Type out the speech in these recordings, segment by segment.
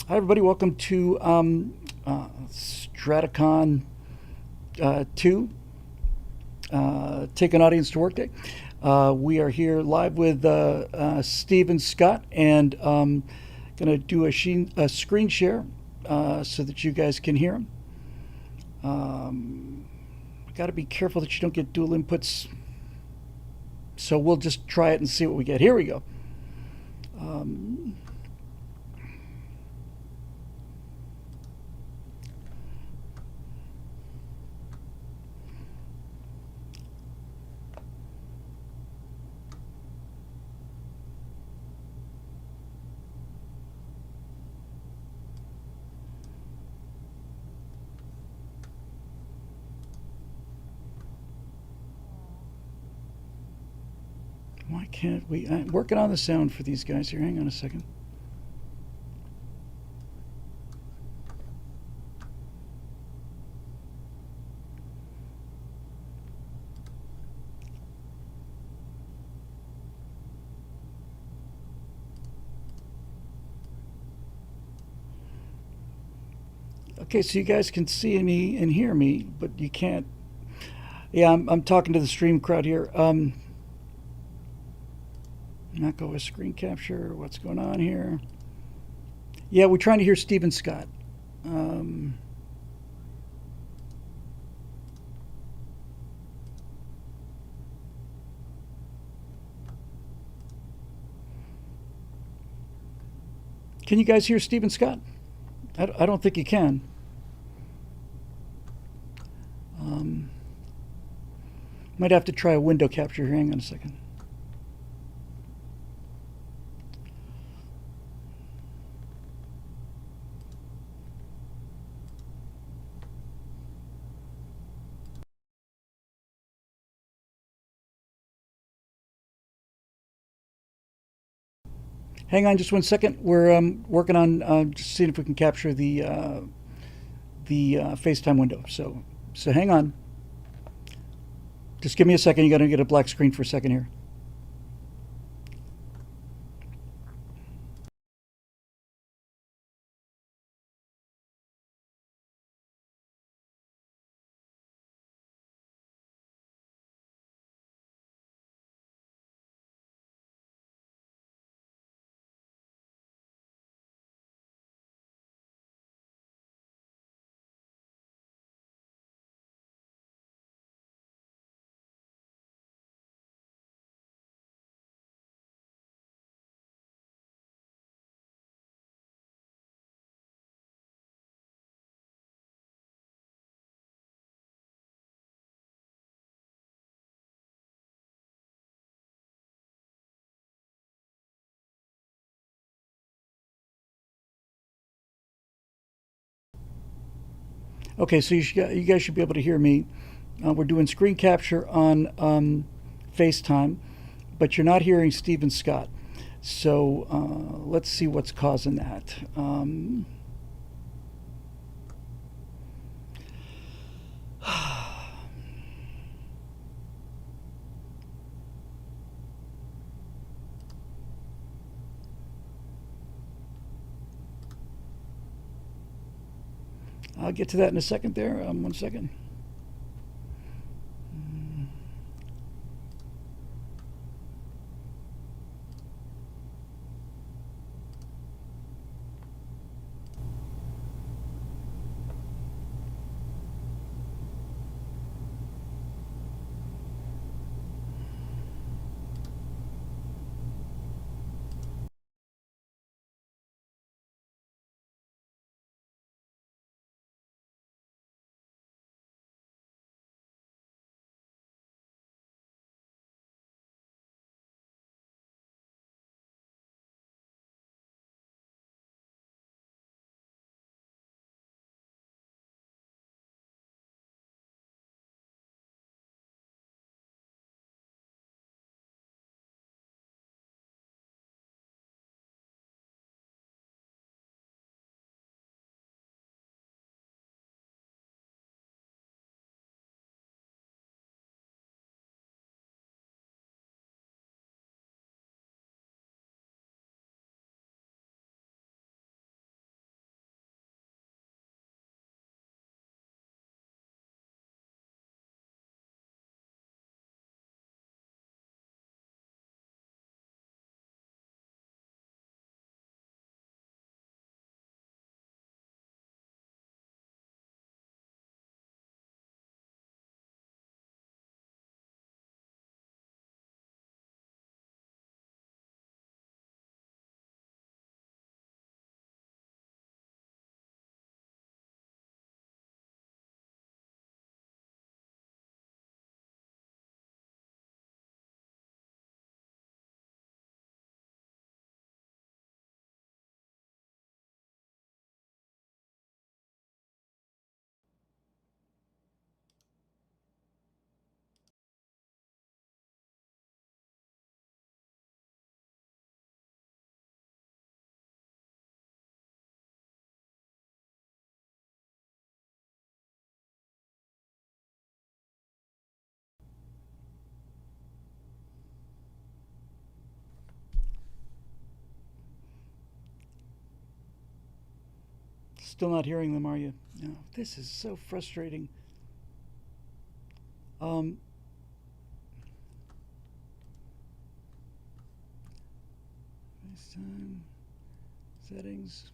Hi, everybody. Welcome to STRATOTHON 2, Take an Audience to Work Day. We are here live with Steve Scott, and going to do a screen share so that you guys can hear him. Got to be careful that you don't get dual inputs, so we'll just try it and see what we get. Here we go. Why can't we? I'm working on the sound for these guys here. Hang on a second. Okay, so you guys can see me and hear me, but you can't. Yeah, I'm talking to the stream crowd here. Not go with screen capture. What's going on here? Yeah, we're trying to hear Steve Scott. Can you guys hear Steve Scott? I don't think you can. Might have to try a window capture here. Hang on a second. Hang on just one second. We're working on just seeing if we can capture the FaceTime window. So hang on. Just give me a second. You got to get a black screen for a second here. Okay, so you guys should be able to hear me. We're doing screen capture on FaceTime, but you're not hearing Steve Scott. So let's see what's causing that. I'll get to that in a second there. 1 second. Still not hearing them, are you? No, this is so frustrating. FaceTime settings.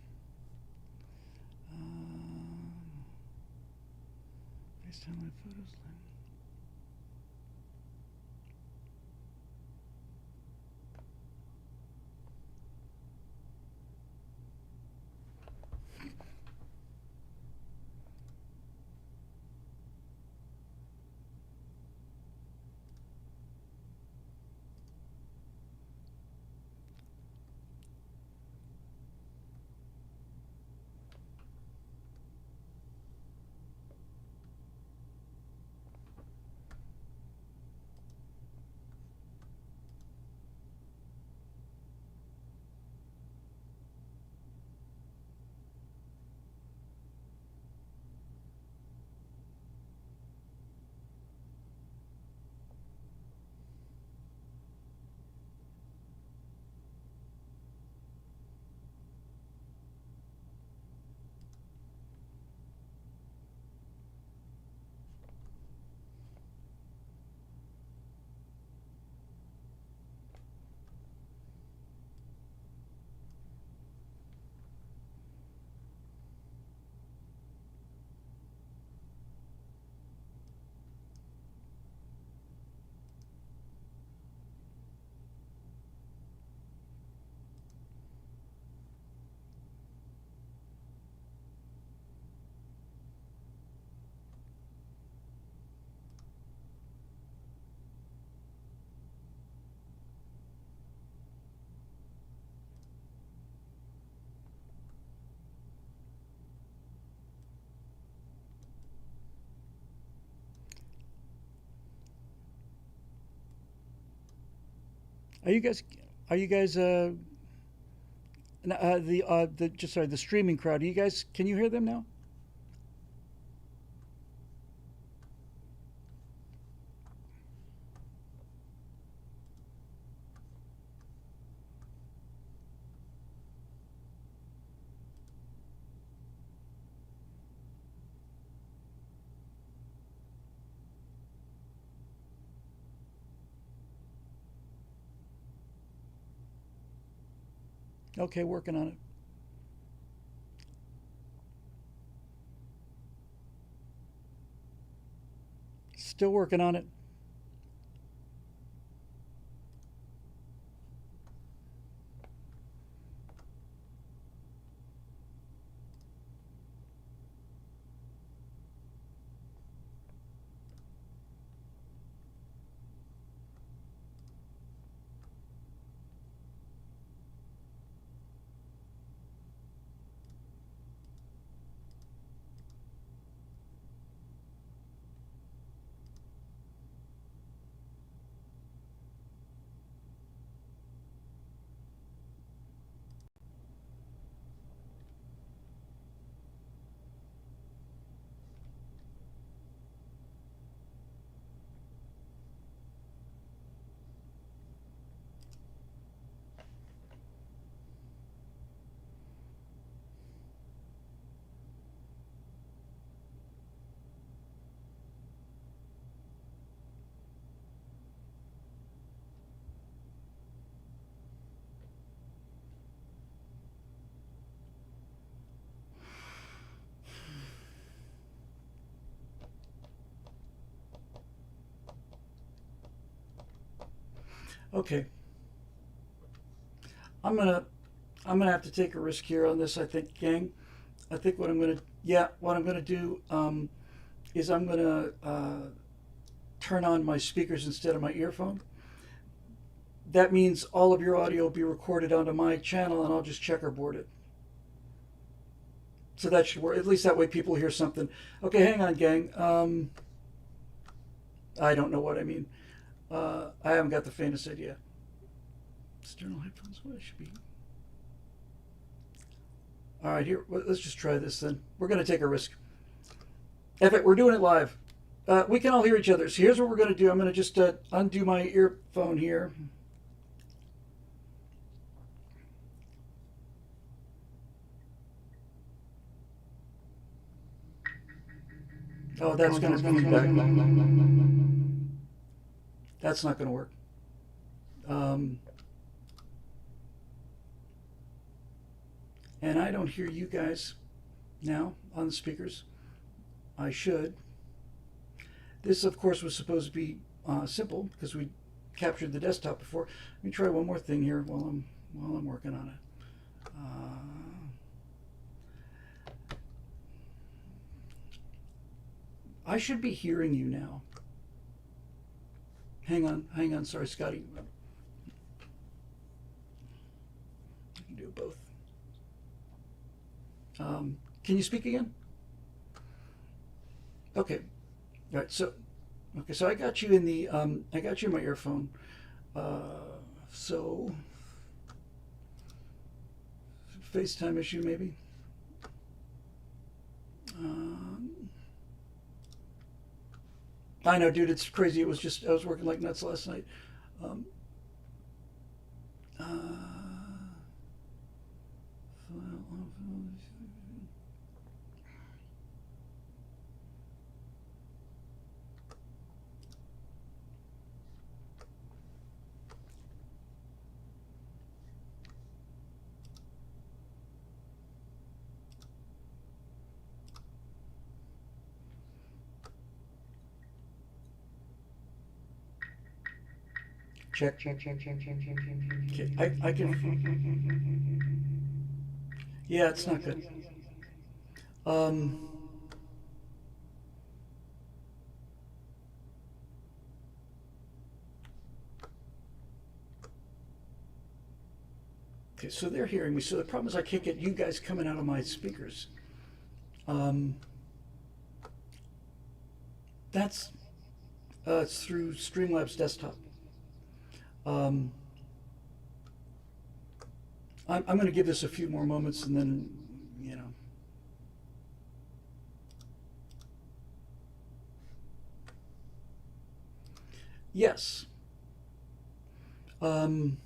FaceTime my photos. Are you guys? Are you guys? The just sorry, the streaming crowd. Are you guys? Can you hear them now? Okay, working on it. Still working on it. Okay, I'm gonna I'm gonna have to take a risk here on this. I think, gang. I think what I'm gonna do is I'm gonna turn on my speakers instead of my earphone. That means all of your audio will be recorded onto my channel, and I'll just checkerboard it. So that should work. At least that way people hear something. Okay, hang on, gang. I don't know what I mean. I haven't got the faintest idea. External headphones. What it should be. All right, here. Let's just try this then. We're going to take a risk. In fact, we're doing it live. We can all hear each other. So here's what we're going to do. I'm going to just undo my earphone here. Oh, that's going to feedback. That's not going to work. Um, and I don't hear you guys now on the speakers. I should. This, of course, was supposed to be simple because we captured the desktop before. Let me try one more thing here while I'm working on it. I should be hearing you now. Hang on. Sorry, Scotty. I can do both. Can you speak again? Okay. All right. So I got you in the I got you in my earphone. So FaceTime issue maybe. I know, dude. It's crazy. It was just I was working like nuts last night. Um, check. Okay, I can. Yeah, it's not good. Um, okay, so they're hearing me. So the problem is I can't get you guys coming out of my speakers. Um, that's it's through Streamlabs desktop. Um, I'm going to give this a few more moments and then. Yes. Um,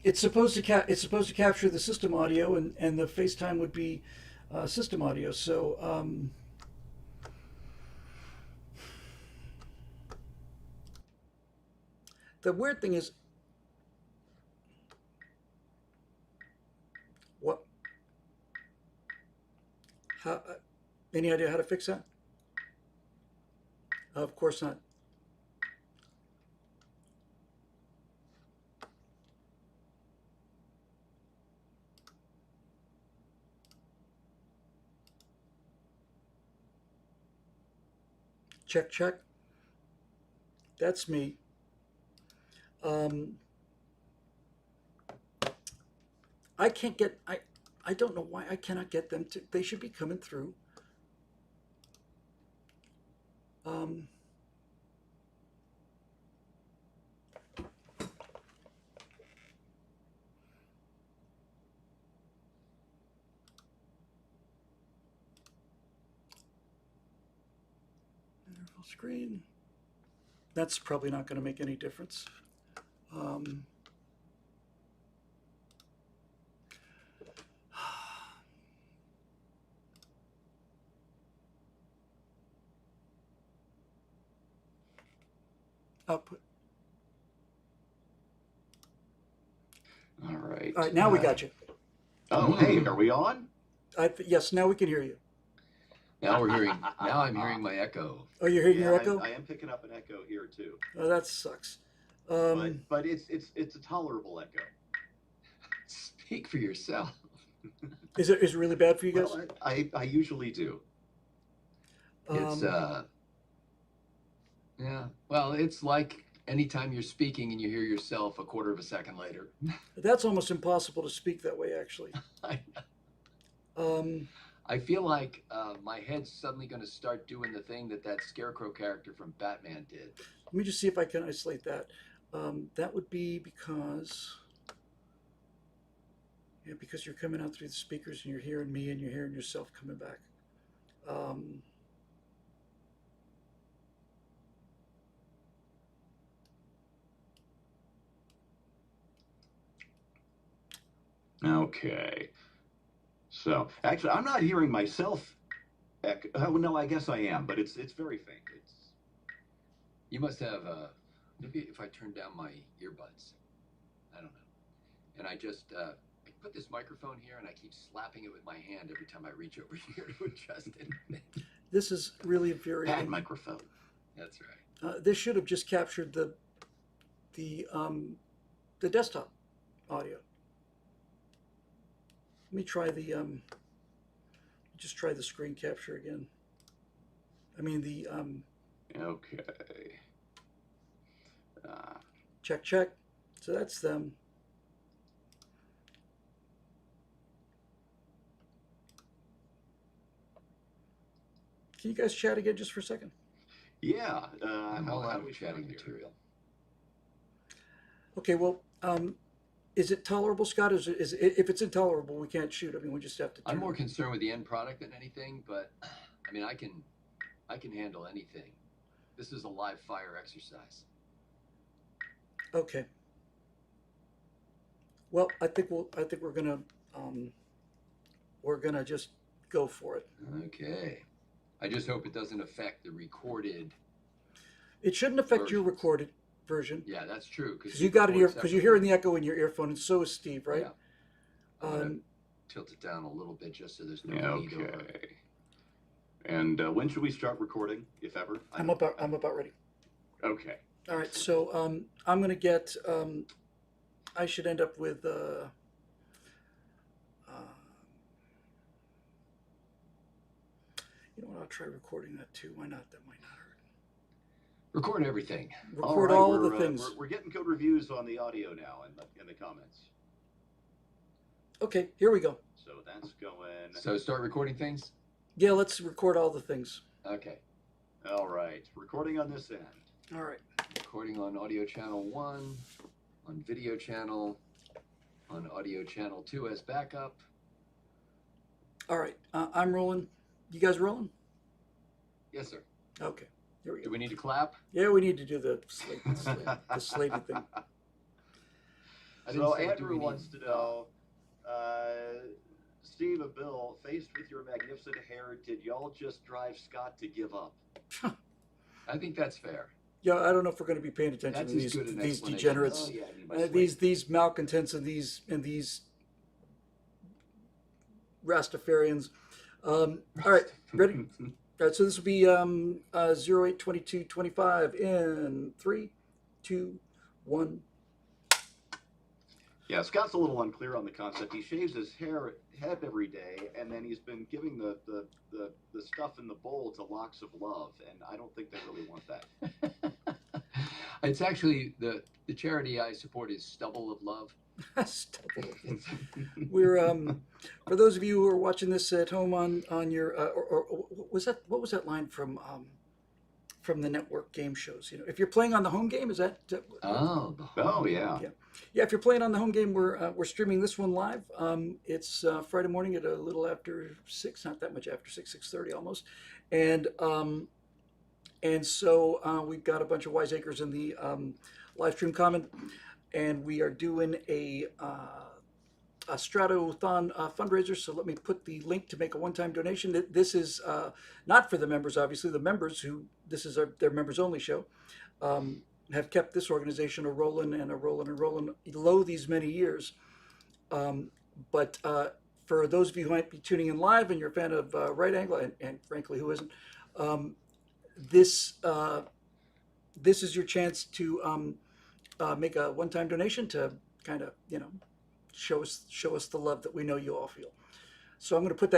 it's supposed to capture the system audio and the FaceTime would be system audio. So the weird thing is what how any idea how to fix that? Of course not. Check check. That's me. Um, I can't get I don't know why I cannot get them to. They should be coming through. Um, full screen. That's probably not going to make any difference. Um, output. All right. All right, now we got you. Oh, hey, are we on? Yes, now we can hear you. Now we're hearing. Now I'm hearing my echo. Oh, you're hearing your Yeah, echo? I am picking up an echo here too, Oh, that sucks. but it's a tolerable echo. Speak for yourself. Is it really bad for you guys? Well, I usually do. It's yeah. Well, it's like anytime you're speaking and you hear yourself a quarter of a second later. That's almost impossible to speak that way, actually. I, Um, I feel like my head's suddenly going to start doing the thing that Scarecrow character from Batman did. let me just see if I can isolate that. That would be because you're coming out through the speakers and you're hearing me and you're hearing yourself coming back. Um, Okay. So actually, I'm not hearing myself. Oh no, I guess I am, but it's very faint. It's You must have, maybe if I turn down my earbuds, I don't know. And I just, I put this microphone here and I keep slapping it with my hand every time I reach over here to adjust it. This is really bad infuriating. microphone. That's right. This should have just captured the desktop audio. Let me try just try the screen capture again. I mean Okay. check. So that's them. Can you guys chat again just for a second? Yeah. I'm all how out do we of chatting sound here? material. Okay, well, is it tolerable, Scott? If it's intolerable, we can't shoot. I mean, we just have to. I'm more concerned with the end product than anything, but I mean, I can handle anything. This is a live fire exercise. Okay. Well, I think we're gonna just go for it. Okay. I just hope it doesn't affect the recorded. It shouldn't affect your Versions. recorded version Yeah, that's true. because you got it here because you're hearing the echo in your earphone, and so is Steve, right? Yeah. I'm gonna tilt it down a little bit just so there's no bleed over. Okay. And when should we start recording, if ever? I'm about ready. Okay. All right, so I'm gonna get. I should end up with. You know what? I'll try recording that too. Why not? That might not hurt. Record everything. Record right, all the we're, things. We're getting good reviews on the audio now in the comments. Okay, here we go. So that's going. So start recording things? Yeah, let's record all the things. Okay. All right. Recording on this end. All right. Recording on audio channel 1, on video channel, on audio channel 2 as backup. All right. I'm rolling. You guys rolling? Yes, sir. Okay. Here we Do go. we need to clap? Yeah, we need to do the slavey thing. So Andrew wants to know, Steve and Bill, faced with your magnificent hair, did y'all just drive Scott to give up? I think that's fair. Yeah, I don't know if we're going to be paying attention That's to as good an these explanation. degenerates, Oh, yeah, I need my these malcontents, and these Rastafarians. All right, ready? All right, so this will be 082225 in 3, 2, 1. Yeah, Scott's a little unclear on the concept. He shaves his head every day, and then he's been giving the stuff in the bowl to Locks of Love, and I don't think they really want that. It's actually the charity I support is Stubble of Love. Stubble. We're for those of you who are watching this at home on your or what was that line from the network game shows? You know, if you're playing on the home game, is that? Oh, Yeah. Yeah, if you're playing on the home game, we're streaming this one live. It's Friday morning at a little after 6, not that much after 6:30 almost, and so we've got a bunch of wiseacres in the live stream comment, and we are doing a STRATOTHON fundraiser. So let me put the link to make a one-time donation. This is not for the members, obviously. The members this is their members only show. Have kept this organization a rolling low these many years. But for those of you who might be tuning in live and you're a fan of Right Angle, and frankly, who isn't, this is your chance to make a one-time donation to kind of, show us the love that we know you all feel. So I'm going to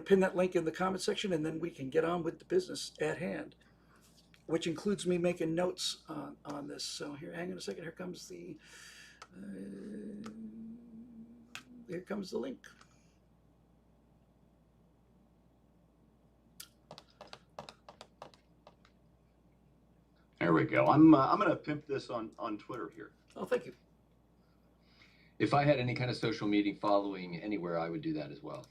pin that link in the comment section, and then we can get on with the business at hand, which includes me making notes on this. So here, hang on a second. Here comes the link. There we go. I'm going to pimp this on Twitter here. Oh, thank you. if I had any kind of social media following anywhere, I would do that as well.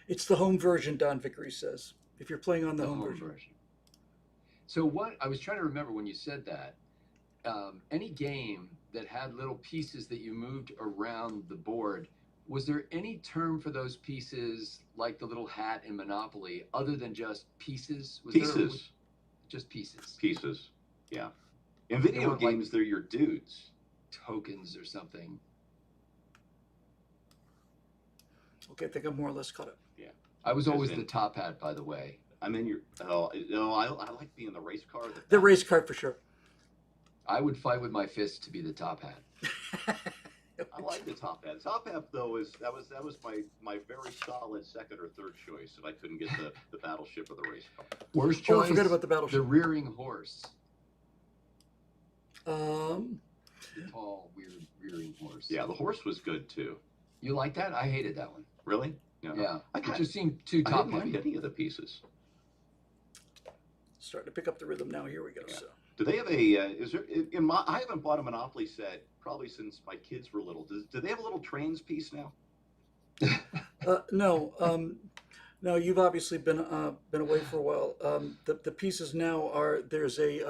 It's the home version, Don Vickery says. If you're playing on the home version. So what I was trying to remember when you said that, any game that had little pieces that you moved around the board Was there any term for those pieces, like the little hat in Monopoly, other than just pieces? Pieces. Just pieces. Pieces. Yeah. In They video weren't like games, they're your dudes. tokens or something. Okay, I think I'm more or less caught up. Yeah. I was always in- the top hat, by the way. I'm in your. Oh no, I like being the race car. The race car for sure. I would fight with my fists to be the top hat. I like the top hat. Top hat though that was my very solid second or third choice if I couldn't get the battleship or the race car. Worst Oh, choice. I forgot about the The battleship. rearing horse. Um, The tall, weird rearing horse. Yeah, the horse was good too. You like that? I hated that one. Really? Yeah. I It kinda- just seemed too I top didn't mind heavy. any of the pieces. starting to pick up the rhythm now. Here we go. Yeah. So. Do they have a? Is there? I haven't bought a Monopoly set probably since my kids were little. Do they have a little trains piece now? No, no. You've obviously been away for a while. The pieces now are there's a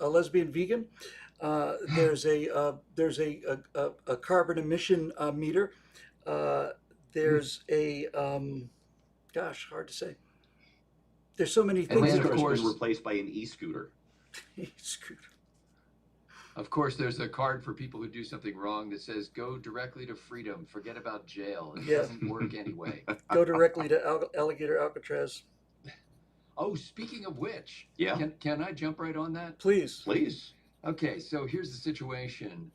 lesbian vegan. There's a carbon emission meter. There's a gosh, hard to say. There's so many And things. then, this of car's course- been replaced by an e-scooter. Screwed. Of course, there's a card for people who do something wrong that says, go directly to freedom. Forget about jail. It Yeah. doesn't work anyway. Go directly to Alligator Alcatraz, Oh, speaking of which, Yeah. can I jump right on that? please. Please. Okay, so here's the situation.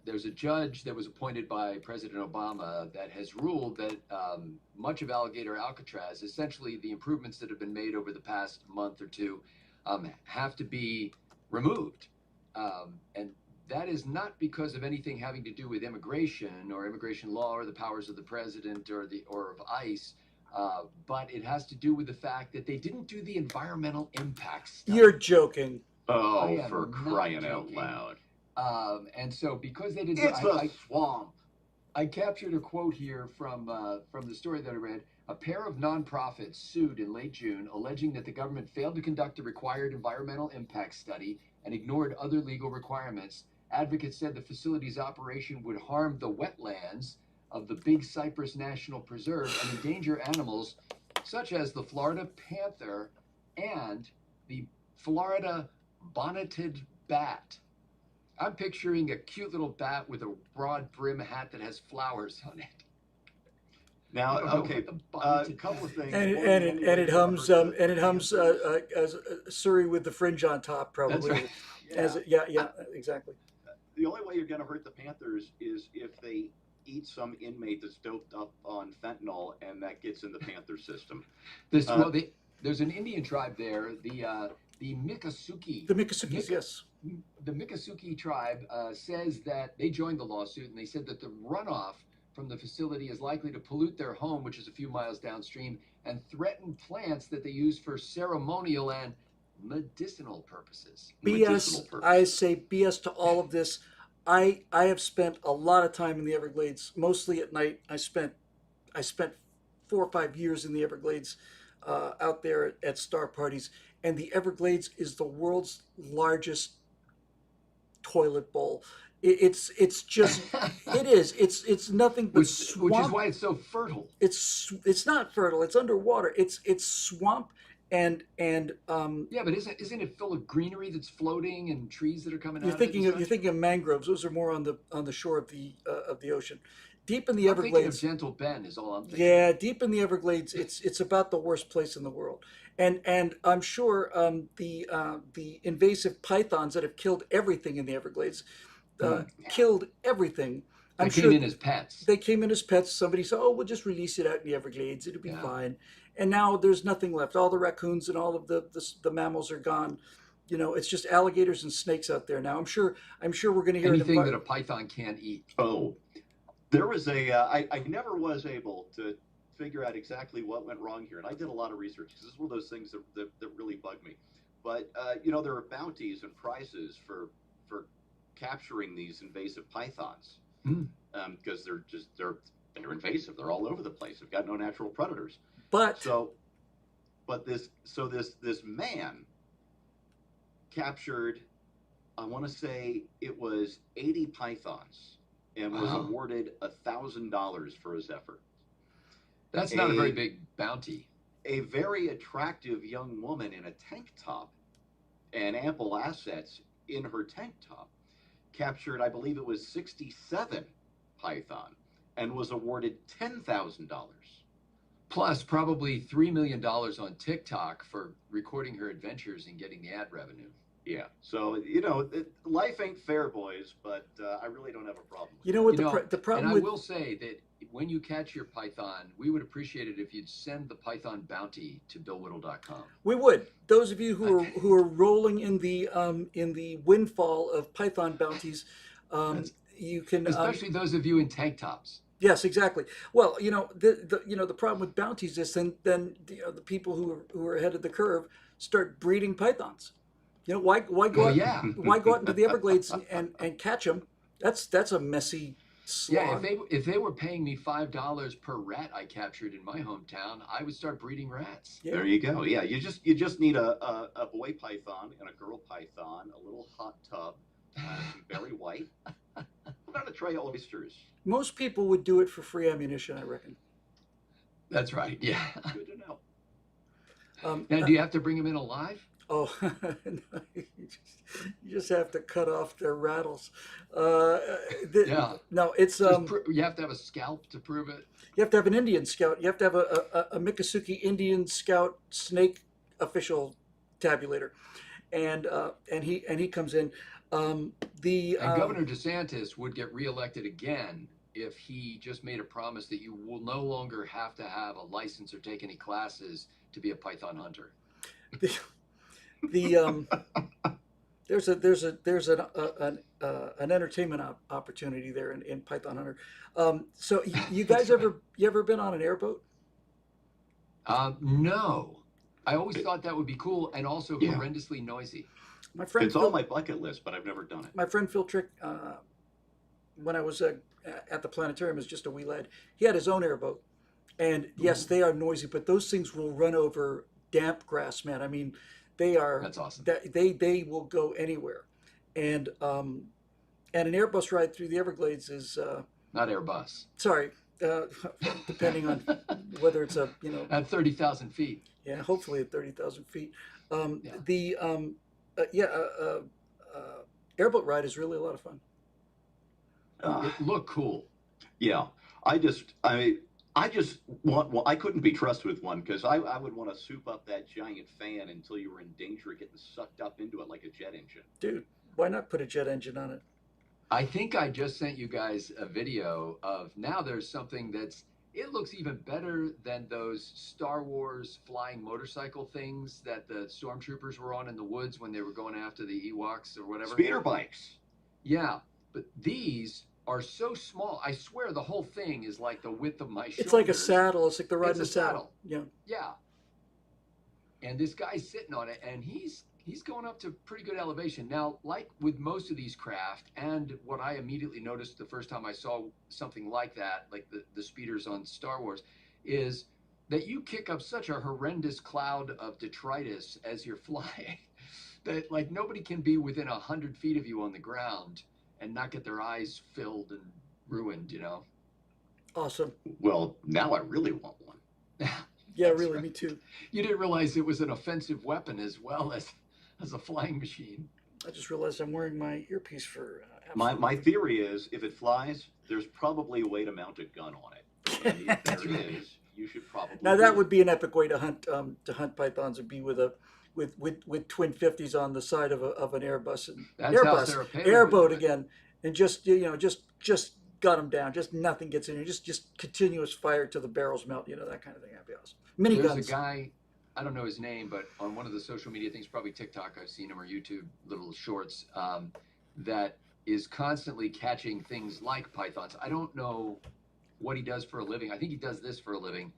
There's a judge that was appointed by President Obama that has ruled that much of Alligator Alcatraz, essentially the improvements that have been made over the past month or two, have to be removed. And that is not because of anything having to do with immigration or immigration law or the powers of the president or of ICE. But it has to do with the fact that they didn't do the environmental impact study. You're joking. I Oh, am for not crying out joking. loud! And so because they didn't, It's a swamp. I captured a quote here from the story that I read. A pair of nonprofits sued in late June, alleging that the government failed to conduct a required environmental impact study and ignored other legal requirements. Advocates said the facility's operation would harm the wetlands of the Big Cypress National Preserve and endanger animals such as the Florida panther and the Florida bonneted bat. I'm picturing a cute little bat with a broad brim hat that has flowers on it. Now, I don't know okay, what the a bonneted couple of things. And One, and one it, way and it to hums hurt the and it hums panthers. Surrey with the fringe on top, That's probably. right. Yeah, exactly. The only way you're going to hurt the panthers is if they eat some inmate that's doped up on fentanyl, and that gets in the panther system. There's an Indian tribe there, the Miccosukee. The Miccosukee, yes. The Miccosukee tribe says that they joined the lawsuit, and they said that the runoff from the facility is likely to pollute their home, which is a few miles downstream, and threaten plants that they use for ceremonial and medicinal purposes. Medicinal BS. purposes. I say BS to all of this. I have spent a lot of time in the Everglades, mostly at night. I spent 4 or 5 years in the Everglades, out there at star parties, and the Everglades is the world's largest toilet bowl. It's just it is. It's nothing but swamp. Which is why it's so fertile. It's not fertile. It's underwater. It's swamp and Yeah, but isn't it full of greenery that's floating and trees that are coming you're out thinking of it? you're thinking of mangroves. Those are more on the shore of the ocean. Deep in the I'm thinking of Everglades. Gentle Ben is all I'm thinking. Yeah, deep in the Everglades, it's about the worst place in the world, and I'm sure the invasive pythons that have killed everything in the Everglades, killed everything. They I'm came sure in as pets. they came in as pets. Somebody said, "Oh, we'll just release it out in the Everglades. It'll be Yeah. fine." And now there's nothing left. All the raccoons and all of the mammals are gone. You know, it's just alligators and snakes out there now. I'm sure we're going to hear Anything that a python can't eat. Oh, there was I never was able to figure out exactly what went wrong here, and I did a lot of research because this is one of those things that really bugged me. But there are bounties and prizes for capturing these invasive pythons because they're invasive. They're all over the place. They've got no natural predators. But This man captured, I want to say it was 80 pythons, and was Wow. awarded $1,000 for his effort. That's not a very big bounty. A very attractive young woman in a tank top and ample assets in her tank top captured, I believe it was 67 python, and was awarded $10,000. Plus probably $3 million on TikTok for recording her adventures and getting the ad revenue. Yeah. So, life ain't fair, boys, but I really don't have a problem with You know what You know, the problem and I with will say that when you catch your python, we would appreciate it if you'd send the python bounty to billwhittle.com. we would those of you who are rolling in the windfall of python bounties, you can Especially those of you in tank tops. yes, exactly. Well, the problem with bounties is then the people who are ahead of the curve start breeding pythons. Why go Well, out, yeah. why go out into the Everglades and catch them? That's a messy Yeah, slog. if they were paying me $5 per rat I captured in my hometown, I would start breeding rats. Yeah. There you go. Yeah, you just need a boy python and a girl python, a little hot tub, some berry white, not a tray of oysters. Most people would do it for free ammunition, I reckon. That's right. Yeah. Good to know. Now, do you have to bring them in alive? Oh, no, you just have to cut off their rattles. Yeah. No, it's You have to have a scalp to prove it. you have to have an Indian scout. You have to have a Miccosukee Indian scout snake official tabulator, and he comes in. And Governor DeSantis would get reelected again if he just made a promise that you will no longer have to have a license or take any classes to be a python hunter. There's an entertainment opportunity there in Python Hunter. So you guys ever been on an airboat? No. I always thought that would be cool and also Yeah. horrendously noisy. My friend It's on my bucket list, but I've never done it. my friend Phil Trick, when I was at the planetarium as just a wee lad, he had his own airboat, and yes, they are noisy, but those things will run over damp grass, man. I mean, they are That's awesome. they will go anywhere, and an Airbus ride through the Everglades is Not Airbus. sorry, depending on whether it's At 30,000 feet. yeah, hopefully at 30,000 feet. Yeah. The airboat ride is really a lot of fun. It looked cool. Yeah, I just want. Well, I couldn't be trusted with one because I would want to soup up that giant fan until you were in danger of getting sucked up into it like a jet engine. Dude, why not put a jet engine on it? I think I just sent you guys a video of now there's something it looks even better than those Star Wars flying motorcycle things that the stormtroopers were on in the woods when they were going after the Ewoks or whatever. Speeder bikes. Yeah, but these are so small. I swear the whole thing is like the width of my shoulders. It's like a saddle. It's like the riding It's a a saddle. Yeah. Yeah. And this guy's sitting on it, and he's going up to pretty good elevation. Now, like with most of these craft, and what I immediately noticed the first time I saw something like that, like the speeders on Star Wars, is that you kick up such a horrendous cloud of detritus as you're flying that like nobody can be within 100 feet of you on the ground and not get their eyes filled and ruined, Awesome. Well, now I really want one. Yeah, That's really, right. me too. You didn't realize it was an offensive weapon as well as a flying machine. I just realized I'm wearing my earpiece for My theory is if it flies, there's probably a way to mount a gun on it. And if there is, you should probably. Now that would be an epic way to hunt pythons, would be with twin 50s on the side of an Airbus and That's how Airbus Sarah Palin airboat would do it. again, and just just gun them down. Just nothing gets in here. Just continuous fire till the barrels melt. That kind of thing. That'd be awesome. There's Miniguns. a guy, I don't know his name, but on one of the social media things, probably TikTok, I've seen him, or YouTube little shorts, that is constantly catching things like pythons. I don't know what he does for a living. I think he does this for a living,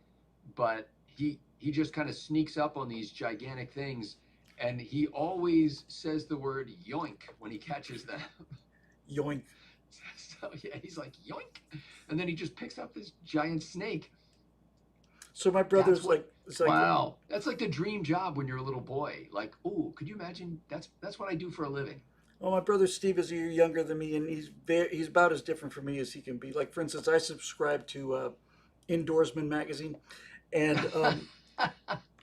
but he just kind of sneaks up on these gigantic things, and he always says the word yoink when he catches them. Yoink. So yeah, he's like yoink, and then he just picks up this giant snake. So my brother's That's what- like, it's like, Wow. That's like the dream job when you're a little boy. Like, oh, could you imagine? That's what I do for a living. Well, my brother Steve is a year younger than me, and he's about as different from me as he can be. Like, for instance, I subscribe to Indoorsman magazine, and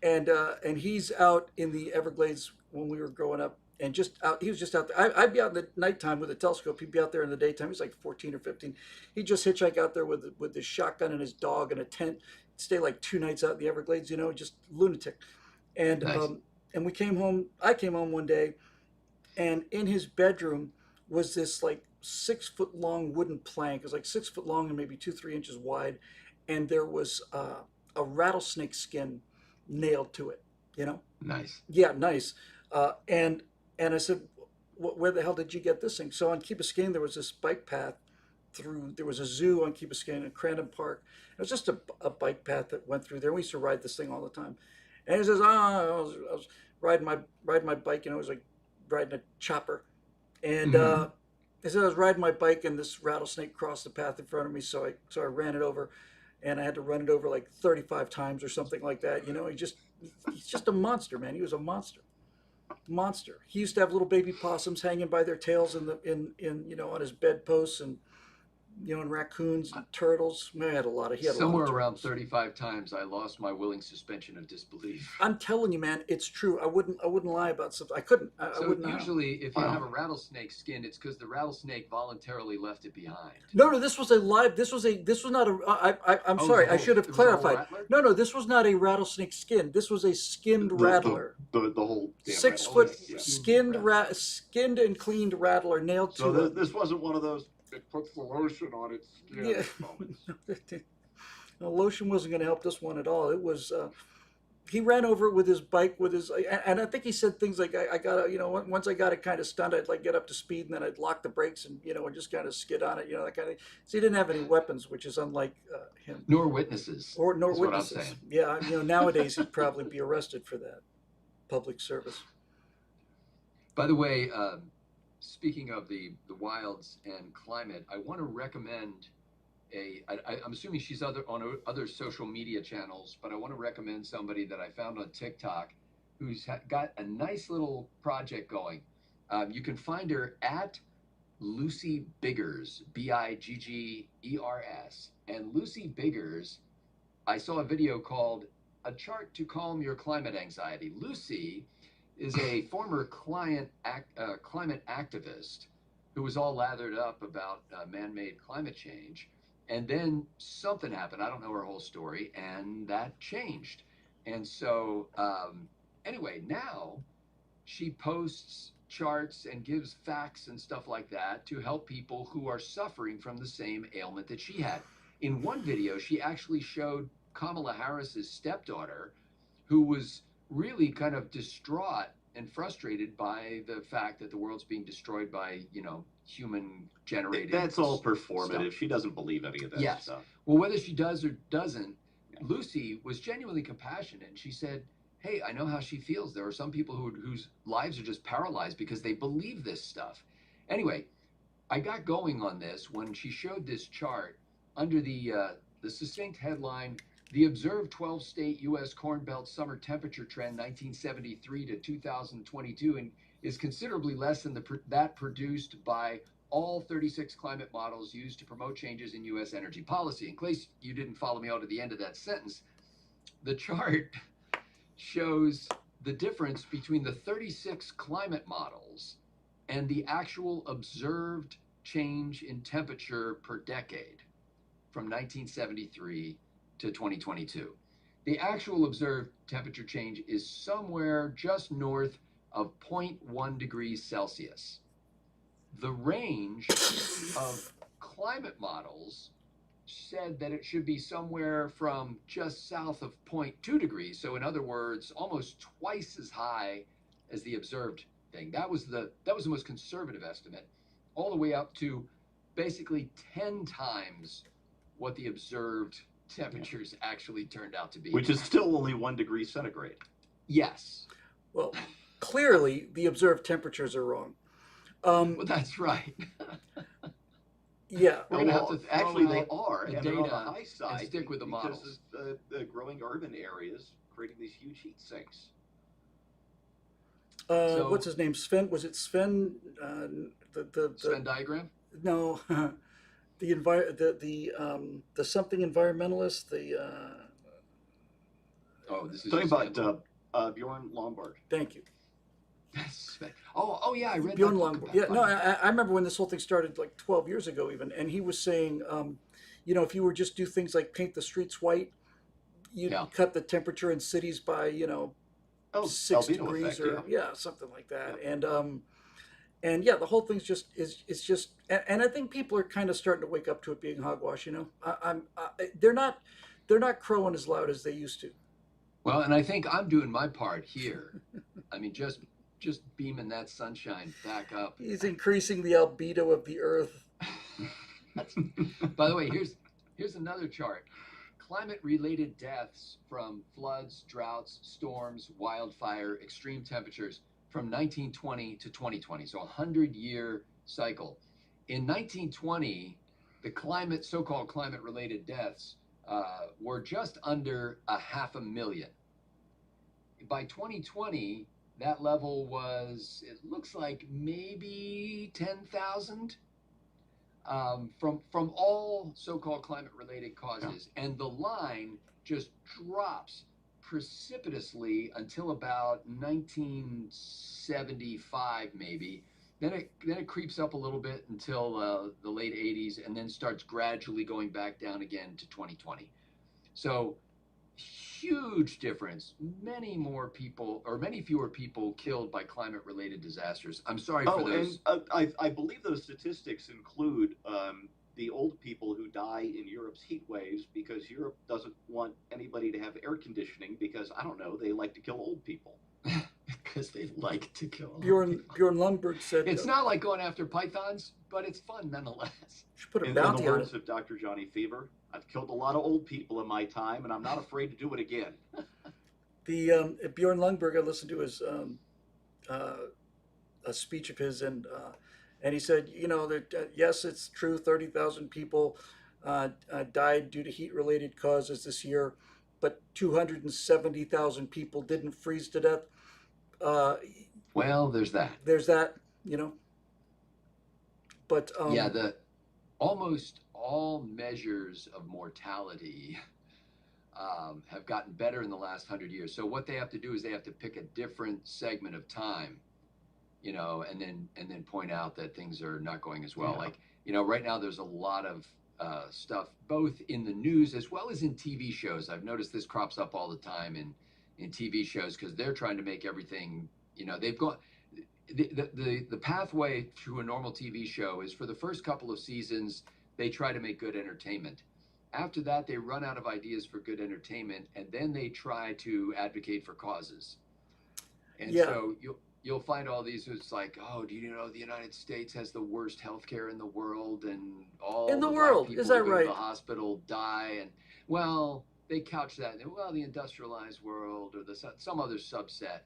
and he's out in the Everglades when we were growing up, and just out. He was just out there. I'd be out in the nighttime with a telescope. He'd be out there in the daytime. He's like 14 or 15. He'd just hitchhike out there with his shotgun and his dog and a tent. Stay like 2 nights out in the Everglades. Just lunatic. And Nice. we came home. I came home one day, and in his bedroom was this like 6 foot long wooden plank. It was like 6 foot long and maybe 2, 3 inches wide, and there was a rattlesnake skin nailed to it. You know? Nice. Yeah, nice. And I said, where the hell did you get this thing? So on Key Biscayne, there was this bike path through. There was a zoo on Key Biscayne and Crandon Park. It was just a bike path that went through there. We used to ride this thing all the time. And he says, I was riding my bike, and I was like riding a chopper. And Mhm. he said I was riding my bike, and this rattlesnake crossed the path in front of me. So I ran it over, and I had to run it over like 35 times or something like that. He's just a monster, man. He was a monster. He used to have little baby possums hanging by their tails in on his bedposts, and raccoons and turtles. Man, he had a lot of Somewhere around turtles. 35 times, I lost my willing suspension of disbelief. I'm telling you, man, it's true. I wouldn't lie about something. I couldn't. I So wouldn't know. usually, if you Wow. have a rattlesnake skin, it's because the rattlesnake voluntarily left it behind. No, no, this was a live. This was not a. I'm Oh, sorry. it was a I whole, should have it was a whole clarified. rattler? No, no, this was not a rattlesnake skin. This was a skinned rattler. The whole damn Six rattle. foot Yeah. skinned and cleaned rattler nailed So to this wasn't one of those. It puts the lotion on its skin. Yeah. moments. No, lotion wasn't going to help this one at all. It was. He ran over it with his bike, and I think he said things like, "I got to, once I got it kind of stunned, I'd like get up to speed, and then I'd lock the brakes, and just kind of skid on it, that kind of." So he didn't have any weapons, which is unlike him, Nor witnesses. nor is what I'm witnesses. saying. Yeah, nowadays he'd probably be arrested for that, public service. By the way, speaking of the wilds and climate, I want to recommend I'm assuming she's on other social media channels, but I want to recommend somebody that I found on TikTok who's got a nice little project going. You can find her at Lucy Biggers, Biggers. And Lucy Biggers, I saw a video called "A Chart to Calm Your Climate Anxiety." Lucy is a former climate activist who was all lathered up about man-made climate change. And then something happened. I don't know her whole story, and that changed. And so, anyway, now she posts charts and gives facts and stuff like that to help people who are suffering from the same ailment that she had. In one video, she actually showed Kamala Harris's stepdaughter, who was really kind of distraught and frustrated by the fact that the world's being destroyed by, human generated. That's all performative. Stuff. She doesn't believe any of that Yes. stuff. Well, whether she does or doesn't, Lucy was genuinely compassionate. And she said, "Hey, I know how she feels. There are some people whose lives are just paralyzed because they believe this stuff." Anyway, I got going on this when she showed this chart under the succinct headline, "The Observed 12-State U.S. Corn Belt Summer Temperature Trend 1973 to 2022 and is considerably less than that produced by all 36 climate models used to promote changes in U.S. energy policy." In case you didn't follow me out to the end of that sentence, the chart shows the difference between the 36 climate models and the actual observed change in temperature per decade from 1973 to 2022. The actual observed temperature change is somewhere just north of 0.1 degrees Celsius. The range of climate models said that it should be somewhere from just south of 0.2 degrees. So in other words, almost twice as high as the observed thing. That was the most conservative estimate, all the way up to basically 10 times what the observed temperatures actually turned out to be. Which is still only 1 degree centigrade. Yes. Well, clearly the observed temperatures are wrong. Well, that's right. Yeah. We're gonna have to throw Actually, they out are, the and they're on the data high side and stick with the because models. of the growing urban areas creating these huge heat sinks. So What's his name? Sven? Was it Sven? Sven diagram. No, the something environmentalist. Oh, this is a Talking about sample. Bjorn Lombard. Thank you. Oh yeah, I read Bjorn that book Lomborg. about Yeah, no, climate. I remember when this whole thing started like 12 years ago, even, and he was saying, if you were just do things like paint the streets white, you'd Yeah, cut the temperature in cities by, Oh, 6 albedo degrees effect. or Yeah, yeah, something like that. yeah. And yeah, the whole thing's just is it's just, and I think people are kind of starting to wake up to it being hogwash. They're not crowing as loud as they used to. well, and I think I'm doing my part here. I mean, just beaming that sunshine back up. He's increasing the albedo of the earth. That's, by the way, here's another chart. Climate-related deaths from floods, droughts, storms, wildfire, extreme temperatures from 1920 to 2020. So a 100-year cycle. In 1920, the so-called climate-related deaths were just under 500,000. By 2020, that level was, it looks like maybe 10,000 from all so-called climate-related causes, and the line just drops precipitously until about 1975, maybe. Then it creeps up a little bit until the late 80s, and then starts gradually going back down again to 2020. So huge difference. Many more people, or many fewer people, killed by climate-related disasters. I'm sorry for Oh, and those. I believe those statistics include the old people who die in Europe's heat waves because Europe doesn't want anybody to have air conditioning because, I don't know, they like to kill old people. Because they like to kill old Bjorn people. Bjorn Lundberg said It's not like going after pythons, but it's fun nonetheless. should put a In the bounty on words it. of Dr. Johnny Fever, I've killed a lot of old people in my time, and I'm not afraid to do it again. The Bjorn Lundberg, I listened to his uh, a speech of his, and he said, that yes, it's true, 30,000 people died due to heat-related causes this year, but 270,000 people didn't freeze to death. Uh, Well, there's that. there's that, but Yeah, the almost all measures of mortality have gotten better in the last 100 years. So what they have to do is they have to pick a different segment of time, and then point out that things are not going as well. Yeah. Like, right now there's a lot of stuff both in the news as well as in TV shows. I've noticed this crops up all the time in TV shows because they're trying to make everything. They've gone. The pathway to a normal TV show is for the first couple of seasons they try to make good entertainment. After that, they run out of ideas for good entertainment, and then they try to advocate for causes. And yeah, so you'll find all these. It's like, oh, do you know the United States has the worst healthcare in the world, and in all the the black world, people is who that go to right? the hospital die, and well, they couch that. Well, the industrialized world or some other subset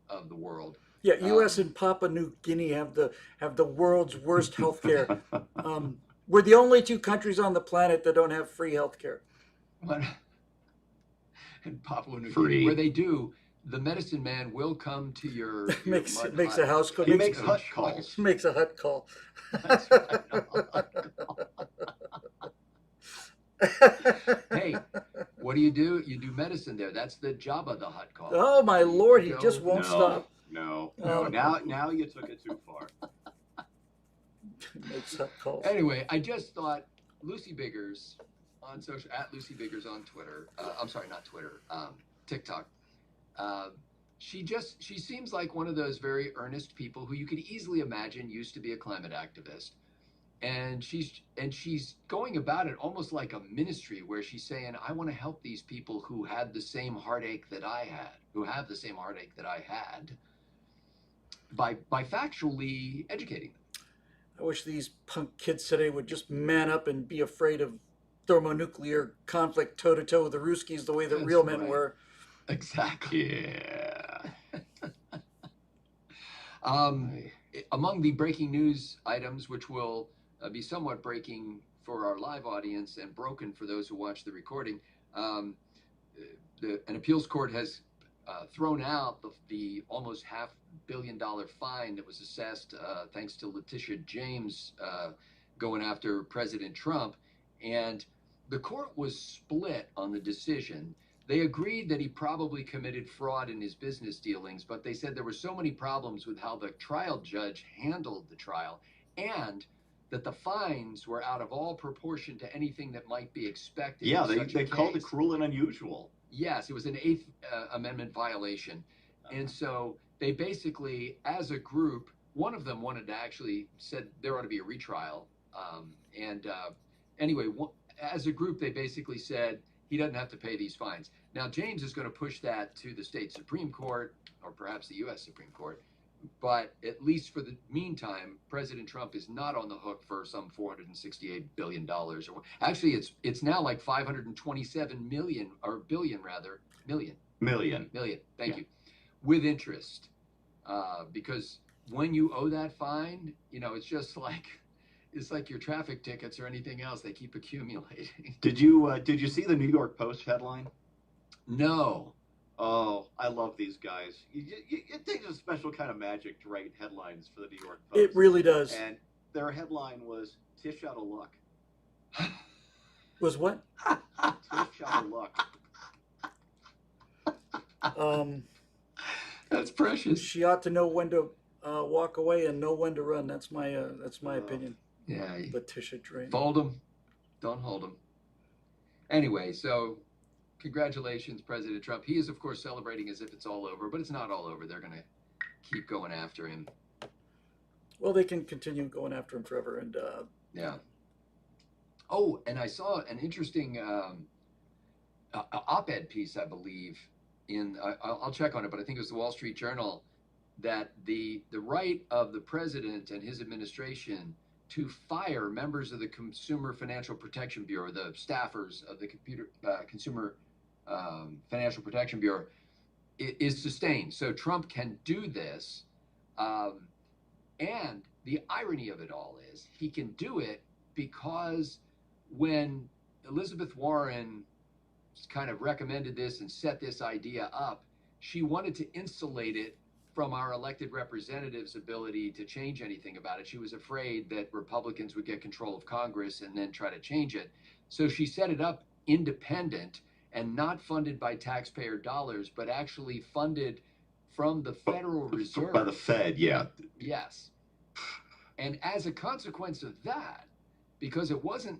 of the world. Yeah, U.S. Um, and Papua New Guinea have the world's worst healthcare. We're the only two countries on the planet that don't have free healthcare. but in Papua New Guinea, Free. where they do, the medicine man will come to your makes mud makes hut. a house call. He Makes, makes hut calls. makes a hut call. That's right. Hey, what do? You do medicine there. That's the job of the hut call. Oh my You lord, he go- just won't No, stop. no. Oh. Now you took it too far. Makes hut calls. Anyway, I just thought Lucy Biggers on social at Lucy Biggers on Twitter. I'm sorry, not Twitter. TikTok. She seems like one of those very earnest people who you could easily imagine used to be a climate activist. And she's going about it almost like a ministry where she's saying, I want to help these people who had the same heartache that I had, who have the same heartache that I had, by factually educating them. I wish these punk kids today would just man up and be afraid of thermonuclear conflict toe to toe with the Ruskies the way that That's real men right. were. Exactly. Yeah. Among the breaking news items, which will be somewhat breaking for our live audience and broken for those who watch the recording, an appeals court has thrown out the almost $500 million fine that was assessed thanks to Letitia James going after President Trump. And the court was split on the decision. They agreed that he probably committed fraud in his business dealings, but they said there were so many problems with how the trial judge handled the trial, and that the fines were out of all proportion to anything that might be expected. Yeah, in such a they called it case. cruel and unusual. Yes, it was an Eighth Amendment violation. And so they basically, as a group, one of them wanted to actually said there ought to be a retrial. Anyway, as a group, they basically said he doesn't have to pay these fines. Now, James is going to push that to the state Supreme Court or perhaps the U.S. Supreme Court. But at least for the meantime, President Trump is not on the hook for some $468 billion. Or actually, it's now like 527 million, or billion rather, million. Thank you, with interest, because when you owe that fine, it's just like your traffic tickets or anything else; they keep accumulating. Did you see the New York Post headline? No. Oh, I love these guys. It takes a special kind of magic to write headlines for the New York Post. It really does. And their headline was "Tish out of luck." Was what? Tish out of luck. That's precious. She ought to know when to walk away and know when to run. That's my opinion. Yeah. Letitia Drain. Fold them, don't hold them. Anyway, so congratulations, President Trump. He is, of course, celebrating as if it's all over, but it's not all over. They're going to keep going after him. Well, they can continue going after him forever. And yeah. Oh, and I saw an interesting op-ed piece, I believe, I'll check on it, but I think it was the Wall Street Journal, that the right of the president and his administration to fire members of the Consumer Financial Protection Bureau, the staffers of the Consumer Financial Protection Bureau, is sustained. So Trump can do this. And the irony of it all is he can do it because when Elizabeth Warren kind of recommended this and set this idea up, she wanted to insulate it from our elected representatives' ability to change anything about it. She was afraid that Republicans would get control of Congress and then try to change it. So she set it up independent and not funded by taxpayer dollars, but actually funded from the Federal Reserve. By the Fed, yeah. Yes. And as a consequence of that, because it wasn't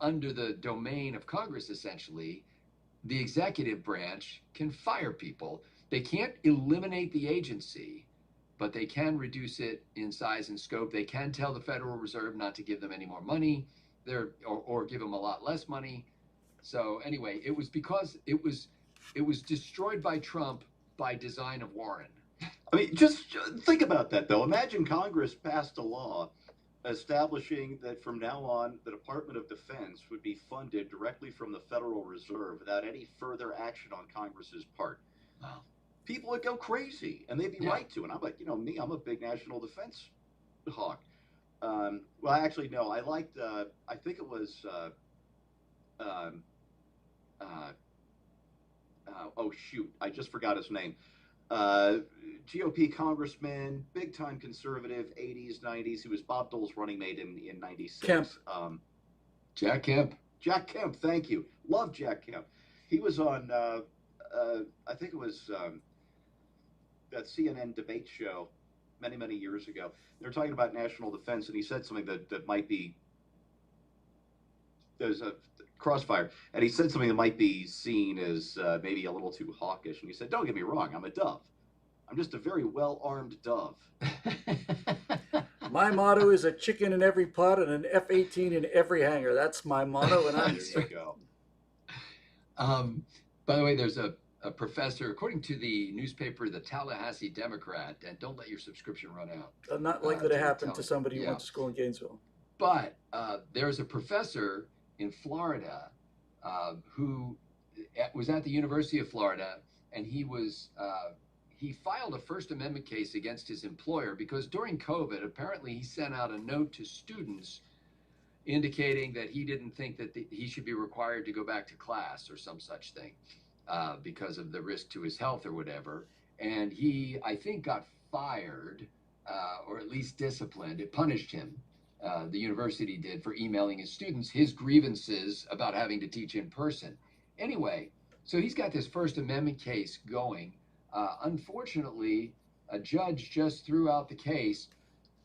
under the domain of Congress, essentially, the executive branch can fire people. They can't eliminate the agency, but they can reduce it in size and scope. They can tell the Federal Reserve not to give them any more money, or give them a lot less money. So anyway, it was because it was destroyed by Trump by design of Warren. I mean, just think about that, though. Imagine Congress passed a law establishing that from now on, the Department of Defense would be funded directly from the Federal Reserve without any further action on Congress's part. Wow. People would go crazy, and they'd be right to. And I'm like, me, I'm a big national defense hawk. Well, actually, no, I liked, I think it was, oh, shoot, I just forgot his name. GOP congressman, big time conservative, 80s, 90s. He was Bob Dole's running mate in 96. Kemp. Jack Kemp. Jack Kemp, thank you. Love Jack Kemp. He was on, I think it was that CNN debate show many, many years ago. They were talking about national defense, and he said something that might be, there's a crossfire, and he said something that might be seen as maybe a little too hawkish. And he said, don't get me wrong, I'm a dove. I'm just a very well-armed dove. My motto is a chicken in every pot and an F-18 in every hangar. That's my motto, and I'm There you go. By the way, there's a professor, according to the newspaper, the Tallahassee Democrat, and don't let your subscription run out. not likely to happen to somebody who went to school in Gainesville. But there's a professor in Florida who was at the University of Florida, and he filed a First Amendment case against his employer because during COVID, apparently he sent out a note to students indicating that he didn't think that he should be required to go back to class or some such thing. because of the risk to his health or whatever. And he, I think, got fired or at least disciplined. It punished him. The university did, for emailing his students his grievances about having to teach in person. Anyway, so he's got this First Amendment case going. Unfortunately, a judge just threw out the case,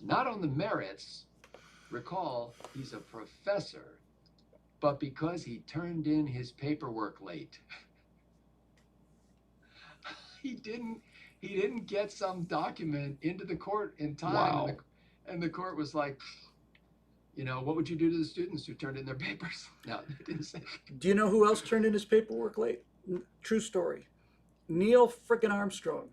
not on the merits. Recall, he's a professor, but because he turned in his paperwork late. he didn't get some document into the court in time. Wow. And the court was like, what would you do to the students who turned in their papers? No, they didn't say. Do you know who else turned in his paperwork late? True story. Neil frickin' Armstrong.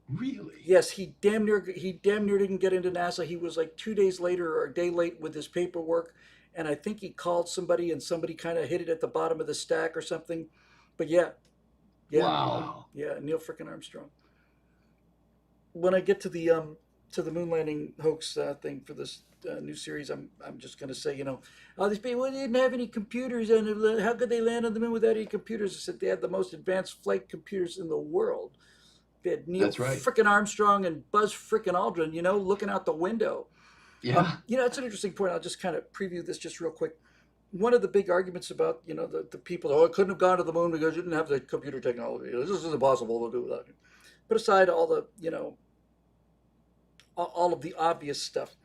Really? Yes, he damn near didn't get into NASA. He was like 2 days later or a day late with his paperwork, and I think he called somebody and somebody kind of hit it at the bottom of the stack or something. But yeah. Wow. Yeah, Neil frickin' Armstrong. When I get to the moon landing hoax thing for this new series, I'm just going to say, all these people didn't have any computers, and how could they land on the moon without any computers? I said they had the most advanced flight computers in the world. They had Neil That's right. frickin' Armstrong and Buzz frickin' Aldrin, looking out the window. Yeah. It's an interesting point. I'll just kind of preview this just real quick. One of the big arguments about, the people, it couldn't have gone to the moon because you didn't have the computer technology. This is impossible to do without it. Put aside all the, all of the obvious stuff.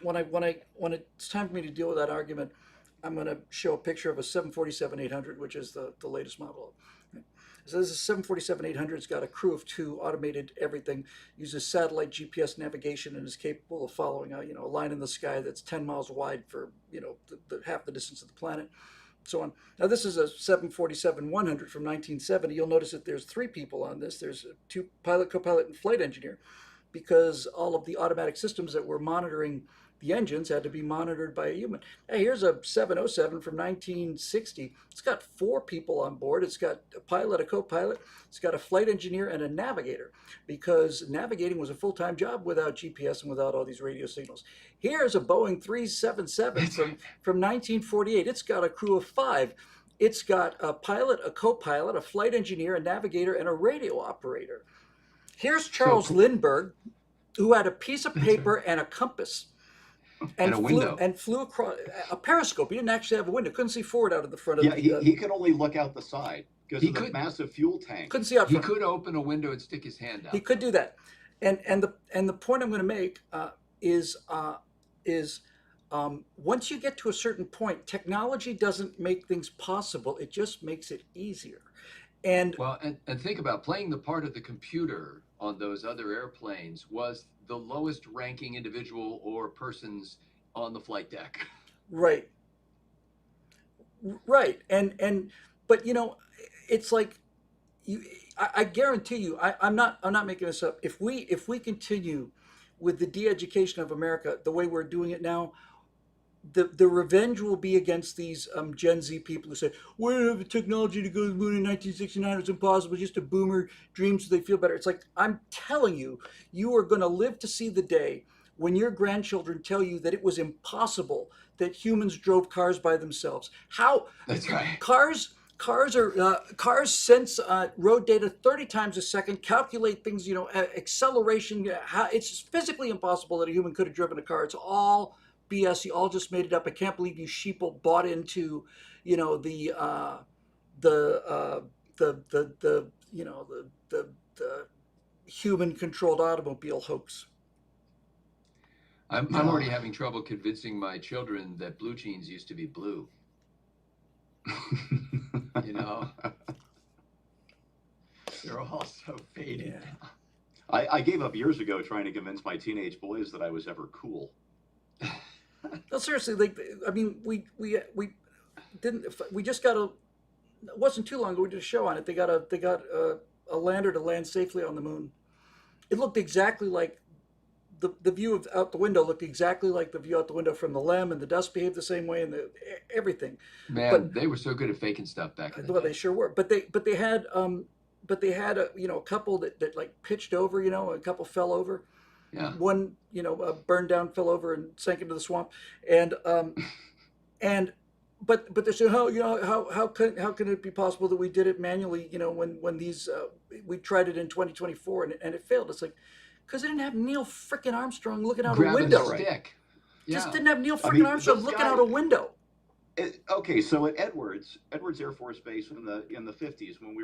When it's time for me to deal with that argument, I'm going to show a picture of a 747-800, which is the latest model. So this is a 747-800. It's got a crew of 2, automated everything, uses satellite GPS navigation, and is capable of following a line in the sky that's 10 miles wide for half the distance of the planet, so on. Now this is a 747-100 from 1970. You'll notice that there's 3 people on this. There's 2 pilot, co-pilot, and flight engineer, because all of the automatic systems that were monitoring the engines had to be monitored by a human. Hey, here's a 707 from 1960. It's got 4 people on board. It's got a pilot, a co-pilot. It's got a flight engineer and a navigator, because navigating was a full-time job without GPS and without all these radio signals. Here's a Boeing 377 from 1948. It's got a crew of 5. It's got a pilot, a co-pilot, a flight engineer, a navigator, and a radio operator. Here's Charles Lindbergh, who had a piece of paper and a compass. And a window. Flew across a periscope. He didn't actually have a window. Couldn't see forward out of the front of the... Yeah, he could only look out the side because of the massive fuel tank. Couldn't see out front. He could open a window and stick his hand out. He could do that. And the point I'm going to make is once you get to a certain point, technology doesn't make things possible. It just makes it easier. And think about playing the part of the computer on those other airplanes was the lowest ranking individual or persons on the flight deck. Right. And but it's like I guarantee you, I'm not making this up. If we continue with the de-education of America the way we're doing it now, the revenge will be against these Gen Z people who say, we don't have the technology to go to the moon in 1969. It's impossible. Just a boomer dream so they feel better. It's like, I'm telling you, you are going to live to see the day when your grandchildren tell you that it was impossible that humans drove cars by themselves. How? That's right. Cars sense road data 30 times a second, calculate things, acceleration. It's physically impossible that a human could have driven a car. It's all BS. You all just made it up. I can't believe you sheeple bought into, the human-controlled automobile hoax. I'm already having trouble convincing my children that blue jeans used to be blue. They're all so faded. Yeah. I gave up years ago trying to convince my teenage boys that I was ever cool. No, seriously, we didn't. We just got it wasn't too long ago. We did a show on it. They got a lander to land safely on the moon. It looked exactly like the view out the window looked exactly like the view out the window from the LEM, and the dust behaved the same way, and everything. Man, they were so good at faking stuff back in the day. They sure were. But they had a couple that like pitched over. A couple fell over. Yeah. One, burned down, fell over, and sank into the swamp. And but they're saying, how can it be possible that we did it manually? When these we tried it in 2024 and it failed. It's like because they didn't have Neil frickin' Armstrong looking out a Grabbing window. a stick. Just Yeah. didn't have Neil I frickin' mean, Armstrong those looking guys. out a window. Okay, so at Edwards Air Force Base in the 50s, when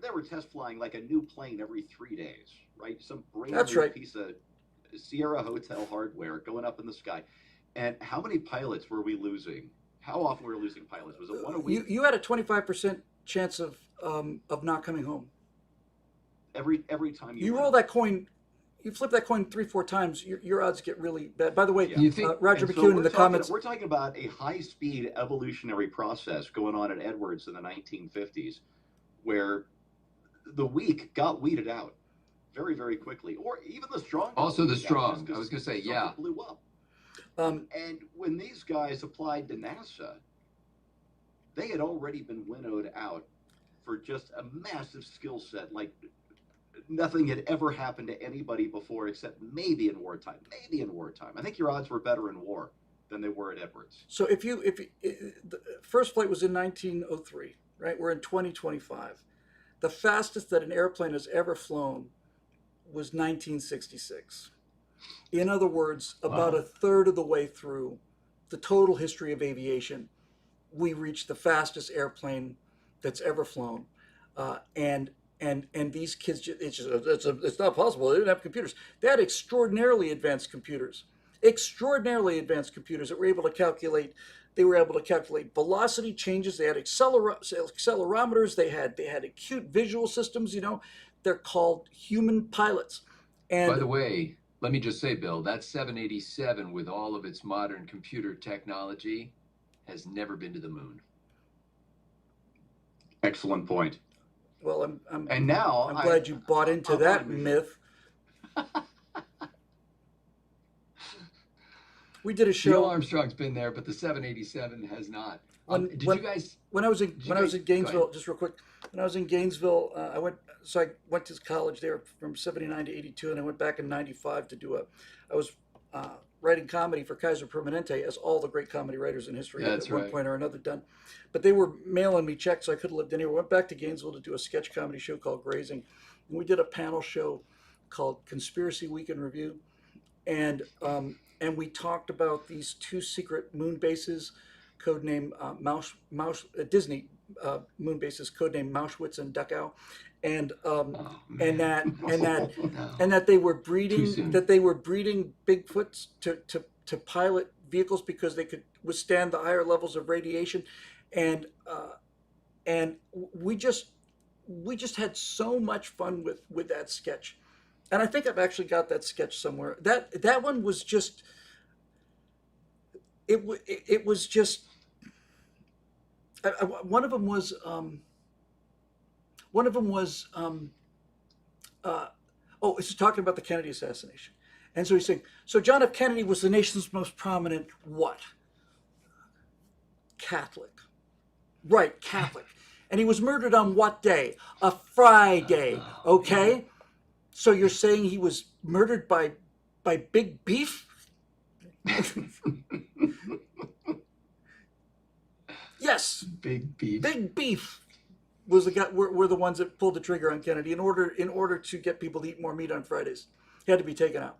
they were test flying like a new plane every 3 days, right? Some brand That's new right. piece of Sierra Hotel hardware going up in the sky. And how many pilots were we losing? How often were we losing pilots? Was it one a week? You had a 25% chance of not coming home. Every time You went roll up. that coin, you flip that coin 3-4 times, your odds get really bad. By the way, Yeah. You think Roger And so McEwen in the comments. we're talking about a high-speed evolutionary process going on at Edwards in the 1950s, where the weak got weeded out very, very quickly, or even the strong. also the weeded out just strong? 'cause I was going to say, something yeah. blew up. Um, And when these guys applied to NASA, they had already been winnowed out for just a massive skill set, like nothing had ever happened to anybody before, except maybe in wartime. Maybe in wartime. I think your odds were better in war than they were at Edwards. so if the first flight was in 1903, right? We're in 2025. The fastest that an airplane has ever flown was 1966. In other words, about Wow. a third of the way through the total history of aviation, we reached the fastest airplane that's ever flown, and these kids, it's not possible. They didn't have computers. They had extraordinarily advanced computers that were able to calculate. They were able to calculate velocity changes. They had accelerometers. They had acute visual systems. They're called human pilots. By And the way, let me just say, Bill, that 787 with all of its modern computer technology has never been to the moon. Excellent point. well, And now I'm glad you bought into that myth. We did a Neil show Armstrong's been there, but the 787 has not. when Did when you guys? when I was in Did you when I was guys- in go Gainesville, ahead. just real quick. When I was in Gainesville, I went to college there from '79 to '82, and I went back in '95 to do I was writing comedy for Kaiser Permanente, as all the great comedy writers in history That's at one right. point or another done. But they were mailing me checks, so I could have lived anywhere. Went back to Gainesville to do a sketch comedy show called Grazing, and we did a panel show called Conspiracy Week in Review, and we talked about these two secret moon bases, codename Disney moon bases, codename Mauschwitz and Dachau, and Oh, and man. that and that No. and that they were Too soon. breeding Bigfoots to pilot vehicles because they could withstand the higher levels of radiation, and we just had so much fun with that sketch. And I think I've actually got that sketch somewhere. That one was just it was just one of them was it's talking about the Kennedy assassination. And so he's saying, so John F. Kennedy was the nation's most prominent what? Catholic. Right, Catholic. And he was murdered on what day? A Friday, okay? So you're saying he was murdered by Big Beef? Yes, Big beef. Big Beef was the guy. Were the ones that pulled the trigger on Kennedy in order to get people to eat more meat on Fridays. He had to be taken out.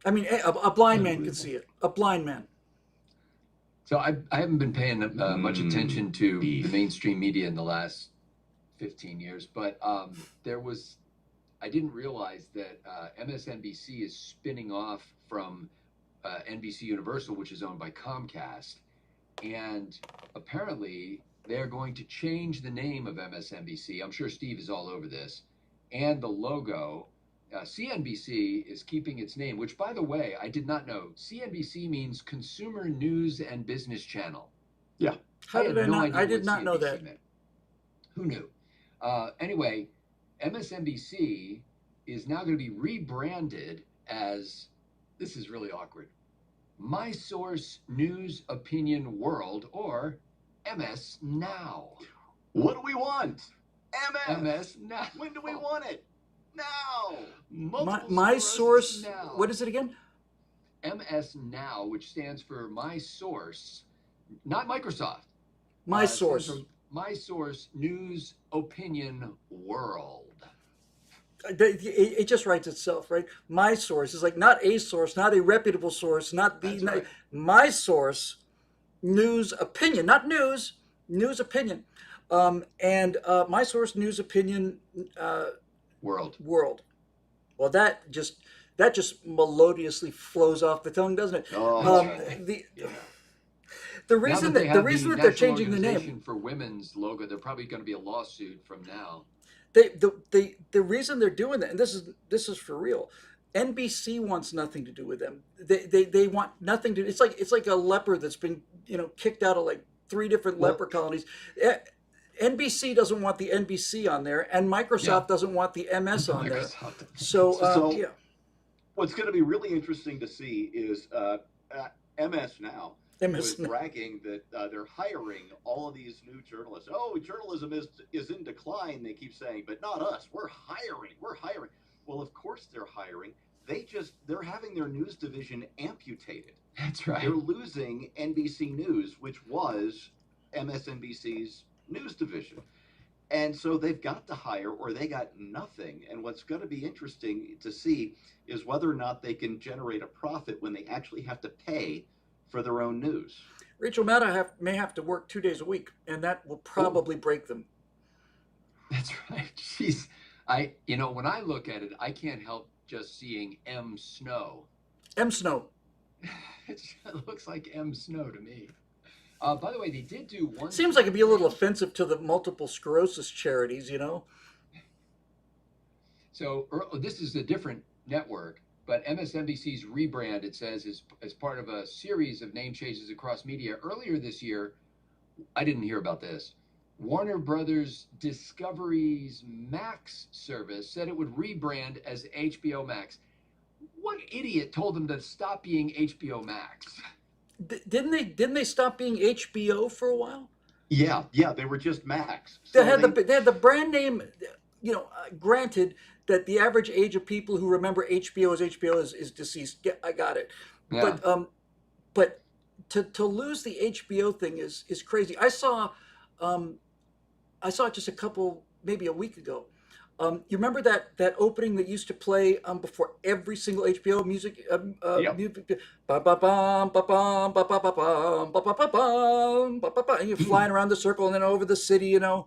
I mean, a blind man could see it. A blind man. So I haven't been paying much attention to beef. the mainstream media in the last 15 years, but I didn't realize that MSNBC is spinning off from NBC Universal, which is owned by Comcast, and apparently they're going to change the name of MSNBC. I'm sure Steve is all over this, and the logo. CNBC is keeping its name, which, by the way, I did not know. CNBC means Consumer News and Business Channel. Yeah. How did I no not? idea I did what not know CNBC that. meant. Who knew? Anyway, MSNBC is now going to be rebranded as, this is really awkward, My Source News Opinion World, or MS Now. What do we want? MS Now. When do we want it? Now. My source. Now. What is it again? MS Now, which stands for My Source not Microsoft. My It's coming source. from My Source News Opinion World. It just writes itself, right? My source is like not a source, not a reputable source, not the That's right. my source, news opinion, not news, news opinion, and my source news opinion World. world. Well, that just melodiously flows off the tongue, doesn't it? Oh, The Yeah. the Now reason that they that the have reason the that they're National changing the name, Organization for Women's logo, they're probably going to be a lawsuit from now. the reason they're doing that, and this is for real. NBC wants nothing to do with them. They want nothing to. It's like a leper that's been kicked out of like 3 different well, leper colonies. Eh, NBC doesn't want the NBC on there, and Yeah. Microsoft doesn't want the MS on there. Microsoft. So so yeah, what's going to be really interesting to see is MS now was MS. bragging that they're hiring all of these new journalists. Oh, journalism is in decline. They keep saying, but not us. We're hiring. We're hiring. Well, of course they're hiring. They're having their news division amputated. That's right. They're losing NBC News, which was MSNBC's news division. And so they've got to hire or they got nothing. And what's going to be interesting to see is whether or not they can generate a profit when they actually have to pay for their own news. Rachel Maddow may have to work 2 days a week, and that will probably break them. That's right. Jeez. When I look at it, I can't help just seeing M Snow. M Snow. It looks like M Snow to me. By the way, they did do one. Seems like it'd be a little offensive to the multiple sclerosis charities, So this is a different network, but MSNBC's rebrand, it says, is as part of a series of name changes across media. Earlier this year, I didn't hear about this. Warner Brothers Discovery's Max service said it would rebrand as HBO Max. What idiot told them to stop being HBO Max? Didn't they stop being HBO for a while? Yeah, they were just Max. They had the brand name. Granted that the average age of people who remember HBO as HBO is deceased. Yeah, I got it. Yeah. But to lose the HBO thing is crazy. I saw it just maybe a week ago. You remember that opening that used to play before every single HBO music? Yep. Music, ba ba bum ba bum ba ba ba bum ba ba ba bum ba ba ba, and you're flying around the circle and then over the city, I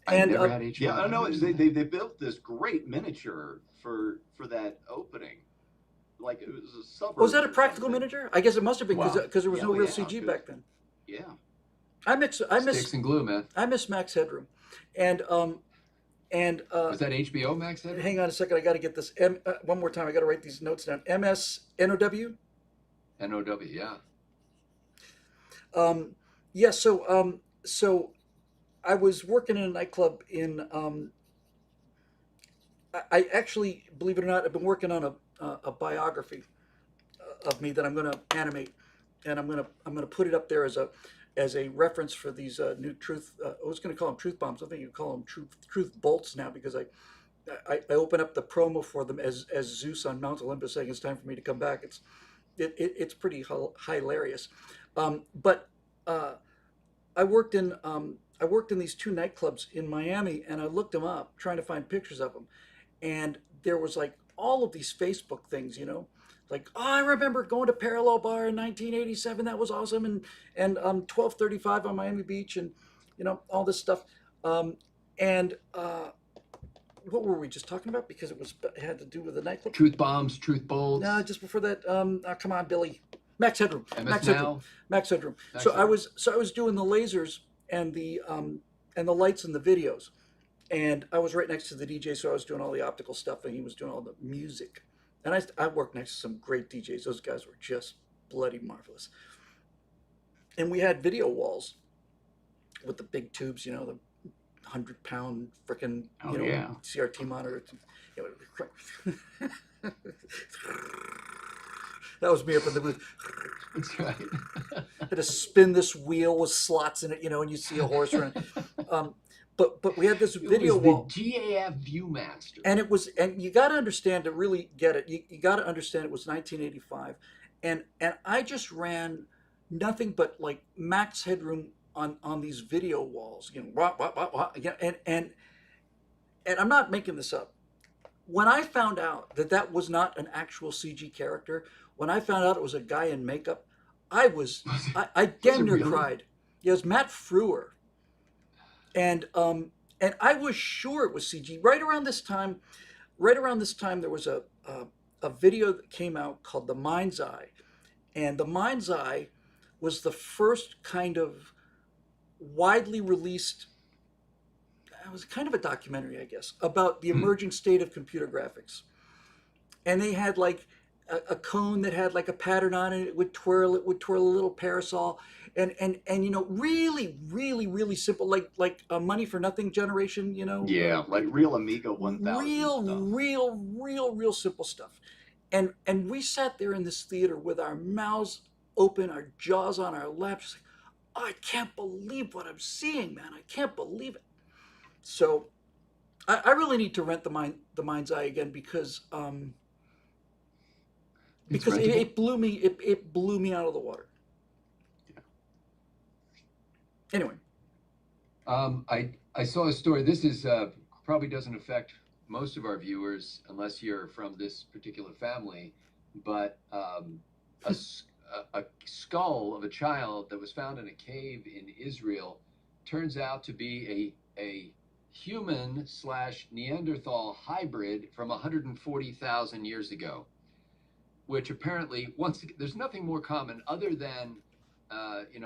And never had HBO. Yeah, I know. They built this great miniature for that opening. Like it was a suburb. was that a or practical something. miniature? I guess it must have been Wow. because there was Yeah, no well, real yeah, CG back then. Yeah. I miss Sticks and glue, man. I miss Max Headroom, and Was that HBO Max? hang on a second, I got to get this one more time. I got to write these notes down. MSNOW. NOW, yeah. Yeah. So I was working in a nightclub in. I actually, believe it or not, I've been working on a biography of me that I'm going to animate, and I'm gonna put it up there as a reference for these new truth. I was going to call them truth bombs. I think you call them truth bolts now because I open up the promo for them as Zeus on Mount Olympus saying it's time for me to come back. It's pretty hilarious. But I worked in these 2 nightclubs in Miami, and I looked them up trying to find pictures of them, and there was like all of these Facebook things, like, oh, I remember going to Parallel Bar in 1987. That was awesome, and 1235 on Miami Beach, and all this stuff. And what were we just talking about? Because it had to do with the nightclub. Truth bombs, truth bolts. No, just before that. Come on, Billy. Max Headroom. MS Now. Max Headroom. Max So Headroom. I was doing the lasers and the lights and the videos, and I was right next to the DJ, so I was doing all the optical stuff, and he was doing all the music. And I worked next to some great DJs. Those guys were just bloody marvelous. And we had video walls with the big tubes, the 100-pound freaking yeah. CRT monitor. That was me up in the booth. That's right. Had to spin this wheel with slots in it, and you see a horse running. But we had this video It was wall. the GAF Viewmaster. And you got to understand to really get it. You got to understand it was 1985, and I just ran nothing but like max headroom on these video walls. Wah, yeah, and I'm not making this up. When I found out that that was not an actual CG character, when I found out it was a guy in makeup, I was Was it, I was it damn near really? cried. Yeah, it was Matt Frewer, and and I was sure it was CG. Right around this time, there was a video that came out called The Mind's Eye, and The Mind's Eye was the first kind of widely released. It was kind of a documentary, I guess, about the Hmm. emerging state of computer graphics. And they had like a cone that had like a pattern on it. It would twirl a little parasol, and really simple, like a money for nothing generation. Yeah, like real Amiga 1000 stuff. Real simple stuff. And we sat there in this theater with our mouths open, our jaws on our laps. Like, oh, I can't believe what I'm seeing, man. I can't believe it. So I really need to rent the Mind's Eye again It's because rentable. it blew me out of the water. Anyway, I saw a story. This is probably doesn't affect most of our viewers unless you're from this particular family, but a skull of a child that was found in a cave in Israel turns out to be a human slash Neanderthal hybrid from 140,000 years ago, which apparently there's nothing more common other than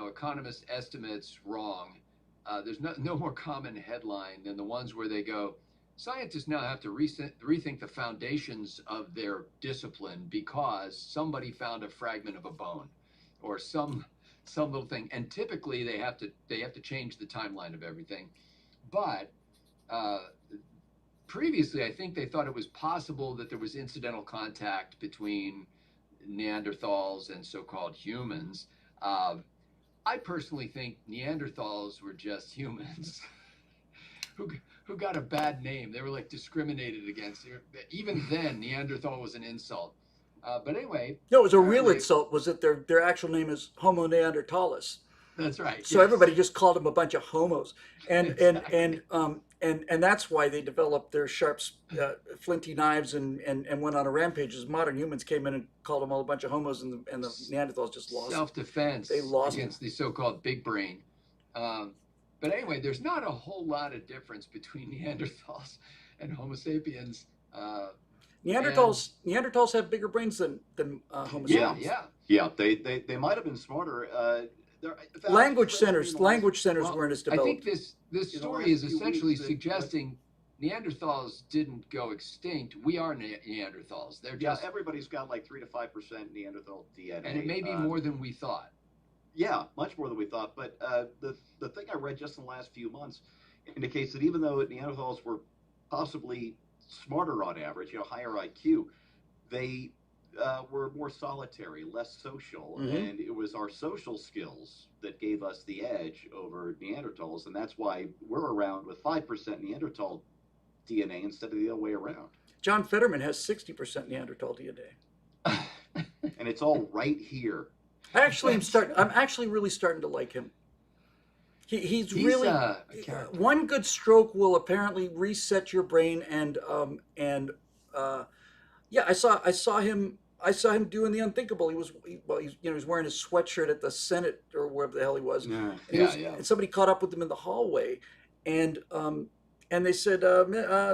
economist estimates wrong. There's no more common headline than the ones where they go, scientists now have to rethink the foundations of their discipline because somebody found a fragment of a bone or some little thing, and typically they have to change the timeline of everything. But uh, previously, I think they thought it was possible that there was incidental contact between Neanderthals and so-called humans. Um, I personally think Neanderthals were just humans who who got a bad name. They were like discriminated against. Even then, Neanderthal was an insult. But anyway, no, it was a real apparently, insult. Was that their actual name is Homo neanderthalis? that's right. So Yes, everybody just called them a bunch of homos, exactly. and that's why they developed their sharp, flinty knives and went on a rampage. As modern humans came in and called them all a bunch of homos, and the Neanderthals just lost. They Self-defense lost. against the so-called big brain. Um, but anyway, there's not a whole lot of difference between Neanderthals and Homo sapiens. And Neanderthals have bigger brains than Homo yeah, sapiens. yeah. Yeah, they might have been smarter. In fact, I just read something in the last, Language centers Well, weren't as I think developed. this in the story last is few essentially weeks that suggesting Neanderthals didn't go extinct. We are Neanderthals. They're yeah, just, everybody's got like 3 to 5% Neanderthal DNA. and it may be more than we thought. Yeah, much more than we thought. But the thing I read just in the last few months indicates that even though Neanderthals were possibly smarter on average, higher IQ, they were more solitary, less social, Mm-hmm. and it was our social skills that gave us the edge over Neanderthals, and that's why we're around with 5% Neanderthal DNA instead of the other way around. John Fetterman has 60% Neanderthal DNA. And it's all right here. I'm actually really starting to like him. He's He's really a character. one good stroke will apparently reset your brain and yeah, I saw him doing the unthinkable. He's wearing his sweatshirt at the Senate or wherever the hell he was, Yeah. and somebody caught up with him in the hallway, and they said,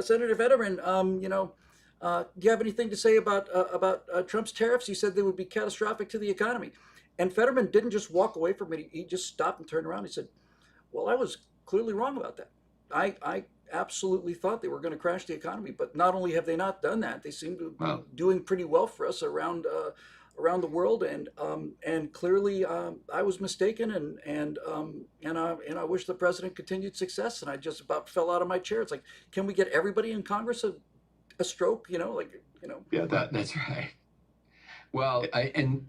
Senator Fetterman, do you have anything to say about Trump's tariffs? He said they would be catastrophic to the economy, and Fetterman didn't just walk away from it. He just stopped and turned around. He said, well, I was clearly wrong about that. I absolutely thought they were going to crash the economy, but not only have they not done that, they seem to be Wow. doing pretty well for us around the world, and clearly I was mistaken, and I wish the president continued success. And I just about fell out of my chair. It's like, can we get everybody in Congress a stroke? Yeah, That's right. Well, and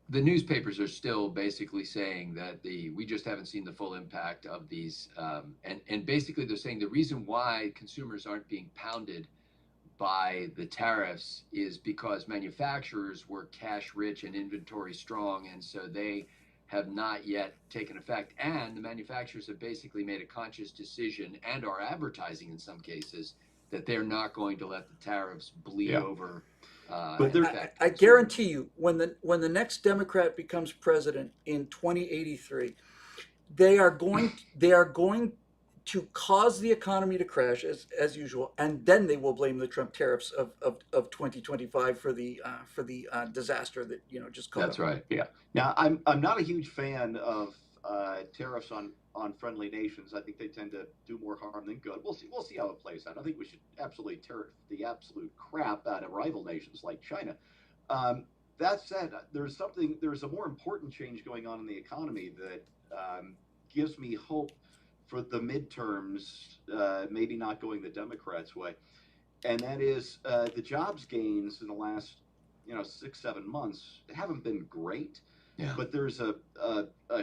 the newspapers are still basically saying that we just haven't seen the full impact of these, and basically they're saying the reason why consumers aren't being pounded by the tariffs is because manufacturers were cash rich and inventory strong, and so they have not yet taken effect, and the manufacturers have basically made a conscious decision and are advertising in some cases that they're not going to let the tariffs bleed Yeah. over. But there- I guarantee you, when the next Democrat becomes president in 2083, they are going to cause the economy to crash as usual, and then they will blame the Trump tariffs of 2025 for the disaster that just caught That's up. right. Yeah. Now, I'm not a huge fan of tariffs on friendly nations. I think they tend to do more harm than good. We'll see how it plays out. I think we should absolutely tariff the absolute crap out of rival nations like China. That said, there's a more important change going on in the economy that gives me hope for the midterms, maybe not going the Democrats' way, and that is the jobs gains in the last 6-7 months haven't been great. Yeah. But there's a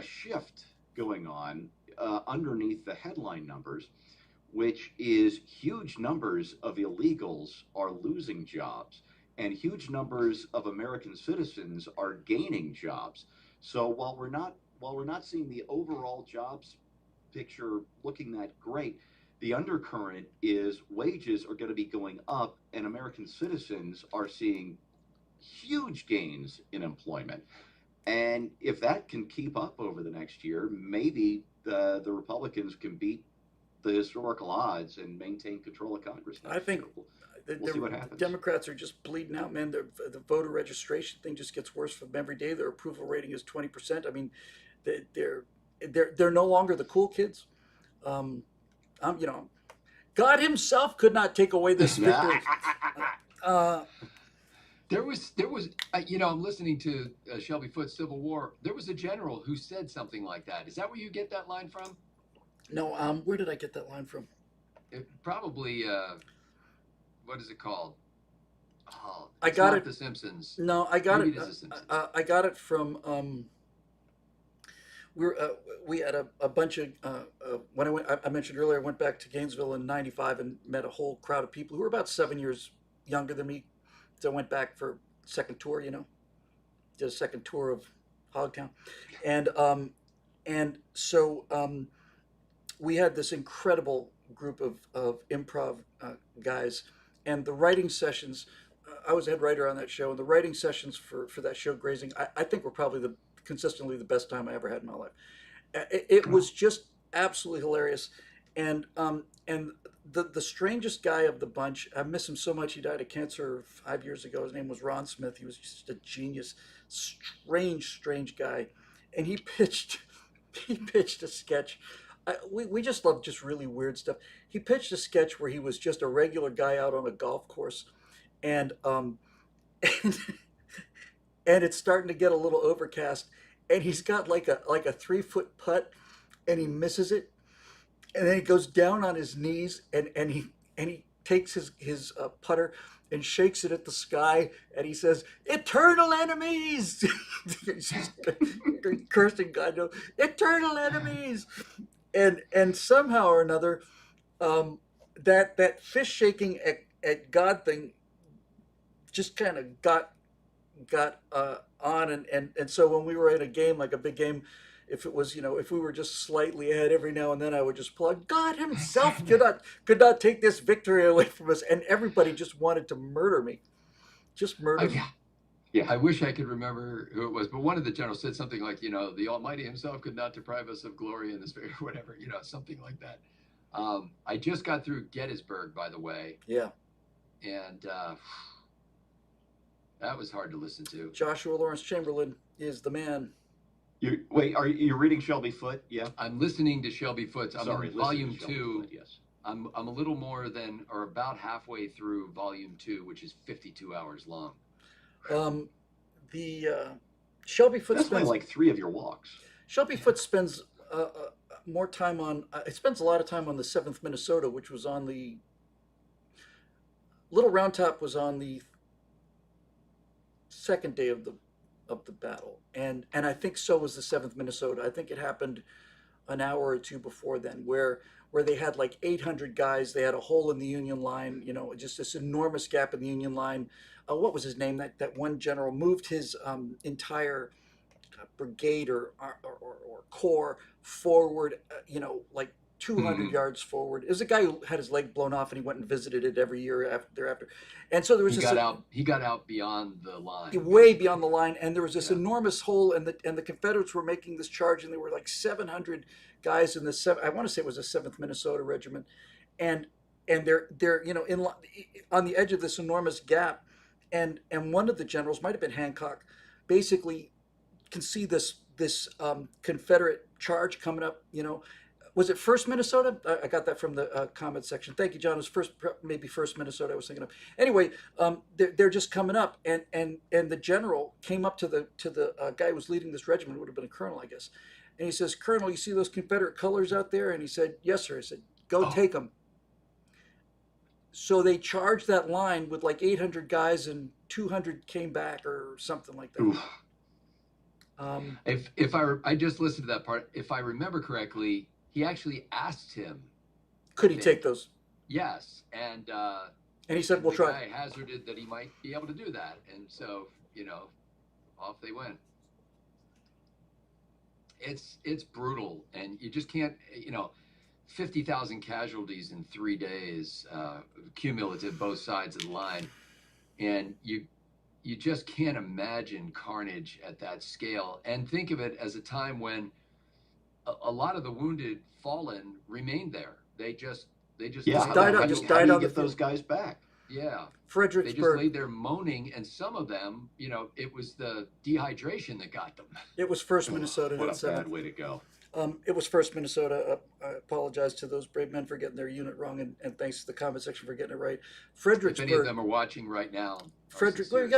shift going on underneath the headline numbers, which is huge numbers of illegals are losing jobs, and huge numbers of American citizens are gaining jobs. So while we're not seeing the overall jobs picture looking that great, the undercurrent is wages are going to be going up, and American citizens are seeing huge gains in employment. And if that can keep up over the next year, maybe the Republicans can beat the historical odds and maintain control of Congress next I think year. We'll see what happens. Democrats are just bleeding out, man. The voter registration thing just gets worse from every day. Their approval rating is 20%. I mean, they're no longer the cool kids. God Himself could not take away this victory. There was, I'm listening to Shelby Foote's Civil War. There was a general who said something like that. Is that where you get that line from? No, where did I get that line from? It probably, what is it called? Oh, I it's got not it. The Simpsons. No, I got Maybe it. it is The Simpsons. I got it from. We had a bunch of when I mentioned earlier, I went back to Gainesville in '95 and met a whole crowd of people who were about 7 years younger than me. So I went back for second tour, did a second tour of Hogtown, and so we had this incredible group of improv guys, and the writing sessions. I was a head writer on that show, and the writing sessions for that show, Grazing, I think were probably consistently the best time I ever had in my life. It was just absolutely hilarious, and the strangest guy of the bunch. I miss him so much. He died of cancer 5 years ago. His name was Ron Smith. He was just a genius, strange guy, and he pitched a sketch. We just love just really weird stuff. He pitched a sketch where he was just a regular guy out on a golf course, and and, and it's starting to get a little overcast, and he's got like a 3 foot putt, and he misses it, and then he goes down on his knees, and he takes his putter and shakes it at the sky, and he says, "Eternal enemies!" He's cursing God, no, eternal enemies, and somehow or another, that fish shaking at God thing just kind of got on, and so when we were at a game, like a big game, if it was, if we were just slightly ahead, every now and then I would just plug, God Himself could not take this victory away from us, and everybody just wanted to murder me, just murder me. Yeah, I wish I could remember who it was, but one of the generals said something like, the Almighty Himself could not deprive us of glory in this, or whatever, something like that. I just got through Gettysburg, by the way. Yeah. And that was hard to listen to. Joshua Lawrence Chamberlain is the man. Wait, are you reading Shelby Foote? Yeah. I'm listening to Shelby Foote's. I'm Sorry, in volume Shelby 2. Foote, yes. I'm a little more than, or about halfway through volume 2, which is 52 hours long. Shelby Foote That's spends like 3 of your walks. Shelby Foote spends more time on. It spends a lot of time on the 7th Minnesota, which was on the Little Round Top was on the second day of the battle, and I think so was the 7th Minnesota. I think it happened an hour or two before then, where they had like 800 guys. They had a hole in the Union line, just this enormous gap in the Union line. What was his name? That one general moved his entire brigade or corps forward, like 200 Mhm. yards forward. It was a guy who had his leg blown off, and he went and visited it every year after thereafter. And so there was He this got out. He got out beyond the line, way basically. beyond the line, and there was this Yeah. enormous hole, and the Confederates were making this charge, and there were like 700 guys in the I want to say it was the 7th Minnesota Regiment, and they're on the edge of this enormous gap, and one of the generals, might have been Hancock, basically can see this Confederate charge coming up. Was it first Minnesota? I got that from the comment section. Thank you, John. It was maybe first Minnesota. I was thinking of. Anyway, they're just coming up, and the general came up to the guy who was leading this regiment. It would have been a colonel, I guess. And he says, "Colonel, you see those Confederate colors out there?" And he said, "Yes, sir." I said, "Go take them." So they charged that line with like 800 guys, and 200 came back or something like that. Oof. Um, I just listened to that part. If I remember correctly, he actually asked him, could he take those? yes, and And he said, "We'll the try." guy hazarded that he might be able to do that, and so off they went. It's brutal, and you just can't 50,000 casualties in 3 days, cumulative, both sides of the line, and you just can't imagine carnage at that scale. And think of it as a time when a lot of the wounded fallen remained there. They just Yeah, Just how, died how out- do just you, died how do you on the get those field. guys back? yeah, they just Fredericksburg. laid there moaning, and some of them, it was the dehydration that got them. It was first Minnesota. What Not a seventh. bad way to go. It was first Minnesota. I apologize to those brave men for getting their unit wrong, and thanks to the comment section for getting it right. If any of Fredericksburg. them are watching right now, We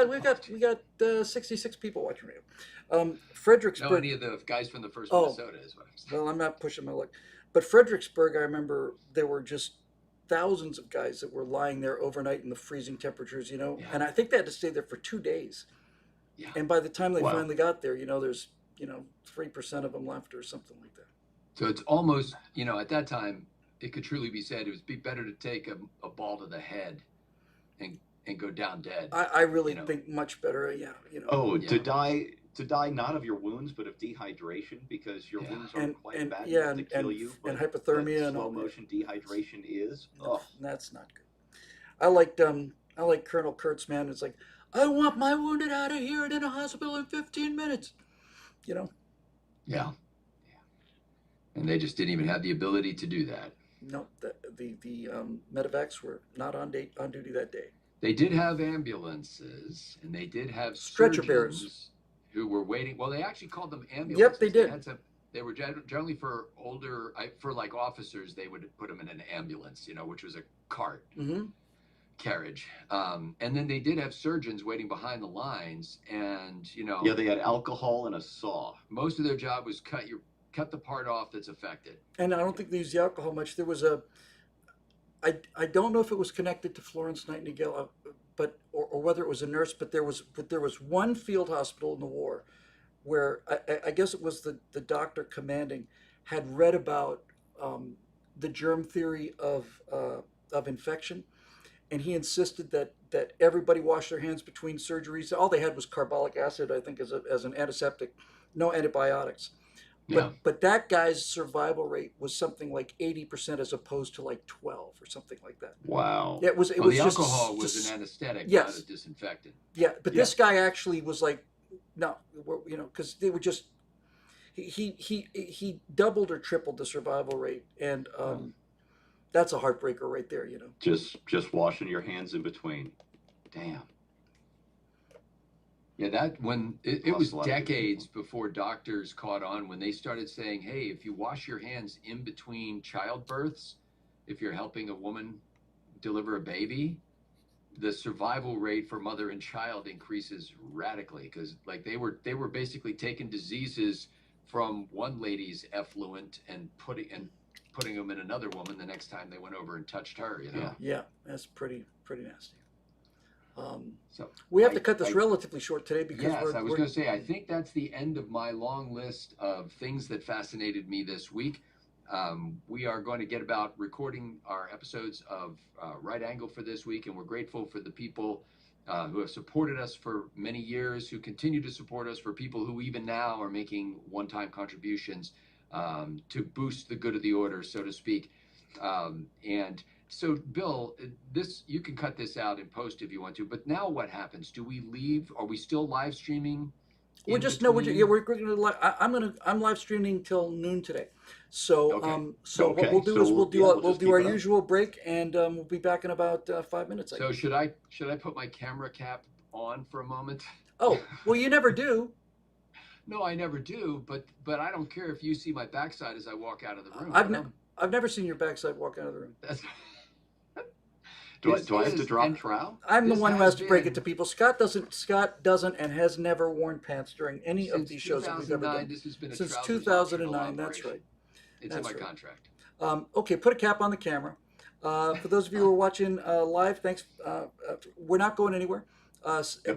got 66 people watching right now. no, Fredericksburg. any of the guys from the first Oh. Minnesota is what I'm saying. Well, I'm not pushing my luck, but Fredericksburg. I remember there were just thousands of guys that were lying there overnight in the freezing temperatures. Yeah. And I think they had to stay there for 2 days. Yeah. And by the time they Wow. finally got there, there's 3% of them left or something like that. So it's almost, at that time, it could truly be said it would be better to take a ball to the head and go down dead. I really think much better. Oh, Yeah. to die not of your wounds, but of dehydration, because your Yeah. wounds are And- quite and- bad yeah, enough to kill you. and but hypothermia and slow all that. motion dehydration is. No, Oh, that's not good. I like Colonel Kurtz, man. It's like, I want my wounded out of here and in a hospital in 15 minutes. Yeah. And they just didn't even have the ability to do that. No, the medevacs were not on duty that day. They did have ambulances, and they did have Stretcher surgeons bearers. who were waiting. Well, they actually called them ambulances. Yep, they did. They were generally for older, for like officers. They would put them in an ambulance, which was a cart Mm-hmm. carriage. And then they did have surgeons waiting behind the lines, and yeah, they had alcohol and a saw. most of their job was cut the part off that's affected. And I don't think they used the alcohol much. There was I don't know if it was connected to Florence Nightingale, or whether it was a nurse, but there was one field hospital in the war where I guess it was the doctor commanding had read about the germ theory of infection, and he insisted that everybody wash their hands between surgeries. All they had was carbolic acid, I think, as an antiseptic, no antibiotics. Yeah. But that guy's survival rate was something like 80% as opposed to like 12 or something like that. Wow. Yeah, it was Well, the just alcohol was an anesthetic, Yes. not a disinfectant. Yeah, but this guy actually was like, no, because they were just he doubled or tripled the survival rate, and that's a heartbreaker right there. Just washing your hands in between. Damn. Yeah, that when it Lost was a lot of good decades before doctors caught on when they started saying, hey, if you wash your hands in between childbirths, if you're helping a woman deliver a baby, the survival rate for mother and child increases radically, because like they were basically taking diseases from one lady's effluent and putting them in another woman the next time they went over and touched her. Yeah. Yeah, that's pretty nasty. So We have to cut this relatively short today because yes, I was we're going to say, I think that's the end of my long list of things that fascinated me this week. We are going to get about recording our episodes of Right Angle for this week, and we're grateful for the people who have supported us for many years, who continue to support us, for people who even now are making one-time contributions to boost the good of the order, so to speak. And so, Bill, this, you can cut this out in post if you want to. But now, what happens? Do we leave? Are we still live streaming? We're just no. We're going to. I'm live streaming till noon today. So Okay. what Okay, we'll do so is we'll just do keep our it up. usual break, and we'll be back in about 5 minutes. I So guess. should I put my camera cap on for a moment? Oh, well, you never do. No, I never do. But I don't care if you see my backside as I walk out of the room. I've never seen your backside walk out of the room. That's, Do This I have to is- drop and- trout? I'm the This one who has has to break been- it to people. Scott doesn't, and has never worn pants during any of Since these shows that we've ever 2009, done. this has been a Since trousers 2009, optional that's right. operation. It's That's in my right. contract. Okay, put a cap on the camera. For those of you who are watching live, thanks. We're not going anywhere.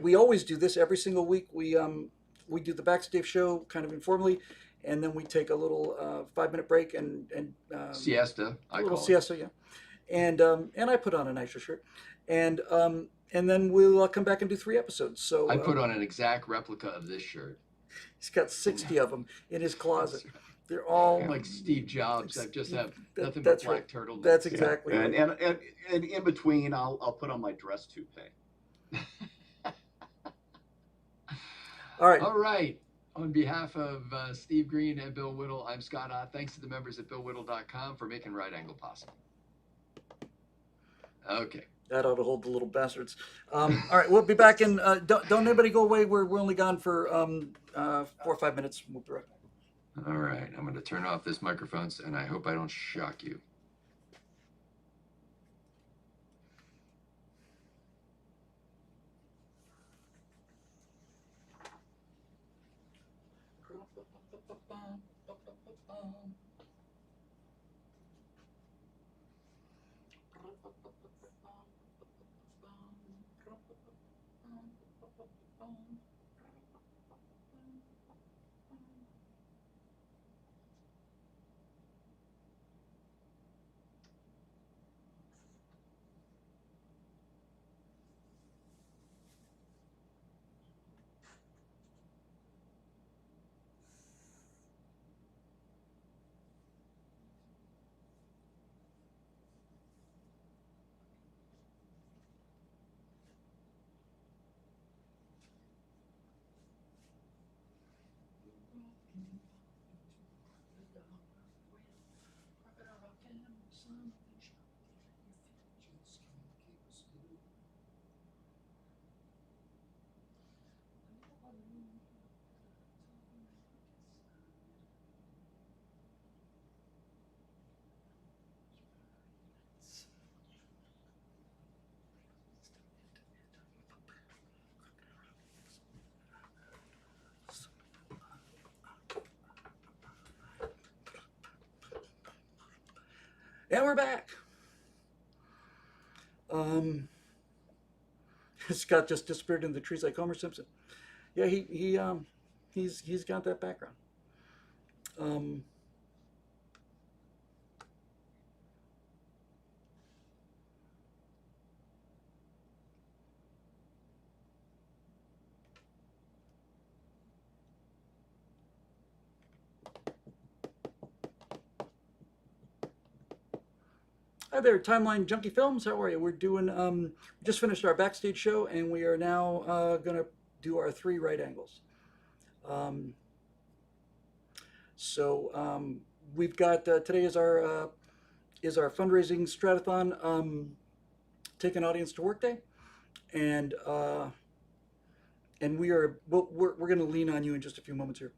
We always do this every single week. We do the backstage show kind of informally, and then we take a little 5-minute break and Siesta, a I little call it. siesta, yeah. And I put on a nicer shirt, and then we'll come back and do 3 episodes. So I put on an exact replica of this shirt. he's got 60 of them in his closet. They're all Like Steve Jobs. I just have nothing but that's black right. turtlenecks. That's exactly Yeah. right. And in between, I'll put on my dress toupee. All right. All right. On behalf of Steve Green and Bill Whittle, I'm Scott Ott. Thanks to the members at BillWhittle.com for making Right Angle possible. Okay. That ought to hold the little bastards. All right, we'll be back in. Don't anybody go away. We're only gone for 4 or 5 minutes. We'll be right back. All right. I'm going to turn off this microphone, and I hope I don't shock you. And we're back. Scott just disappeared in the trees like Homer Simpson. Yeah, he's got that background. Hi there, Timeline Junkie Films. How are you? We're doing. We just finished our backstage show, and we are now going to do our 3 right angles. We've got today is our fundraising STRATOTHON, take an audience to work day, and we're going to lean on you in just a few moments here.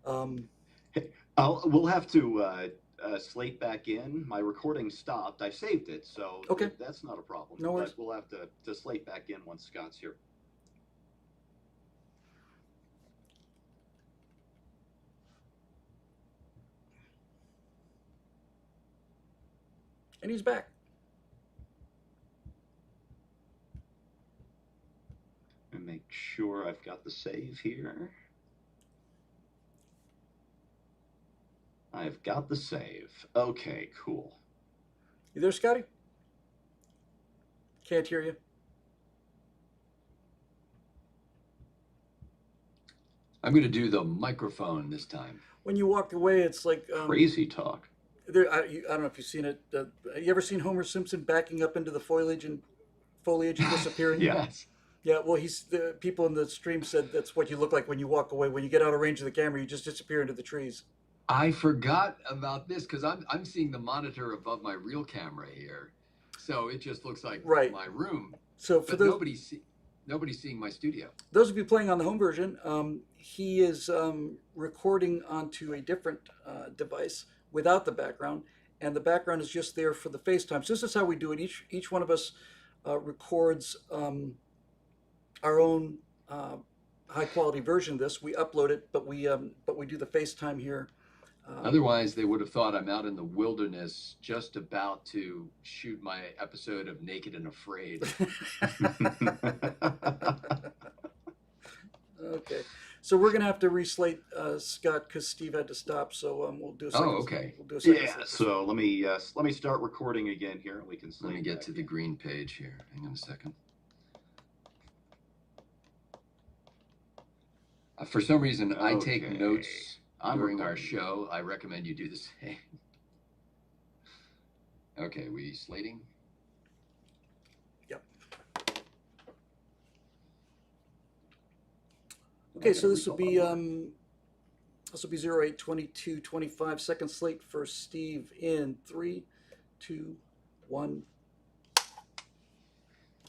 We'll have to slate back in. My recording stopped. I saved it, so Okay. That's not a problem. No worries. But we'll have to slate back in once Scott's here. And he's back. And make sure I've got the save here. I've got the save. Okay, cool. You there, Scotty? Can't hear you. I'm going to do the microphone this time. When you walk away, it's like Crazy talk. I don't know if you've seen it. You ever seen Homer Simpson backing up into the foliage and disappearing? Yes. Yeah, well, the people in the stream said that's what you look like when you walk away. When you get out of range of the camera, you just disappear into the trees. I forgot about this because I'm seeing the monitor above my real camera here, so it just looks like Right. my room. So for But those nobody's seeing my studio. those of you playing on the home version, he is recording onto a different device without the background, and the background is just there for the FaceTime. So this is how we do it. Each one of us records our own high quality version of this. We upload it, but we do the FaceTime here. Otherwise, they would have thought I'm out in the wilderness just about to shoot my episode of Naked and Afraid. Okay, so we're gonna have to reslate Scott because Steve had to stop. So we'll do a second. Oh, okay. We'll do a second. Yeah. So let me start recording again here, and we can. Let me get to the green page here. Hang on a second. For some reason, I take Okay. notes I'm during our recording. show. I recommend you do the same. Okay, we slating? Yep. Okay, so this will be 08/22/25 second slate for Steve in 3, 2, 1.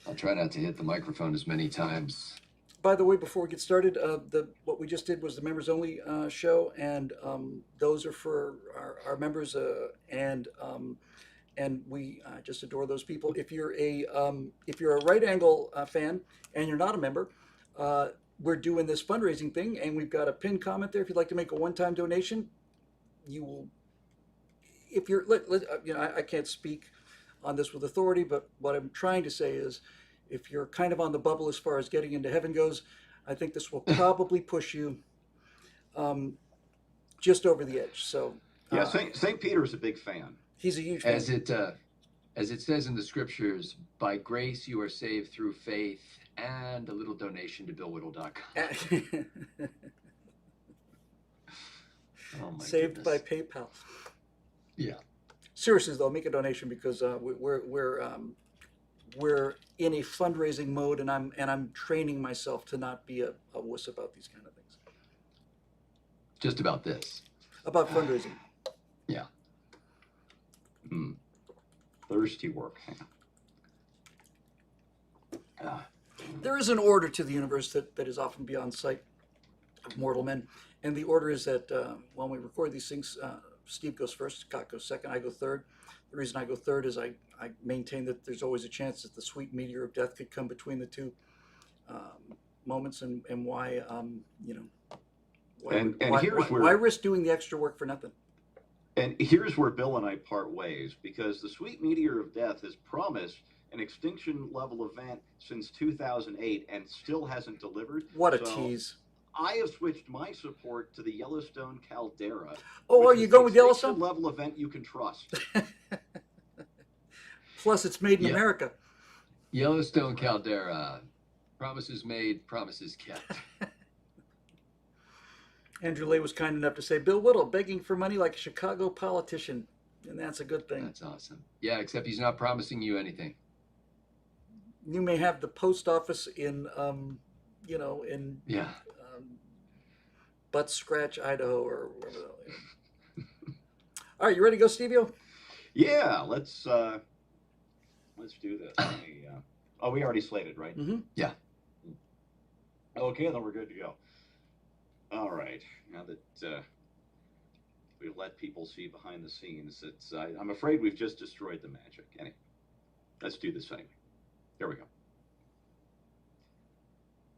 I'll try not to hit the microphone as many times. By the way, before we get started, what we just did was the members only show, and those are for our members, and we just adore those people. If you're a Right Angle fan and you're not a member, we're doing this fundraising thing, and we've got a pinned comment there. If you'd like to make a one-time donation, you will. If you're, I can't speak on this with authority, but what I'm trying to say is, if you're kind of on the bubble as far as getting into heaven goes, I think this will probably push you just over the edge. So Yeah, St. Peter is a big fan. he's a huge fan. As it says in the scriptures, by grace you are saved through faith, and a little donation to BillWhittle.com. Oh my Saved by goodness. PayPal. Yeah. Seriously though, make a donation because we're in a fundraising mode, and I'm training myself to not be a wuss about these kind of things. Just about this. About fundraising. Yeah. Thirsty work. There is an order to the universe that is often beyond sight of mortal men, and the order is that when we record these things, Steve goes first, Scott goes second, I go third. The reason I go third is I maintain that there's always a chance that the sweet meteor of death could come between the two moments, and why why risk doing the extra work for nothing? And here's where Bill and I part ways, because the sweet meteor of death has promised an extinction level event since 2008 and still hasn't delivered. What a So tease. I have switched my support to the Yellowstone caldera. Oh, which are is you the going with extinction Yellowstone? level event you can trust. Plus, it's made in Yeah. America. Yellowstone Caldera. Promises made, promises kept. Andrew Lay was kind enough to say, Bill Whittle begging for money like a Chicago politician, and that's a good thing. That's awesome. Yeah, except he's not promising you anything. You may have the post office in, Yeah. Butt Scratch, Idaho, or wherever. All right, you ready to go, Stevie-O? Yeah, let's do this. We already slated, right? Mm-hmm. Yeah. Okay, then we're good to go. All right. Now that we've let people see behind the scenes, I'm afraid we've just destroyed the magic. Anyway, let's do this anyway. Here we go.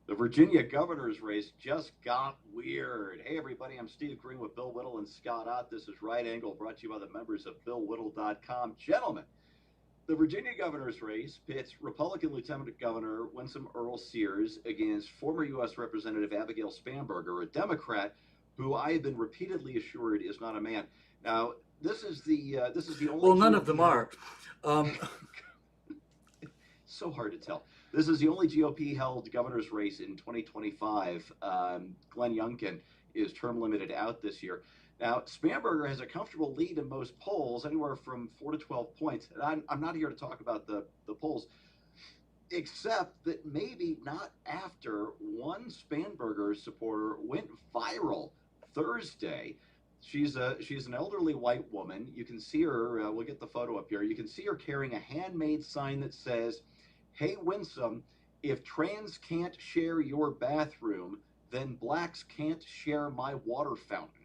The Virginia governor's race just got weird. Hey, everybody, I'm Steve Green with Bill Whittle and Scott Ott. This is Right Angle, brought to you by the members of BillWhittle.com. Gentlemen, the Virginia governor's race pits Republican Lieutenant Governor Winsome Earl Sears against former U.S. Representative Abigail Spanberger, a Democrat who I have been repeatedly assured is not a man. Now, this is the only. Well, none of them are. So hard to tell. This is the only GOP-held governor's race in 2025. Glenn Youngkin is term limited out this year. Now, Spanberger has a comfortable lead in most polls, anywhere from 4 to 12 points. And I'm not here to talk about the polls, except that maybe not after one Spanberger supporter went viral Thursday. She's an elderly white woman. You can see her. We'll get the photo up here. You can see her carrying a handmade sign that says, "Hey Winsome, if trans can't share your bathroom, then blacks can't share my water fountain."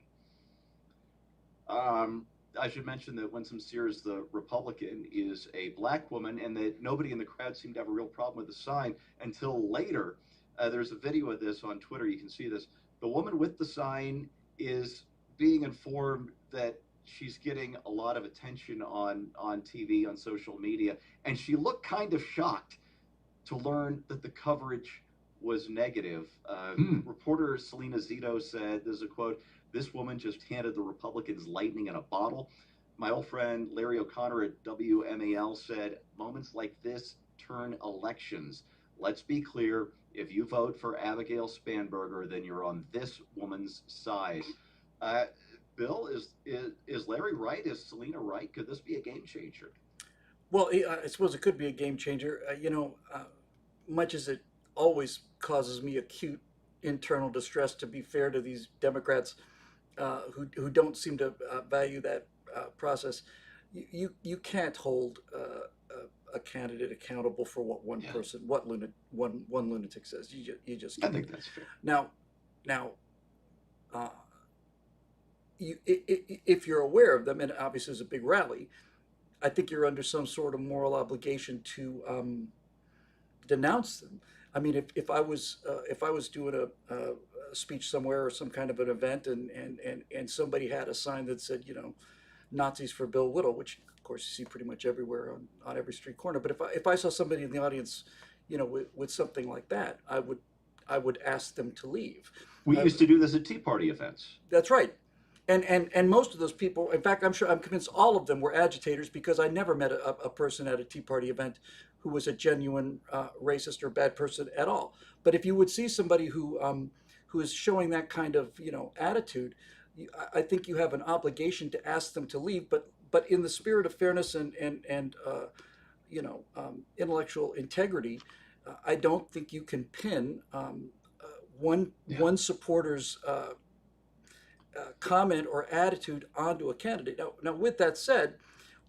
I should mention that Winsome Sears, the Republican, is a black woman, and that nobody in the crowd seemed to have a real problem with the sign until later. There's a video of this on Twitter. You can see this. The woman with the sign is being informed that she's getting a lot of attention on TV, on social media, and she looked kind of shocked to learn that the coverage was negative. Reporter Selena Zito said, there's a quote, "This woman just handed the Republicans lightning in a bottle." My old friend Larry O'Connor at WMAL said, "Moments like this turn elections. Let's be clear, if you vote for Abigail Spanberger, then you're on this woman's side." Bill, is Larry right? Is Selena right? Could this be a game changer? Well, I suppose it could be a game changer. Much as it always causes me acute internal distress, to be fair to these Democrats who don't seem to value that process, you can't hold a candidate accountable for what one person, one lunatic says. You just I can't. think that's fair. Now, if you're aware of them, and obviously there's a big rally, I think you're under some sort of moral obligation to denounce them. I mean, if I was doing a speech somewhere or some kind of an event, and somebody had a sign that said, Nazis for Bill Whittle, which of course you see pretty much everywhere on every street corner. But if I saw somebody in the audience, with something like that, I would ask them to leave. We used to do this at Tea Party events. That's right. And most of those people, in fact, I'm convinced all of them were agitators, because I never met a person at a Tea Party event who was a genuine racist or bad person at all. But if you would see somebody who is showing that kind of attitude, I think you have an obligation to ask them to leave. But in the spirit of fairness and intellectual integrity, I don't think you can pin one supporter's comment or attitude onto a candidate. Now, with that said,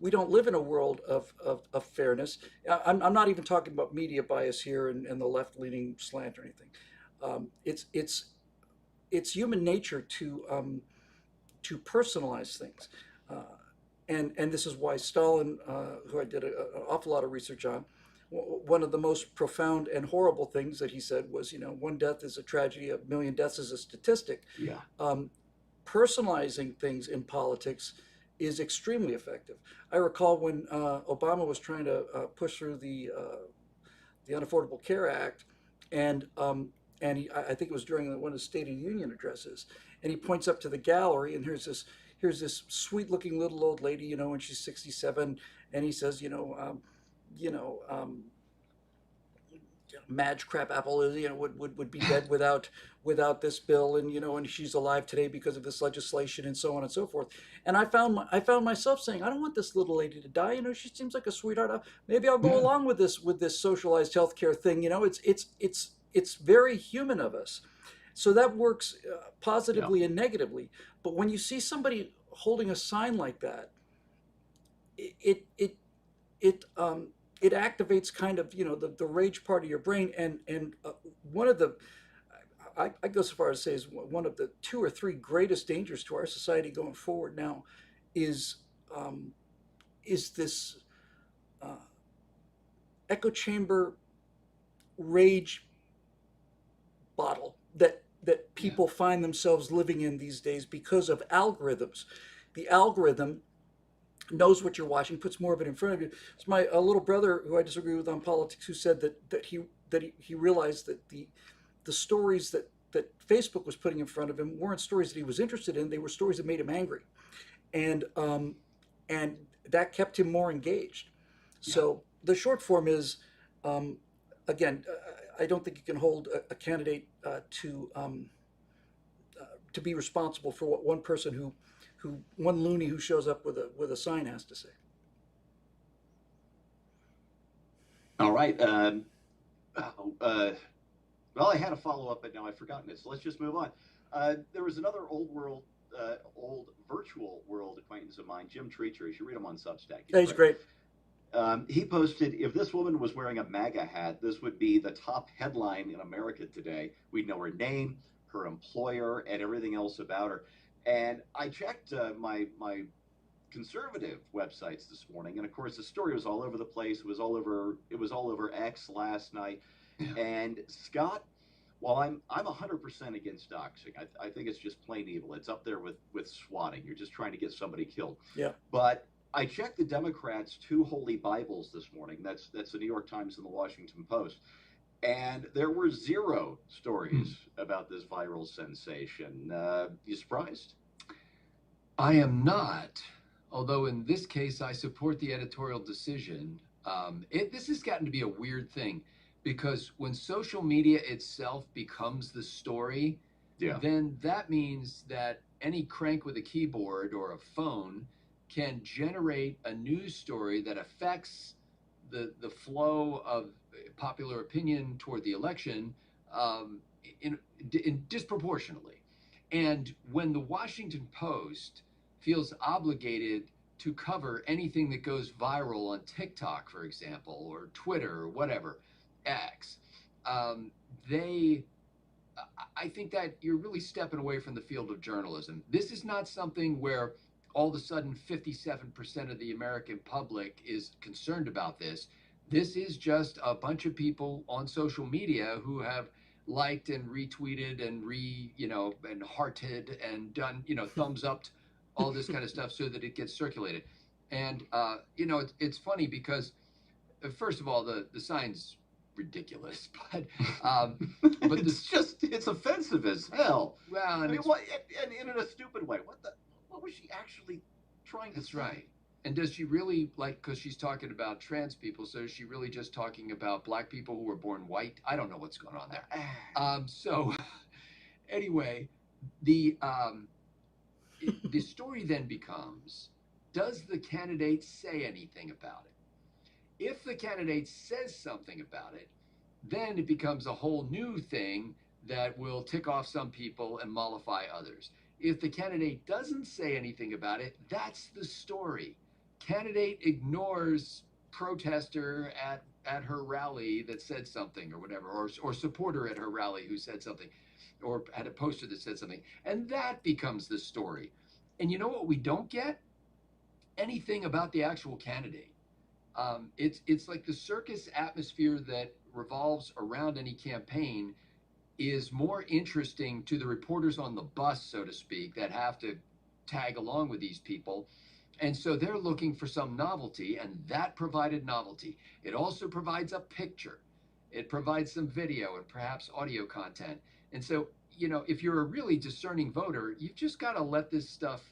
we don't live in a world of fairness. I'm not even talking about media bias here and the left-leaning slant or anything. It's human nature to personalize things, and this is why Stalin, who I did an awful lot of research on, one of the most profound and horrible things that he said was, one death is a tragedy, a million deaths is a statistic. Yeah. Personalizing things in politics is extremely effective. I recall when Obama was trying to push through the Unaffordable Care Act, and I think it was during one of the State of the Union addresses, and he points up to the gallery, and here's this sweet-looking little old lady, and she's 67, and he says, Madge Crapapple would be dead without this bill, and she's alive today because of this legislation, and so on and so forth. And I found myself saying, I don't want this little lady to die. She seems like a sweetheart. Maybe I'll go along with this socialized healthcare thing. It's very human of us. So that works positively and negatively. But when you see somebody holding a sign like that, it activates kind of the rage part of your brain, and one of the I go so far as to say is one of the 2 or 3 greatest dangers to our society going forward now is this echo chamber rage bottle that people find themselves living in these days because of algorithms. The algorithm knows what you're watching, puts more of it in front of you. It's my little brother, who I disagree with on politics, who said that he realized that the stories that Facebook was putting in front of him weren't stories that he was interested in. They were stories that made him angry, and that kept him more engaged. So the short form is, again, I don't think you can hold a candidate to be responsible for what one person who one loony who shows up with a sign has to say. All right. Well, I had a follow up, but now I've forgotten it. So let's just move on. There was another old virtual world acquaintance of mine, Jim Treacher. You should read him on Substack. He's great. He posted, if this woman was wearing a MAGA hat, this would be the top headline in America today. We'd know her name, her employer, and everything else about her. And I checked my conservative websites this morning, and of course the story was all over the place. It was all over X last night. Yeah. And Scott, while I'm 100% against doxing, I think it's just plain evil. It's up there with swatting. You're just trying to get somebody killed. Yeah. But I checked the Democrats' two holy Bibles this morning. That's the New York Times and the Washington Post. And there were zero stories about this viral sensation. You surprised? I am not. Although in this case, I support the editorial decision. This has gotten to be a weird thing, because when social media itself becomes the story, then that means that any crank with a keyboard or a phone can generate a news story that affects the flow of popular opinion toward the election in disproportionately. And when the Washington Post feels obligated to cover anything that goes viral on TikTok, for example, or Twitter or whatever, X, I think that you're really stepping away from the field of journalism. This is not something where all of a sudden 57% of the American public is concerned about this. This is just a bunch of people on social media who have liked and retweeted and and hearted and done, thumbs up, all this kind of stuff so that it gets circulated. And, it's funny because, first of all, the sign's ridiculous, but it's offensive as hell. Well, and in a stupid way. What was she actually trying to say? That's right. And does she really, because she's talking about trans people, so is she really just talking about black people who were born white? I don't know what's going on there. So anyway, the story then becomes, does the candidate say anything about it? If the candidate says something about it, then it becomes a whole new thing that will tick off some people and mollify others. If the candidate doesn't say anything about it, that's the story. Candidate ignores protester at her rally that said something or whatever, or supporter at her rally who said something, or had a poster that said something, and that becomes the story. And you know what we don't get? Anything about the actual candidate. It's like the circus atmosphere that revolves around any campaign is more interesting to the reporters on the bus, so to speak, that have to tag along with these people. And so they're looking for some novelty, and that provided novelty. It also provides a picture. It provides some video and perhaps audio content. And so, if you're a really discerning voter, you've just got to let this stuff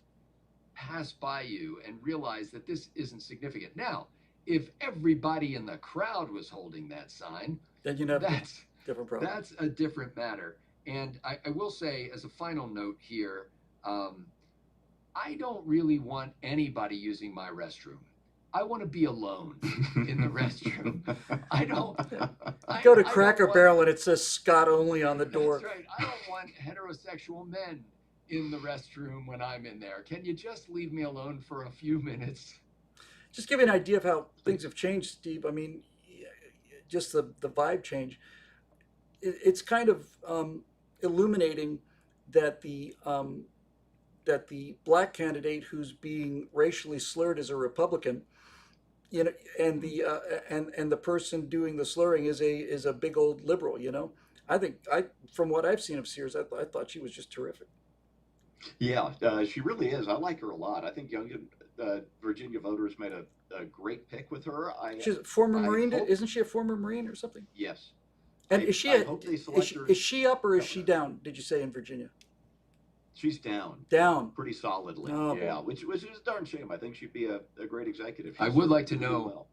pass by you and realize that this isn't significant. Now, if everybody in the crowd was holding that sign, then that's different problem. That's a different matter. And I will say, as a final note here, I don't really want anybody using my restroom. I want to be alone in the restroom. I don't. Go to Cracker Barrel and it says Scott only on the door. That's right. I don't want heterosexual men in the restroom when I'm in there. Can you just leave me alone for a few minutes? Just give you an idea of how things have changed, Steve. I mean, just the vibe change. It's kind of illuminating that the black candidate who's being racially slurred as a Republican, and the person doing the slurring is a big old liberal. I think from what I've seen of Sears, I thought she was just terrific. Yeah, she really is. I like her a lot. I think young Virginia voters made a great pick with her. She's a former Marine, isn't she a former Marine or something? Yes. And is she up or is she down? Did you say in Virginia? She's down. Down. Pretty solidly. Oh, yeah, which is a darn shame. I think she'd be a great executive. I would like to know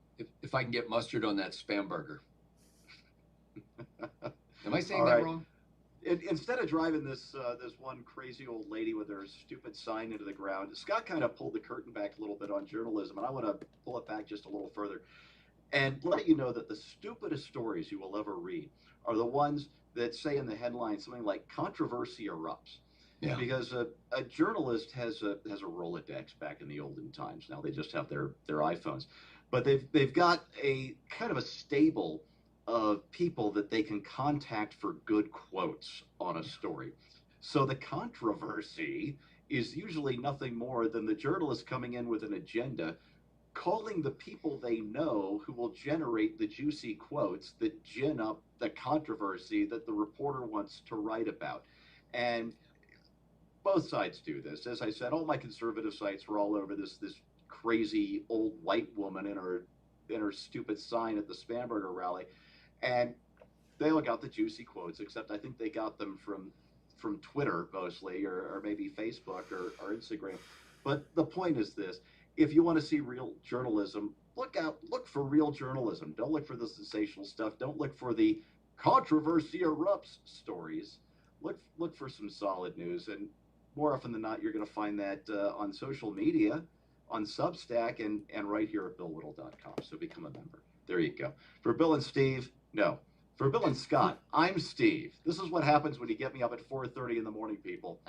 if I can get mustard on that Spam burger. Am I saying All that right. wrong? Instead of driving this this one crazy old lady with her stupid sign into the ground, Scott kind of pulled the curtain back a little bit on journalism, and I want to pull it back just a little further and let you know that the stupidest stories you will ever read are the ones that say in the headline something like "controversy erupts." Yeah. Because a journalist has a Rolodex back in the olden times. Now they just have their iPhones, but they've got a kind of a stable of people that they can contact for good quotes on a story. So the controversy is usually nothing more than the journalist coming in with an agenda, calling the people they know who will generate the juicy quotes that gin up the controversy that the reporter wants to write about. And both sides do this. As I said, all my conservative sites were all over this crazy old white woman in her stupid sign at the Spanberger rally, and they all got the juicy quotes. Except I think they got them from Twitter mostly, or maybe Facebook or Instagram. But the point is this: if you want to see real journalism, look for real journalism. Don't look for the sensational stuff. Don't look for the controversy erupts stories. Look for some solid news, and more often than not, you're going to find that on social media, on Substack, and right here at BillWhittle.com. So become a member. There you go. For Bill and Steve, no. For Bill and Scott, I'm Steve. This is what happens when you get me up at 4:30 in the morning, people.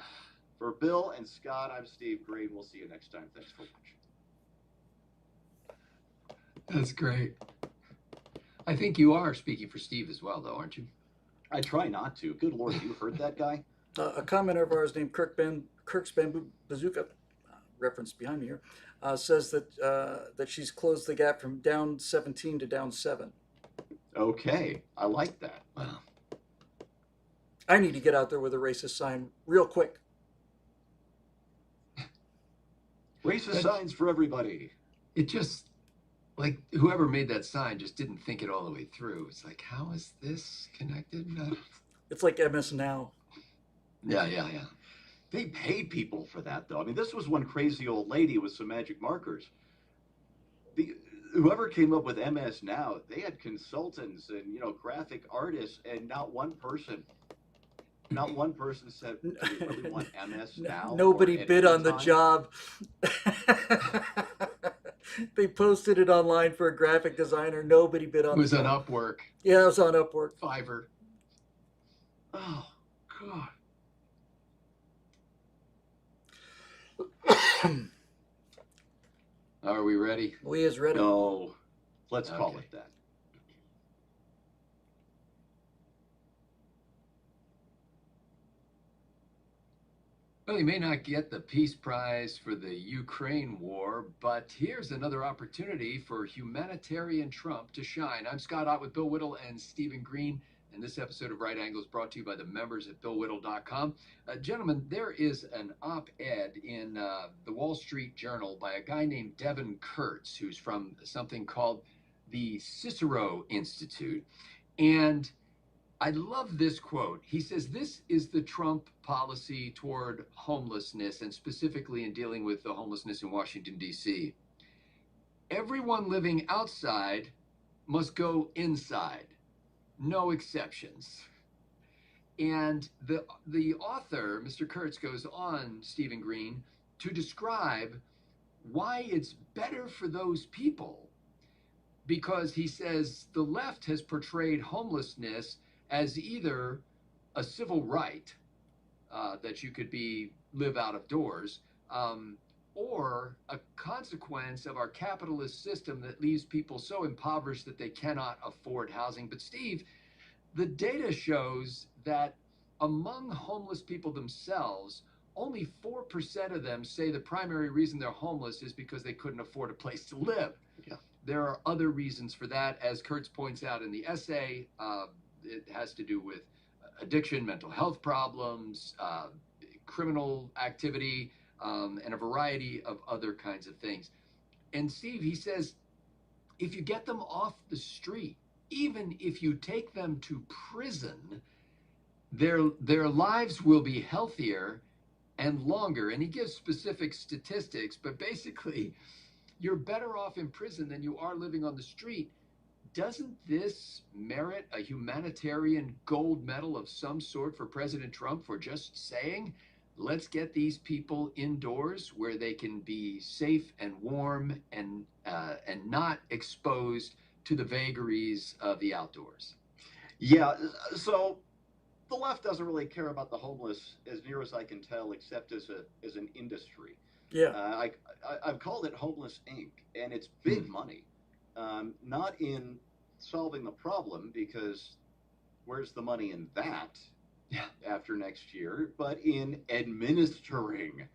For Bill and Scott, I'm Steve Green. We'll see you next time. Thanks for watching. That's great. I think you are speaking for Steve as well, though, aren't you? I try not to. Good Lord, have you heard that guy? A commenter of ours named Kirk's Bamboo Bazooka, reference behind me here, says that she's closed the gap from down 17 to down 7. Okay, I like that. Wow. I need to get out there with a racist sign real quick. Racist signs for everybody. It just, like, whoever made that sign just didn't think it all the way through. It's like, how is this connected? It's like MS Now. Yeah. They paid people for that, though. I mean, this was one crazy old lady with some magic markers. Whoever came up with MS Now, they had consultants and graphic artists, and not one person said, "Do we really want MS Now?" Nobody bid on the job. They posted it online for a graphic designer. Nobody bid on it. It was on Upwork. Yeah, it was on Upwork. Fiverr. Oh, God. Are we ready? We is ready. No, let's call Okay. it that. Well, you may not get the Peace Prize for the Ukraine war, but here's another opportunity for humanitarian Trump to shine. I'm Scott Ott with Bill Whittle and Stephen Green, and this episode of Right Angle is brought to you by the members at BillWhittle.com. Gentlemen, there is an op-ed in the Wall Street Journal by a guy named Devin Kurtz, who's from something called the Cicero Institute, and I love this quote. He says, "This is the Trump policy toward homelessness, and specifically in dealing with the homelessness in Washington, D.C. Everyone living outside must go inside. No exceptions." And the author, Mr. Kurtz, goes on, Stephen Green, to describe why it's better for those people. Because he says the left has portrayed homelessness as either a civil right, that you could live out of doors, or a consequence of our capitalist system that leaves people so impoverished that they cannot afford housing. But Steve, the data shows that among homeless people themselves, only 4% of them say the primary reason they're homeless is because they couldn't afford a place to live. Yeah. There are other reasons for that. As Kurtz points out in the essay, it has to do with addiction, mental health problems, criminal activity, and a variety of other kinds of things. And Steve, he says, if you get them off the street, even if you take them to prison, their lives will be healthier and longer. And he gives specific statistics, but basically, you're better off in prison than you are living on the street, doesn't this merit a humanitarian gold medal of some sort for President Trump for just saying, let's get these people indoors where they can be safe and warm and not exposed to the vagaries of the outdoors? Yeah, so the left doesn't really care about the homeless, as near as I can tell, except as an industry. Yeah. I've called it Homeless Inc., and it's Hmm. big money, not in solving the problem, because where's the money in that Yeah. after next year, but in administering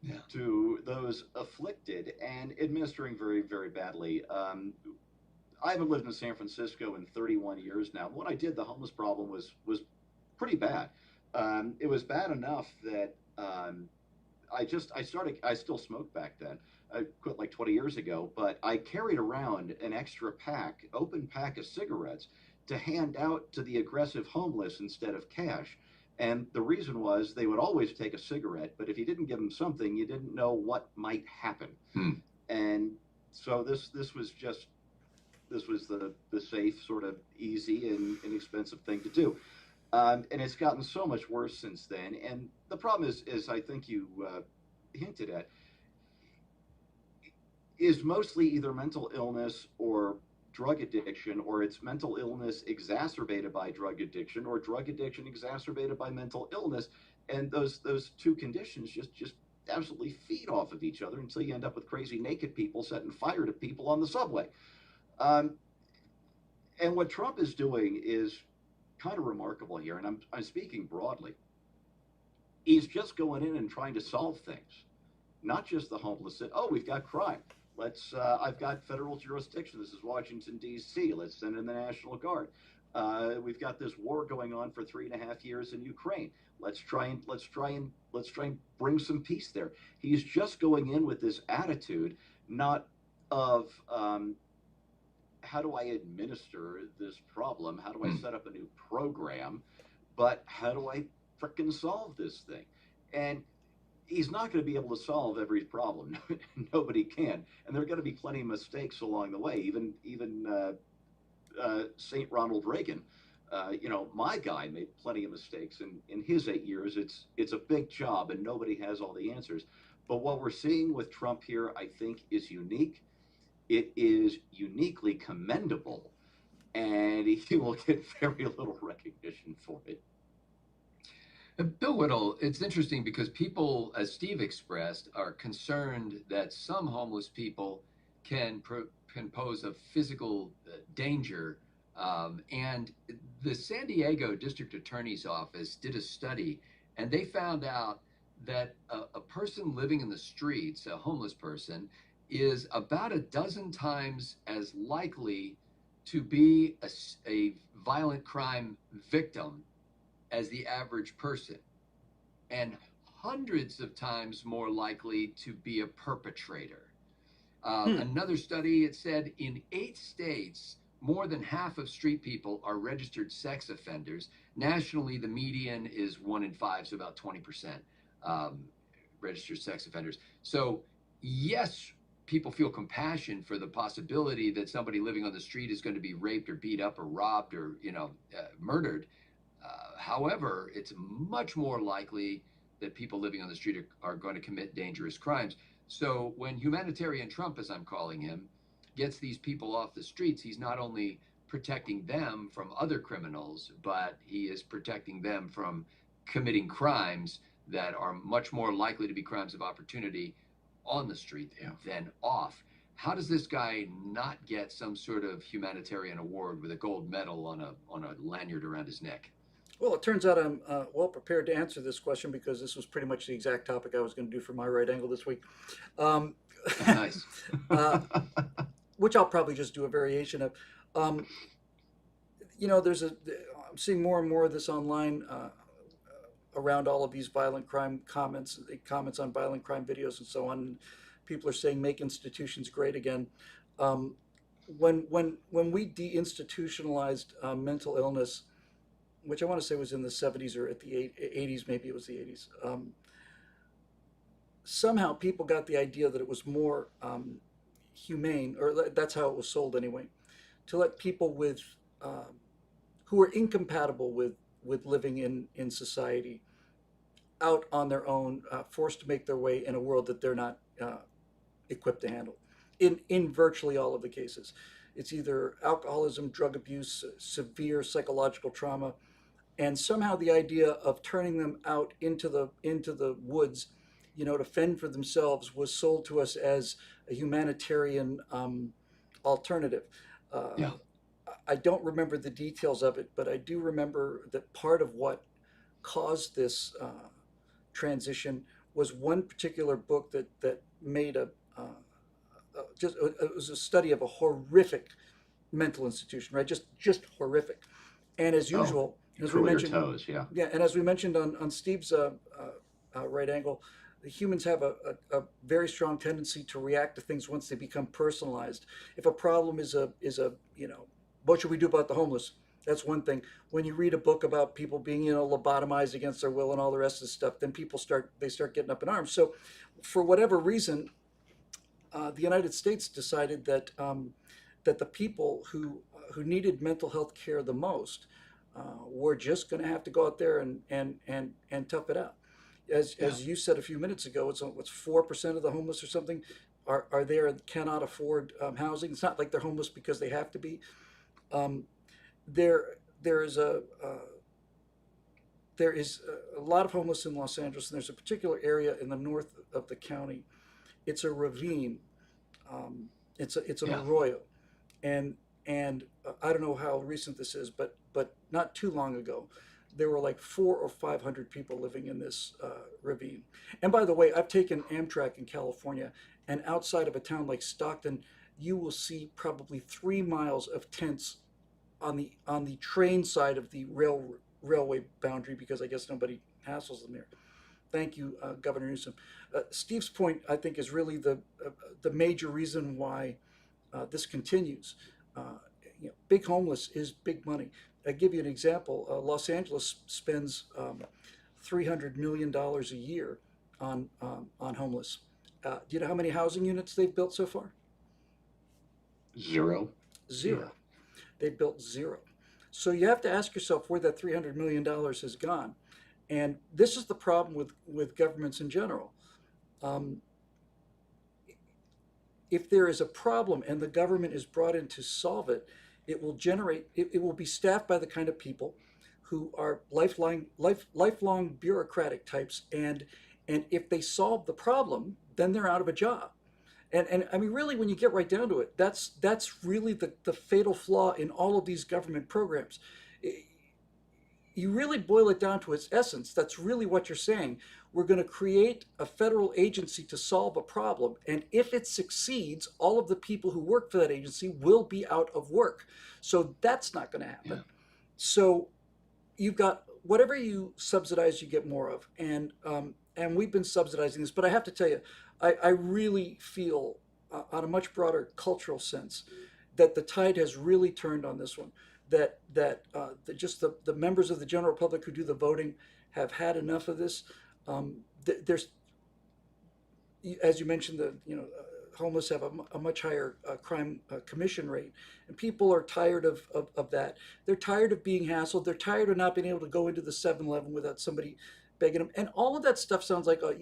Yeah. to those afflicted and administering very, very badly. I haven't lived in San Francisco in 31 years now. When I did, the homeless problem was pretty bad. It was bad enough that I still smoked back then. I quit like 20 years ago, but I carried around an extra open pack of cigarettes to hand out to the aggressive homeless instead of cash. And the reason was they would always take a cigarette, but if you didn't give them something, you didn't know what might happen. Hmm. And so this was the safe, sort of easy and inexpensive thing to do. And it's gotten so much worse since then. And the problem is I think you hinted at, is mostly either mental illness or drug addiction, or it's mental illness exacerbated by drug addiction, or drug addiction exacerbated by mental illness. And those two conditions just absolutely feed off of each other until you end up with crazy naked people setting fire to people on the subway. Um, and what Trump is doing is kind of remarkable here, and I'm speaking broadly. He's just going in and trying to solve things, not just the homeless. Oh, we've got crime. I've got federal jurisdiction. This is Washington, D.C. Let's send in the National Guard. We've got this war going on for 3.5 years in Ukraine. Let's try and bring some peace there. He's just going in with this attitude, not of how do I administer this problem? How do I set up a new program? But how do I frickin' solve this thing? And he's not going to be able to solve every problem. Nobody can, and there are going to be plenty of mistakes along the way. Even Saint Ronald Reagan, my guy made plenty of mistakes in his 8 years. It's a big job, and nobody has all the answers. But what we're seeing with Trump here, I think, is unique. It is uniquely commendable, and he will get very little recognition for it. Bill Whittle, it's interesting because people, as Steve expressed, are concerned that some homeless people can pose a physical danger. And the San Diego District Attorney's Office did a study, and they found out that a person living in the streets, a homeless person, is about a dozen times as likely to be a violent crime victim as the average person, and hundreds of times more likely to be a perpetrator. Another study, it said in 8 states, more than half of street people are registered sex offenders. Nationally, the median is 1 in 5, so about 20% registered sex offenders. So yes, people feel compassion for the possibility that somebody living on the street is going to be raped or beat up or robbed or murdered. However, it's much more likely that people living on the street are going to commit dangerous crimes. So when humanitarian Trump, as I'm calling him, gets these people off the streets, he's not only protecting them from other criminals, but he is protecting them from committing crimes that are much more likely to be crimes of opportunity on the street than off. How does this guy not get some sort of humanitarian award with a gold medal on a lanyard around his neck? Well, it turns out I'm well prepared to answer this question because this was pretty much the exact topic I was going to do for my right angle this week. Nice. Which I'll probably just do a variation of. I'm seeing more and more of this online around all of these violent crime comments on violent crime videos and so on. People are saying make institutions great again. When we deinstitutionalized mental illness, which I want to say was in the 70s or at the 80s, maybe it was the 80s. Somehow people got the idea that it was more humane, or that's how it was sold anyway, to let people with who are incompatible with living in society out on their own, forced to make their way in a world that they're not equipped to handle. In virtually all of the cases, it's either alcoholism, drug abuse, severe psychological trauma, and somehow the idea of turning them out into the woods, to fend for themselves, was sold to us as a humanitarian alternative. Uh, Yeah. I don't remember the details of it, but I do remember that part of what caused this transition was one particular book that made it was a study of a horrific mental institution, right? Just horrific. And as Oh, usual, as we curl your mentioned, toes. Yeah. yeah, and as we mentioned on Steve's right angle, the humans have a very strong tendency to react to things once they become personalized. If a problem is a what should we do about the homeless? That's one thing. When you read a book about people being lobotomized against their will and all the rest of the stuff, then people start getting up in arms. So, for whatever reason, the United States decided that the people who needed mental health care the most were just going to have to go out there and tough it out. Yeah. As you said a few minutes ago, what's 4% of the homeless or something are there and cannot afford housing. It's not like they're homeless because they have to be. Um, there is a lot of homeless in Los Angeles, and there's a particular area in the north of the county. It's a ravine. It's an Yeah. arroyo, and I don't know how recent this is, but not too long ago, there were like 400 or 500 people living in this ravine. And by the way, I've taken Amtrak in California, and outside of a town like Stockton, you will see probably 3 miles of tents on the train side of the railway boundary, because I guess nobody hassles them there. Thank you, Governor Newsom. Steve's point, I think, is really the major reason why this continues. Big homeless is big money. I give you an example. Los Angeles spends $300 million a year on homeless. Do you know how many housing units they've built so far? Zero. Zero. They've built zero. So you have to ask yourself where that $300 million has gone. And this is the problem with governments in general. Um, if there is a problem and the government is brought in to solve it, it will be staffed by the kind of people who are lifelong bureaucratic types. And if they solve the problem, then they're out of a job. And I mean, really, when you get right down to it, that's really the fatal flaw in all of these government programs. You really boil it down to its essence. That's really what you're saying. We're going to create a federal agency to solve a problem. And if it succeeds, all of the people who work for that agency will be out of work. So that's not going to happen. Yeah. So you've got whatever you subsidize, you get more of. And we've been subsidizing this. But I have to tell you, I really feel, on a much broader cultural sense, that the tide has really turned on this one. Just the members of the general public who do the voting have had enough of this. There's, as you mentioned, homeless have a much higher crime commission rate, and people are tired of that. They're tired of being hassled. They're tired of not being able to go into the 7-Eleven without somebody begging them. And all of that stuff sounds like, oh,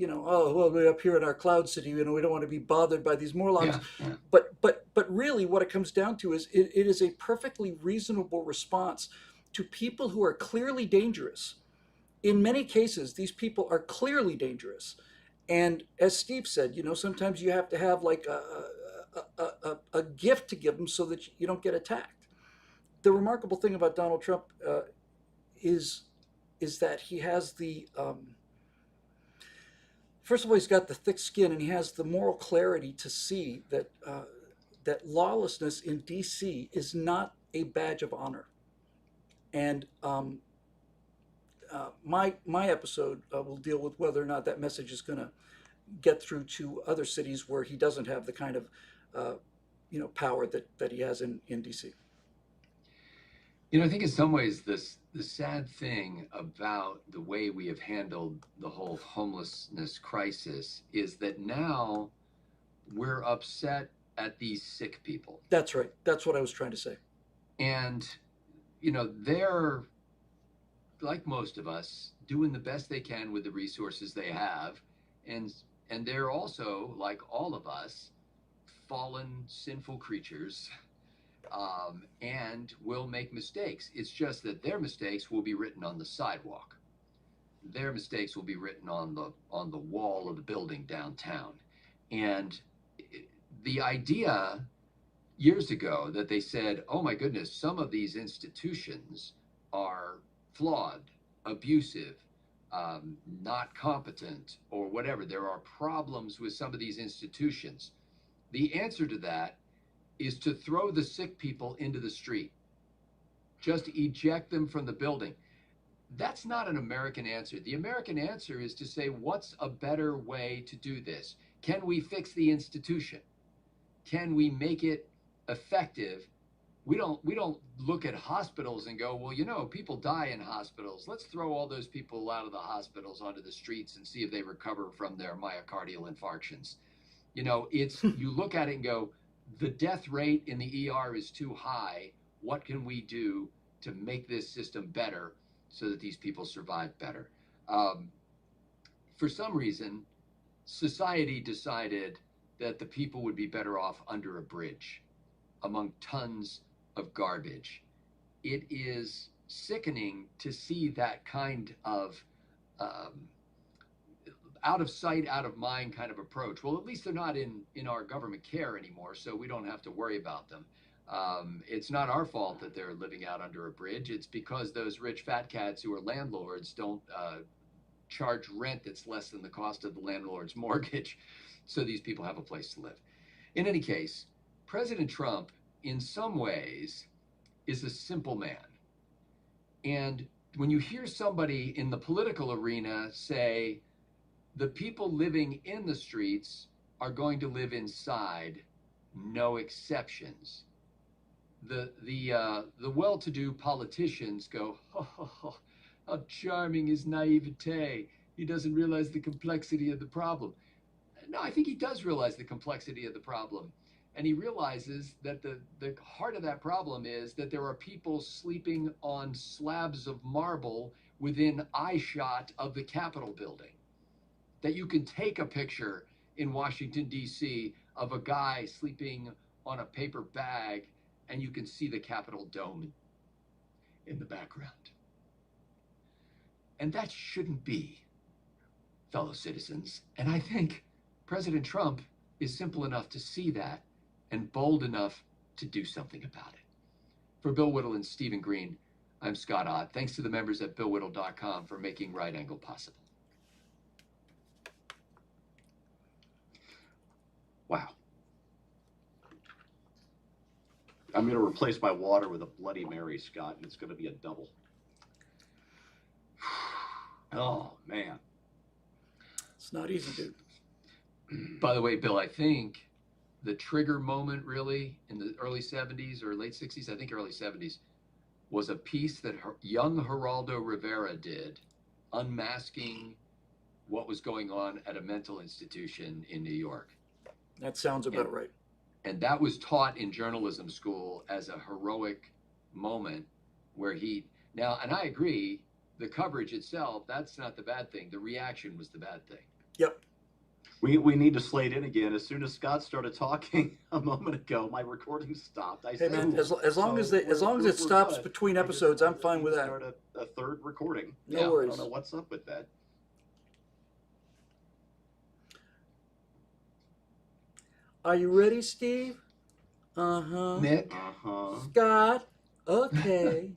well, we're up here in our cloud city, we don't want to be bothered by these Morlocks. Yeah. Yeah. But really, what it comes down to is it is a perfectly reasonable response to people who are clearly dangerous. In many cases, these people are clearly dangerous. And as Steve said, sometimes you have to have like a gift to give them so that you don't get attacked. The remarkable thing about Donald Trump is that he has first of all, he's got the thick skin, and he has the moral clarity to see that lawlessness in D.C. is not a badge of honor. And my episode will deal with whether or not that message is going to get through to other cities where he doesn't have the kind of power that he has in D.C. I think in some ways the sad thing about the way we have handled the whole homelessness crisis is that now we're upset at these sick people. That's right. That's what I was trying to say. And, you know, they're, like most of us, doing the best they can with the resources they have. And, and they're also, like all of us, fallen, sinful creatures, and will make mistakes. It's just that their mistakes will be written on the sidewalk. Their mistakes will be written on the wall of the building downtown. And the idea years ago that they said, oh my goodness, some of these institutions are flawed, abusive, not competent, or whatever. There are problems with some of these institutions. The answer to that is to throw the sick people into the street, just eject them from the building. That's not an American answer. The American answer is to say, what's a better way to do this? Can we fix the institution? Can we make it effective? We don't look at hospitals and go, well, you know, people die in hospitals. Let's throw all those people out of the hospitals onto the streets and see if they recover from their myocardial infarctions. You know, it's you look at it and go, the death rate in the ER is too high. What can we do to make this system better so that these people survive better? For some reason, society decided that the people would be better off under a bridge among tons of garbage. It is sickening to see that kind of out of sight, out of mind kind of approach. Well, at least they're not in our government care anymore, so we don't have to worry about them. It's not our fault that they're living out under a bridge. It's because those rich fat cats who are landlords don't charge rent that's less than the cost of the landlord's mortgage, so these people have a place to live. In any case, President Trump, in some ways, is a simple man. And when you hear somebody in the political arena say, the people living in the streets are going to live inside, no exceptions. The well-to-do politicians go, oh, how charming is naivete. He doesn't realize the complexity of the problem. No, I think he does realize the complexity of the problem. And he realizes that the heart of that problem is that there are people sleeping on slabs of marble within eyeshot of the Capitol building. That you can take a picture in Washington, D.C. of a guy sleeping on a paper bag, and you can see the Capitol dome in the background. And that shouldn't be, fellow citizens. And I think President Trump is simple enough to see that and bold enough to do something about it. For Bill Whittle and Stephen Green, I'm Scott Ott. Thanks to the members at BillWhittle.com for making Right Angle possible. Wow. I'm going to replace my water with a Bloody Mary, Scott, and it's going to be a double. Oh, man. It's not easy, dude. By the way, Bill, I think the trigger moment really in the early 70s or late 60s, I think early 70s, was a piece that young Geraldo Rivera did, unmasking what was going on at a mental institution in New York. That sounds about right. And that was taught in journalism school as a heroic moment where now, and I agree, the coverage itself, that's not the bad thing. The reaction was the bad thing. Yep. We need to slate in again. As soon as Scott started talking a moment ago, my recording stopped. Hey man, as long as it stops good. between episodes, I'm fine with that. Start a third recording. No worries. I don't know what's up with that. Are you ready, Steve? Uh-huh. Nick? Uh-huh. Scott? Okay.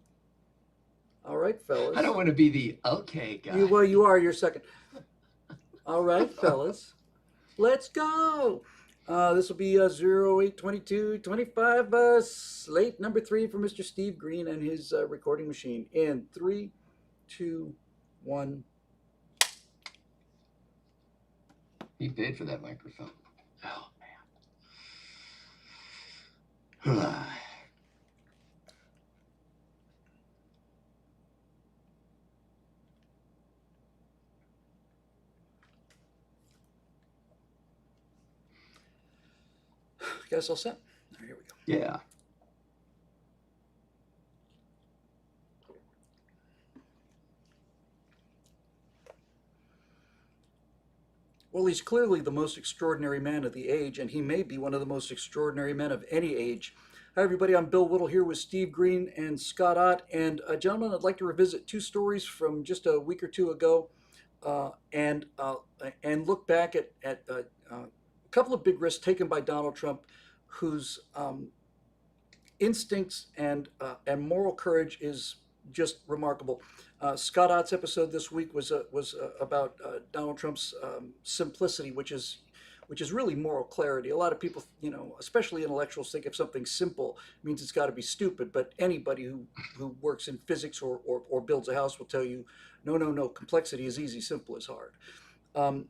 All right, fellas. I don't want to be the okay guy. Well, you are. You're second. All right, fellas. Let's go. This will be 082225 slate number 3 for Mr. Steve Green and his recording machine. In 3, 2, 1. He paid for that microphone. Oh, man. You guys all set? Here we go. Yeah. Well, he's clearly the most extraordinary man of the age, and he may be one of the most extraordinary men of any age. Hi, everybody. I'm Bill Whittle here with Steve Green and Scott Ott. And, gentlemen, I'd like to revisit two stories from just a week or two ago and look back at a couple of big risks taken by Donald Trump, whose instincts and moral courage is just remarkable. Scott Ott's episode this week was about Donald Trump's simplicity, which is really moral clarity. A lot of people, especially intellectuals, think if something's simple means it's got to be stupid. But anybody who works in physics or builds a house will tell you, no, no, no. Complexity is easy. Simple is hard.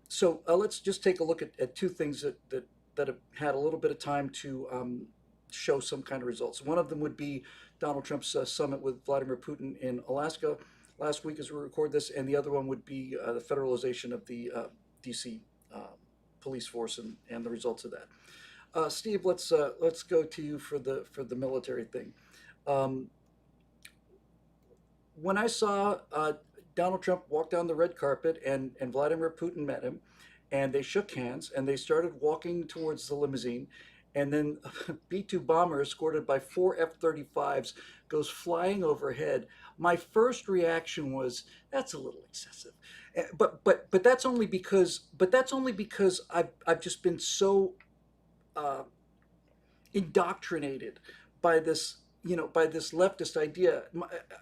So let's just take a look at two things that have had a little bit of time to show some kind of results. One of them would be Donald Trump's summit with Vladimir Putin in Alaska last week as we record this, and the other one would be the federalization of the DC police force and the results of that. Steve, let's go to you for the military thing. When I saw Donald Trump walk down the red carpet and Vladimir Putin met him, and they shook hands and they started walking towards the limousine, and then a B-2 bomber escorted by 4 F-35s goes flying overhead. My first reaction was, that's a little excessive. But that's only because I've just been so indoctrinated by this leftist idea.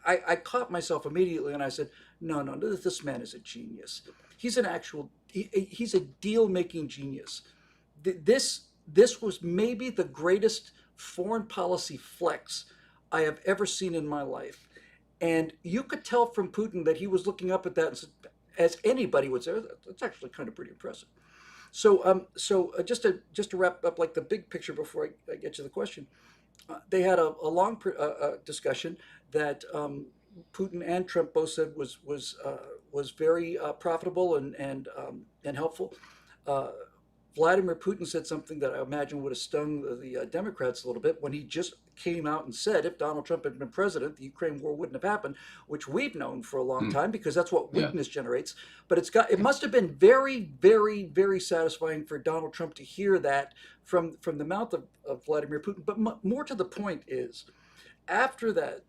I caught myself immediately and I said, no, this man is a genius. He's he's a deal-making genius. This was maybe the greatest foreign policy flex I have ever seen in my life. And you could tell from Putin that he was looking up at that and said, as anybody would say, that's actually kind of pretty impressive. So just to wrap up like the big picture before I get to the question, they had a long discussion that Putin and Trump both said was very profitable and helpful. Vladimir Putin said something that I imagine would have stung the Democrats a little bit when he just came out and said if Donald Trump had been president, the Ukraine war wouldn't have happened, which we've known for a long time because that's what weakness generates. But it must have been very, very, very satisfying for Donald Trump to hear that from the mouth of Vladimir Putin. But more to the point is, after that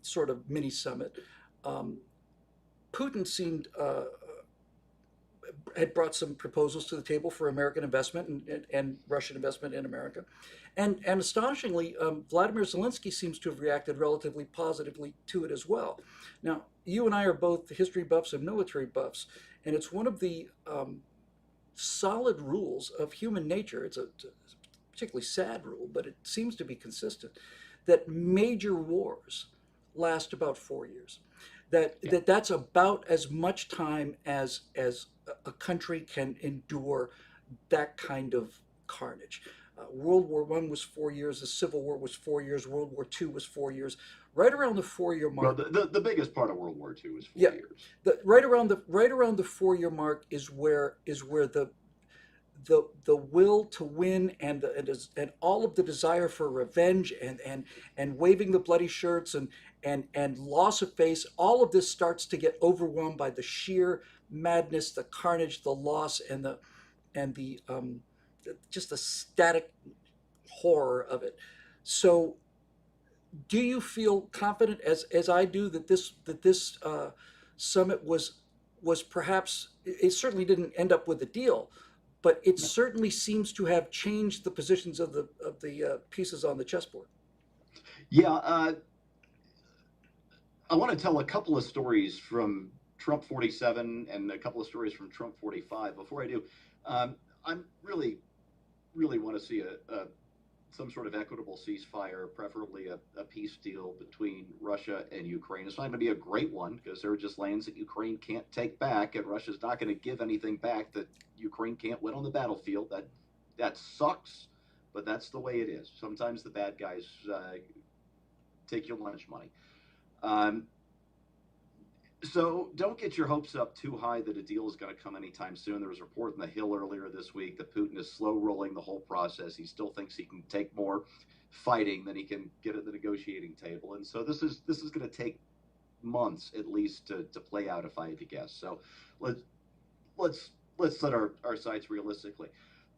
sort of mini summit, Putin seemed had brought some proposals to the table for American investment and Russian investment in America. And astonishingly, Vladimir Zelensky seems to have reacted relatively positively to it as well. Now, you and I are both history buffs and military buffs, and it's one of the solid rules of human nature. It's a particularly sad rule, but it seems to be consistent, that major wars last about 4 years. That's about as much time as a country can endure that kind of carnage. World War I was 4 years. The Civil War was 4 years. World War II was 4 years. Right around the 4 year mark. Well, the biggest part of World War II was 4 years. Right around the 4 year mark is where the will to win and all of the desire for revenge and waving the bloody shirts and loss of face, all of this starts to get overwhelmed by the sheer madness, the carnage, the loss, and the just the static horror of it. So, do you feel confident, as I do, that this summit was perhaps, it certainly didn't end up with a deal, but it certainly seems to have changed the positions of the pieces on the chessboard. Yeah, I want to tell a couple of stories from Trump 47 and a couple of stories from Trump 45. Before I do, I'm really want to see some sort of equitable ceasefire, preferably a peace deal between Russia and Ukraine. It's not going to be a great one because there are just lands that Ukraine can't take back, and Russia's not going to give anything back that Ukraine can't win on the battlefield. That sucks, but that's the way it is. Sometimes the bad guys take your lunch money. So don't get your hopes up too high that a deal is going to come anytime soon. There was a report in the Hill earlier this week that Putin is slow rolling the whole process. He still thinks he can take more fighting than he can get at the negotiating table. And so this is going to take months at least to play out, if I had to guess. So let's let's set our sights realistically.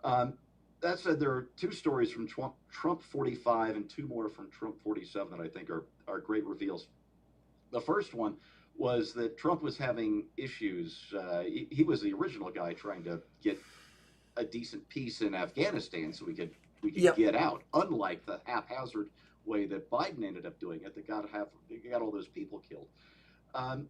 Um, that said, there are two stories from Trump 45 and two more from Trump 47 that I think are great reveals. The first one was that Trump was having issues. He was the original guy trying to get a decent peace in Afghanistan so we could Yep. get out, unlike the haphazard way that Biden ended up doing it that got all those people killed. Um,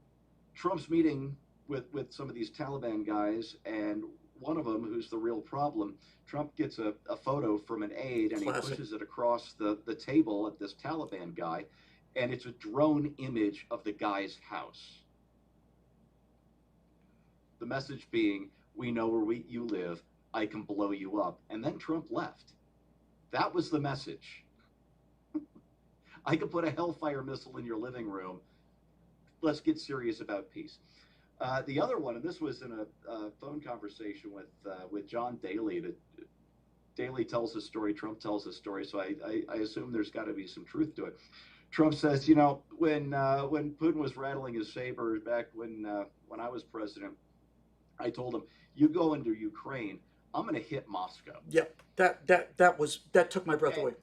Trump's meeting with some of these Taliban guys, and one of them, who's the real problem, Trump gets a photo from an aide and Classic. he pushes it across the table at this Taliban guy, and it's a drone image of the guy's house. The message being, we know where you live, I can blow you up. And then Trump left. That was the message. I could put a Hellfire missile in your living room. Let's get serious about peace. The other one, and this was in a phone conversation with John Daly. That Daly tells his story, Trump tells his story, so I assume there's got to be some truth to it. Trump says, when Putin was rattling his saber back when I was president, I told him, "You go into Ukraine, I'm going to hit Moscow." Yep. That took my breath away.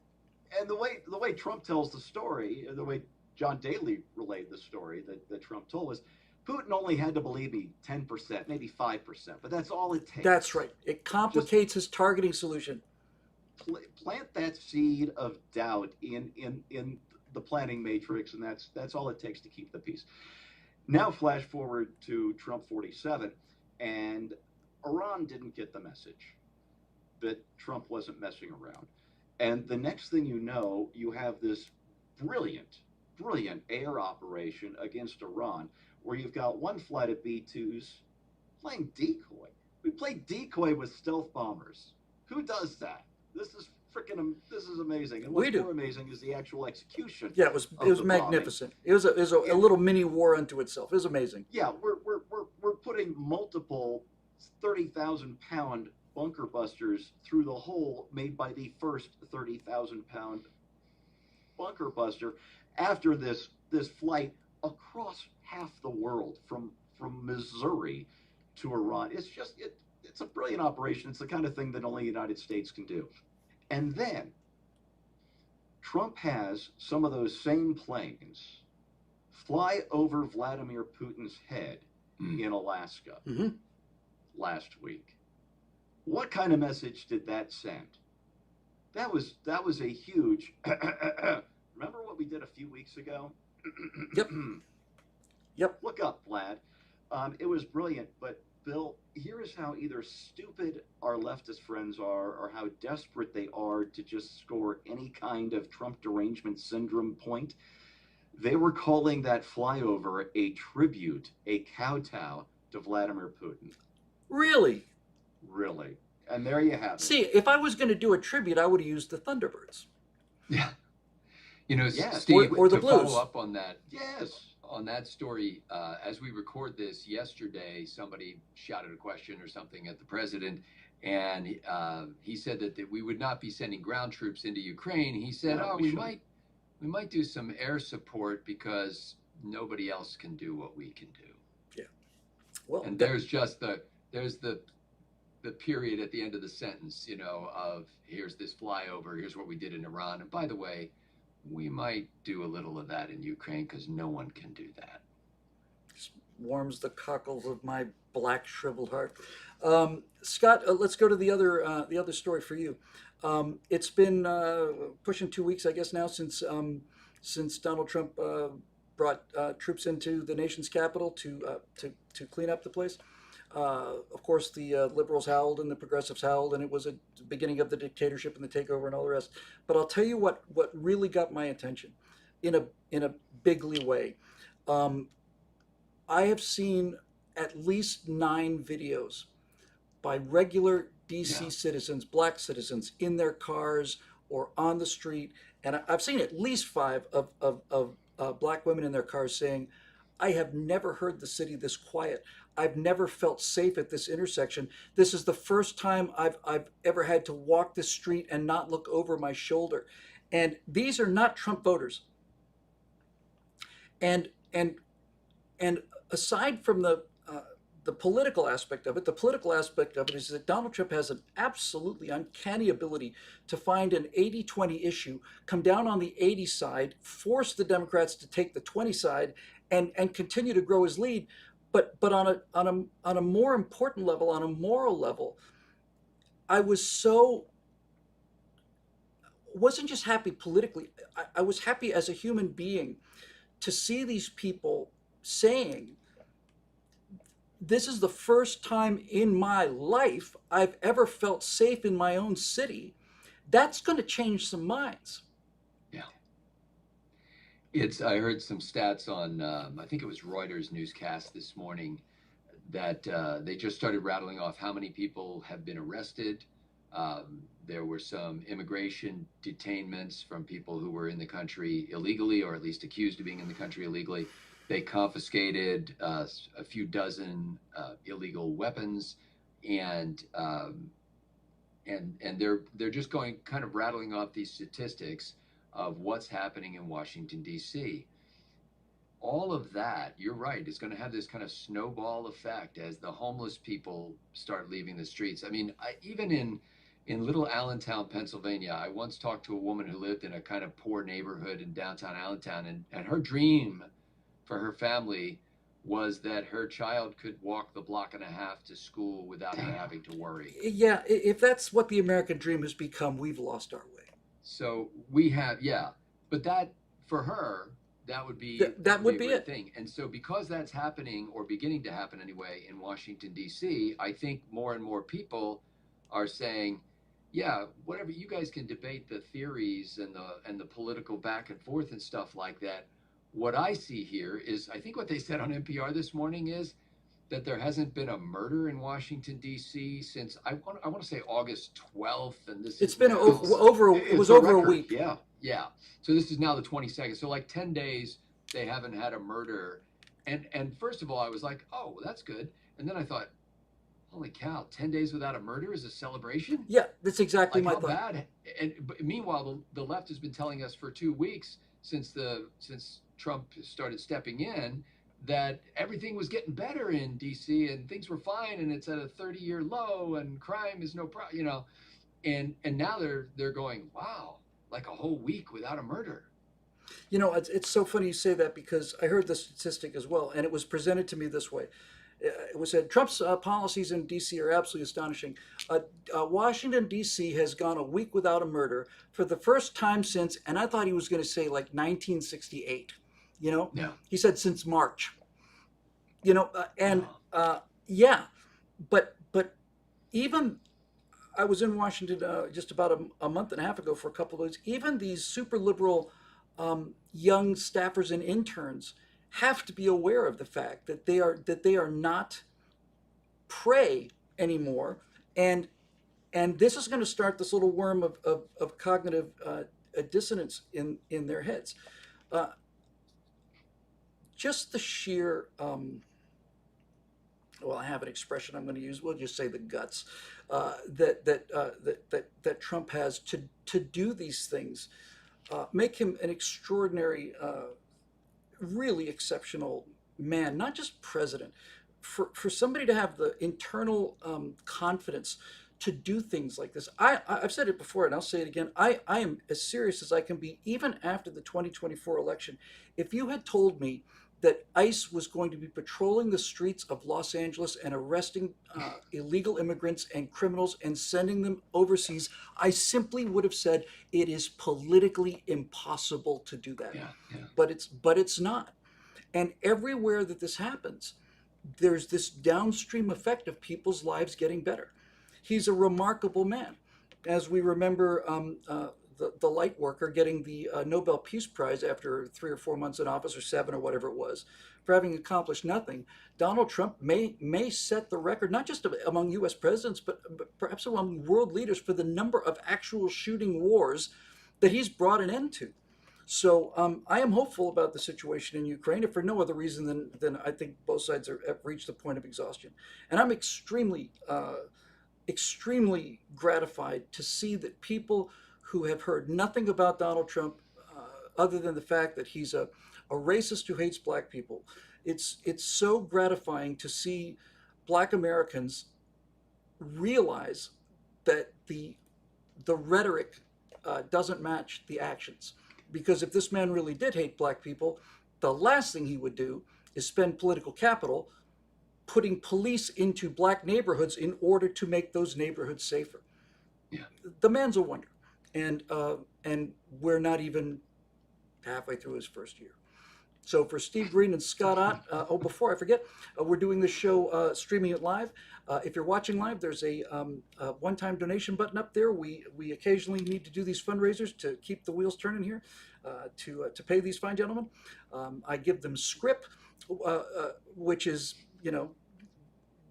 And the way Trump tells the story, the way John Daly relayed the story that Trump told was, Putin only had to believe me 10%, maybe 5%, but that's all it takes. That's right. It complicates his targeting solution. Plant that seed of doubt in the planning matrix, and that's all it takes to keep the peace. Now flash forward to Trump 47, and Iran didn't get the message that Trump wasn't messing around. And the next thing you know, you have this brilliant air operation against Iran, where you've got one flight of B-2s playing decoy. We played decoy with stealth bombers. Who does that? This is amazing. And what's more amazing is the actual execution. Yeah, it was magnificent. It was a little mini war unto itself. It was amazing. Yeah, we're putting multiple 30,000-pound bunker busters through the hole made by the first 30,000-pound bunker buster after this flight across half the world from Missouri to Iran. It's a brilliant operation. It's the kind of thing that only the United States can do. And then Trump has some of those same planes fly over Vladimir Putin's head in Alaska last week. What kind of message did that send? That was a huge. Remember what we did a few weeks ago? Yep. Look up, Vlad. It was brilliant. But Bill, here is how either stupid our leftist friends are, or how desperate they are to just score any kind of Trump derangement syndrome point. They were calling that flyover a tribute, a kowtow to Vladimir Putin. Really? Really. And there you have it. See, if I was going to do a tribute, I would have used the Thunderbirds. Yeah. Yes. Steve, or the to Blues. follow up on that. Yes. On that story, as we record this yesterday, somebody shouted a question or something at the president, and he said that we would not be sending ground troops into Ukraine. He said, No, we might do some air support because nobody else can do what we can do. Yeah. Well, and there's the period at the end of the sentence, of here's this flyover, here's what we did in Iran, and by the way, we might do a little of that in Ukraine because no one can do that. Warms the cockles of my black shriveled heart. Scott, let's go to the other story for you. It's been pushing 2 weeks, I guess, now since Donald Trump brought troops into the nation's capital to clean up the place. Of course, the liberals howled and the progressives howled, and it was a beginning of the dictatorship and the takeover and all the rest. But I'll tell you what really got my attention, in a bigly way. I have seen at least 9 videos by regular DC citizens, black citizens, in their cars or on the street, and I've seen at least 5 of black women in their cars saying, "I have never heard the city this quiet. I've never felt safe at this intersection. This is the first time I've ever had to walk the street and not look over my shoulder." And these are not Trump voters. And aside from the the political aspect of it. The political aspect of it is that Donald Trump has an absolutely uncanny ability to find an 80-20 issue, come down on the 80 side, force the Democrats to take the 20 side, and continue to grow his lead. But on a more important level, on a moral level, I wasn't just happy politically. I was happy as a human being to see these people saying, this is the first time in my life I've ever felt safe in my own city. That's going to change some minds. Yeah. I heard some stats on, I think it was Reuters newscast this morning, that they just started rattling off how many people have been arrested. There were some immigration detainments from people who were in the country illegally, or at least accused of being in the country illegally. They confiscated a few dozen illegal weapons, and they're just going kind of rattling off these statistics of what's happening in Washington D.C. All of that, you're right, is going to have this kind of snowball effect as the homeless people start leaving the streets. I mean, even in little Allentown, Pennsylvania, I once talked to a woman who lived in a kind of poor neighborhood in downtown Allentown, and her dream for her family was that her child could walk the block and a half to school without her having to worry. Yeah, if that's what the American dream has become, we've lost our way. So we have, yeah, but that, for her, that would be that would be a great it. thing. And so because that's happening, or beginning to happen anyway, in Washington D.C., I think more and more people are saying, yeah, whatever, you guys can debate the theories and the political back and forth and stuff like that. What I see here is, I think what they said on NPR this morning is that there hasn't been a murder in Washington D.C. since I want to say August 12th, and this It's is been now, over. It was a over a record, week. Yeah. yeah. So this is now the 22nd. So like 10 days they haven't had a murder. And first of all, I was like, oh, well, that's good. And then I thought, holy cow, 10 days without a murder is a celebration? Yeah, that's exactly Like, my how thought. bad? But meanwhile, the left has been telling us for 2 weeks since Trump started stepping in that everything was getting better in DC and things were fine and it's at a 30-year low and crime is no problem, you know. And now they're going, wow, like a whole week without a murder. You know, it's so funny you say that, because I heard the statistic as well, and it was presented to me this way. It was said Trump's policies in D.C. are absolutely astonishing. Washington, D.C. has gone a week without a murder for the first time since, and I thought he was going to say like 1968. You know, Yeah. he said since March. You know, and Wow. yeah, but even I was in Washington just about a month and a half ago for a couple of days. Even these super liberal young staffers and interns have to be aware of the fact that they are not prey anymore, and this is going to start this little worm of cognitive dissonance in their heads. Uh, just the sheer well, I have an expression I'm going to use. We'll just say the guts that Trump has to do these things make him an extraordinary, really exceptional man, not just president. For somebody to have the internal confidence to do things like this, I've said it before and I'll say it again. I am as serious as I can be, even after the 2024 election. If you had told me that ICE was going to be patrolling the streets of Los Angeles and arresting illegal immigrants and criminals and sending them overseas, I simply would have said it is politically impossible to do that. Yeah, yeah. But it's not. And everywhere that this happens, there's this downstream effect of people's lives getting better. He's a remarkable man. As we remember, the light worker getting the Nobel Peace Prize after 3 or 4 months in office, or 7 or whatever it was, for having accomplished nothing. Donald Trump may set the record, not just among U.S. presidents, but perhaps among world leaders, for the number of actual shooting wars that he's brought an end to. So I am hopeful about the situation in Ukraine, if for no other reason than I think both sides have reached the point of exhaustion. And I'm extremely gratified to see that people who have heard nothing about Donald Trump other than the fact that he's a racist who hates black people, it's so gratifying to see Black Americans realize that the rhetoric doesn't match the actions. Because if this man really did hate black people, the last thing he would do is spend political capital putting police into black neighborhoods in order to make those neighborhoods safer. Yeah. The man's a wonder, and we're not even halfway through his first year. So for Steve Green and Scott Ott, before I forget, we're doing this show streaming it live. If you're watching live, there's a one-time donation button up there. We occasionally need to do these fundraisers to keep the wheels turning here, to pay these fine gentlemen. I give them script, which is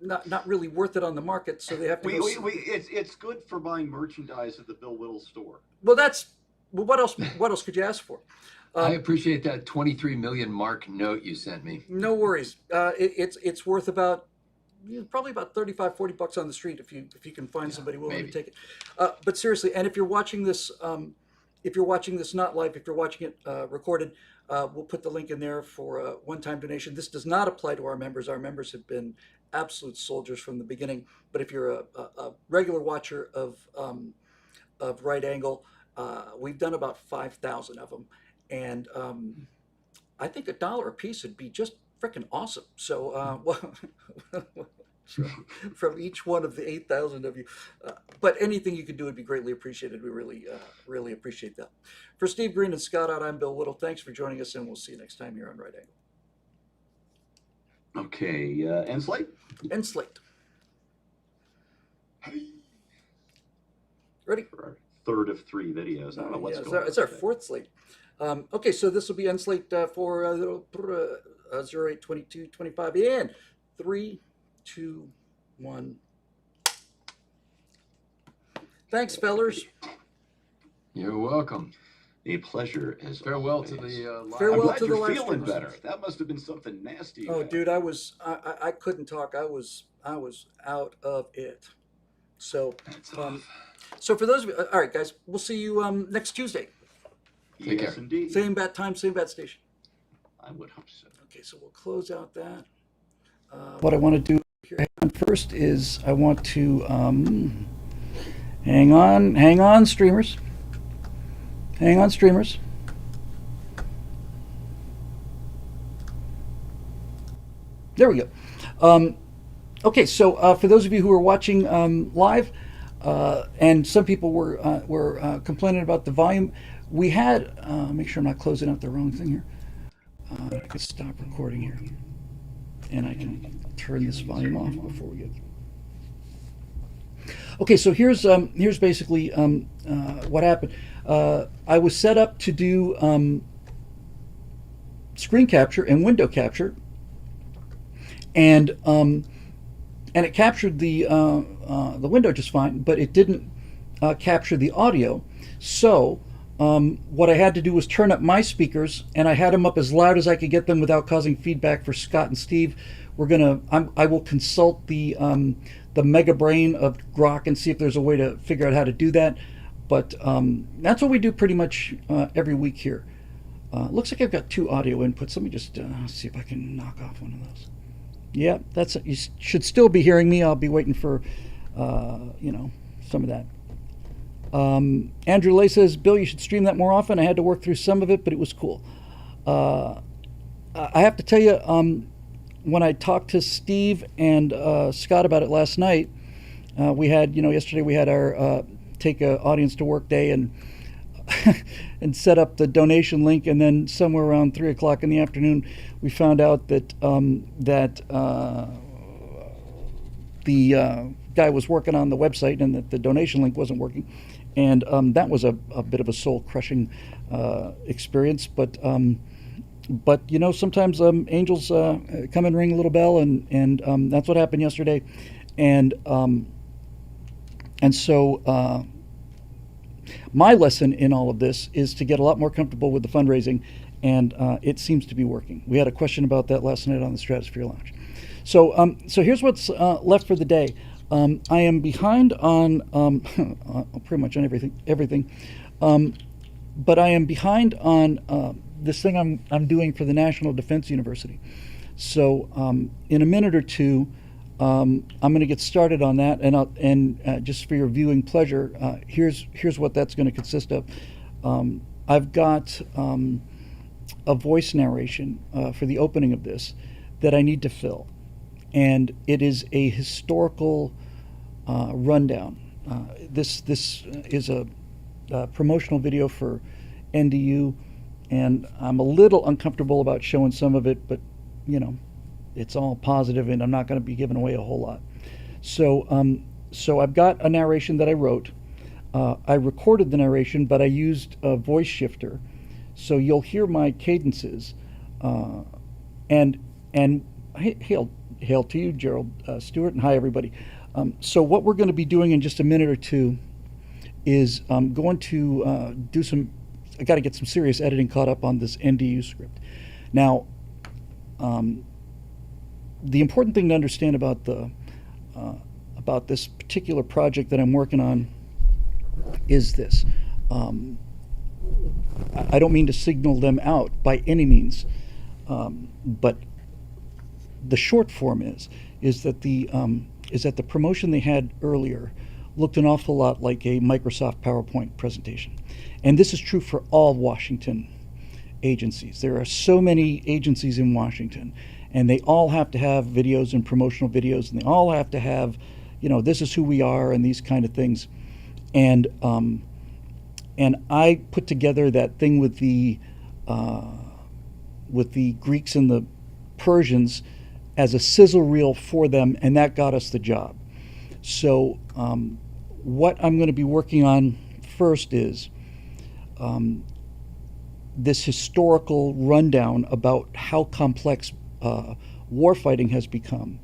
not really worth it on the market, so they have to. It's good for buying merchandise at the Bill Whittle store. Well, what else? What else could you ask for? I appreciate that 23 million mark note you sent me. No worries. It's worth about probably about $35-$40 on the street if you can find somebody willing to take it. But seriously, and if you're watching this not live, if you're watching it recorded, we'll put the link in there for a one-time donation. This does not apply to our members. Our members have been absolute soldiers from the beginning. But if you're a regular watcher of Right Angle, we've done about 5,000 of them. And I think $1 a piece would be just freaking awesome. So from each one of the 8,000 of you, but anything you could do would be greatly appreciated. We really appreciate that. For Steve Green and Scott Ott, I'm Bill Whittle. Thanks for joining us, and we'll see you next time here on Right Angle. Okay, and Slate? And Slate. Ready? For our third of 3 videos. I don't know what's going on. It's our fourth Slate. Okay, so this will be end Slate for 08/22/25 and 3, 2, 1. Thanks, fellers. You're welcome. A pleasure as Farewell always. to the live. Farewell I'm glad to the you're live feeling streamers. better. That must have been something nasty. Oh, dude, I couldn't talk. I was out of it. So, That's off. so for those of you, all right, guys, we'll see you next Tuesday. Take Yes, care. indeed. Same bat time, same bat station. I would hope so. Okay, so we'll close out that. What I want to do here first is I want to hang on, streamers. Hang on, streamers. There we go. Okay, so for those of you who are watching live, and some people were complaining about the volume, we had make sure I'm not closing out the wrong thing here. I can stop recording here, and I can turn this volume off before we get. Okay, so here's basically what happened. I was set up to do screen capture and window capture, and it captured the window just fine, but it didn't capture the audio. So what I had to do was turn up my speakers, and I had them up as loud as I could get them without causing feedback for Scott and Steve. I will consult the mega brain of Grok and see if there's a way to figure out how to do that. But that's what we do pretty much every week here. Looks like I've got 2 audio inputs. Let me just see if I can knock off one of those. Yeah, that's it. You should still be hearing me. I'll be waiting for some of that. Andrew Lay says, Bill, you should stream that more often. I had to work through some of it, but it was cool. I have to tell you, when I talked to Steve and Scott about it last night, we had, yesterday we had our take a audience to work day and and set up the donation link, and then somewhere around 3 o'clock in the afternoon, we found out that the guy was working on the website and that the donation link wasn't working, and that was a bit of a soul-crushing experience. But sometimes angels come and ring a little bell, and that's what happened yesterday, and so. My lesson in all of this is to get a lot more comfortable with the fundraising, and it seems to be working. We had a question about that last night on the Stratosphere Lounge. So here's what's left for the day. I am behind on pretty much on everything, but I am behind on this thing I'm doing for the National Defense University. So in a minute or two, I'm going to get started on that, and just for your viewing pleasure, here's what that's going to consist of. I've got a voice narration for the opening of this that I need to fill, and it is a historical rundown. This is a promotional video for NDU, and I'm a little uncomfortable about showing some of it, but you know, it's all positive, and I'm not going to be giving away a whole lot. So I've got a narration that I wrote. I recorded the narration, but I used a voice shifter, so you'll hear my cadences. And hail to you, Gerald Stewart, and hi everybody. So what we're going to be doing in just a minute or two is I'm going to do some. I got to get some serious editing caught up on this NDU script. Now, the important thing to understand about this particular project that I'm working on is this. I don't mean to signal them out by any means, but the short form is that the promotion they had earlier looked an awful lot like a Microsoft PowerPoint presentation, and this is true for all Washington agencies. There are so many agencies in Washington, and they all have to have videos and promotional videos, and they all have to have, this is who we are and these kind of things. And I put together that thing with the Greeks and the Persians as a sizzle reel for them, and that got us the job. So what I'm going to be working on first is this historical rundown about how complex warfighting has become,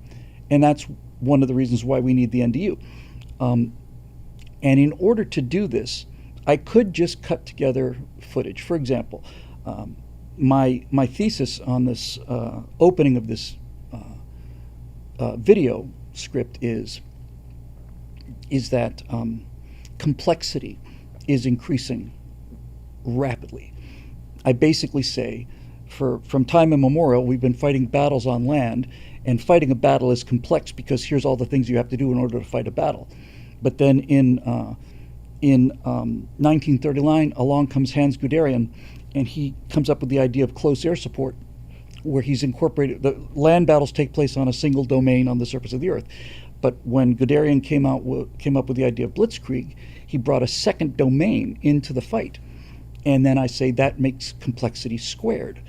and that's one of the reasons why we need the NDU. And in order to do this, I could just cut together footage. For example, my thesis on this opening of this video script is that complexity is increasing rapidly. I basically say, from time immemorial, we've been fighting battles on land, and fighting a battle is complex because here's all the things you have to do in order to fight a battle. But then in 1939, along comes Hans Guderian, and he comes up with the idea of close air support, where he's incorporated the land battles take place on a single domain on the surface of the earth. But when Guderian came up with the idea of blitzkrieg, he brought a second domain into the fight. And then I say that makes complexity squared.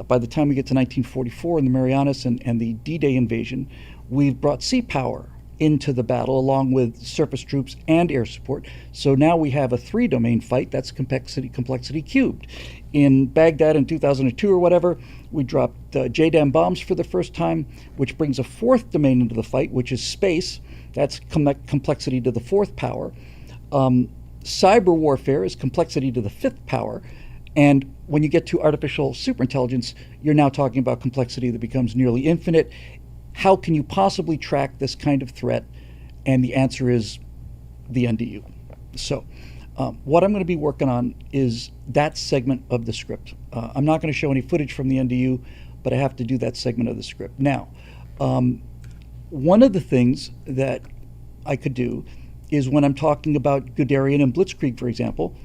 By the time we get to 1944 and the Marianas and the D-Day invasion, we've brought sea power into the battle along with surface troops and air support. So now we have a three-domain fight. That's complexity cubed. In Baghdad in 2002 or whatever, we dropped JDAM bombs for the first time, which brings a fourth domain into the fight, which is space. That's complexity to the fourth power. Cyber warfare is complexity to the fifth power. And when you get to artificial superintelligence, you're now talking about complexity that becomes nearly infinite. How can you possibly track this kind of threat? And the answer is the NDU. So what I'm going to be working on is that segment of the script. I'm not going to show any footage from the NDU, but I have to do that segment of the script. Now, one of the things that I could do is when I'm talking about Guderian and Blitzkrieg, for example,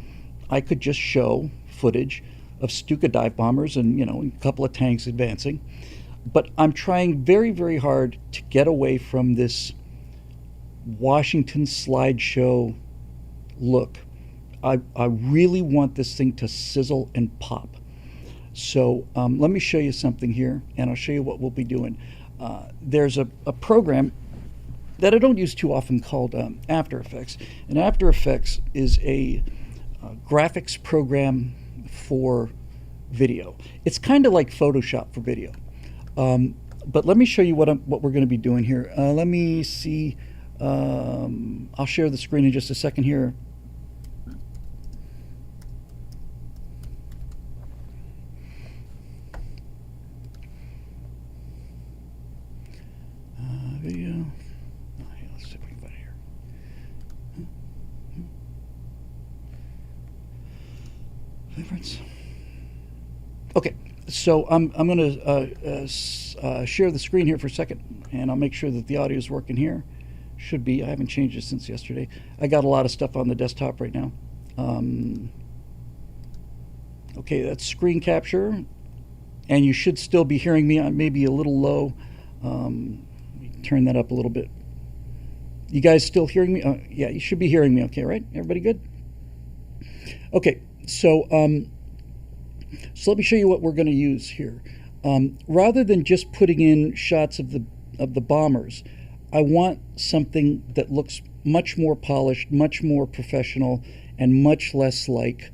I could just show footage of Stuka dive bombers and, a couple of tanks advancing. But I'm trying very, very hard to get away from this Washington slideshow look. I really want this thing to sizzle and pop. So let me show you something here, and I'll show you what we'll be doing. There's a program that I don't use too often called After Effects. And After Effects is a graphics program for video. It's kind of like Photoshop for video. But let me show you what we're going to be doing here. Let me see. I'll share the screen in just a second here. Video. Let's see if we can find it here. Favorites. Okay. So I'm going to share the screen here for a second, and I'll make sure that the audio is working here. Should be. I haven't changed it since yesterday. I got a lot of stuff on the desktop right now. Okay, that's screen capture, and you should still be hearing me. I may be a little low. Turn that up a little bit. You guys still hearing me? Yeah, you should be hearing me okay, right? Everybody good? Okay, so let me show you what we're going to use here. Rather than just putting in shots of the bombers, I want something that looks much more polished, much more professional, and much less like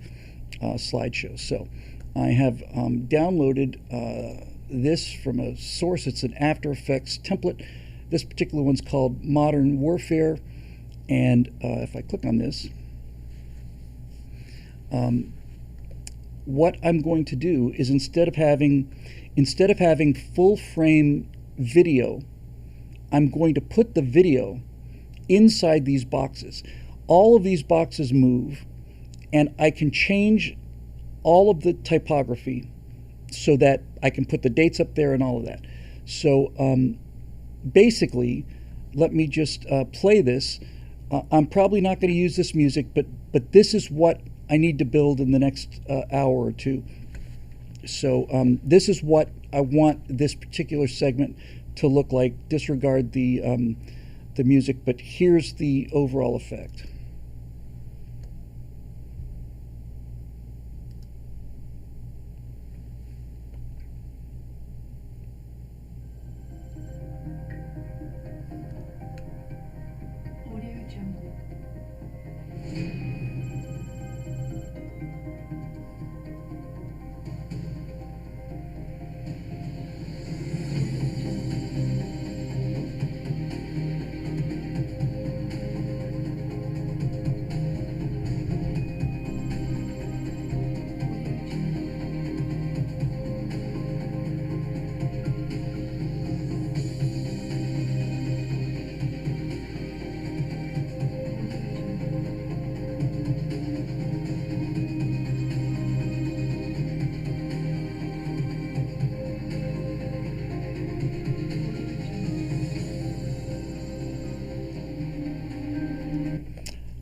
slideshows. So I have downloaded this from a source. It's an After Effects template. This particular one's called Modern Warfare, and if I click on this, what I'm going to do is instead of having full frame video, I'm going to put the video inside these boxes. All of these boxes move, and I can change all of the typography so that I can put the dates up there and all of that. So basically, let me just play this. I'm probably not going to use this music, but this is what I need to build in the next hour or two. So this is what I want this particular segment to look like. Disregard the music, but here's the overall effect.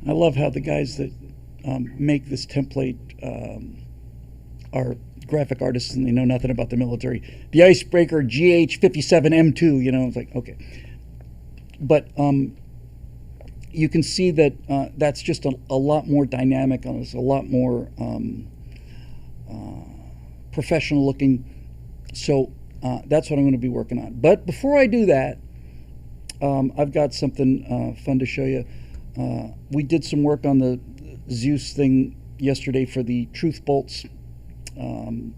I love how the guys that make this template are graphic artists and they know nothing about the military. The Icebreaker GH57M2, you know, it's like, okay. But you can see that that's just a lot more dynamic, and it's a lot more professional looking. So that's what I'm going to be working on. But before I do that, I've got something fun to show you. We did some work on the Zeus thing yesterday for the Truth Bolts, the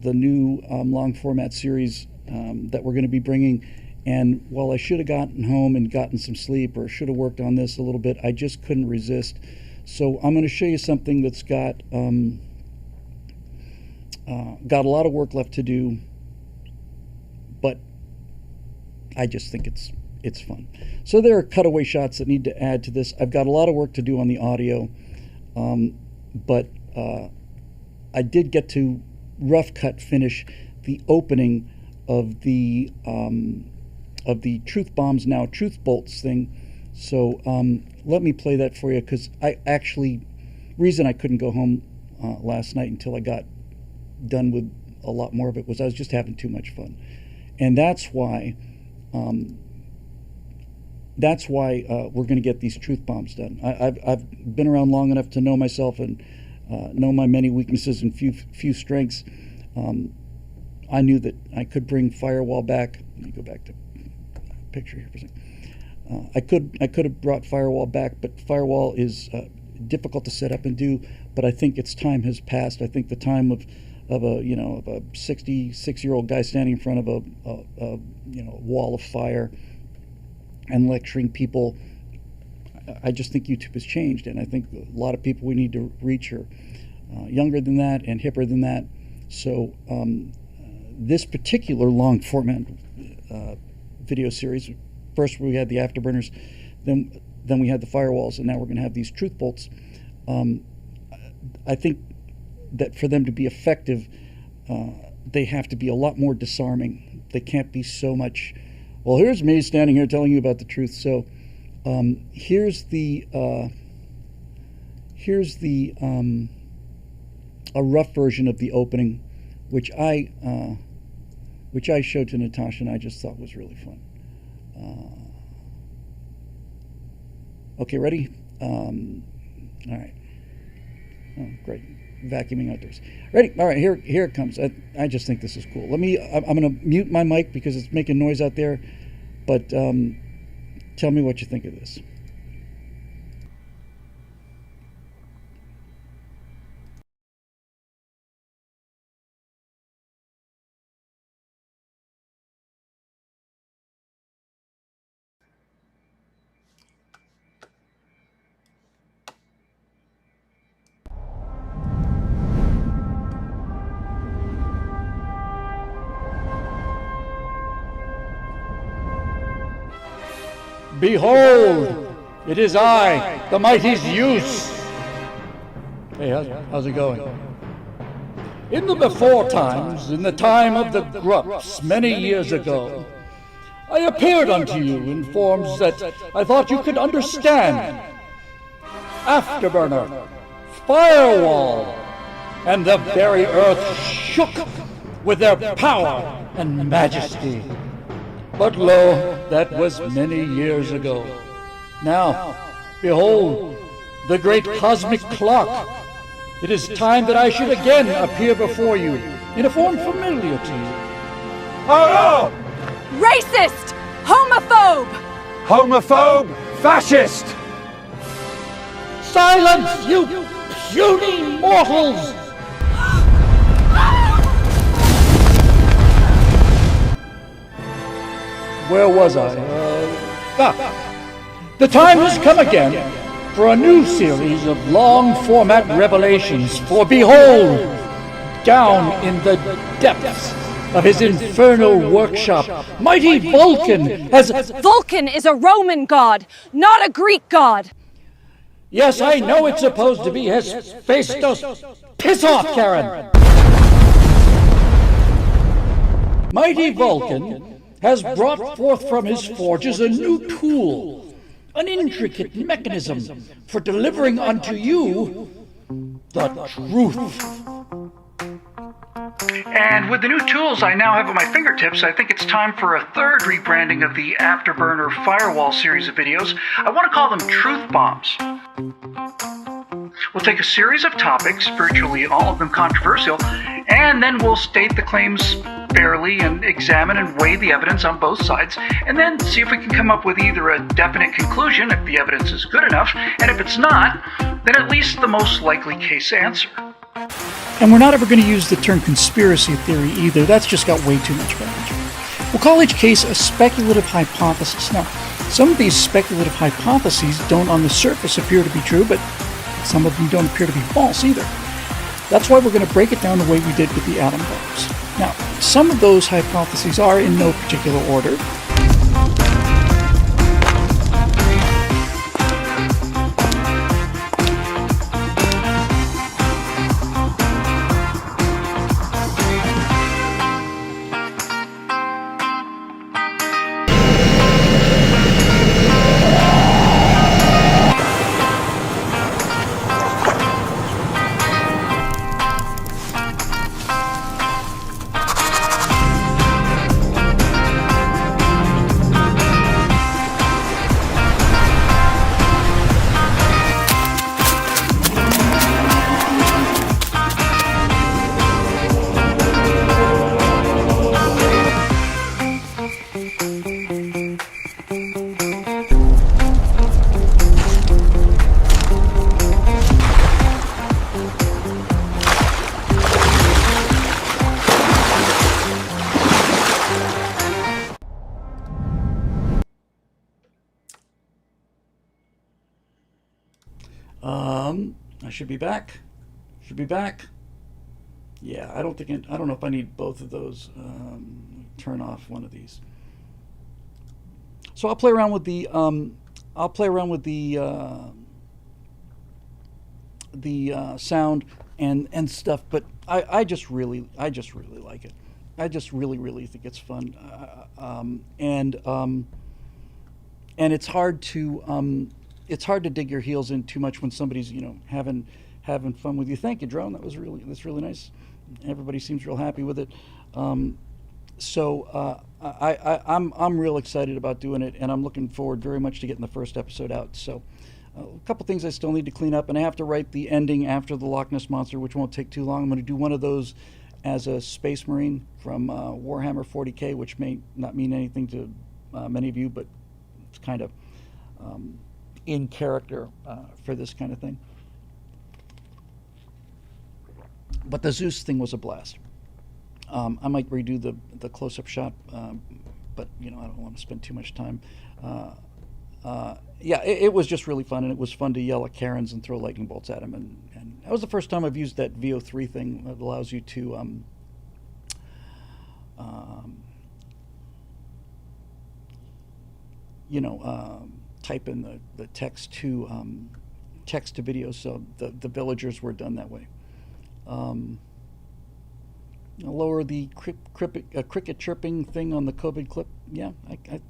new long format series that we're going to be bringing. And while I should have gotten home and gotten some sleep, or should have worked on this a little bit, I just couldn't resist. So I'm going to show you something that's got a lot of work left to do, but I just think it's fun. So there are cutaway shots that need to add to this. I've got a lot of work to do on the audio, but I did get to rough cut finish the opening of the Truth Bombs Now Truth Bolts thing. So let me play that for you, because reason I couldn't go home last night until I got done with a lot more of it was I was just having too much fun. And that's why we're going to get these truth bombs done. I've been around long enough to know myself and know my many weaknesses and few strengths. I knew that I could bring Firewall back. Let me go back to picture here for a second. I could have brought Firewall back, but Firewall is difficult to set up and do. But I think its time has passed. I think the time of a 66-year-old guy standing in front of a wall of fire and lecturing people, I just think YouTube has changed, and I think a lot of people we need to reach are younger than that and hipper than that. So this particular long format video series, first we had the Afterburners, then we had the Firewalls, and now we're going to have these Truth Bolts. I think that for them to be effective, they have to be a lot more disarming. They can't be so much, well, here's me standing here telling you about the truth. So here's the a rough version of the opening, which I showed to Natasha, and I just thought was really fun. Okay, ready? All right. Oh, great. Vacuuming outdoors. Ready? All right, here it comes. I just think this is cool. I'm going to mute my mic because it's making noise out there, but tell me what you think of this. Behold, it is I, the mighty Zeus. Hey, how's it going? In the before times, in the time of the Grups, many years ago, I appeared unto you in forms that I thought you could understand. Afterburner, firewall, and the very earth shook with their power and majesty. But lo, that was many years ago. Now, behold, the great cosmic clock. It is time that I should again appear before you in a form familiar to you. Oh no! Racist! Homophobe! Homophobe! Fascist! Silence, you puny mortals! Where was I? The time has come again for a new series of long-format revelations, for behold, down in the depths of his infernal workshop, mighty Vulcan has... Vulcan is a Roman god, not a Greek god! Yes, I know it's supposed to be Hephaestus. Piss off, Karen! Mighty Vulcan has brought forth from his forges a new tool, an intricate mechanism for delivering unto you the truth. And with the new tools I now have at my fingertips, I think it's time for a third rebranding of the Afterburner Firewall series of videos. I want to call them Truth Bombs. We'll take a series of topics, virtually all of them controversial, and then we'll state the claims fairly and examine and weigh the evidence on both sides, and then see if we can come up with either a definite conclusion if the evidence is good enough, and if it's not, then at least the most likely case answer. And we're not ever going to use the term conspiracy theory either. That's just got way too much baggage. We'll call each case a speculative hypothesis. Now, some of these speculative hypotheses don't on the surface appear to be true, but some of them don't appear to be false either. That's why we're going to break it down the way we did with the atom bombs. Now, some of those hypotheses are in no particular order. I should be back. Should be back. Yeah, I don't know if I need both of those. Turn off one of these. So I'll play around with the sound and stuff. But I just really like it. I just really think it's fun, and it's hard to dig your heels in too much when somebody's having fun with you. Thank you, Drone. That's really nice. Everybody seems real happy with it. I'm real excited about doing it, and I'm looking forward very much to getting the first episode out. So a couple things I still need to clean up, and I have to write the ending after the Loch Ness Monster, which won't take too long. I'm going to do one of those as a Space Marine from Warhammer 40K, which may not mean anything to many of you, but it's kind of in character for this kind of thing. But the Zeus thing was a blast. I might redo the close-up shot, but I don't want to spend too much time. It was just really fun, and it was fun to yell at Karens and throw lightning bolts at them. And that was the first time I've used that VO3 thing that allows you to type in the text to video. So the villagers were done that way. Lower the cricket chirping thing on the COVID clip. Yeah,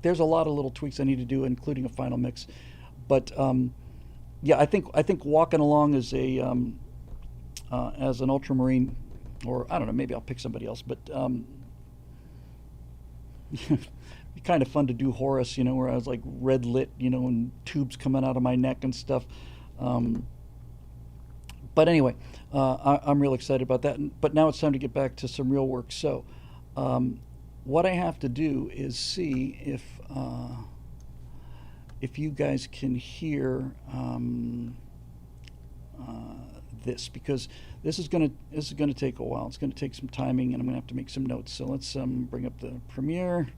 there's a lot of little tweaks I need to do, including a final mix. But I think walking along as an ultramarine, or I don't know, maybe I'll pick somebody else. But be kind of fun to do Horus, where I was like red lit, and tubes coming out of my neck and stuff. But anyway, I'm real excited about that. But now it's time to get back to some real work. So what I have to do is see if you guys can hear this, because this is gonna take a while. It's gonna take some timing, and I'm gonna have to make some notes. So let's bring up the Premiere.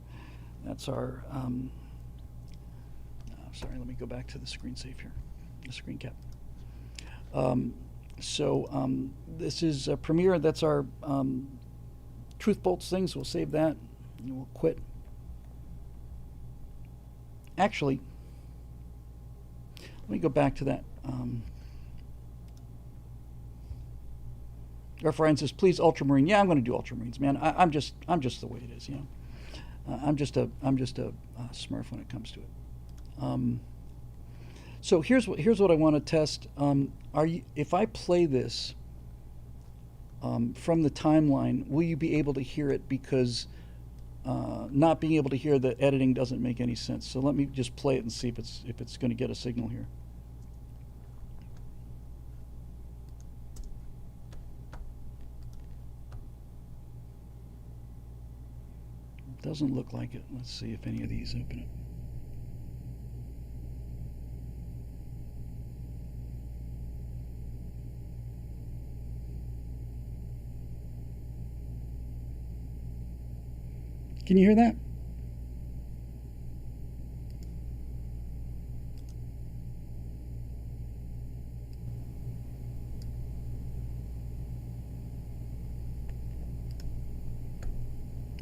That's our. Sorry, let me go back to the screen save here, the screen cap. This is Premiere. That's our Truth Bolts things. We'll save that, and we'll quit. Actually, let me go back to that. Ryan says, "Please, Ultramarine." Yeah, I'm going to do Ultramarines, man. I'm just the way it is, I'm just a Smurf when it comes to it. So here's what I want to test. If I play this from the timeline, will you be able to hear it? Because not being able to hear the editing doesn't make any sense. So let me just play it and see if it's going to get a signal here. Doesn't look like it. Let's see if any of these open up. Can you hear that?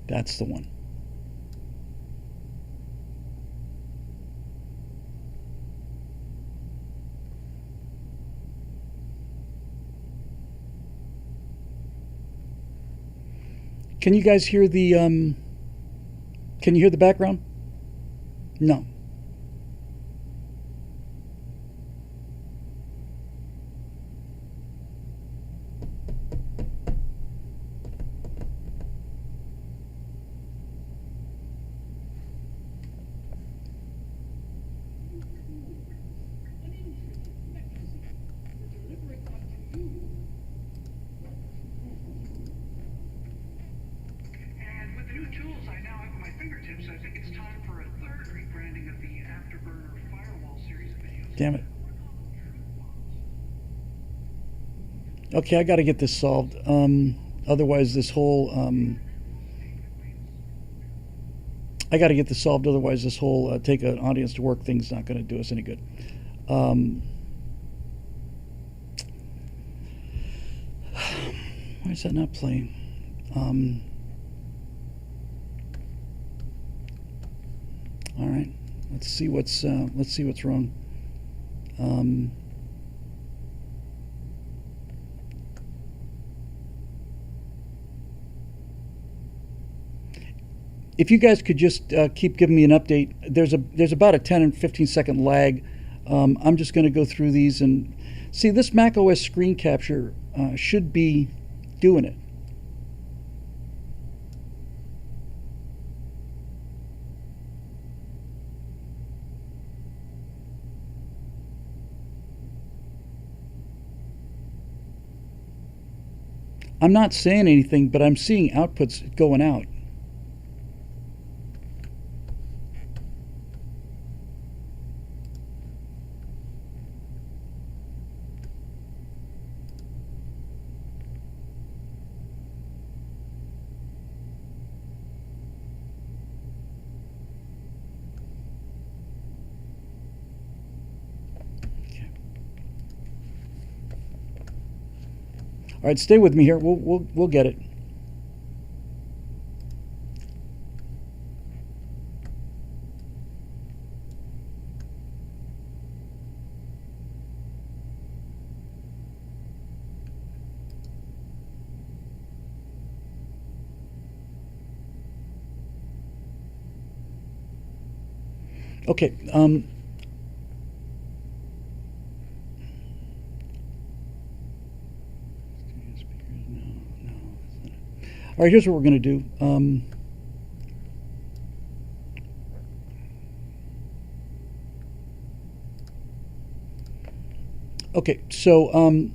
That's the one. Can you guys hear the Can you hear the background? No. Damn it. Okay, I got to get this solved. Otherwise, this whole I got to get this solved. Otherwise, this whole take an audience to work thing's not going to do us any good. Why is that not playing? All right, let's see what's wrong. if you guys could just keep giving me an update, there's about a 10 and 15-second lag. I'm just going to go through these and see. This Mac OS screen capture should be doing it. I'm not saying anything, but I'm seeing outputs going out. All right, stay with me here. We'll get it. Okay. All right, here's what we're going to do. Okay, so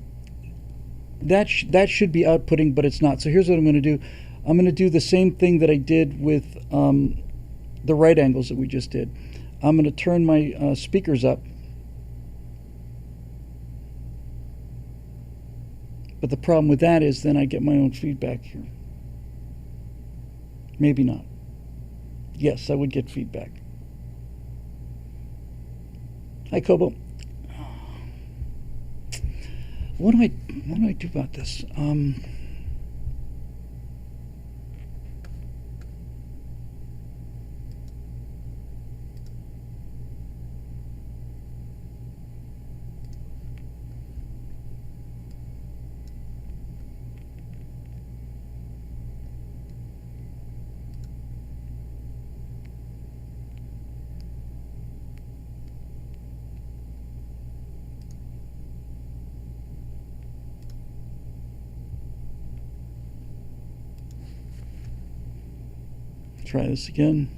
that should be outputting, but it's not. So here's what I'm going to do. I'm going to do the same thing that I did with the right angles that we just did. I'm going to turn my speakers up. But the problem with that is then I get my own feedback here. Maybe not. Yes, I would get feedback. Hi, Kobo. What do I do about this? Try this again.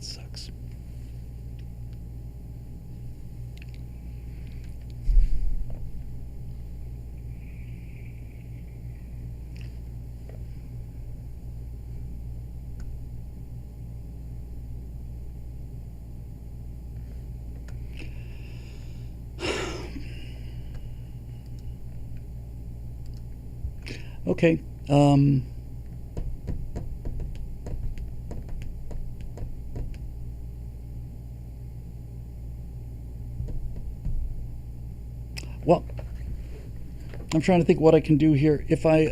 Sucks. Okay. Well, I'm trying to think what I can do here. If I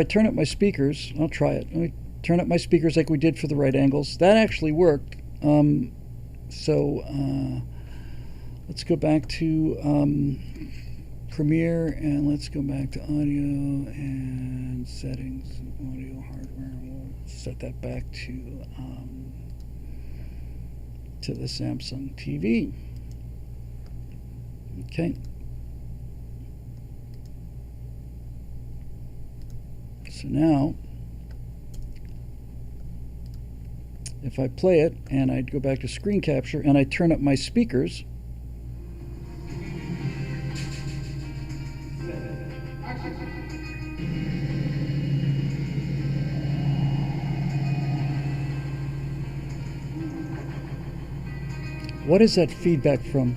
turn up my speakers, I'll try it. Let me turn up my speakers like we did for the right angles. That actually worked. Let's go back to Premiere, and let's go back to audio and settings, audio hardware. We'll set that back to the Samsung TV. Okay. So now, if I play it and I go back to screen capture and I turn up my speakers, What is that feedback from?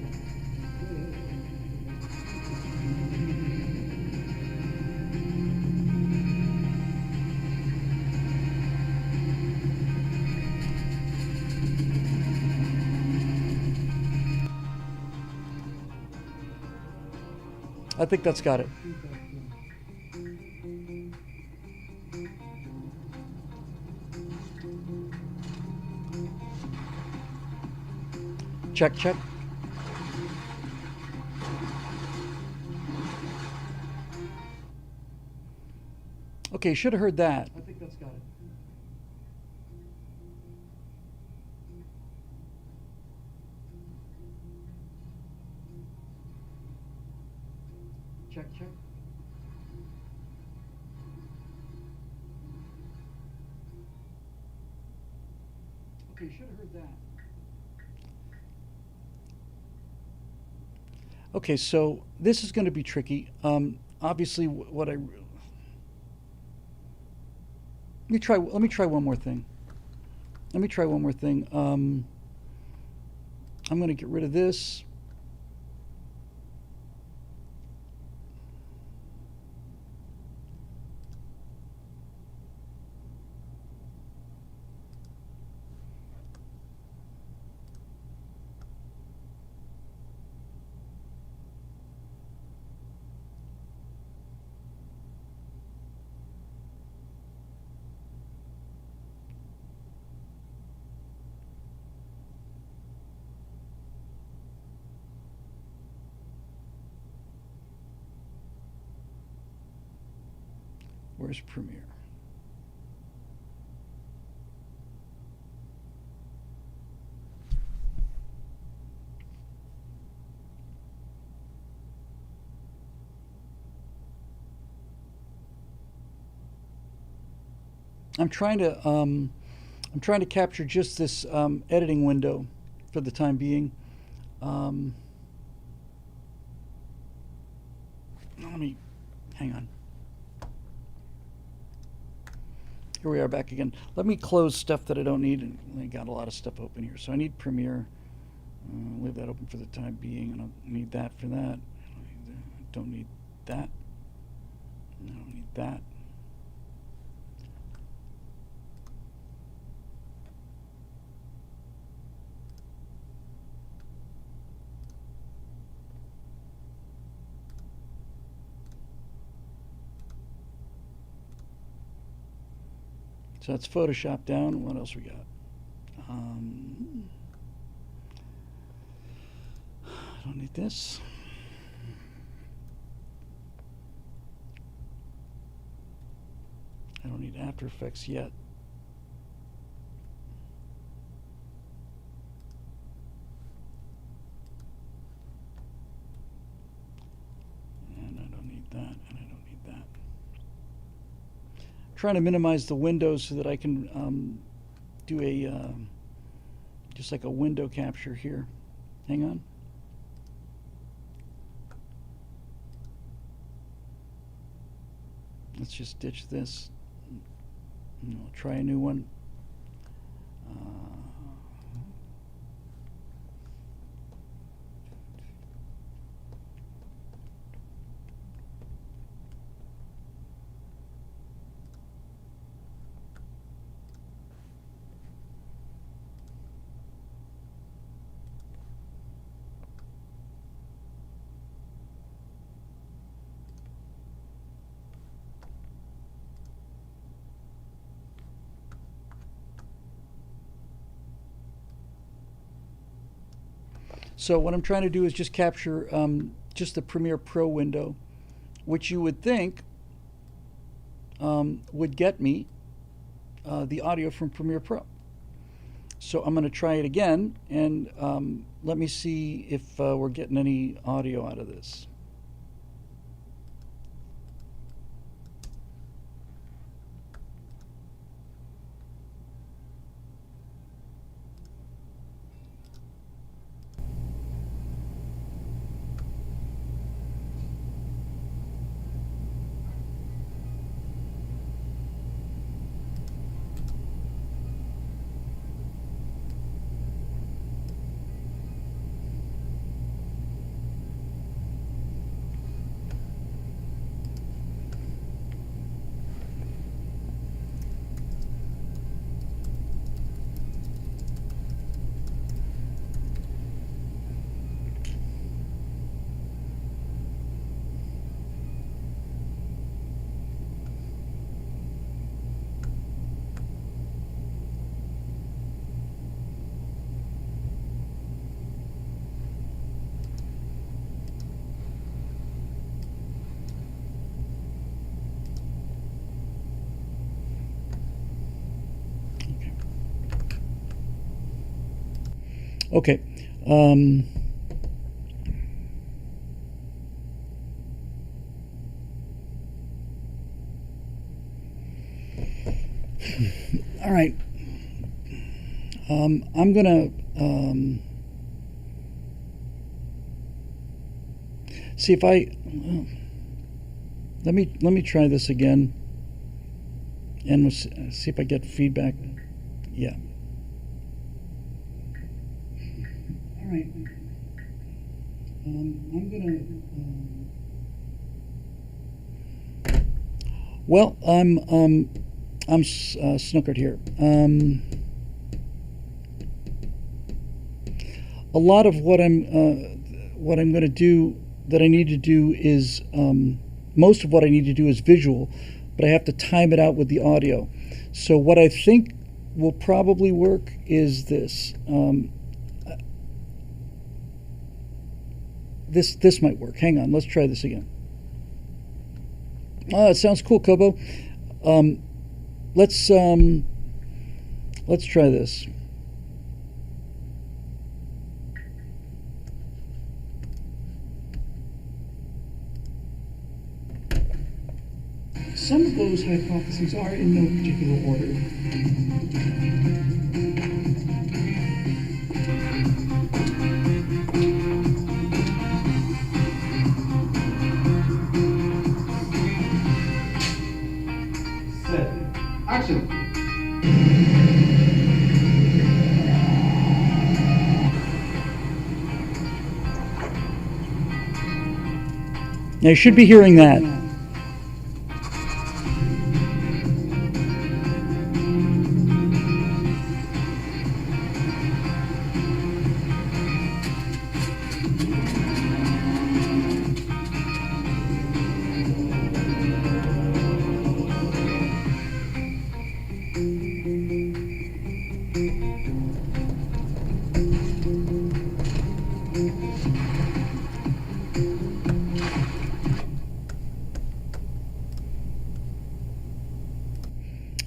I think that's got it. Check, check. Okay, should have heard that. I think that's got it. Check, check. Okay, should have heard that. Okay, so this is going to be tricky. Obviously, what I let me try one more thing. Let me try one more thing. I'm going to get rid of this. Where's Premiere? I'm trying to capture just this editing window for the time being. Let me hang on. Here we are back again. Let me close stuff that I don't need. I got a lot of stuff open here. So I need Premiere. Leave that open for the time being. I don't need that for that. I don't need that. I don't need that. So that's Photoshop down. What else we got? I don't need this. I don't need After Effects yet. And I don't need that, and I don't need that. Trying to minimize the windows so that I can do a just like a window capture here. Hang on. Let's just ditch this. I'll try a new one. So what I'm trying to do is just capture just the Premiere Pro window, which you would think would get me the audio from Premiere Pro. So I'm going to try it again, and let me see if we're getting any audio out of this. Okay. All right. I'm gonna see if I let me try this again, and we'll see if I get feedback. Yeah. All right. I'm gonna. Well, I'm snookered here. A lot of what I'm going to do that I need to do is most of what I need to do is visual, but I have to time it out with the audio. So what I think will probably work is this. This might work. Hang on, let's try this again. Oh, it sounds cool, Kobo. Let's try this. Some of those hypotheses are in no particular order. Set. Action. Now you should be hearing that.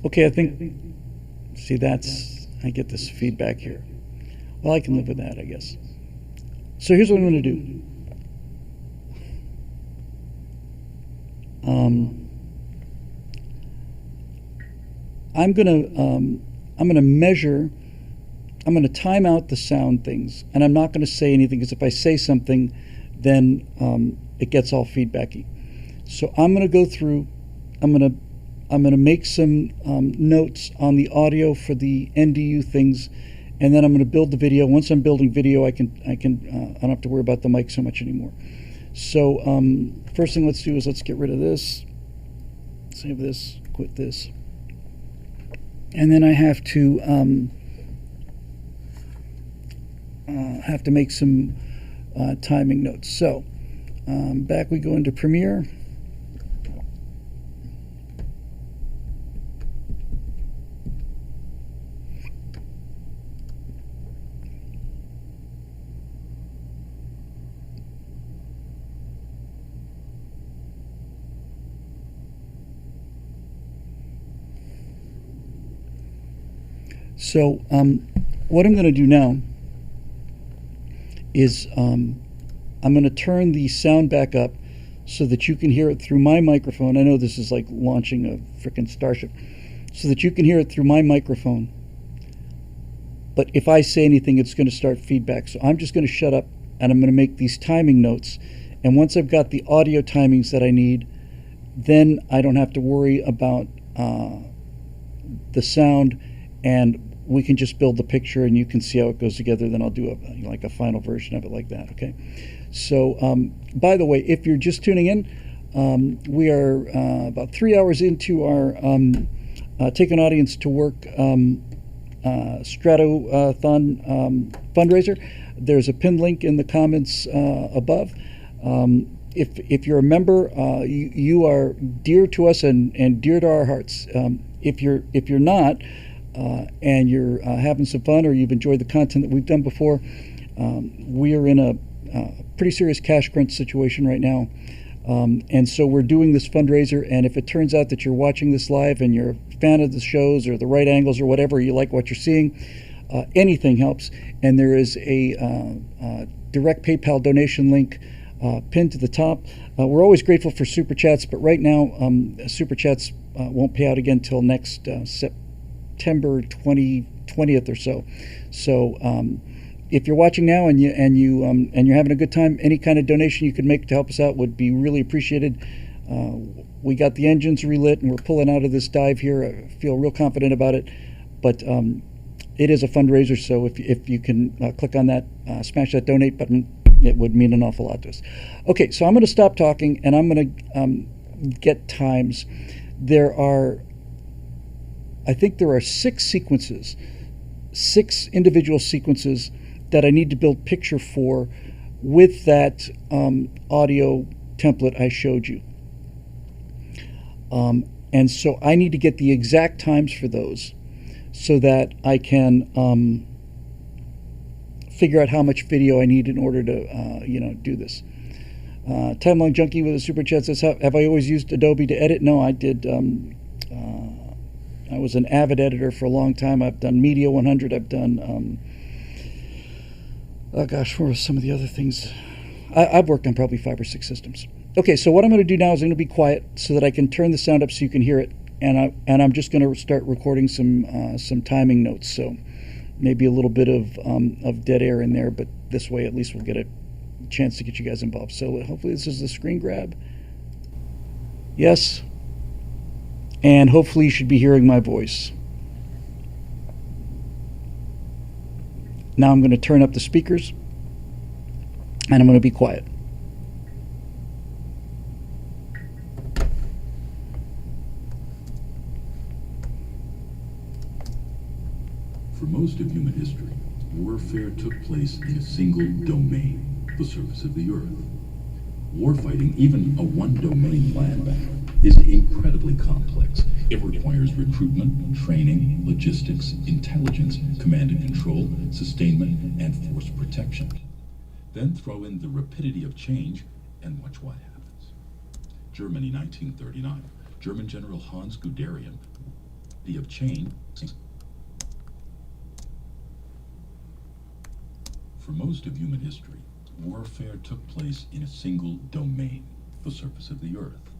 Okay, I think, see, I get this feedback here. Well, I can live with that, I guess. So here's what I'm going to do. I'm going to measure, I'm going to time out the sound things, and I'm not going to say anything, because if I say something, then it gets all feedbacky. So I'm going to go through, I'm going to make some notes on the audio for the NDU things, and then I'm going to build the video. Once I'm building video, I don't have to worry about the mic so much anymore. So first thing let's do is let's get rid of this, save this, quit this, and then I have to make some timing notes. So back we go into Premiere. So what I'm going to do now is I'm going to turn the sound back up so that you can hear it through my microphone. I know this is like launching a frickin' starship. So that you can hear it through my microphone. But if I say anything, it's going to start feedback. So I'm just going to shut up, and I'm going to make these timing notes. And once I've got the audio timings that I need, then I don't have to worry about the sound, and we can just build the picture and you can see how it goes together. Then I'll do a final version of it like that. Okay. So by the way, if you're just tuning in, we are about 3 hours into our Take an Audience to Work STRATOTHON fundraiser. There's a pinned link in the comments above. If you're a member, you are dear to us and dear to our hearts. If you're not, and you're having some fun, or you've enjoyed the content that we've done before, we are in a pretty serious cash crunch situation right now, and so we're doing this fundraiser. And if it turns out that you're watching this live and you're a fan of the shows or the right angles or whatever, you like what you're seeing, anything helps. And there is a direct PayPal donation link pinned to the top. We're always grateful for Super Chats, but right now Super Chats won't pay out again until next September 20th or so. So if you're watching now and you're having a good time, any kind of donation you could make to help us out would be really appreciated. We got the engines relit and we're pulling out of this dive here. I feel real confident about it, but it is a fundraiser, so if you can click on that, smash that donate button, it would mean an awful lot to us. Okay, so I'm going to stop talking and I'm going to get times. I think there are 6 sequences, 6 individual sequences that I need to build picture for with that audio template I showed you. And so I need to get the exact times for those so that I can figure out how much video I need in order to do this. Timelong Junkie with a super chat says, have I always used Adobe to edit? No, I did. I was an avid editor for a long time. I've done Media 100. I've done, oh gosh, what were some of the other things? I've worked on probably 5 or 6 systems. Okay, so what I'm going to do now is I'm going to be quiet so that I can turn the sound up so you can hear it, and I'm just going to start recording some timing notes. So maybe a little bit of dead air in there, but this way at least we'll get a chance to get you guys involved. So hopefully this is the screen grab. Yes. And hopefully you should be hearing my voice. Now I'm going to turn up the speakers and I'm going to be quiet. For most of human history, warfare took place in a single domain, the surface of the earth. Warfighting, even a one-domain land battle, is incredibly complex. It requires recruitment, training, logistics, intelligence, command and control, sustainment, and force protection. Then throw in the rapidity of change, and watch what happens. Germany, 1939. German General Hans Guderian, the of change. For most of human history, warfare took place in a single domain, the surface of the earth.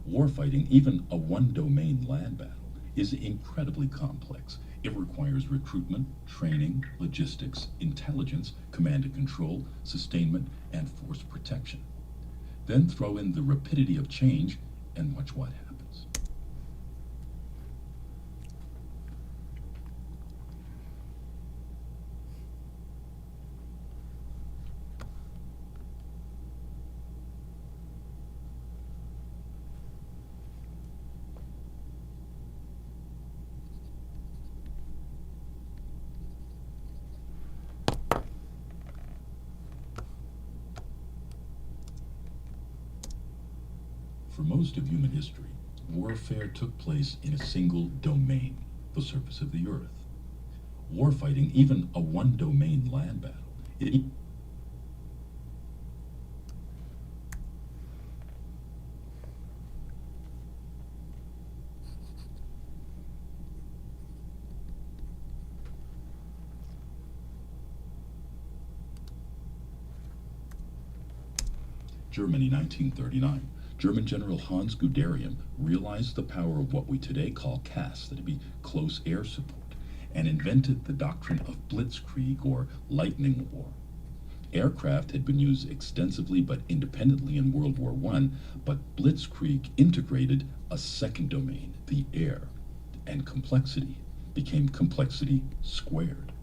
Warfighting, even a one-domain land battle, is incredibly complex. It requires recruitment, training, logistics, intelligence, command and control, sustainment, and force protection. Then throw in the rapidity of change, and watch what happens. For most of human history, warfare took place in a single domain, the surface of the earth. Warfighting, even a one-domain land battle, Germany, 1939. German General Hans Guderian realized the power of what we today call CAS, that'd be close air support, and invented the doctrine of blitzkrieg, or lightning war. Aircraft had been used extensively but independently in World War I, but blitzkrieg integrated a second domain, the air, and complexity became complexity squared.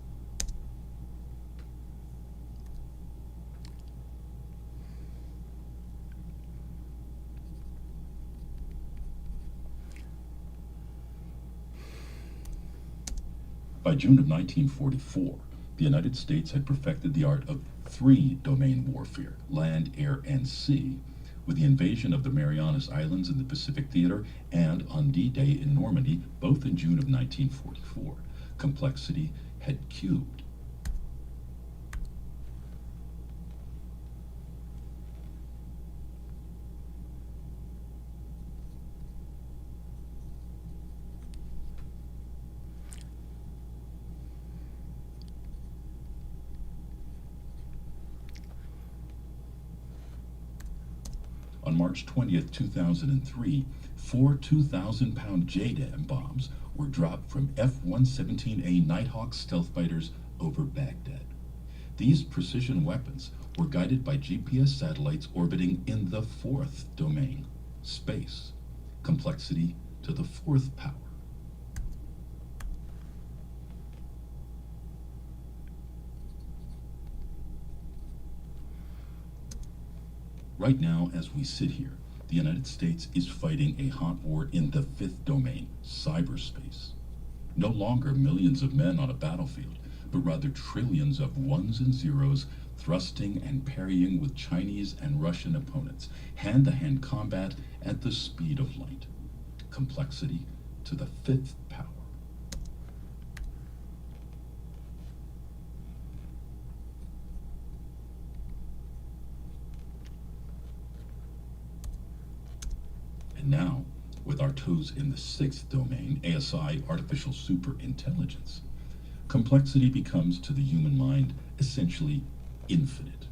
By June of 1944, the United States had perfected the art of 3-domain warfare, land, air, and sea, with the invasion of the Marianas Islands in the Pacific Theater and on D-Day in Normandy, both in June of 1944. Complexity had cubed. on March 20th, 2003, 4 2,000-pound JDAM bombs were dropped from F-117A Nighthawk stealth fighters over Baghdad. These precision weapons were guided by GPS satellites orbiting in the fourth domain, space, complexity to the fourth power. Right now, as we sit here, the United States is fighting a hot war in the fifth domain, cyberspace. No longer millions of men on a battlefield, but rather trillions of ones and zeros thrusting and parrying with Chinese and Russian opponents, hand-to-hand combat at the speed of light. Complexity to the fifth power. And now, with our toes in the sixth domain, ASI, artificial superintelligence, complexity becomes to the human mind essentially infinite,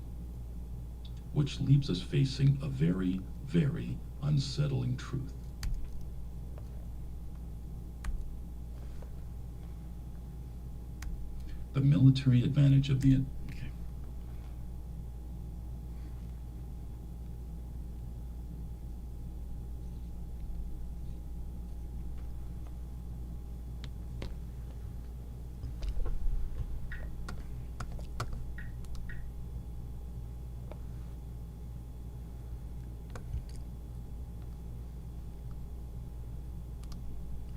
which leaves us facing a very, very unsettling truth. The military advantage of the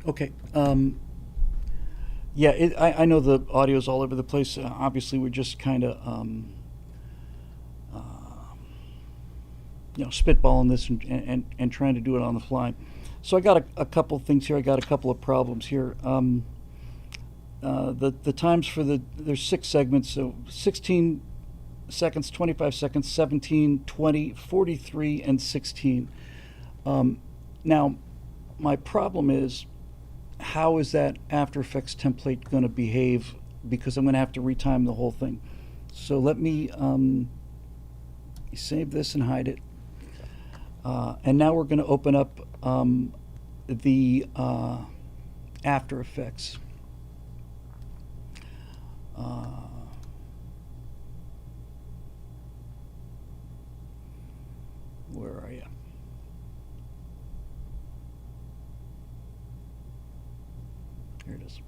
Okay. Yeah, I know the audio's all over the place. Obviously, we're just kind of, spitballing this and trying to do it on the fly. So I got a couple things here. I got a couple of problems here. The times for there's 6 segments, so 16 seconds, 25 seconds, 17, 20, 43, and 16. Now, my problem is, how is that After Effects template going to behave? Because I'm going to have to retime the whole thing. So let me save this and hide it. And now we're going to open up the After Effects. Where are you? Here it is.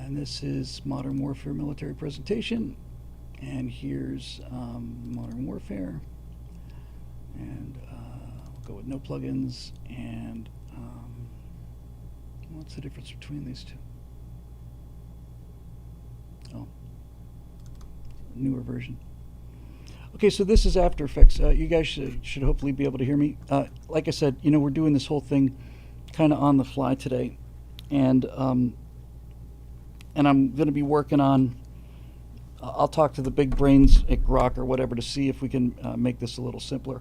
And this is Modern Warfare Military Presentation. And here's Modern Warfare. And we'll go with no plugins. And what's the difference between these two? Oh, newer version. Okay, so this is After Effects. You guys should hopefully be able to hear me. Like I said, we're doing this whole thing kind of on the fly today, and I'm going to be working on. I'll talk to the big brains at Grok or whatever to see if we can make this a little simpler.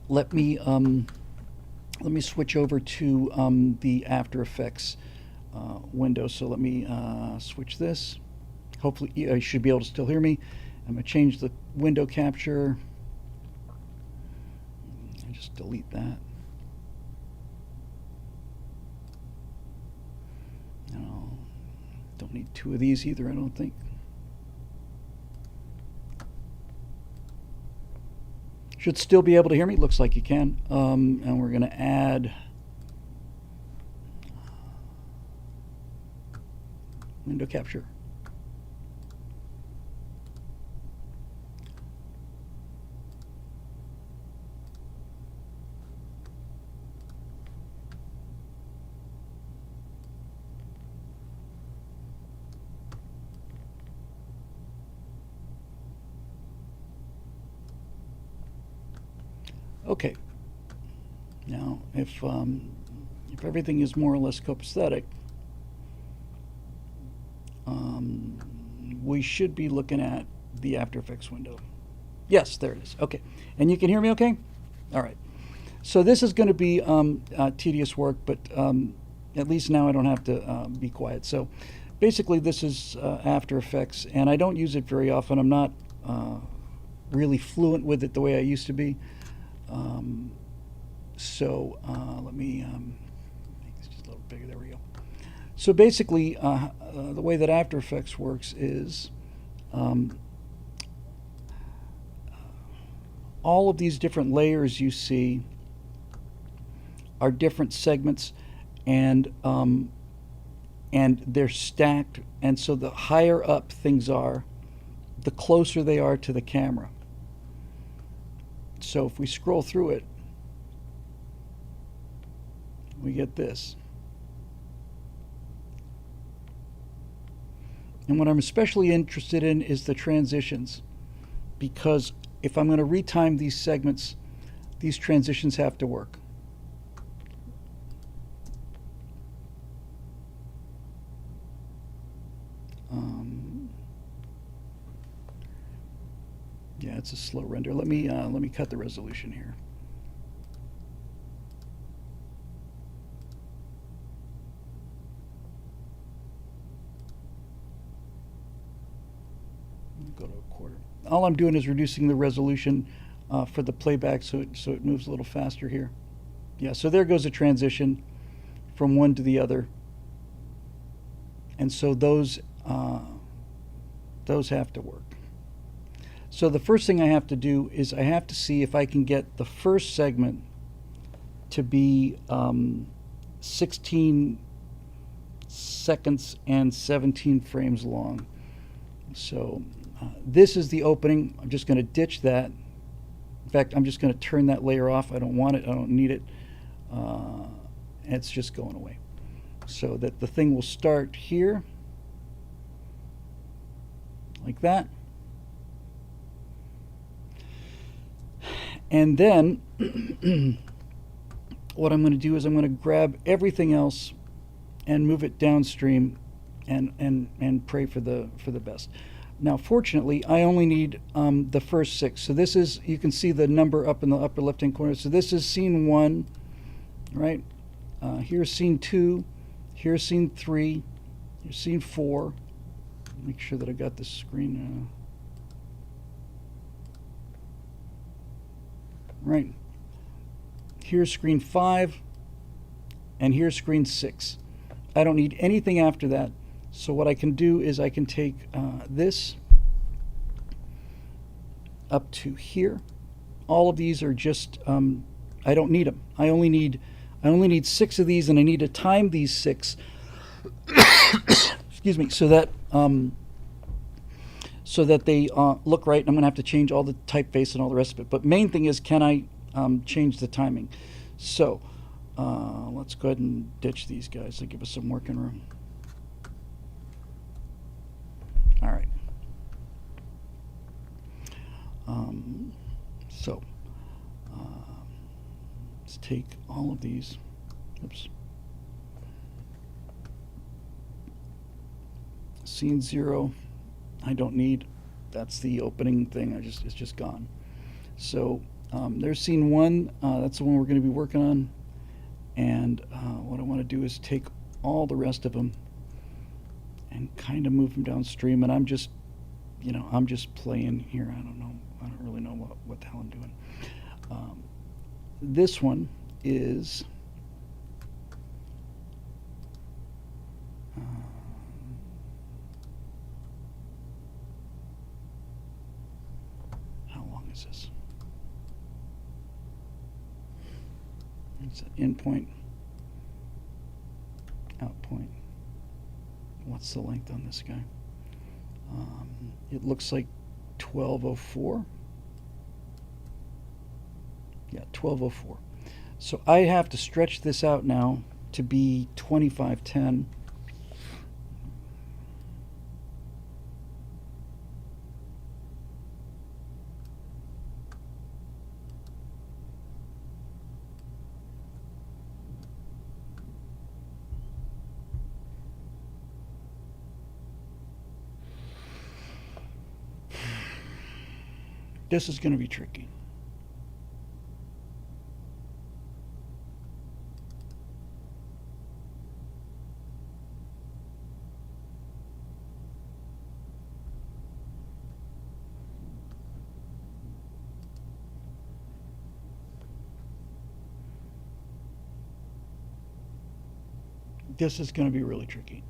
Let me switch over to the After Effects window. So let me switch this. Hopefully, you should be able to still hear me. I'm going to change the window capture. I just delete that. No, don't need 2 of these either, I don't think. Should still be able to hear me. Looks like you can. And we're going to add window capture. Okay. Now, if everything is more or less copacetic, we should be looking at the After Effects window. Yes, there it is. Okay. And you can hear me okay? All right. So this is going to be tedious work, but at least now I don't have to be quiet. So basically this is After Effects, and I don't use it very often. I'm not really fluent with it the way I used to be. So let me make this just a little bigger. There we go. So basically, the way that After Effects works is all of these different layers you see are different segments, and they're stacked. And so the higher up things are, the closer they are to the camera. So if we scroll through it, we get this. And what I'm especially interested in is the transitions, because if I'm going to retime these segments, these transitions have to work. Yeah, it's a slow render. Let me cut the resolution here. Go to a quarter. All I'm doing is reducing the resolution for the playback, so it moves a little faster here. Yeah, so there goes a transition from one to the other, and so those have to work. So the first thing I have to do is I have to see if I can get the first segment to be 16 seconds and 17 frames long. So this is the opening. I'm just going to ditch that. In fact, I'm just going to turn that layer off. I don't want it. I don't need it. It's just going away. So that the thing will start here, like that. And then what I'm going to do is I'm going to grab everything else and move it downstream and pray for the best. Now, fortunately, I only need the first 6. So this is, you can see the number up in the upper left-hand corner. So this is scene 1, right? Here's scene 2. Here's scene 3. Here's scene 4. Make sure that I got the screen. Right. Here's screen 5, and here's screen 6. I don't need anything after that. So what I can do is I can take this up to here. All of these are just I don't need them. I only need 6 of these, and I need to time these 6. Excuse me, so that they look right. I'm going to have to change all the typeface and all the rest of it. But main thing is, can I change the timing? So let's go ahead and ditch these guys to give us some working room. All right. So let's take all of these. Oops. Scene 0. I don't need. That's the opening thing. It's just gone. So there's scene 1. That's the one we're going to be working on. And what I want to do is take all the rest of them and kind of move them downstream. And I'm just playing here. I don't really know what the hell I'm doing. This one is how long is this? It's an in point, out point. What's the length on this guy? It looks like 1204. Yeah, 1204. So I have to stretch this out now to be 2510. This is going to be tricky. This is going to be really tricky.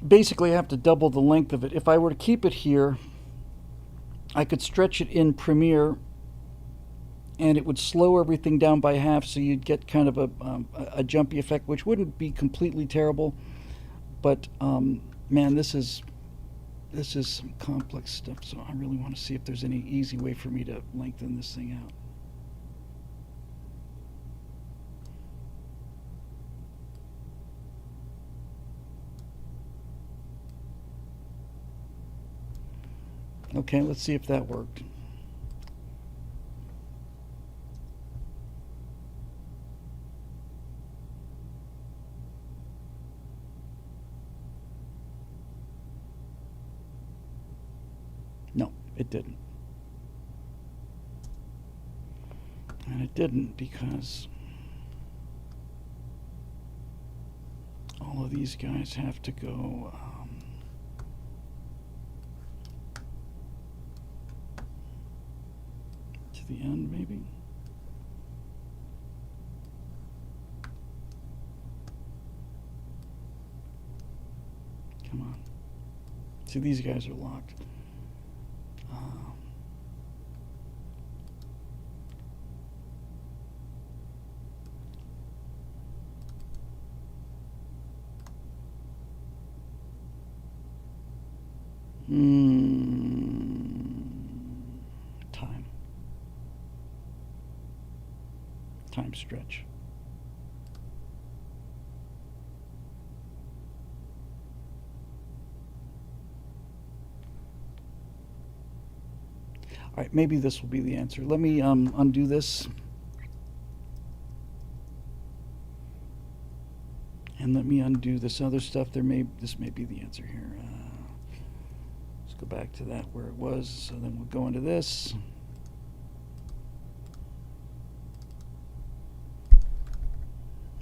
Basically, I have to double the length of it. If I were to keep it here, I could stretch it in Premiere, and it would slow everything down by half, so you'd get kind of a jumpy effect, which wouldn't be completely terrible. But man, this is some complex stuff. So I really want to see if there's any easy way for me to lengthen this thing out. Okay, let's see if that worked. No, it didn't. And it didn't because all of these guys have to go to the end, maybe. Come on. See, these guys are locked. Time stretch. All right, maybe this will be the answer. Let me undo this. And let me undo this other stuff. This may be the answer here. Let's go back to that where it was. So then we'll go into this.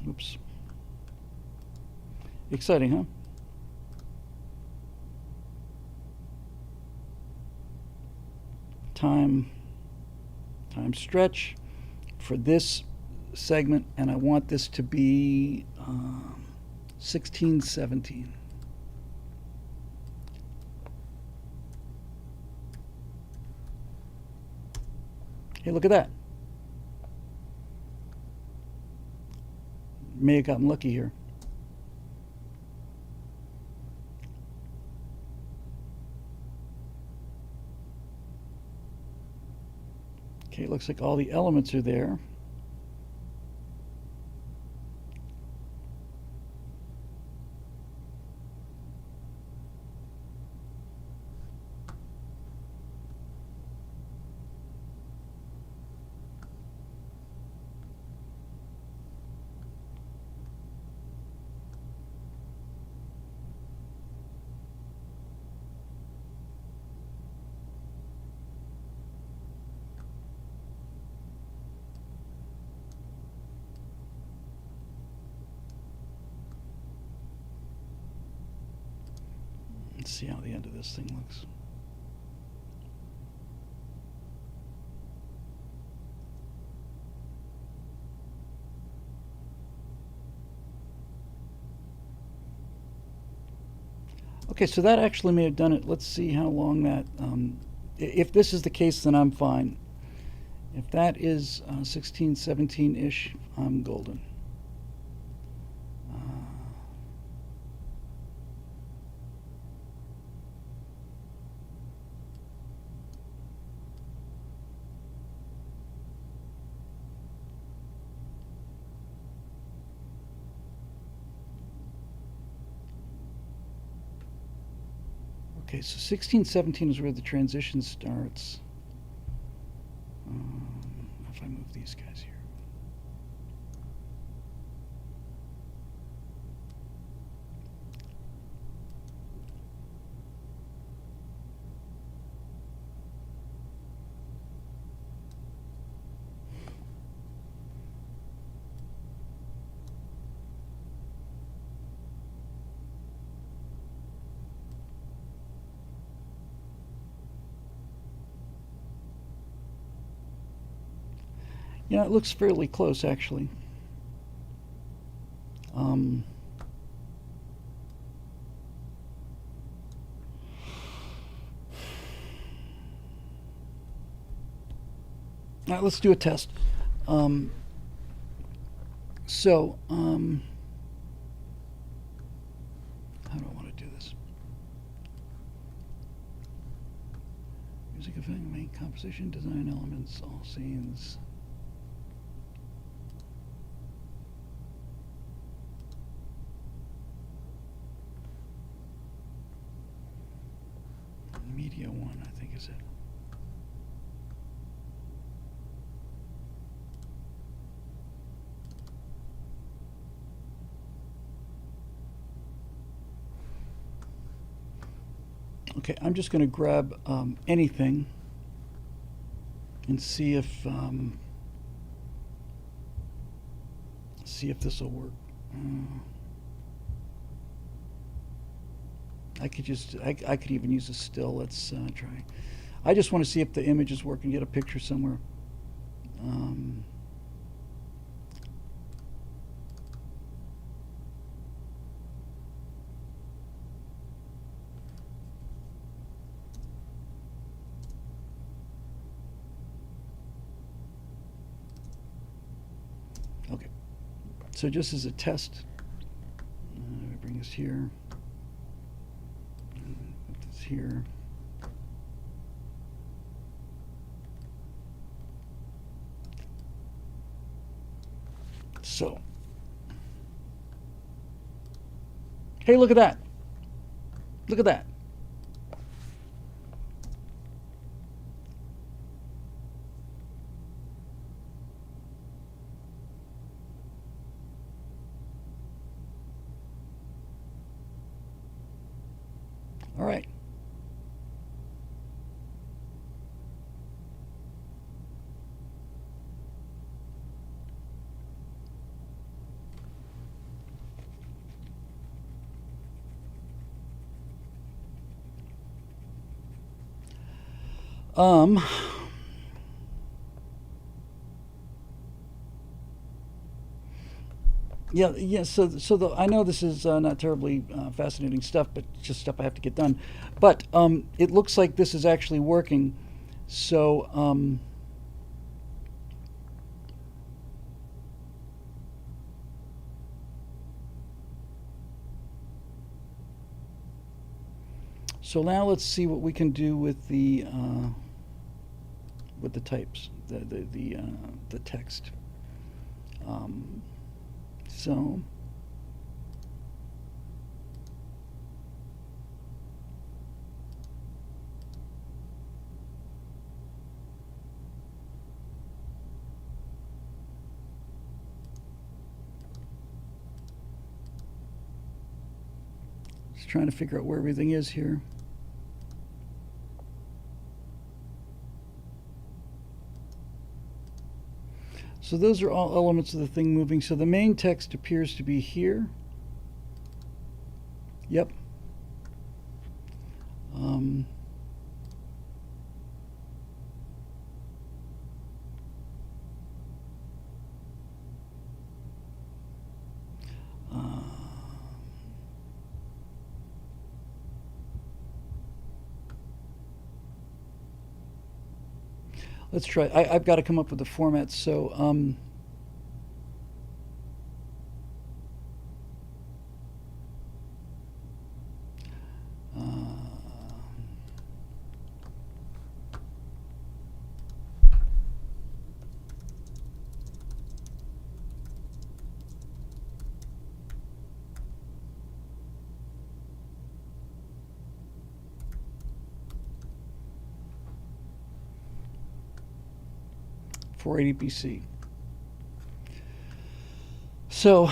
Oops. Exciting, huh? Time stretch for this segment, and I want this to be 1617. Hey, look at that. May have gotten lucky here. Okay, it looks like all the elements are there. Let's see how the end of this thing looks. Okay, so that actually may have done it. Let's see how long that, if this is the case, then I'm fine. If that is 16, 17-ish, I'm golden. Okay, so 16, 17 is where the transition starts. If I move these guys here. Yeah, it looks fairly close, actually. All right, let's do a test. How do I want to do this? Music effect, main composition, design elements, all scenes. Media one, I think is it. Okay, I'm just going to grab anything and see if this will work. I could even use a still. Let's try. I just want to see if the images work and get a picture somewhere. Okay, so just as a test, bring this here. Put this here. So, hey, look at that. Look at that. All right. Yeah. So I know this is not terribly fascinating stuff, but just stuff I have to get done. But it looks like this is actually working. So now let's see what we can do with the types, the text. So just trying to figure out where everything is here. So those are all elements of the thing moving. So the main text appears to be here. Yep. Let's try. I've got to come up with a format. So .480 BC. So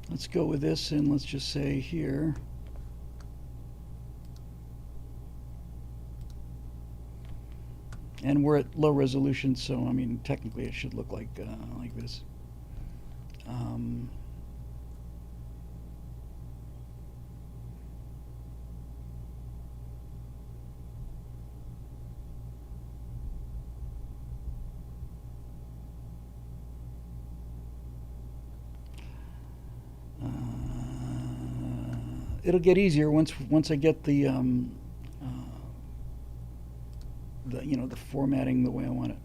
let's go with this, and let's just say here. And we're at low resolution, so I mean technically it should look like this. it'll get easier once I get the the formatting the way I want it.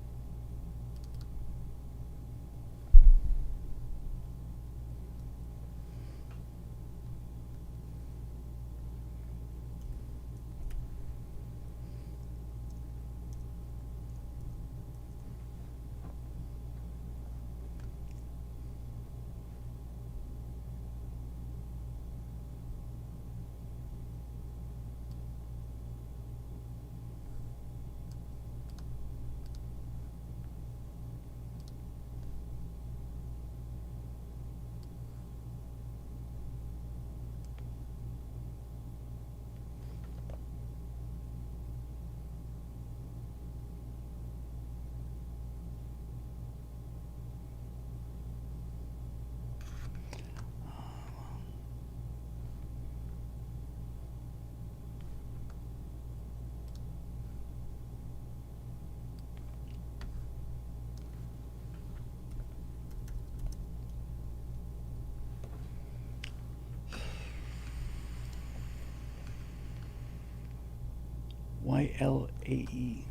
YLAE.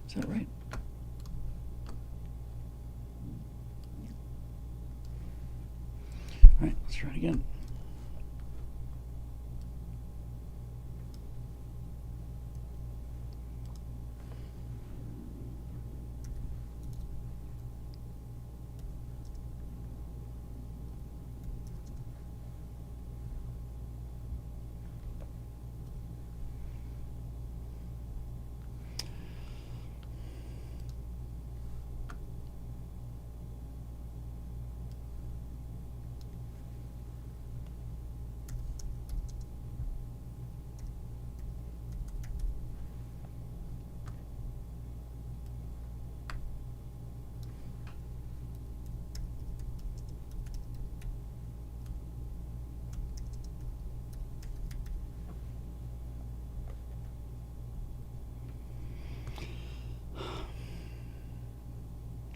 Is that right? All right, let's try it again.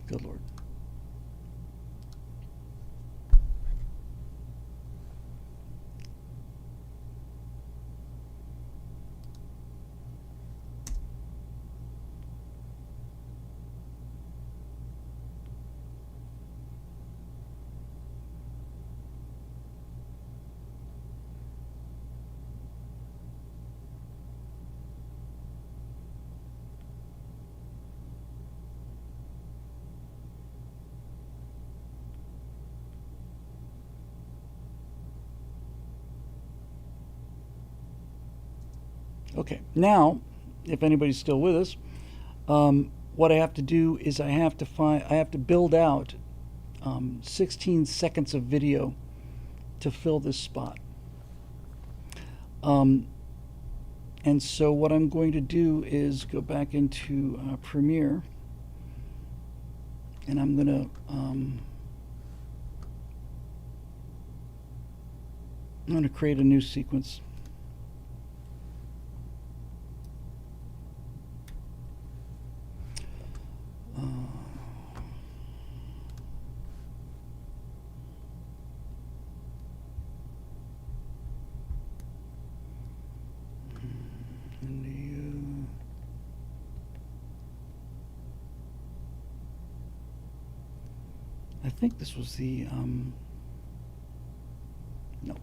Good Lord. Okay, now, if anybody's still with us, what I have to do is I have to build out 16 seconds of video to fill this spot. And so what I'm going to do is go back into Premiere, and I'm going to create a new sequence. I think this was the no.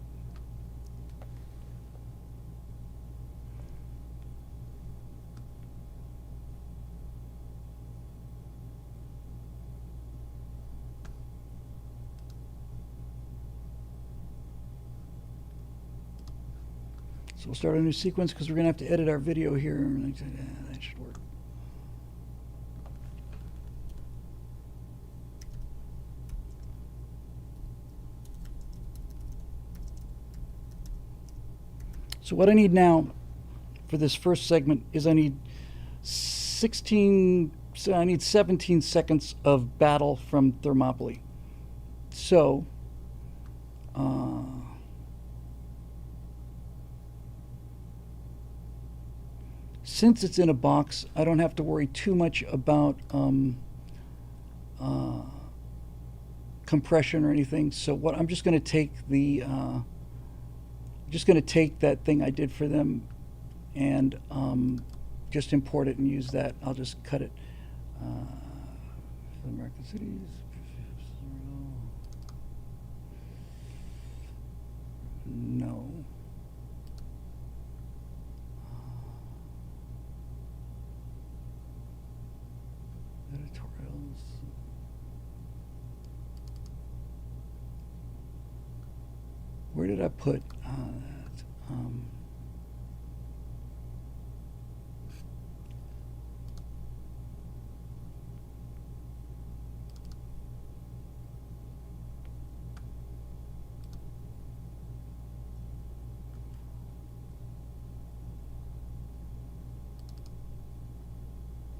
So we'll start a new sequence because we're going to have to edit our video here. That should work. So what I need now for this first segment is I need 17 seconds of battle from Thermopylae. So since it's in a box, I don't have to worry too much about compression or anything. So what I'm just going to take that thing I did for them and just import it and use that. I'll just cut it. American cities. No. Editorials. Where did I put that?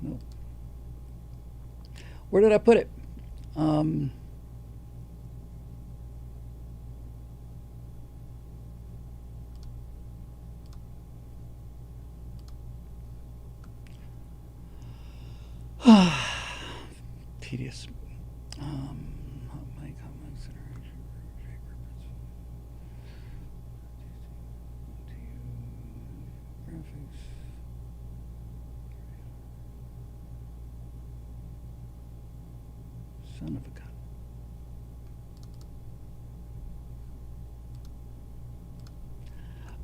Nope. Where did I put it? Tedious. My comments graphics. Son of a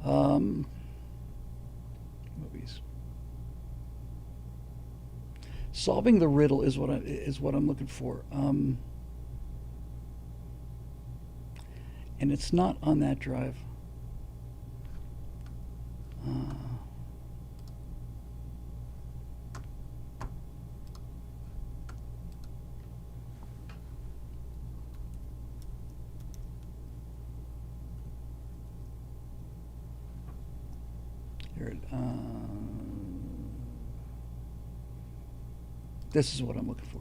gun. Movies. Solving the riddle is what I'm looking for. And it's not on that drive. Here, this is what I'm looking for.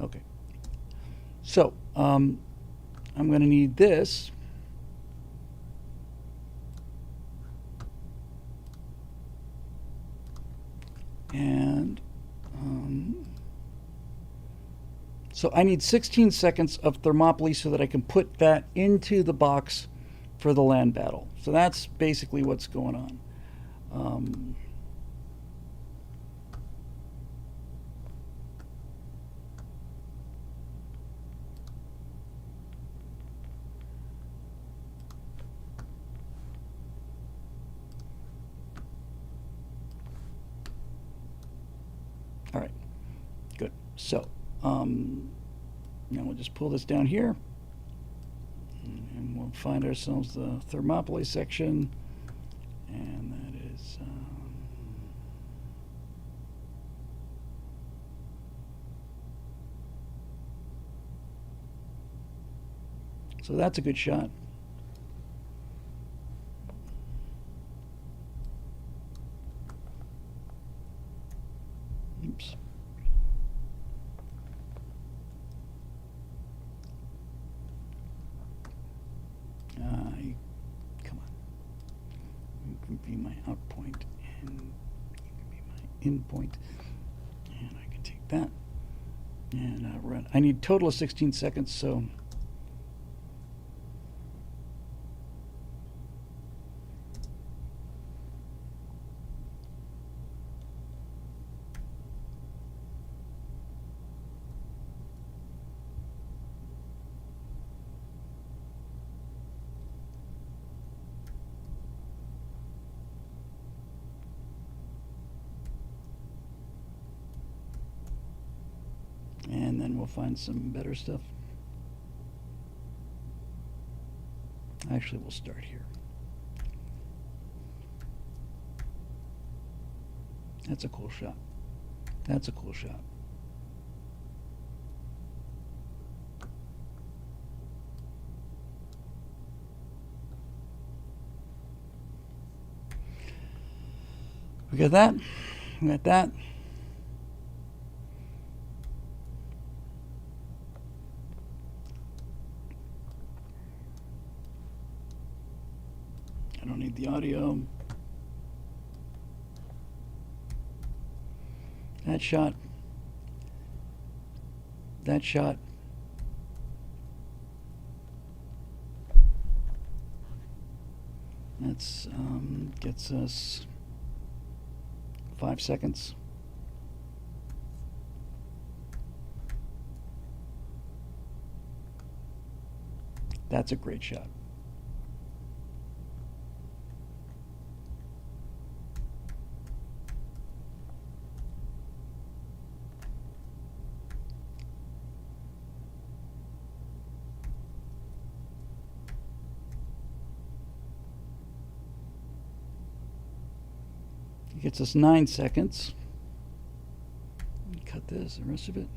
Okay. So, I'm going to need this. And so I need 16 seconds of Thermopylae so that I can put that into the box for the land battle. So that's basically what's going on. All right, good. So now we'll just pull this down here. And we'll find ourselves the Thermopylae section, and that is so that's a good shot. Oops. Come on. You can be my out point, and you can be my in point. And I can take that and run. I need a total of 16 seconds, so and then we'll find some better stuff. Actually, we'll start here. That's a cool shot. That's a cool shot. We got that. We got that. need the audio. That shot. That shot. That's gets us 5 seconds. That's a great shot. It gets us 9 seconds. Cut this, the rest of it.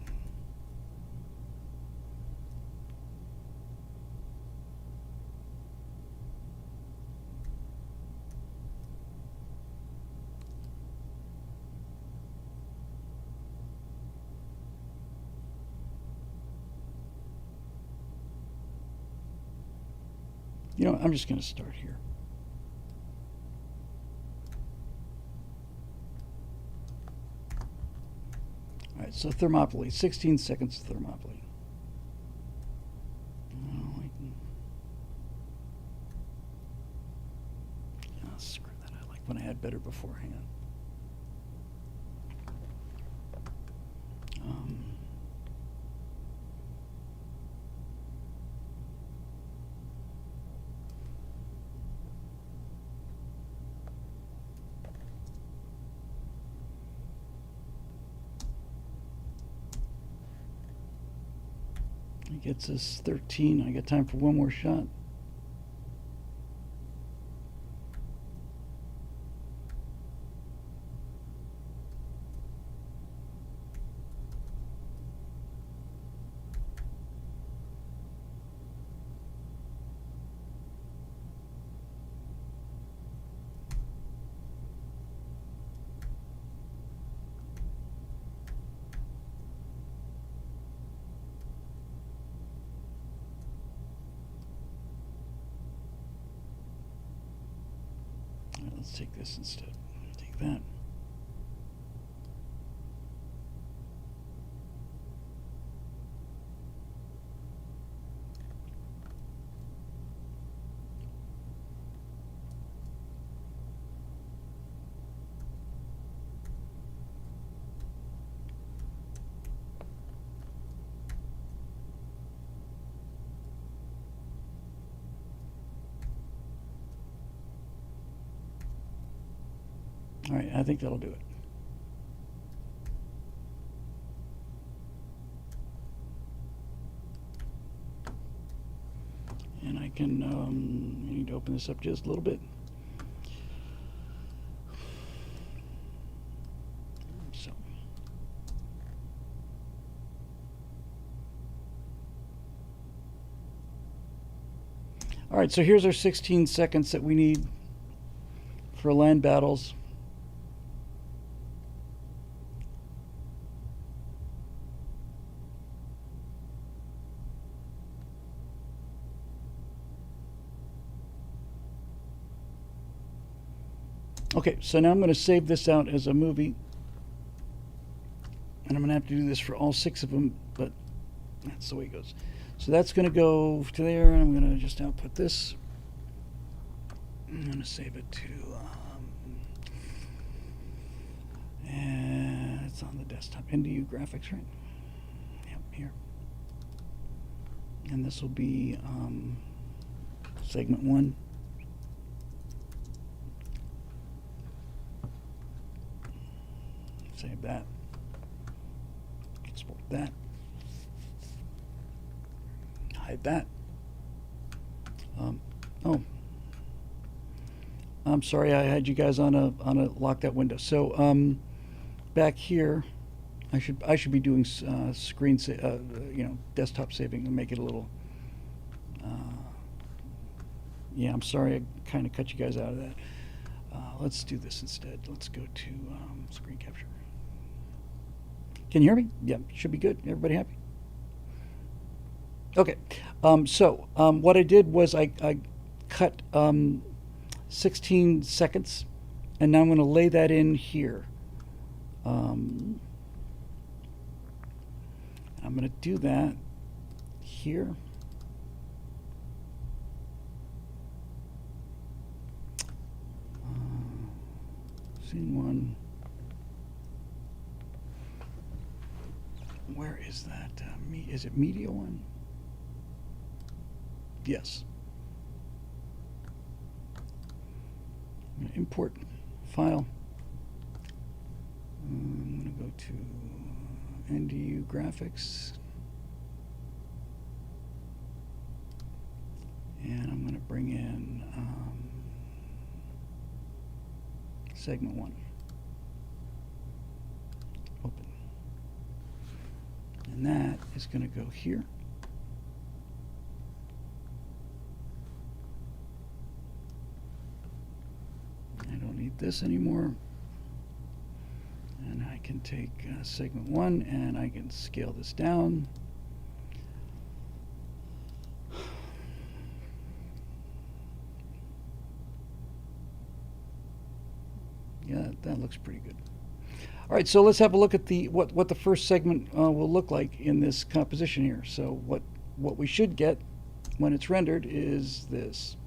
You know, I'm just going to start here. All right, so Thermopylae, 16 seconds of Thermopylae. Oh, screw that. I like when I had better beforehand. It gets us 13. I got time for one more shot. Let's take this instead. Take that. All right, I think that'll do it. And I can, I need to open this up just a little bit. So. All right, so here's our 16 seconds that we need for land battles. Okay, so now I'm going to save this out as a movie. And I'm going to have to do this for all 6 of them, but that's the way it goes. So that's going to go to there, and I'm going to just output this. I'm going to save it to, and it's on the desktop. NDU graphics, right? Yep, here. And this will be segment 1. Save that. Export that. Hide that. Oh, I'm sorry. I had you guys on a lock that window. So back here, I should be doing screen desktop saving and make it a little. Yeah, I'm sorry. I kind of cut you guys out of that. Let's do this instead. Let's go to screen capture. Can you hear me? Yeah, should be good. Everybody happy? Okay. So what I did was I cut 16 seconds. And now I'm going to lay that in here. I'm going to do that here. Scene 1. Where is that? Is it media 1? Yes. I'm going to import file. I'm going to go to NDU graphics. And I'm going to bring in segment 1. Open. And that is going to go here. I don't need this anymore. And I can take segment 1 and I can scale this down. Yeah, that looks pretty good. All right, so let's have a look at the what the first segment will look like in this composition here. So what we should get when it's rendered is this.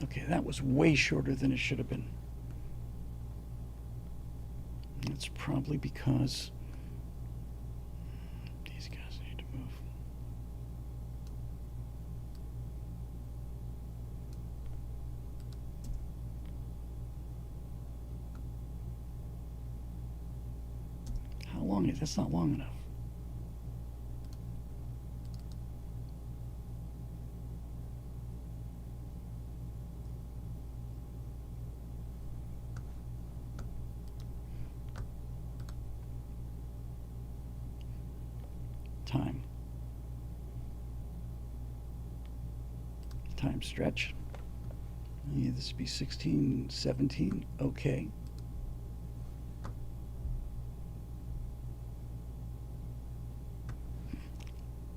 Okay, that was way shorter than it should have been. It's probably because these guys need to move. How long is that's not long enough. Time stretch. Yeah, this would be 16, 17. Okay.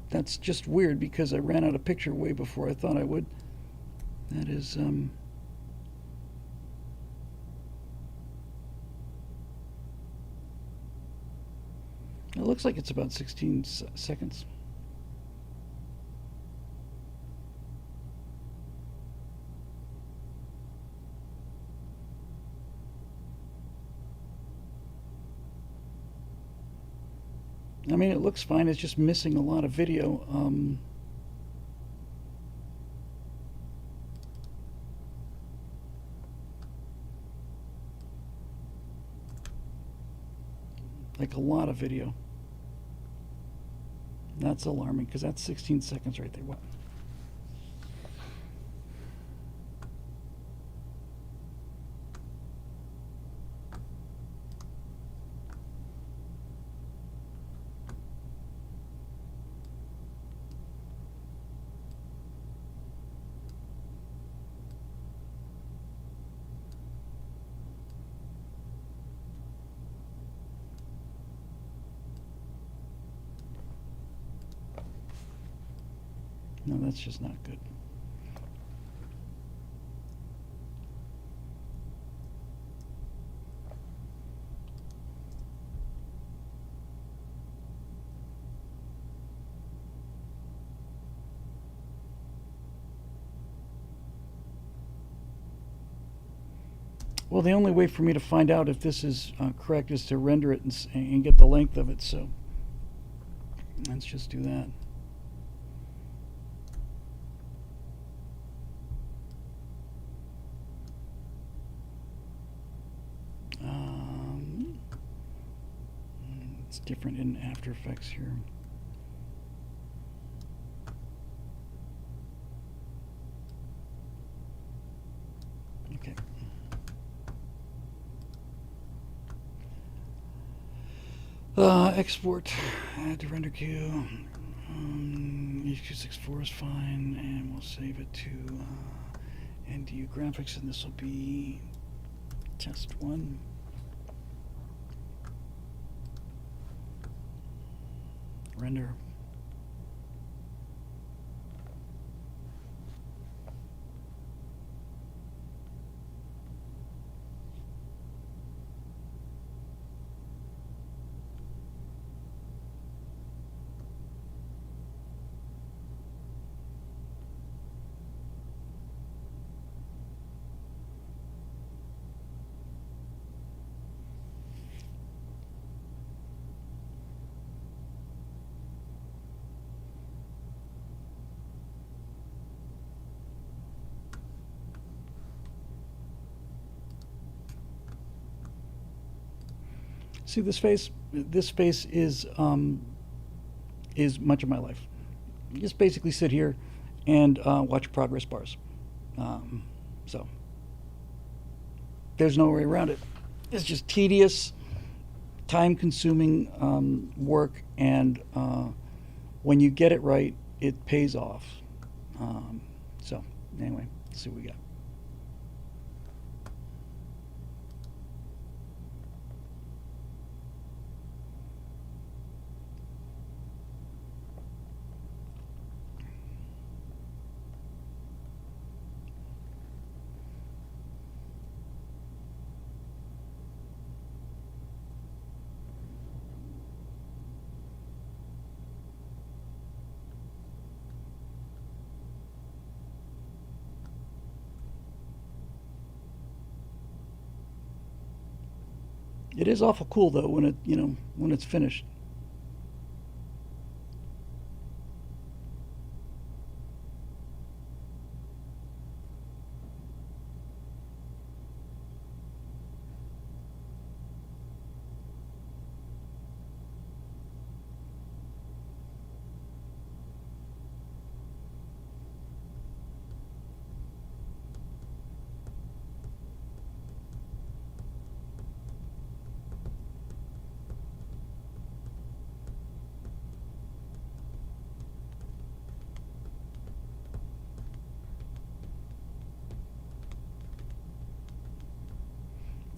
That's just weird because I ran out of picture way before I thought I would. That is, it looks like it's about 16 seconds. I mean, it looks fine. It's just missing a lot of video. Like a lot of video. That's alarming because that's 16 seconds right there. What? No, that's just not good. Well, the only way for me to find out if this is correct is to render it and get the length of it. So let's just do that. It's different in After Effects here. Okay. Export, add to render queue. H264 is fine, and we'll save it to NDU graphics, and this will be test 1. Render. See this face? This face is much of my life. You just basically sit here and watch progress bars. So there's no way around it. It's just tedious, time-consuming work, and when you get it right, it pays off. So anyway, let's see what we got. It is awful cool though when it, when it's finished.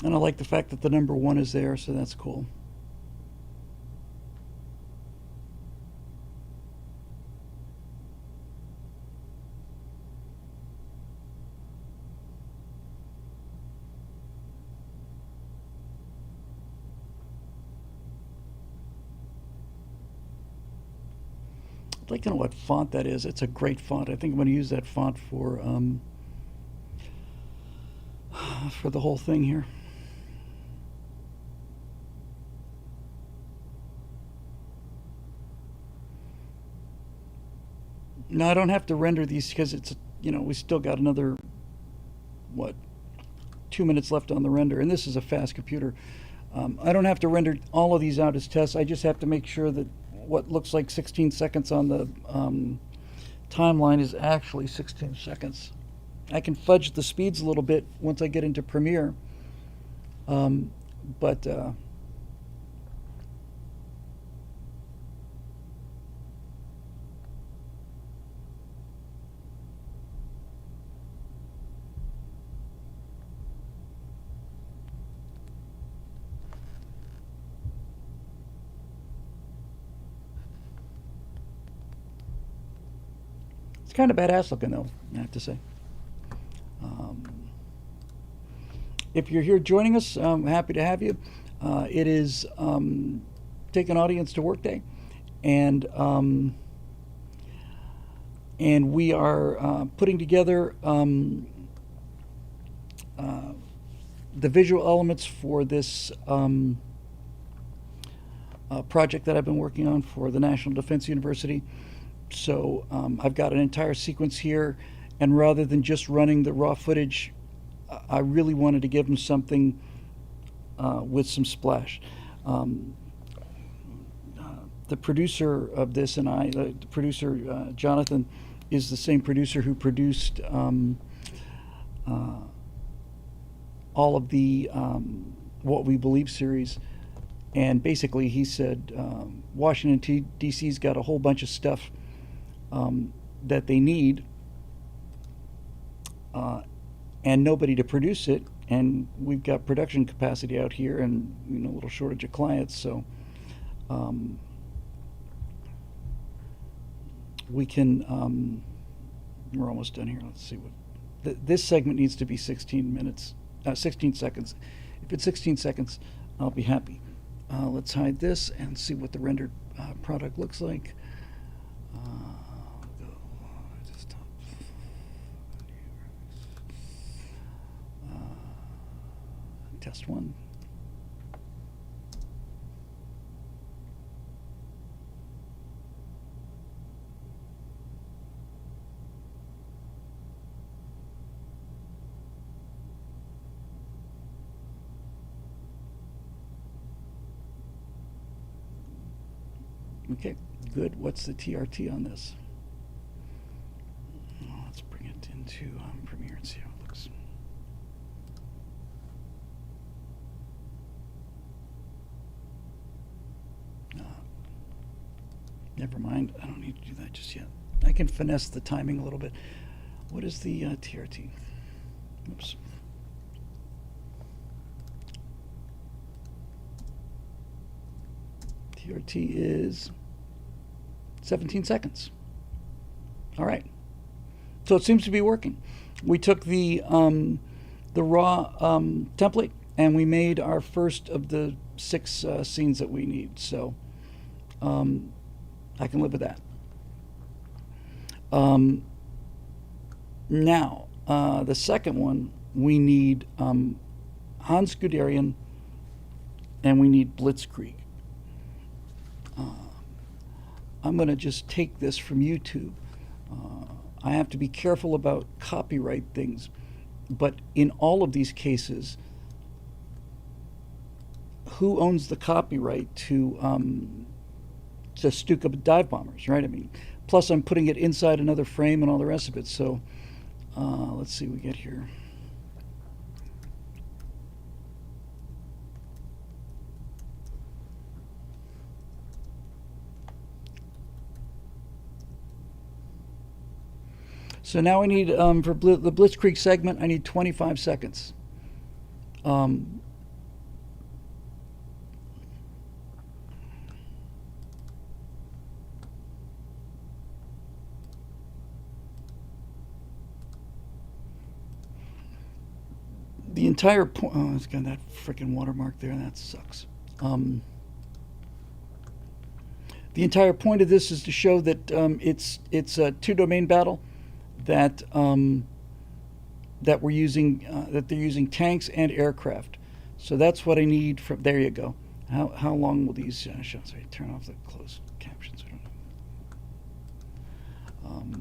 And I like the fact that the number 1 is there, so that's cool. I'd like to know what font that is. It's a great font. I think I'm going to use that font for the whole thing here. No, I don't have to render these because it's, we still got another, 2 minutes left on the render, and this is a fast computer. I don't have to render all of these out as tests. I just have to make sure that what looks like 16 seconds on the timeline is actually 16 seconds. I can fudge the speeds a little bit once I get into Premiere, but it's kind of badass looking though, I have to say. If you're here joining us, I'm happy to have you. It is Take an Audience to Work Day, and we are putting together the visual elements for this project that I've been working on for the National Defense University. So I've got an entire sequence here, and rather than just running the raw footage, I really wanted to give them something with some splash. The producer of this and the producer Jonathan, is the same producer who produced all of the What We Believe series. And basically he said Washington D.C.'s got a whole bunch of stuff that they need, and nobody to produce it, and we've got production capacity out here and a little shortage of clients, so we can we're almost done here. Let's see what this segment needs to be 16 seconds. If it's 16 seconds, I'll be happy. Let's hide this and see what the rendered product looks like. Test one. Okay, good. What's the TRT on this? Let's bring it into Premiere and see how it looks. Never mind. I don't need to do that just yet. I can finesse the timing a little bit. What is the TRT? Oops. TRT is 17 seconds. All right. So it seems to be working. We took the raw template and we made our first of the 6 scenes that we need. So I can live with that. Now, the second one, we need Hans Guderian and we need Blitzkrieg. I'm going to just take this from YouTube. I have to be careful about copyright things, but in all of these cases, who owns the copyright to Stuka dive bombers, right? I mean, plus I'm putting it inside another frame and all the rest of it. So let's see what we get here. So now I need, for the Blitzkrieg segment, I need 25 seconds. The entire point, oh, it's got that freaking watermark there, that sucks. The entire point of this is to show that it's a 2-domain battle, that that we're using that they're using tanks and aircraft. So that's what I need from. There you go. How long will these shots? Sorry, turn off the closed captions. I don't know.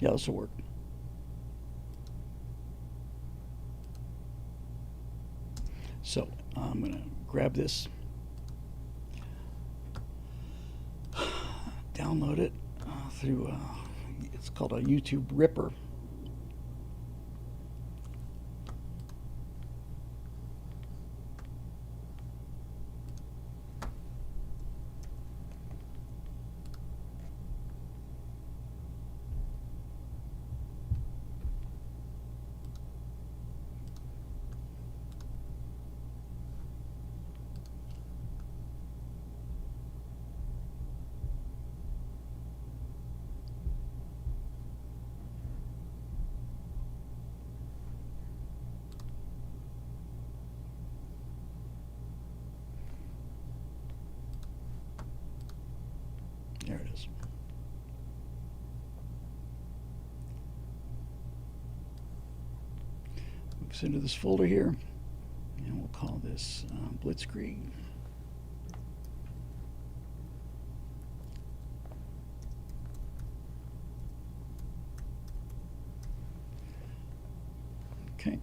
Yeah, this will work. So I'm going to grab this, download it through, it's called a YouTube Ripper. There it is. Move this into this folder here, and we'll call this Blitzkrieg. Okay.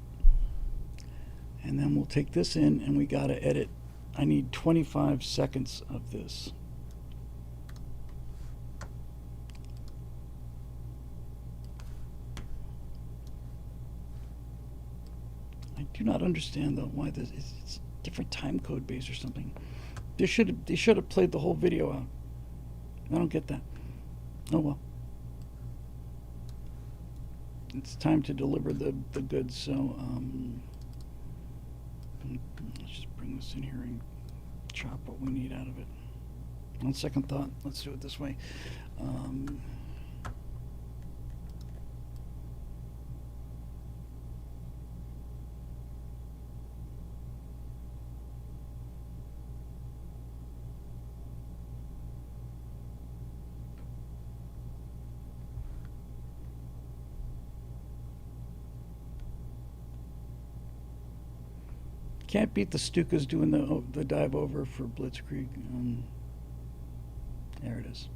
And then we'll take this in, and we got to edit. I need 25 seconds of this. I do not understand though why this is. It's different time code base or something. They should have played the whole video out. I don't get that. Oh well. It's time to deliver the goods. So let's just bring this in here and chop what we need out of it. On second thought, let's do it this way. Can't beat the Stukas doing the dive over for Blitzkrieg. There it is.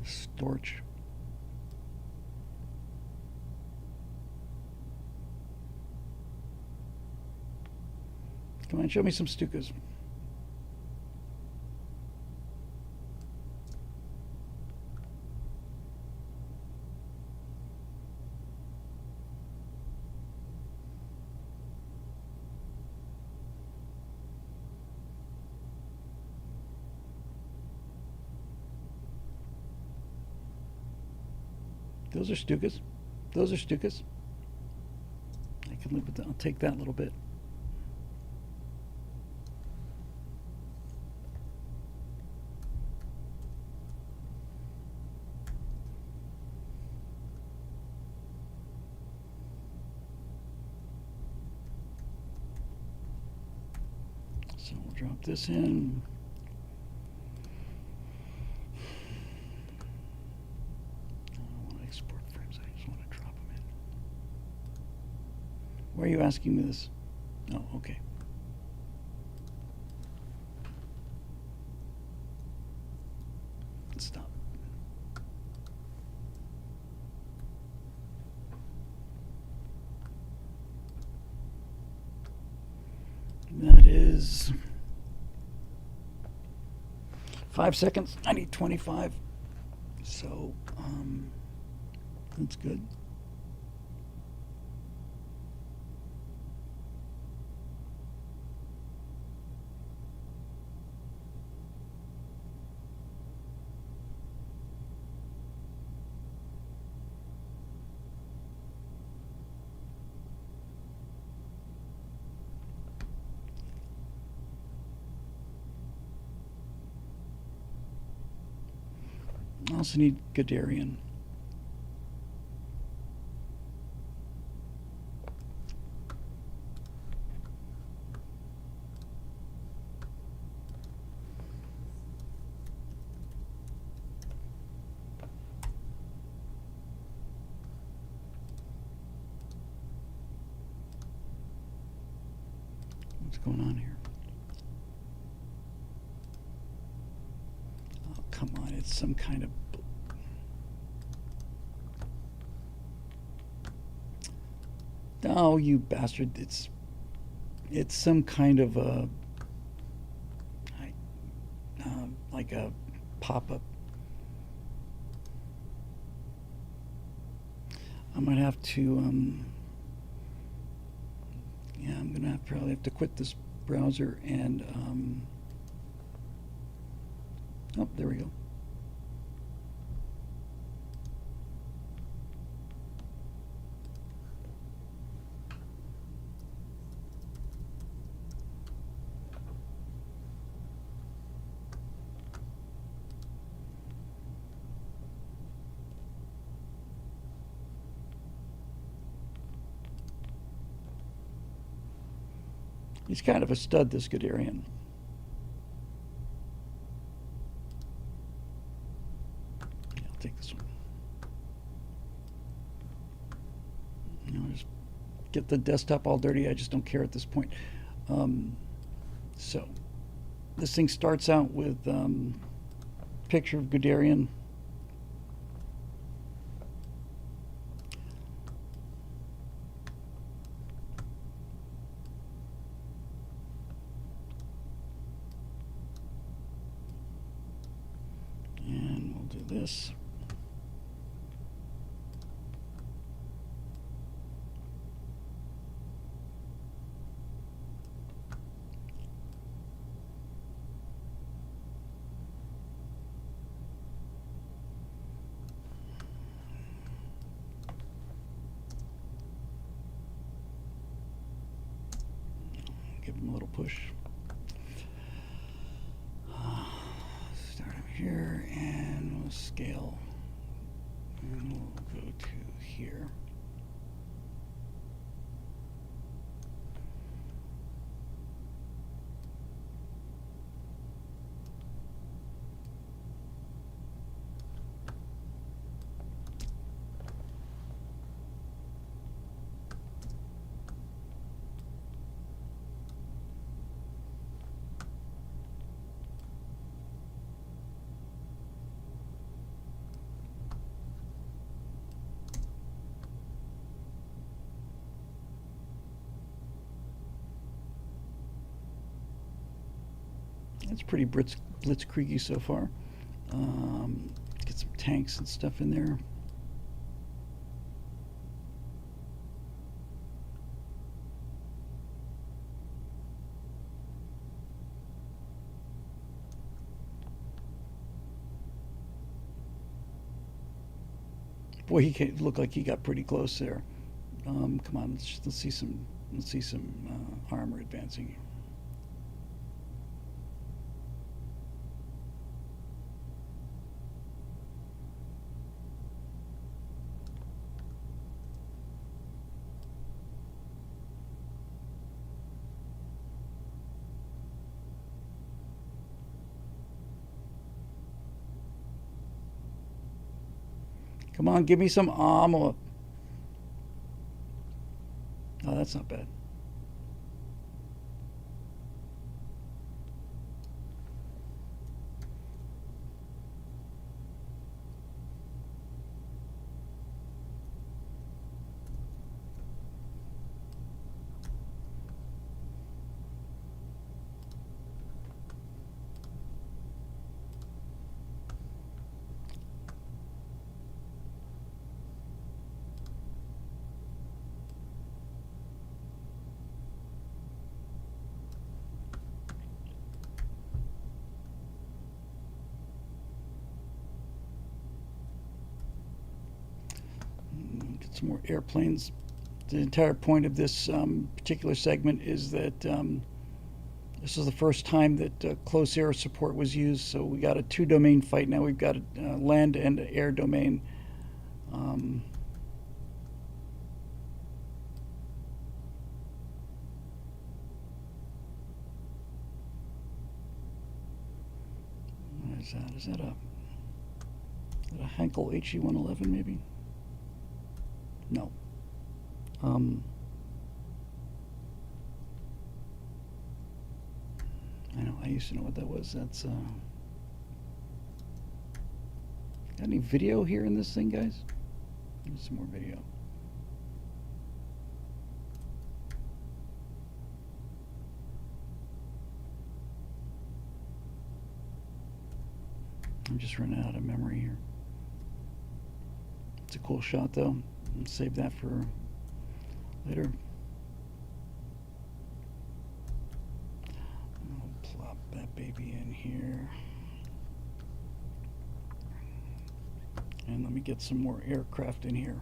Storch. Come on, show me some Stukas. Those are Stukas. Those are Stukas. I can live with that. I'll take that little bit. So we'll drop this in. Why are you asking me this? Oh, okay. Let's stop. That is 5 seconds. I need 25. So, that's good. I also need Guderian. What's going on here? Oh, come on, it's some kind of... Oh, you bastard. It's some kind of a... like a pop-up. I might have to... yeah, I'm gonna probably have to quit this browser and... oh, there we go. He's kind of a stud, this Guderian. Yeah, I'll take this one. Just get the desktop all dirty. I just don't care at this point. So this thing starts out with picture of Guderian. And we'll do this. Give him a little push. Start over here and we'll scale. And we'll go to here. It's pretty blitzkriegi so far. Get some tanks and stuff in there. Boy, he looked like he got pretty close there. Come on, let's see some armor advancing. Come on, give me some armor. Oh, that's not bad. Get some more airplanes. The entire point of this particular segment is that this is the first time that close air support was used. So we got a two-domain fight. Now we've got a land and air domain. What is that? Is that a Henkel HE-111 maybe? No. I know, I used to know what that was. That's got any video here in this thing, guys? There's some more video. I'm just running out of memory here. It's a cool shot though. I'll save that for later. I'll plop that baby in here. And let me get some more aircraft in here.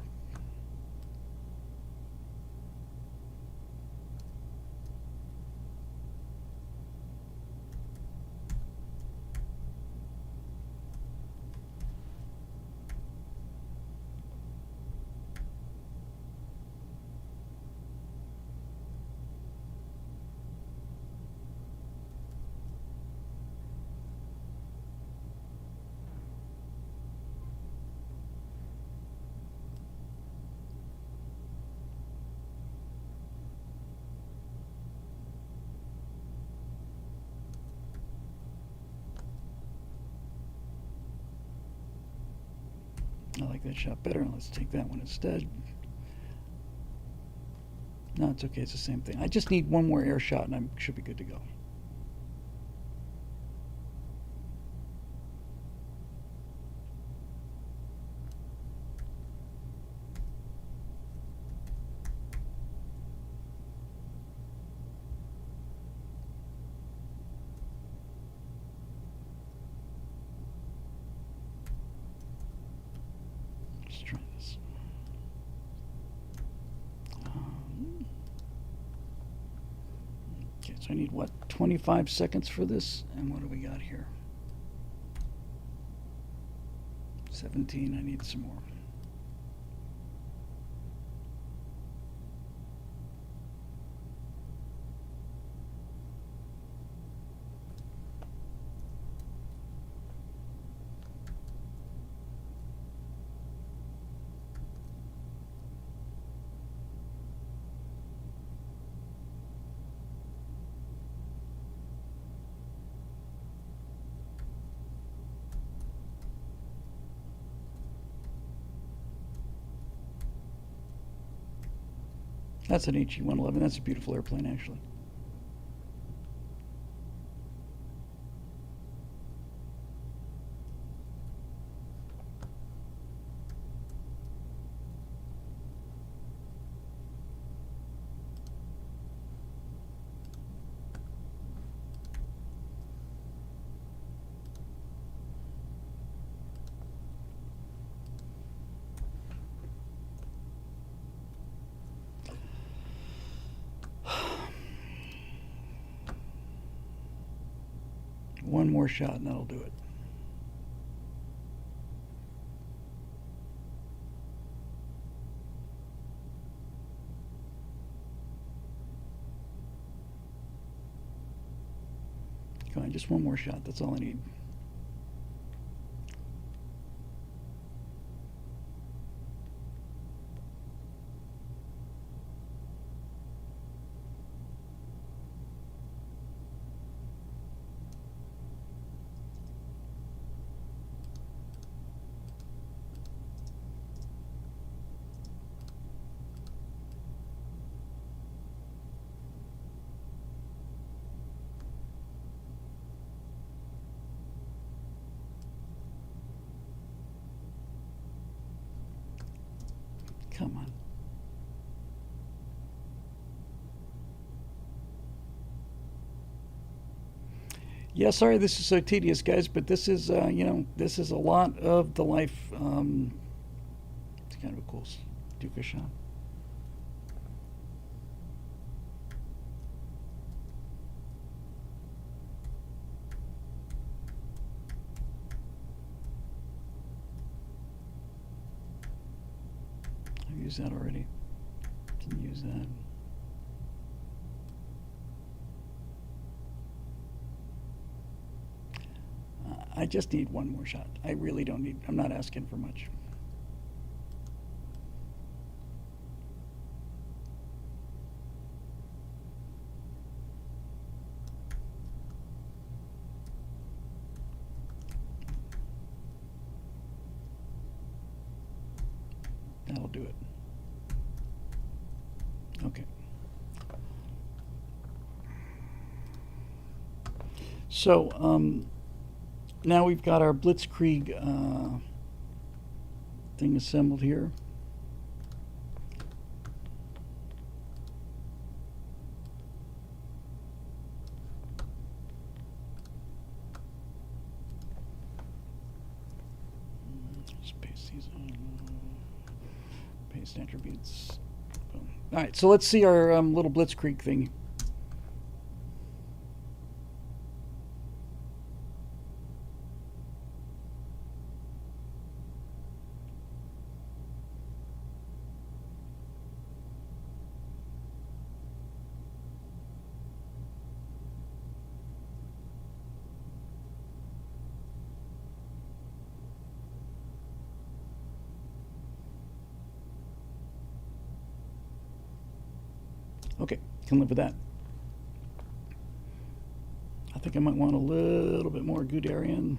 like that shot better. Let's take that one instead. No, it's okay. It's the same thing. I just need one more air shot and I should be good to go. Let's try this. Okay, so I need what, 25 seconds for this? And what do we got here? 17, I need some more. That's an HE-111. That's a beautiful airplane, actually. One more shot and that'll do it. Come on, just one more shot. That's all I need. Come on. Yeah, sorry this is so tedious, guys, but this is, you know, this is a lot of the life. It's kind of a cool Stuka shot. I've used that already. Can use that. I just need one more shot. I really don't need, I'm not asking for much. That'll do it. Okay. So, now we've got our Blitzkrieg thing assembled here. Just paste these on. Paste attributes. Boom. All right, so let's see our little Blitzkrieg thing. Okay, can live with that. I think I might want a little bit more Guderian.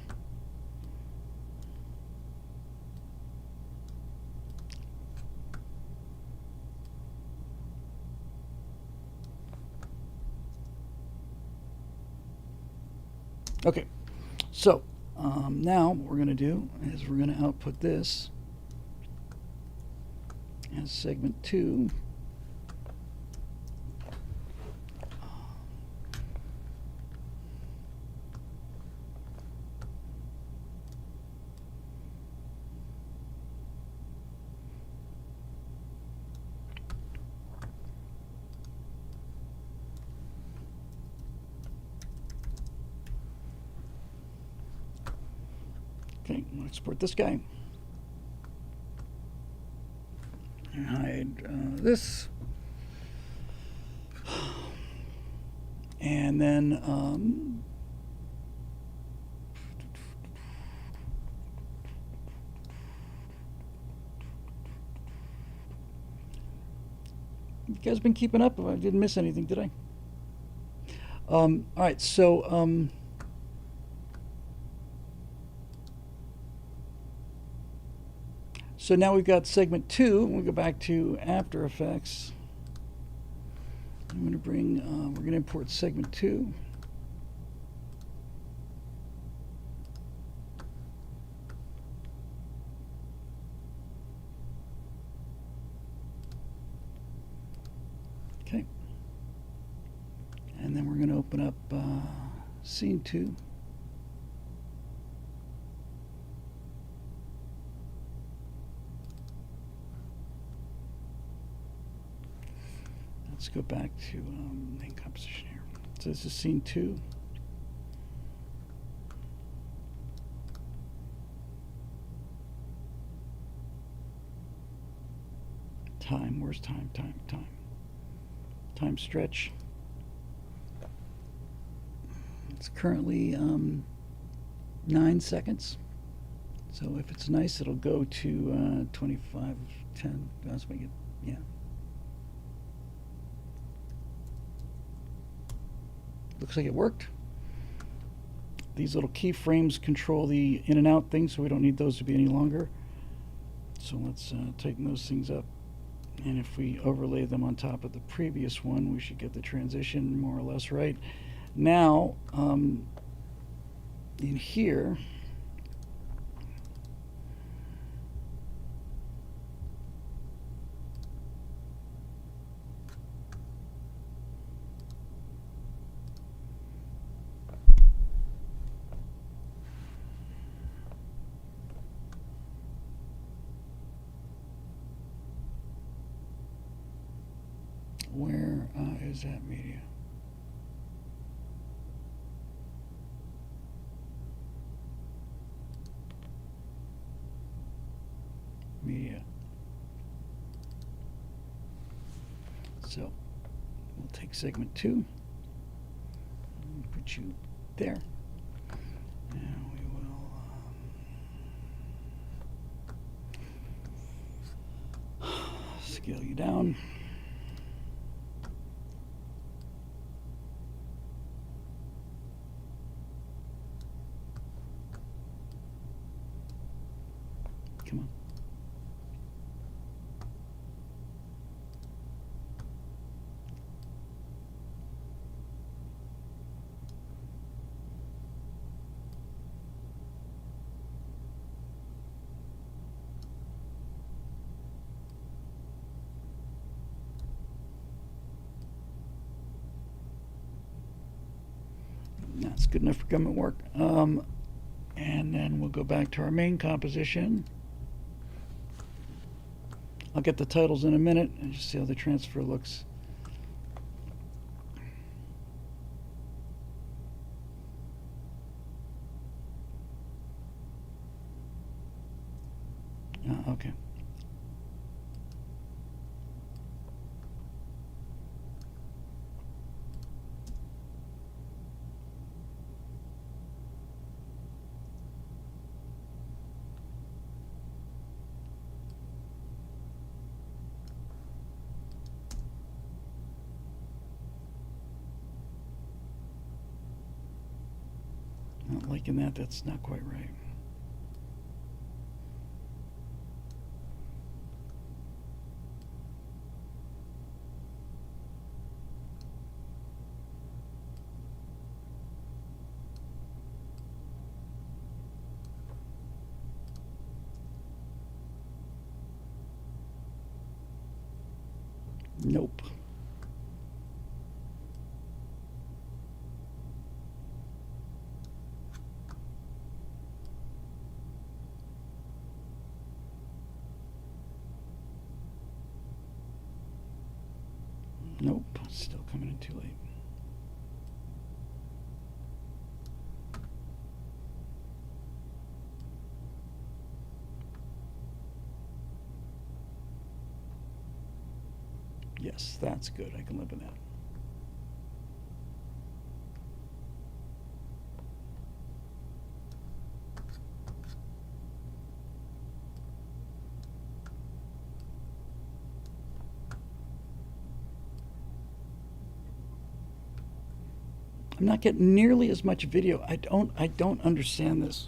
Okay, so now what we're going to do is we're going to output this as segment 2. Okay, we'll export this guy. And hide this. And then you guys been keeping up? I didn't miss anything, did I? All right, so so now we've got segment 2. We'll go back to After Effects. I'm going to bring, we're going to import segment 2. Okay. And then we're going to open up scene 2. Let's go back to main composition here. So this is scene 2. Time, where's time? Time stretch. It's currently 9 seconds. So if it's nice, it'll go to 25:10. Let's make it, yeah. Looks like it worked. These little keyframes control the in and out thing, so we don't need those to be any longer. So let's tighten those things up. And if we overlay them on top of the previous one, we should get the transition more or less right. Now, in here, where is that media? Media. So we'll take segment 2 and put you there. And we will scale you down. Come on. That's good enough for government work. And then we'll go back to our main composition. I'll get the titles in a minute and just see how the transfer looks. Okay. Not liking that. That's not quite right. Nope. Nope. Still coming in too late. Yes, that's good. I can live with that. I'm not getting nearly as much video. I don't understand this.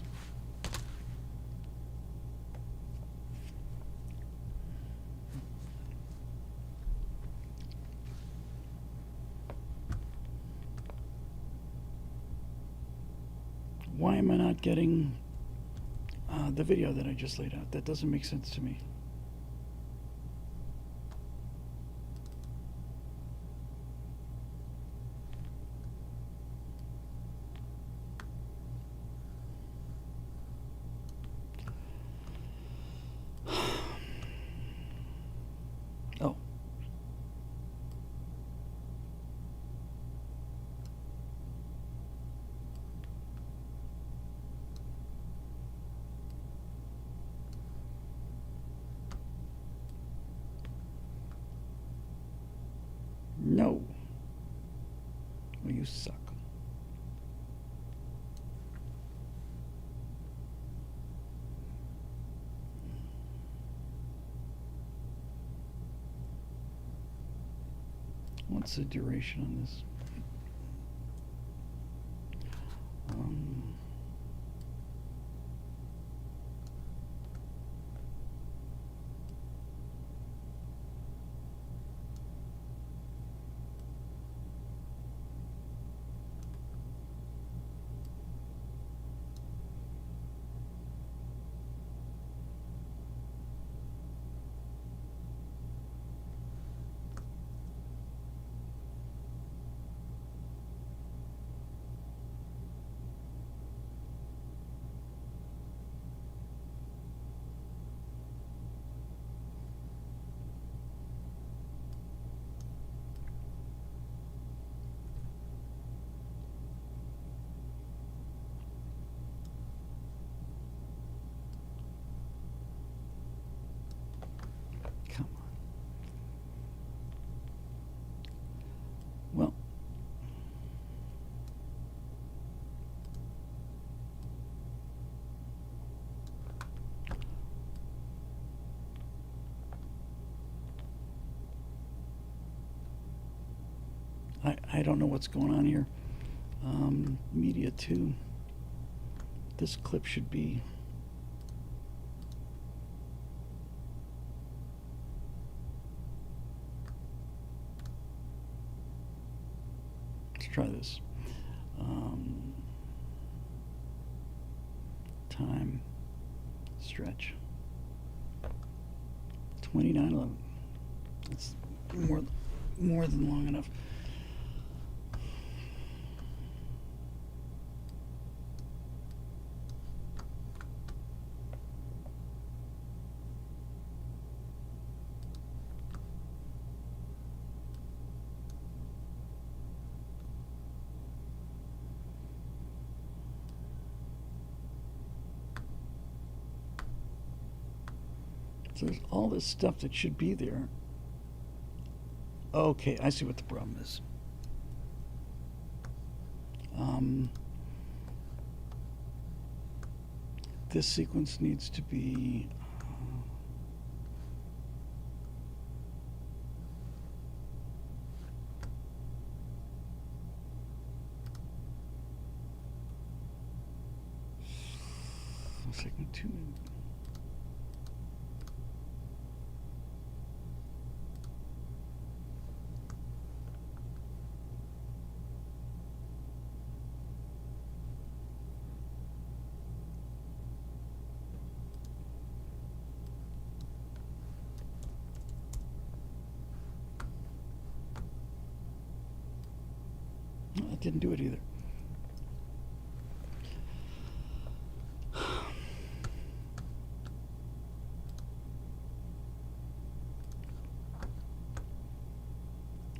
Why am I not getting the video that I just laid out? That doesn't make sense to me. Oh. No. Well, you suck. What's the duration on this? Come on. Well, I don't know what's going on here. Media 2. This clip should be... Let's try this. Time. Stretch. 29:11. That's more than long enough. So there's all this stuff that should be there. Okay, I see what the problem is. This sequence needs to be segment 2. That didn't do it either.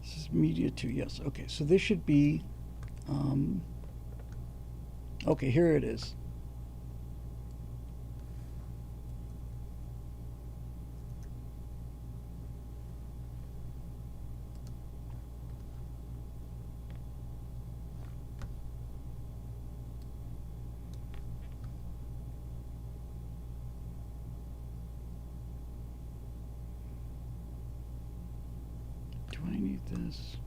This is media 2, yes. Okay, so this should be, okay, here it is. Do I need this?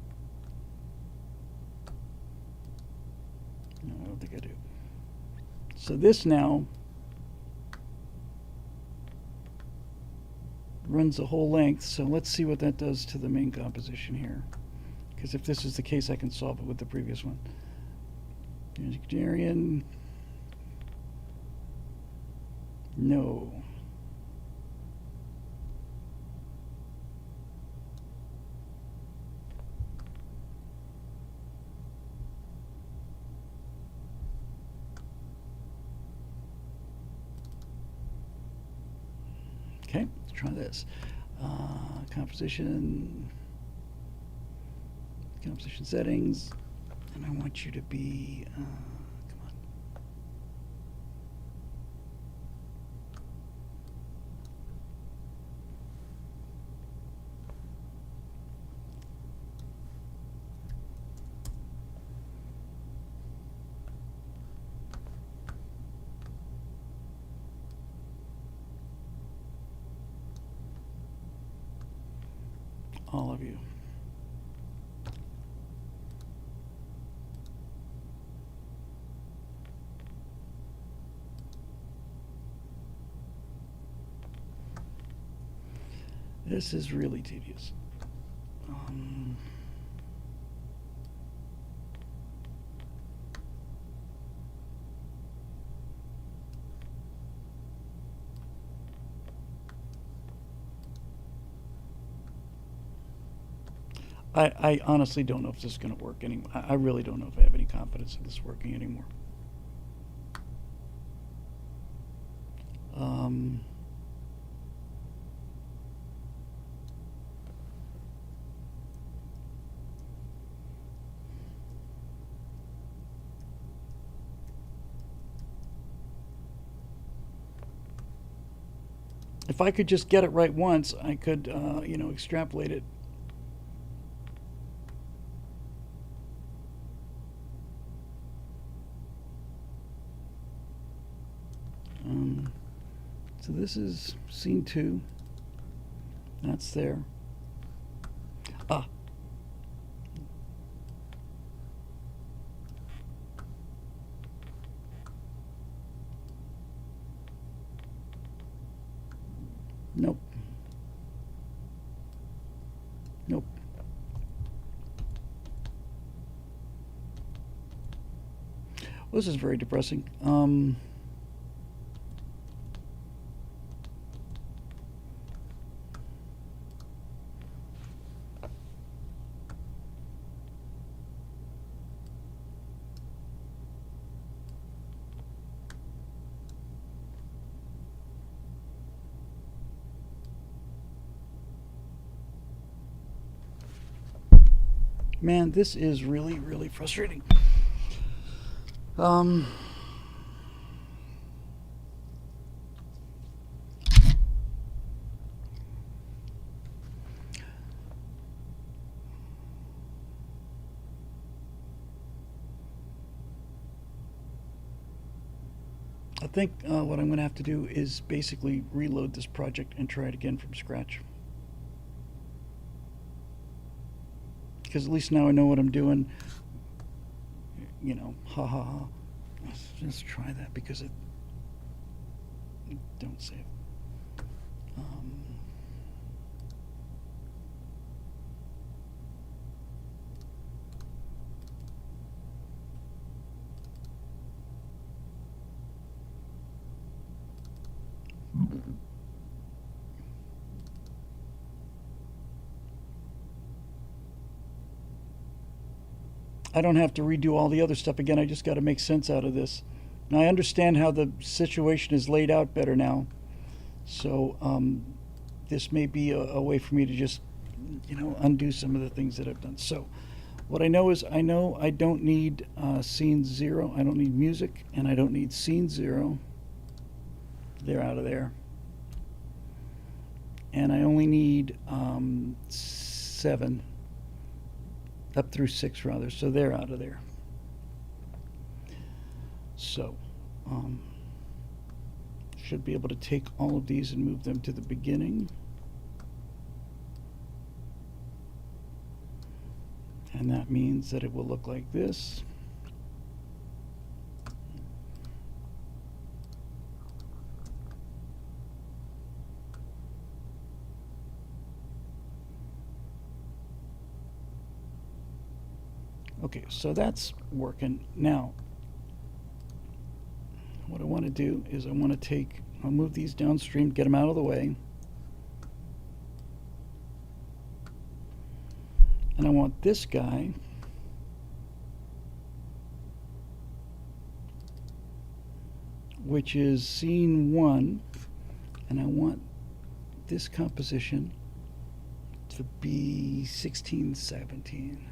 No, I don't think I do. So this now runs the whole length, so let's see what that does to the main composition here. Because if this is the case, I can solve it with the previous one. Vegetarian. No. Okay, let's try this. Composition settings, and I want you to be, come on. All of you. This is really tedious. I honestly don't know if this is going to work anymore. I really don't know if I have any confidence in this working anymore. If I could just get it right once, I could, extrapolate it. So this is scene 2. That's there. Ah. Nope. Nope. Well, this is very depressing. Man, this is really, really frustrating. I think what I'm going to have to do is basically reload this project and try it again from scratch. Because at least now I know what I'm doing. You know, ha ha ha. Let's just try that because it. Don't save. I don't have to redo all the other stuff again. I just got to make sense out of this. And I understand how the situation is laid out better now. So this may be a way for me to just, undo some of the things that I've done. So what I know is I don't need scene 0. I don't need music, and I don't need scene 0. They're out of there. And I only need 7. Up through 6 rather, so they're out of there. So should be able to take all of these and move them to the beginning. And that means that it will look like this. Okay, so that's working. Now, what I want to do is I'll move these downstream, get them out of the way. And I want this guy which is scene 1, and I want this composition to be 1617.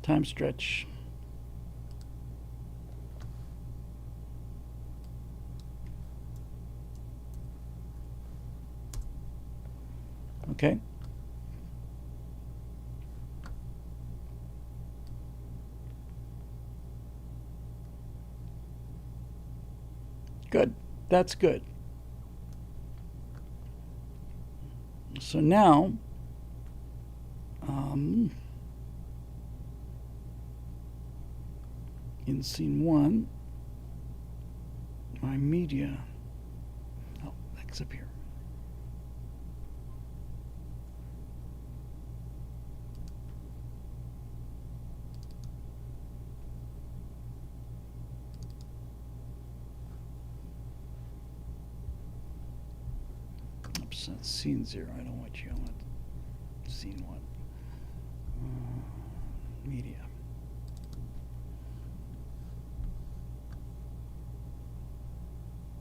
Time stretch. Okay. Good. That's good. So now, in scene 1, my media, that's up here. Oops, that's scene 0. I don't want you. I want scene 1. Media.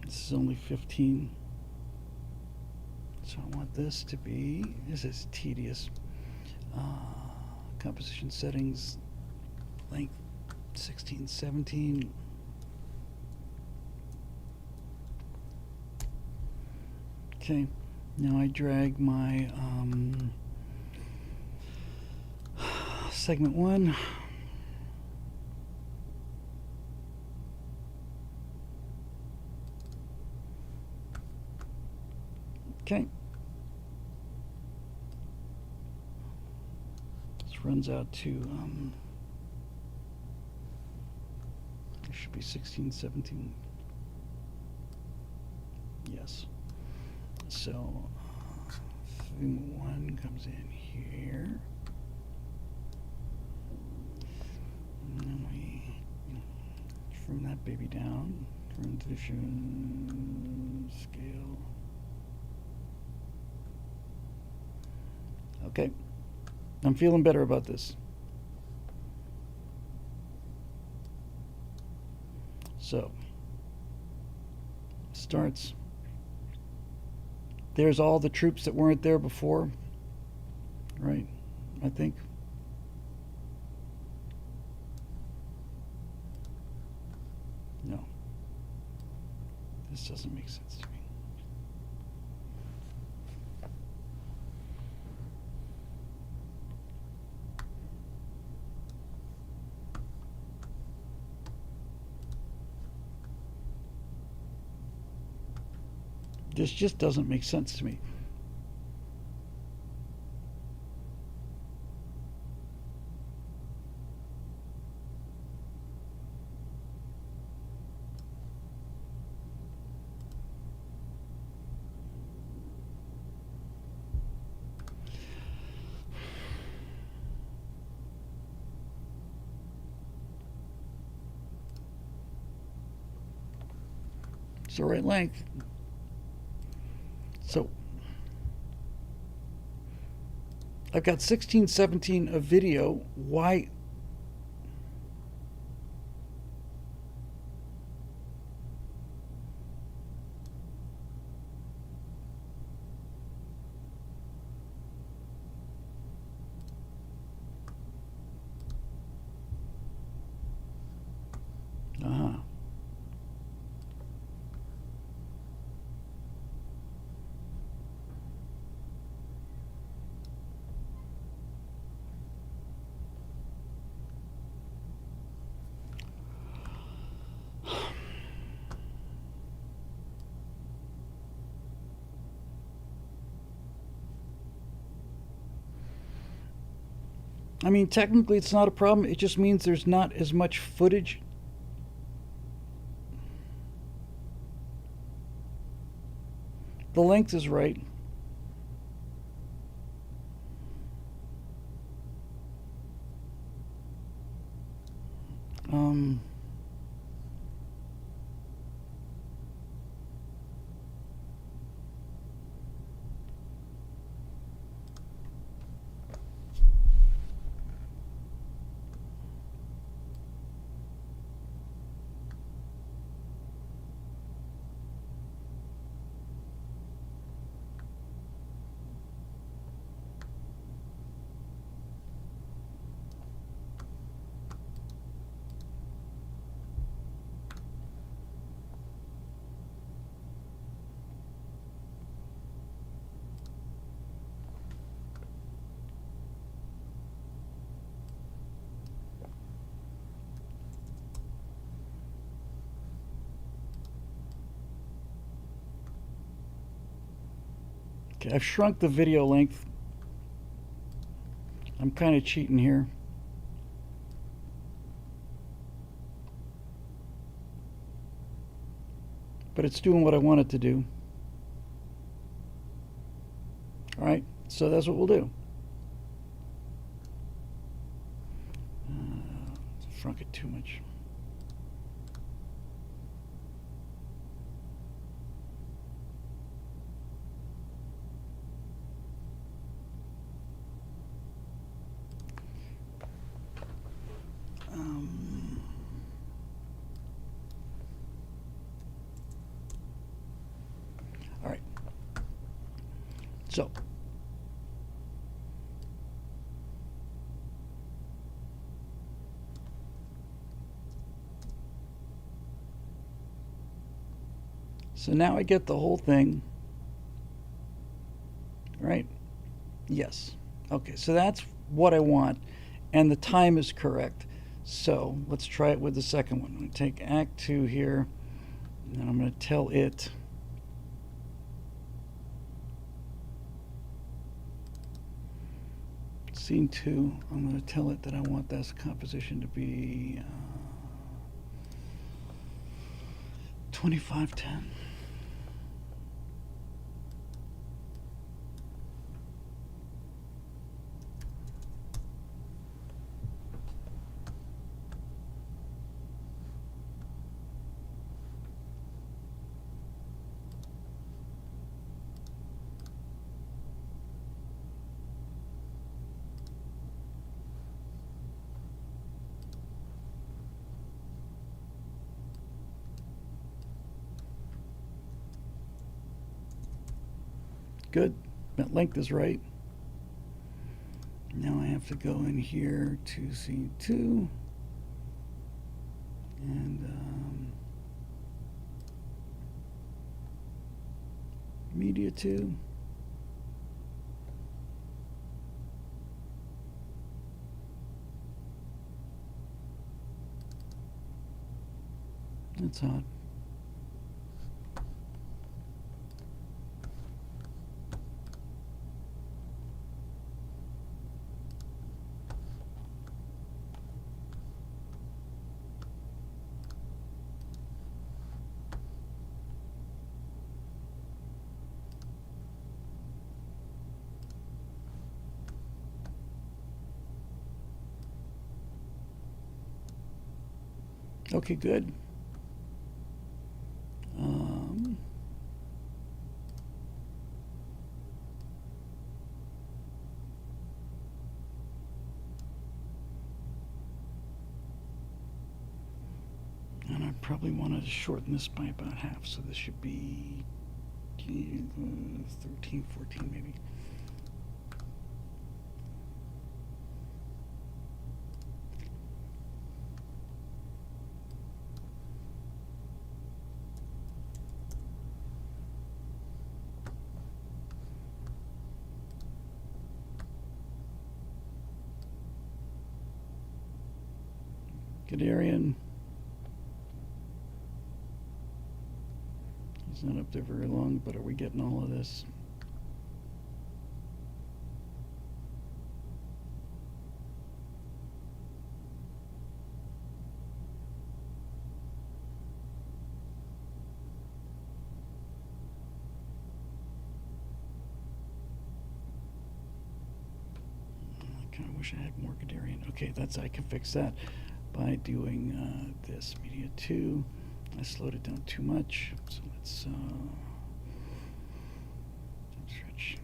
This is only 15. So I want this to be, this is tedious. Composition settings, length 16, 17. Okay, now I drag my segment 1. Okay. This runs out to, it should be 16, 17. Yes. So, thing 1 comes in here. And then we trim that baby down, turn to the scale. Okay, I'm feeling better about this. So, starts. There's all the troops that weren't there before, right? I think. No, this doesn't make sense to me. This just doesn't make sense to me. It's the right length. So I've got 16:17 of video. Why? Uh-huh. I mean, technically it's not a problem. It just means there's not as much footage. The length is right. Okay, I've shrunk the video length. I'm kind of cheating here. But it's doing what I want it to do. All right, so that's what we'll do. Shrunk it too much. All right. So now I get the whole thing, right? Yes. Okay, so that's what I want, and the time is correct. So let's try it with the second one. I'm going to take Act 2 here, and I'm going to tell it Scene 2. I'm going to tell it that I want this composition to be 25:10. Good. That length is right. Now I have to go in here to scene 2 and media 2. That's odd. Okay, good. probably want to shorten this by about half, so this should be 13, 14 maybe. Guderian. He's not up there very long, but are we getting all of this? I kind of wish I had more Guderian. Okay, I can fix that by doing this media 2. I slowed it down too much, so let's stretch.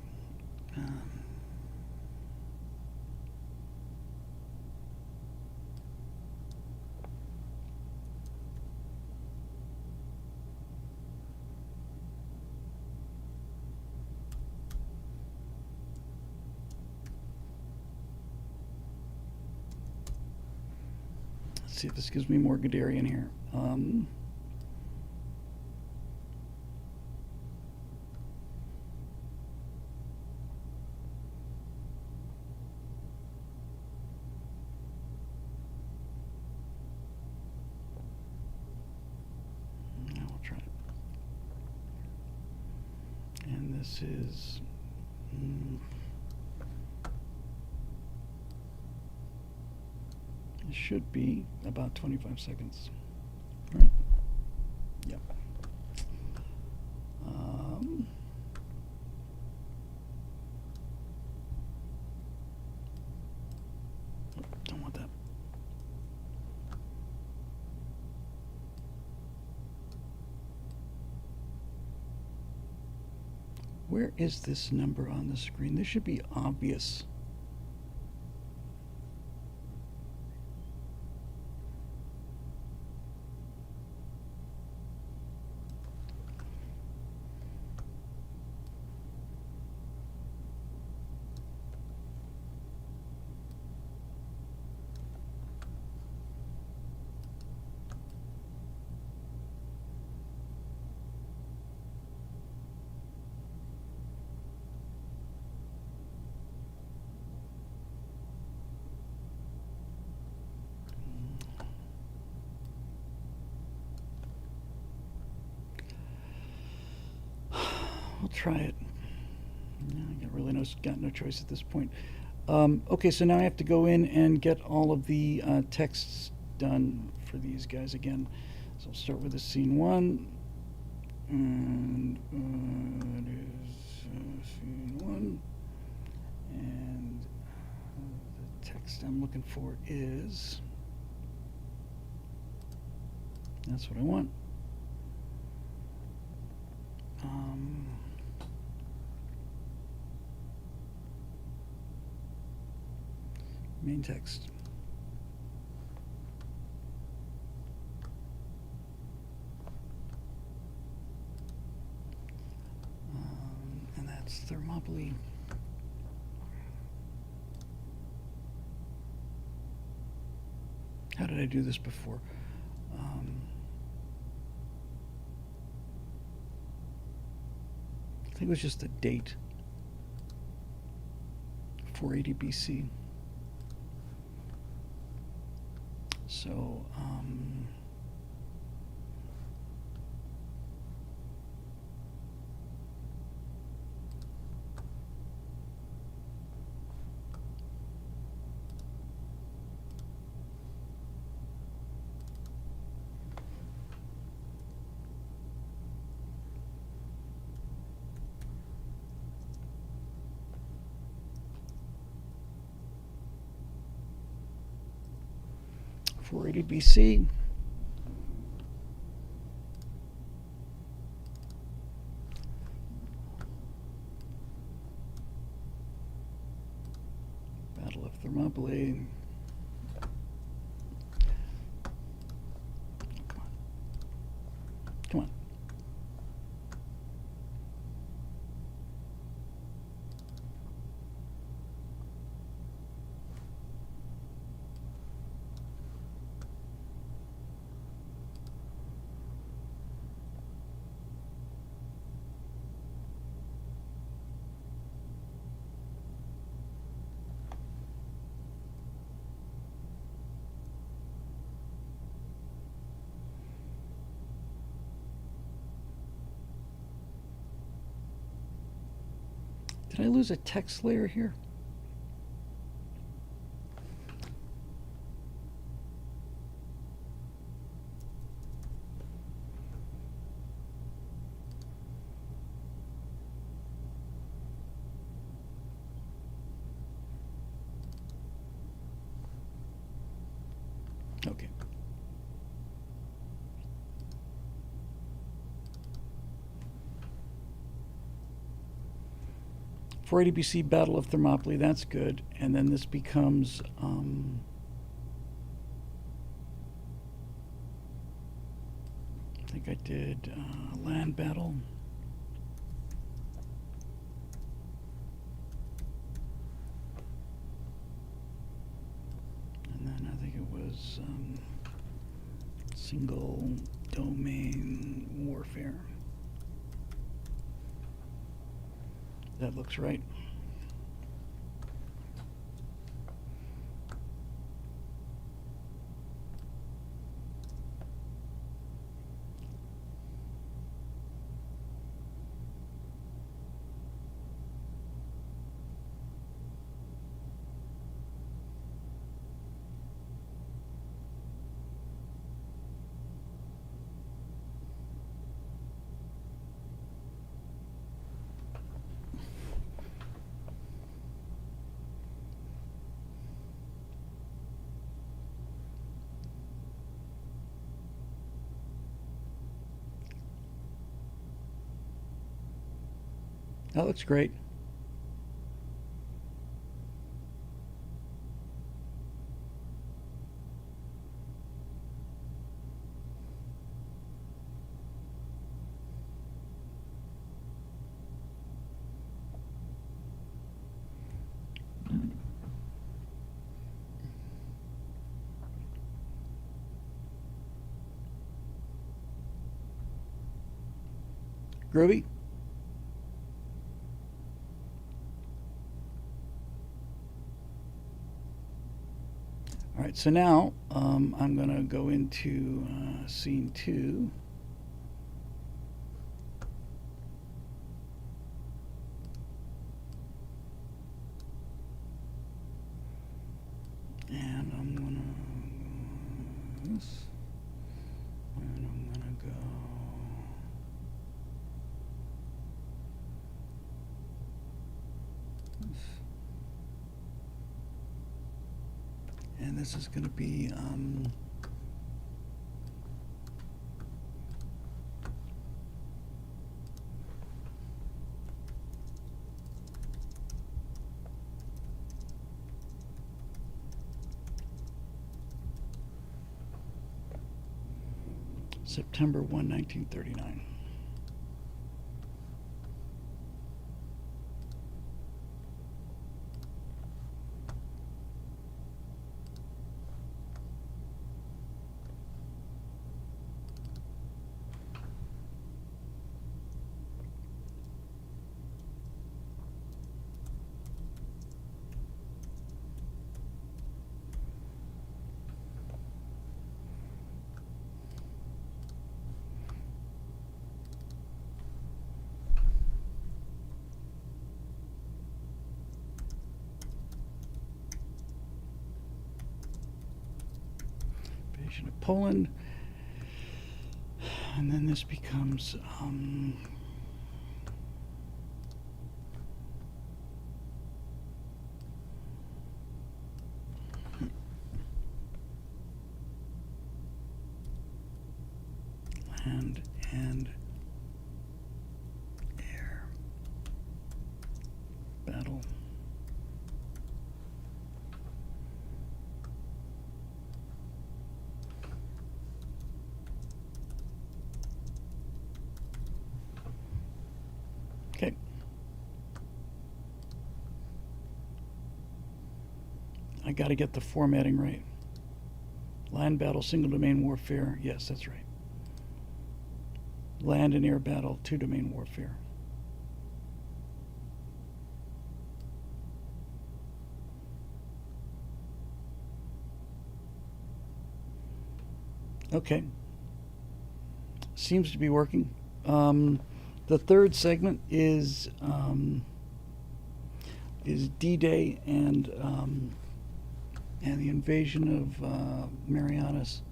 Let's see if this gives me more Guderian here. Now we'll try it. And this is. It should be about 25 seconds. All right. Yep. Don't want that. Where is this number on the screen? This should be obvious. I'll try it. I got no choice at this point. Okay, so now I have to go in and get all of the texts done for these guys again. So I'll start with the scene 1. And it is scene 1. And the text I'm looking for is... That's what I want. Main text. And that's Thermopylae. How did I do this before? I think it was just the date. 480 BC. So, 480 BC. Battle of Thermopylae. Come on. Come on. Did I lose a text layer here? Okay. For ADBC Battle of Thermopylae, that's good. And then this becomes I think I did land battle. And then I think it was single domain warfare. That looks right. That looks great. Groovy? All right, so now I'm going to go into scene 2. And I'm going to go this. And I'm going to go this. And this is going to be September 1, 1939. Invasion of Poland. And then this becomes land and air battle. I got to get the formatting right. Land battle, single domain warfare. Yes, that's right. Land and air battle, two domain warfare. Okay. Seems to be working. The third segment is D-Day and the invasion of Marianas.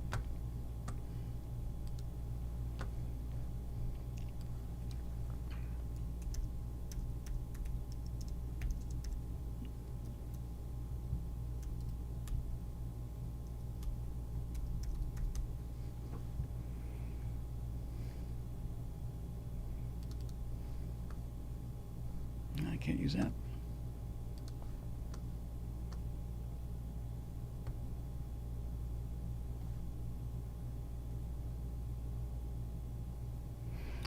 I can't use that.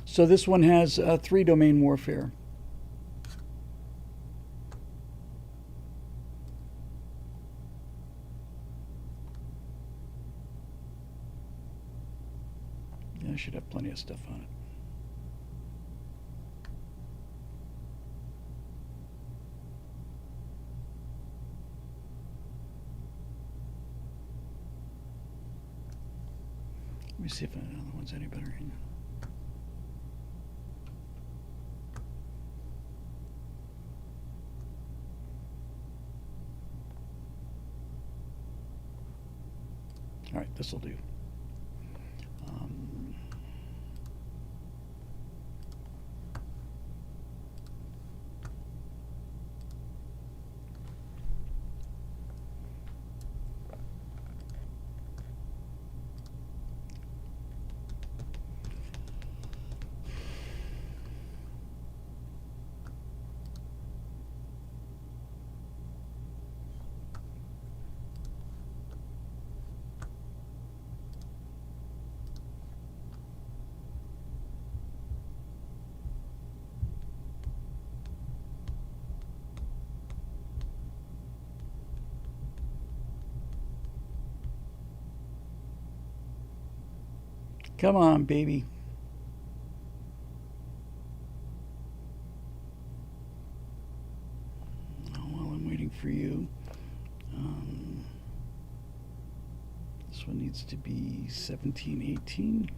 So this one has three domain warfare. Yeah, I should have plenty of stuff on it. Let me see if another one's any better. All right, this will do. Come on, baby. While I'm waiting for you, this one needs to be 1718.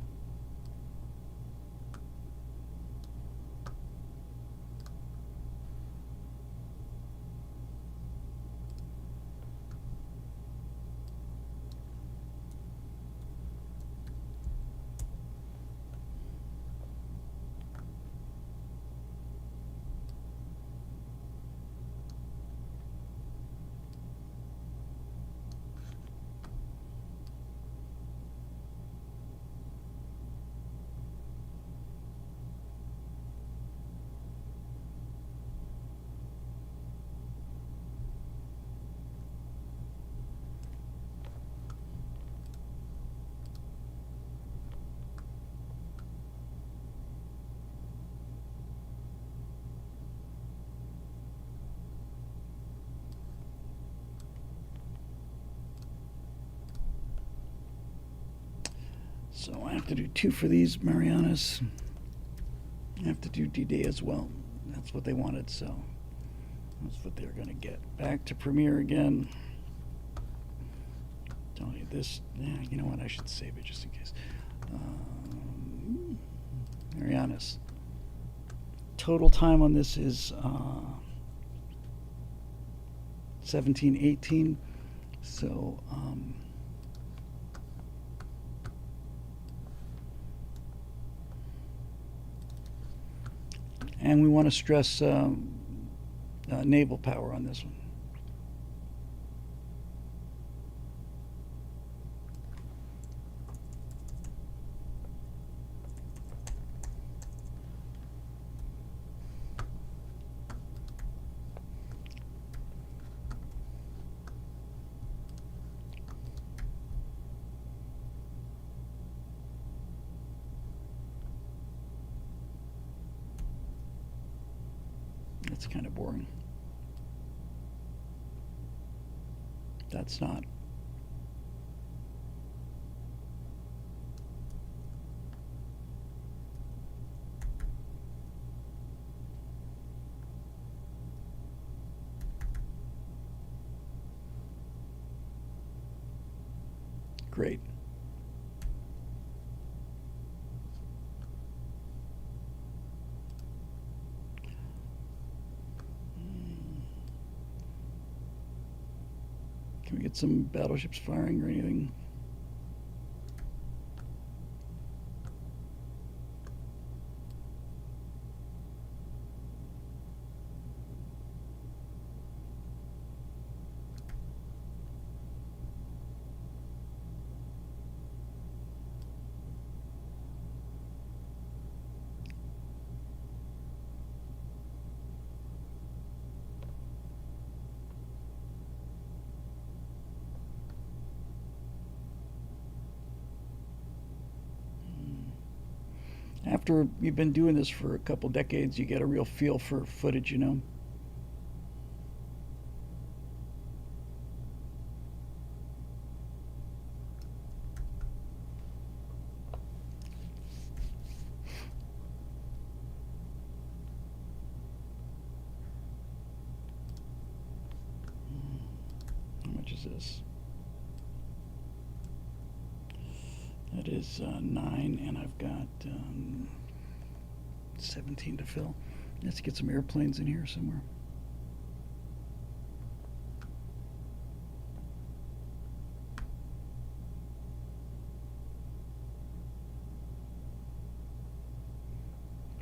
So I have to do two for these Marianas. I have to do D-Day as well. That's what they wanted, so that's what they're going to get. Back to Premiere again. Telling you this, yeah, you know what, I should save it just in case. Marianas. Total time on this is 1718. So and we want to stress naval power on this one. It's kind of boring. That's not. Great. Can we get some battleships firing or anything? After you've been doing this for a couple decades, you get a real feel for footage, you know. How much is this? That is 9, and I've got 17 to fill. Let's get some airplanes in here somewhere.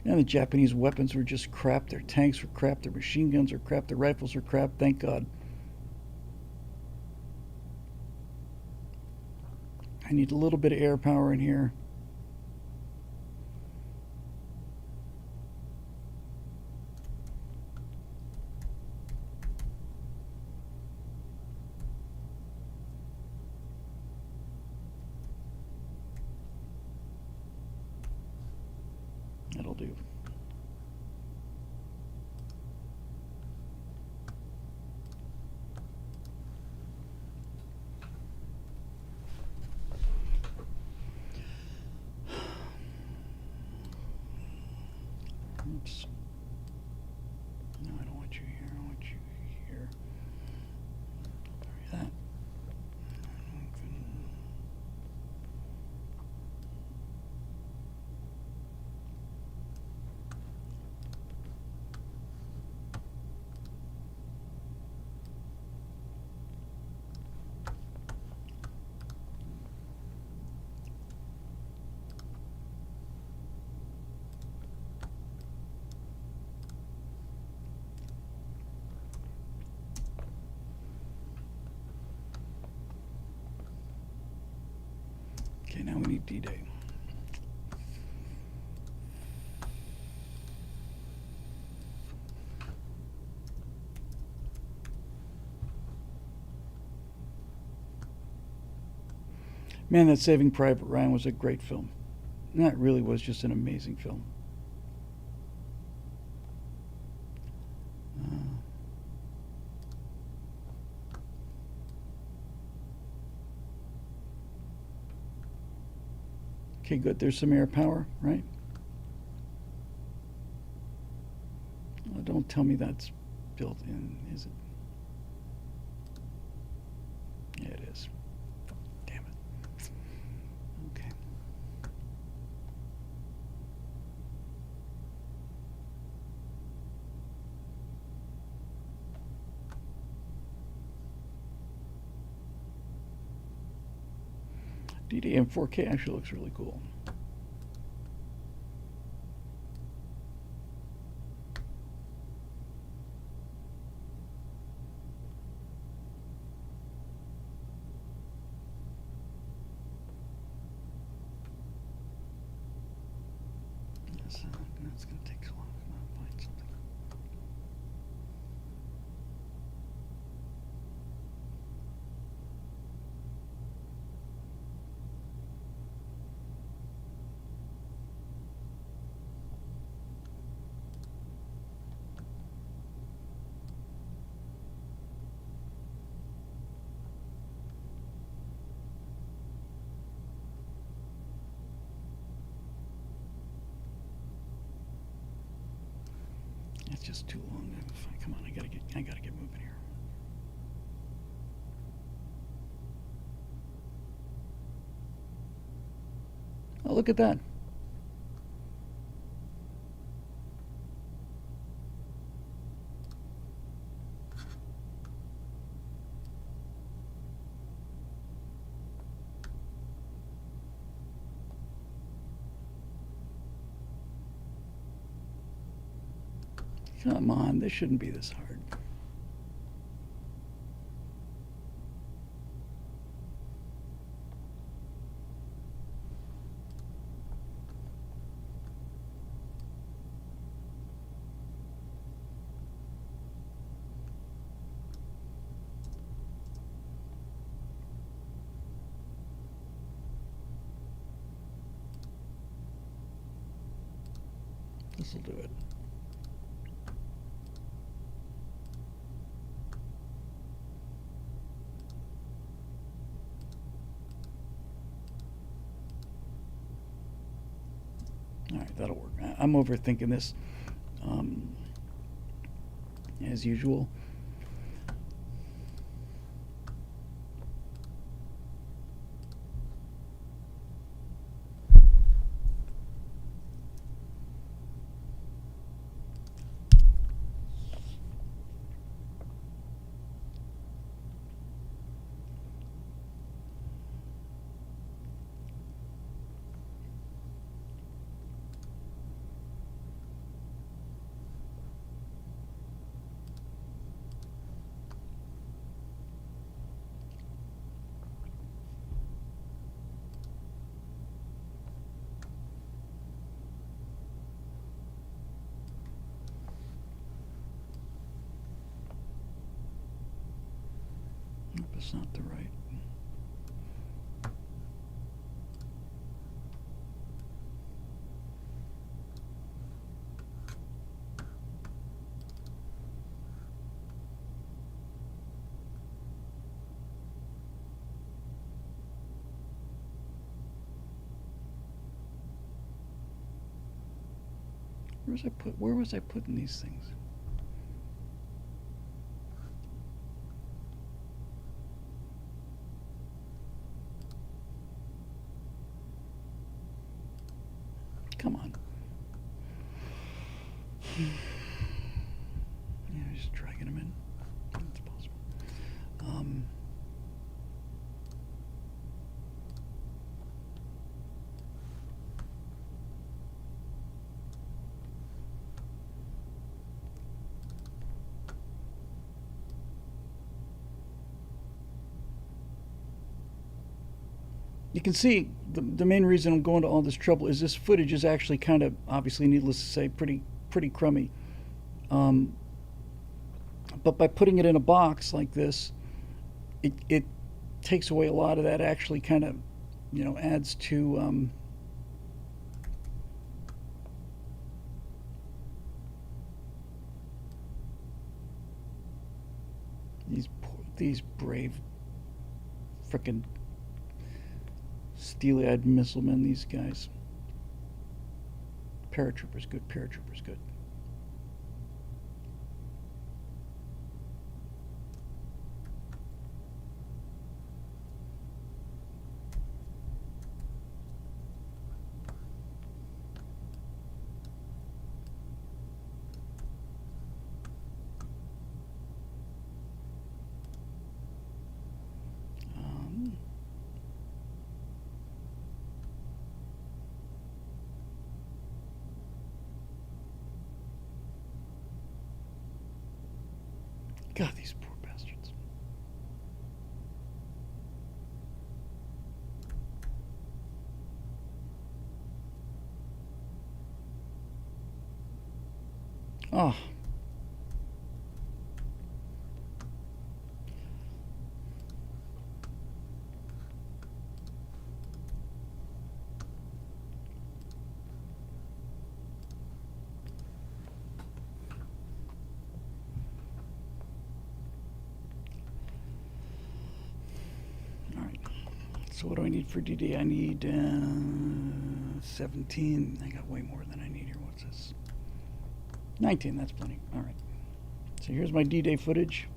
And the Japanese weapons were just crap. Their tanks were crap. Their machine guns are crap. Their rifles are crap. Thank God. I need a little bit of air power in here. That'll do. Oops. No, I don't want you here. I want you here. That. Okay, now we need D-Day. Man, that Saving Private Ryan was a great film. That really was just an amazing film. Okay, good. There's some air power, right? Oh, don't tell me that's built in, is it? Yeah, it is. Damn it. Okay. DDM 4K actually looks really cool. That's going to take so long to find something. just too long. Come on, I gotta get moving here. Oh, look at that. Come on, this shouldn't be this hard. This will do it. All right, that'll work. I'm overthinking this, as usual. Nope, it's not the right. Where was I putting these things? Come on. Yeah, just dragging them in. That's possible. You can see the main reason I'm going to all this trouble is this footage is actually kind of, obviously, needless to say, pretty crummy. But by putting it in a box like this, it takes away a lot of that. Actually, kind of, adds to these brave frickin' steely-eyed missilemen, these guys. Paratroopers, good. Paratroopers, good. God, these poor bastards. Oh. So what do I need for DD? I need 17. I got way more than I need here. What's this? 19, that's plenty. All right. So here's my D-Day footage.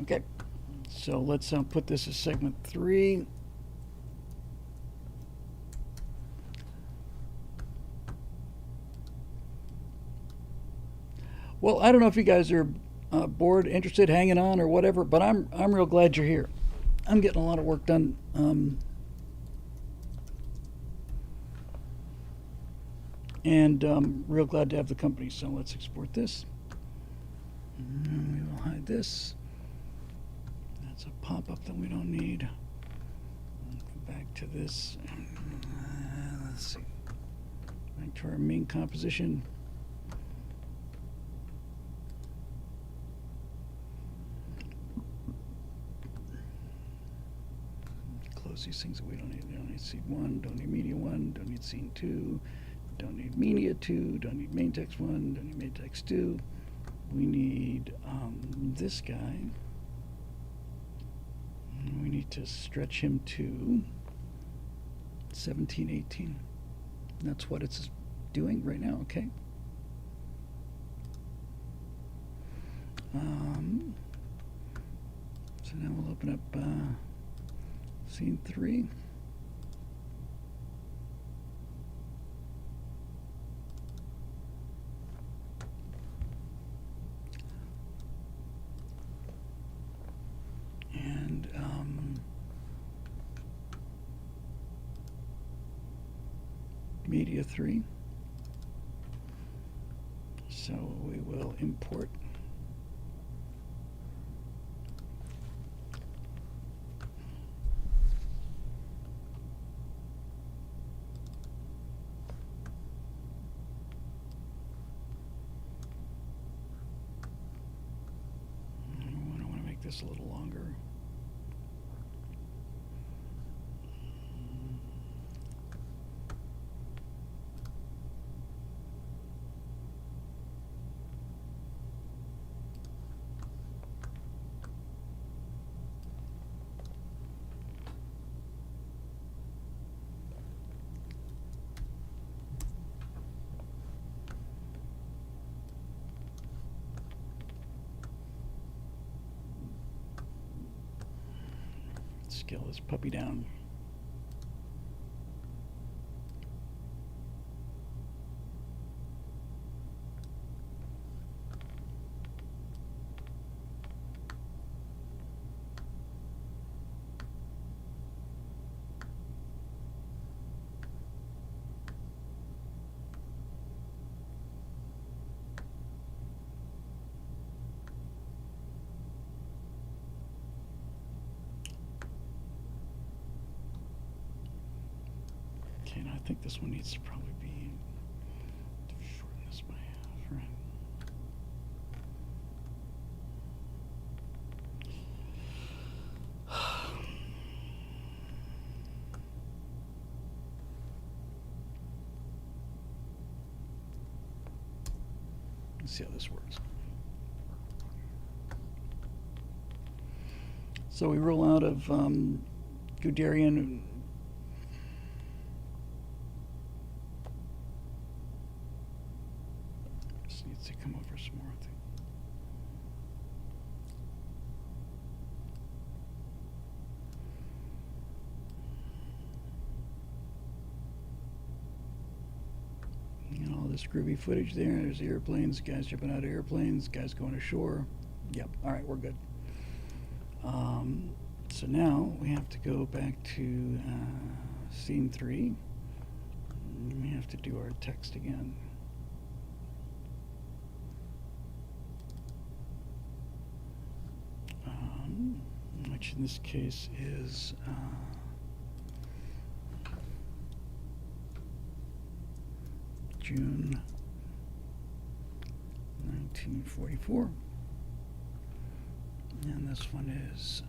Okay, so let's put this as segment 3. Well, I don't know if you guys are bored, interested, hanging on, or whatever, but I'm real glad you're here. I'm getting a lot of work done. And real glad to have the company. So let's export this. And we will hide this. That's a pop-up that we don't need. Go back to this. Let's see. Back to our main composition. Close these things that we don't need. We don't need scene 1, don't need media 1, don't need scene 2, don't need media 2, don't need main text 1, don't need main text 2. We need this guy. We need to stretch him to 17, 18. That's what it's doing right now, okay? So now we'll open up scene 3. And media 3. So we will import I want to make this a little longer. Scale this puppy down. Okay, now I think this one needs to probably be shorten this by half, right? Let's see how this works. So we roll out of Guderian. Just needs to come over some more, I think. And all this groovy footage there. There's airplanes, guys jumping out of airplanes, guys going ashore. Yep, all right, we're good. So now we have to go back to scene 3. We have to do our text again. Which in this case is June 1944. And this one is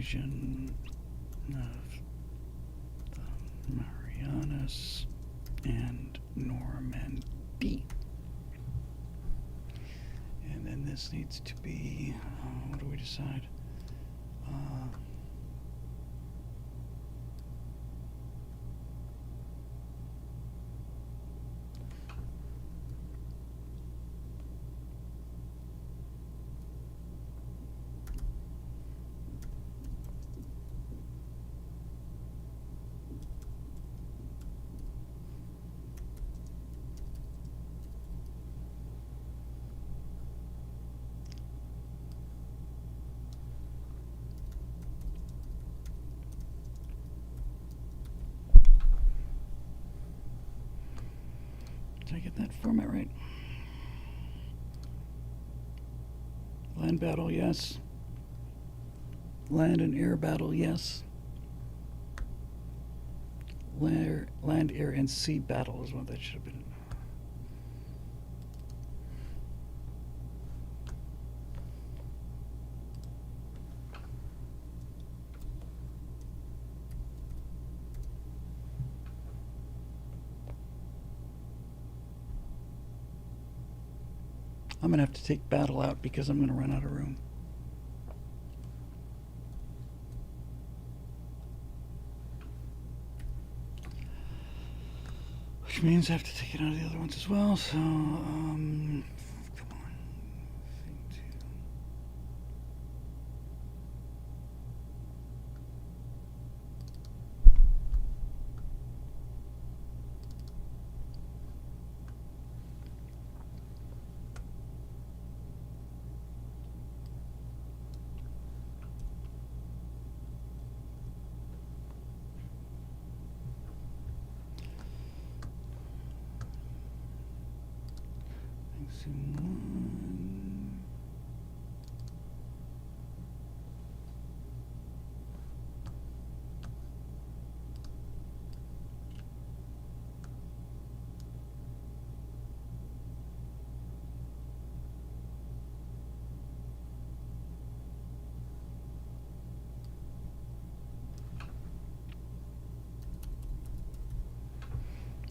invasion of the Marianas and Normandy. And then this needs to be, what do we decide? Did I get that format right? Land battle, yes. Land and air battle, yes. Land, air, and sea battle is what that should have been. I'm going to have to take battle out because I'm going to run out of room. Which means I have to take it out of the other ones as well. So, come on. Thing two. One.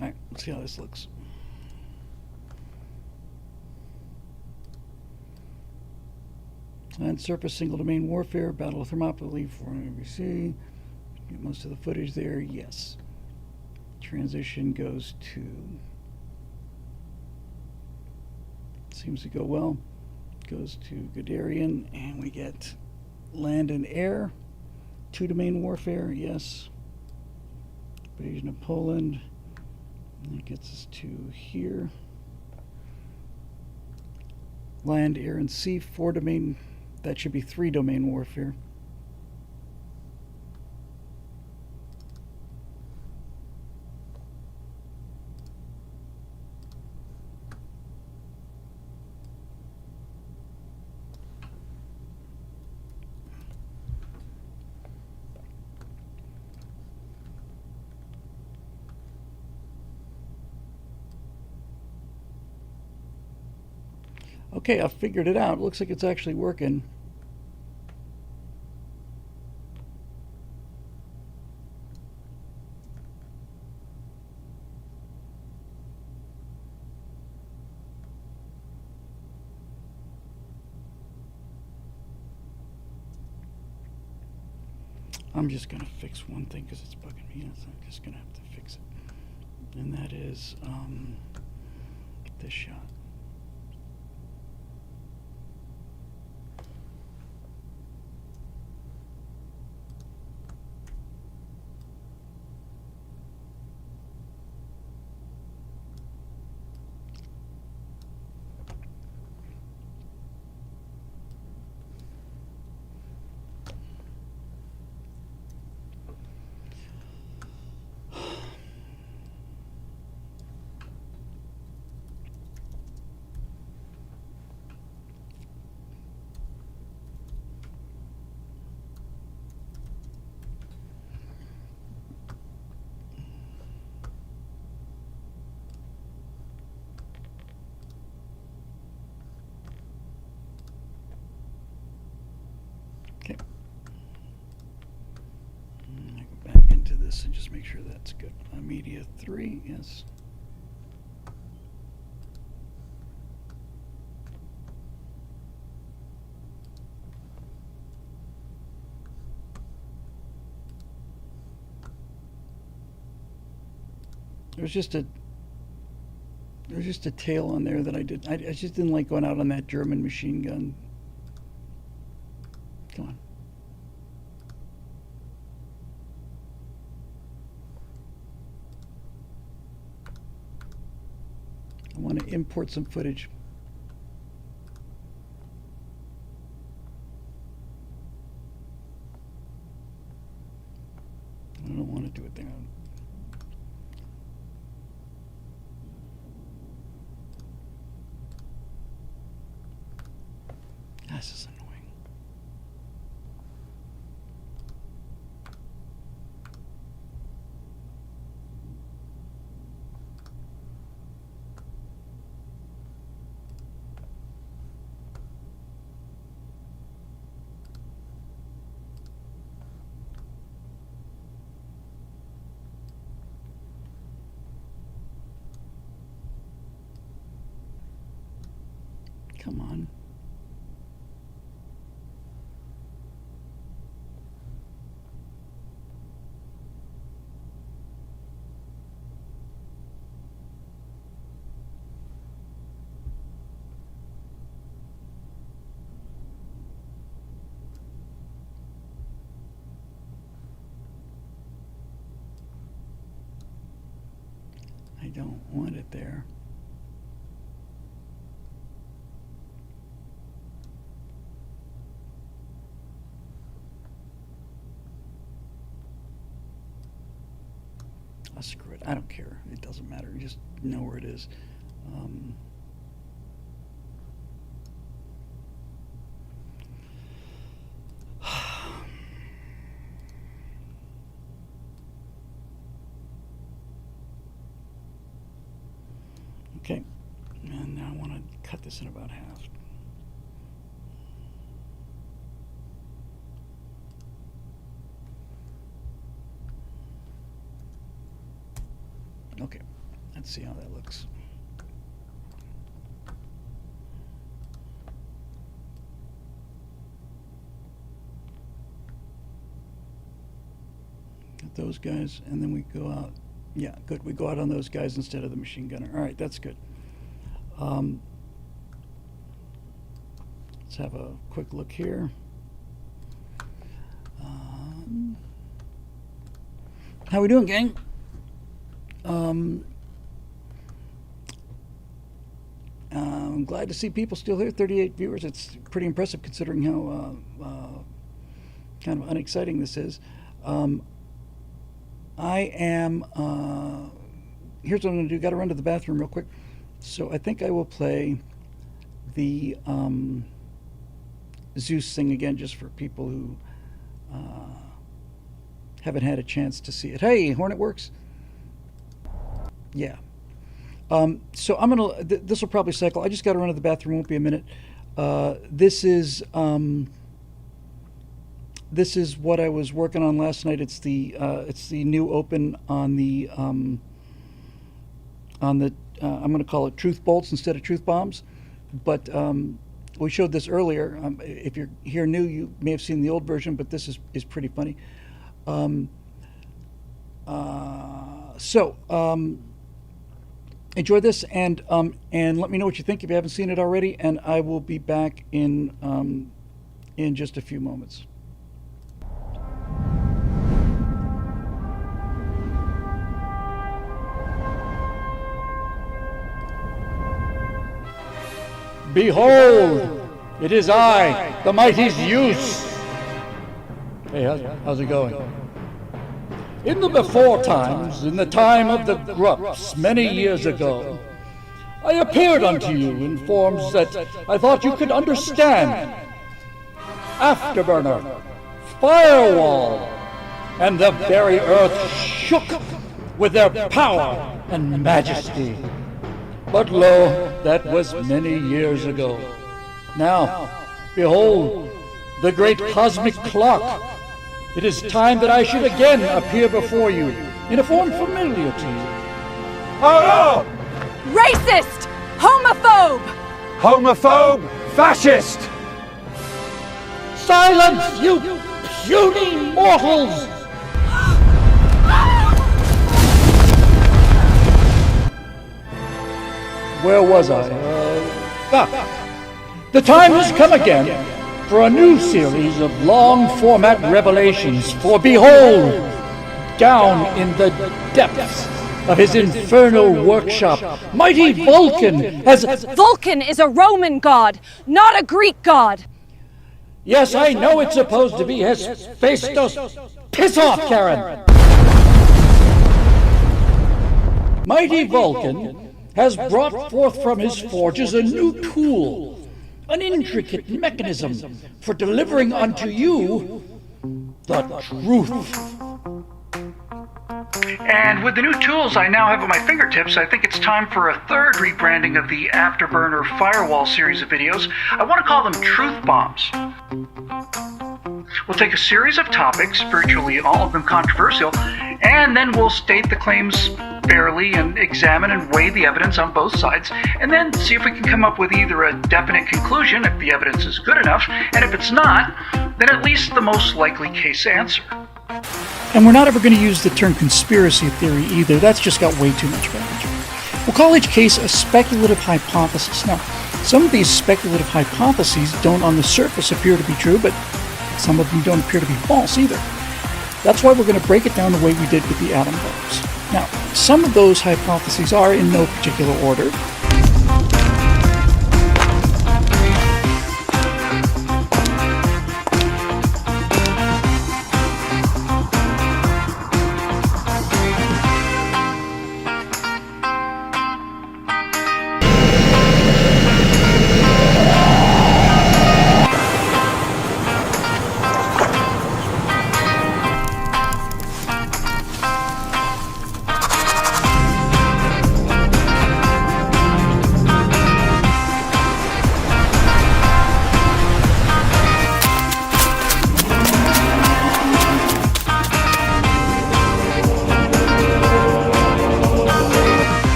All right, let's see how this looks. Land surface single domain warfare, Battle of Thermopylae for NBC. Get most of the footage there, yes. Transition goes to, seems to go well. Goes to Guderian, and we get land and air. Two domain warfare, yes. Invasion of Poland. And that gets us to here. Land, air, and sea, four domain. That should be three domain warfare. Okay, I figured it out. Looks like it's actually working. I'm just going to fix one thing because it's bugging me. So I'm just going to have to fix it. And that is this shot. That's good. Media 3, yes. There's just a tail on there that I just didn't like going out on that German machine gun. Come on. I want to import some footage. I don't want to do it there. This is annoying. Come on. I don't want it there. Oh, screw it. I don't care. It doesn't matter. You just know where it is. Okay, and now I want to cut this in about half. Okay, let's see how that looks. Got those guys, and then we go out. Yeah, good. We go out on those guys instead of the machine gunner. All right, that's good. Let's have a quick look here. How we doing, gang? I'm glad to see people still here. 38 viewers. It's pretty impressive considering how kind of unexciting this is. I am, here's what I'm going to do. Got to run to the bathroom real quick. So I think I will play the Zeus thing again just for people who haven't had a chance to see it. Hey, Hornet works. Yeah. So I'm going to, this will probably cycle. I just got to run to the bathroom. Won't be a minute. This is what I was working on last night. It's the new open on the I'm going to call it truth bolts instead of truth bombs, but we showed this earlier. If you're here new, you may have seen the old version, but this is pretty funny. Enjoy this and let me know what you think if you haven't seen it already, and I will be back in just a few moments. Behold, it is I, the mighty Zeus. Hey, how's it going? In the before times, in the time of the Grups, many years ago, I appeared unto you in forms that I thought you could understand. Afterburner, firewall, and the very earth shook with their power and majesty. But lo, that was many years ago. Now, behold, the great cosmic clock. It is time that I should again appear before you in a form familiar to you. Oh Racist! Homophobe! no! Homophobe! Fascist! Silence, you puny mortals! Where was I? The time has come again for a new series of long-format revelations, for behold, down in the depths of his infernal workshop, mighty Vulcan has... Vulcan is a Roman god, not a Greek god. Yes, I know it's supposed to be Hephaestus. Piss off, Karen! Mighty Vulcan has brought forth from his forges a new tool, an intricate mechanism for delivering unto you the truth. And with the new tools I now have at my fingertips, I think it's time for a third rebranding of the Afterburner Firewall series of videos. I want to call them Truth Bombs. We'll take a series of topics, virtually all of them controversial, and then we'll state the claims fairly and examine and weigh the evidence on both sides, and then see if we can come up with either a definite conclusion if the evidence is good enough, and if it's not, then at least the most likely case answer. And we're not ever going to use the term conspiracy theory either. That's just got way too much baggage. We'll call each case a speculative hypothesis. Now, some of these speculative hypotheses don't on the surface appear to be true, but some of them don't appear to be false either. That's why we're going to break it down the way we did with the atom bombs. Now, some of those hypotheses are in no particular order.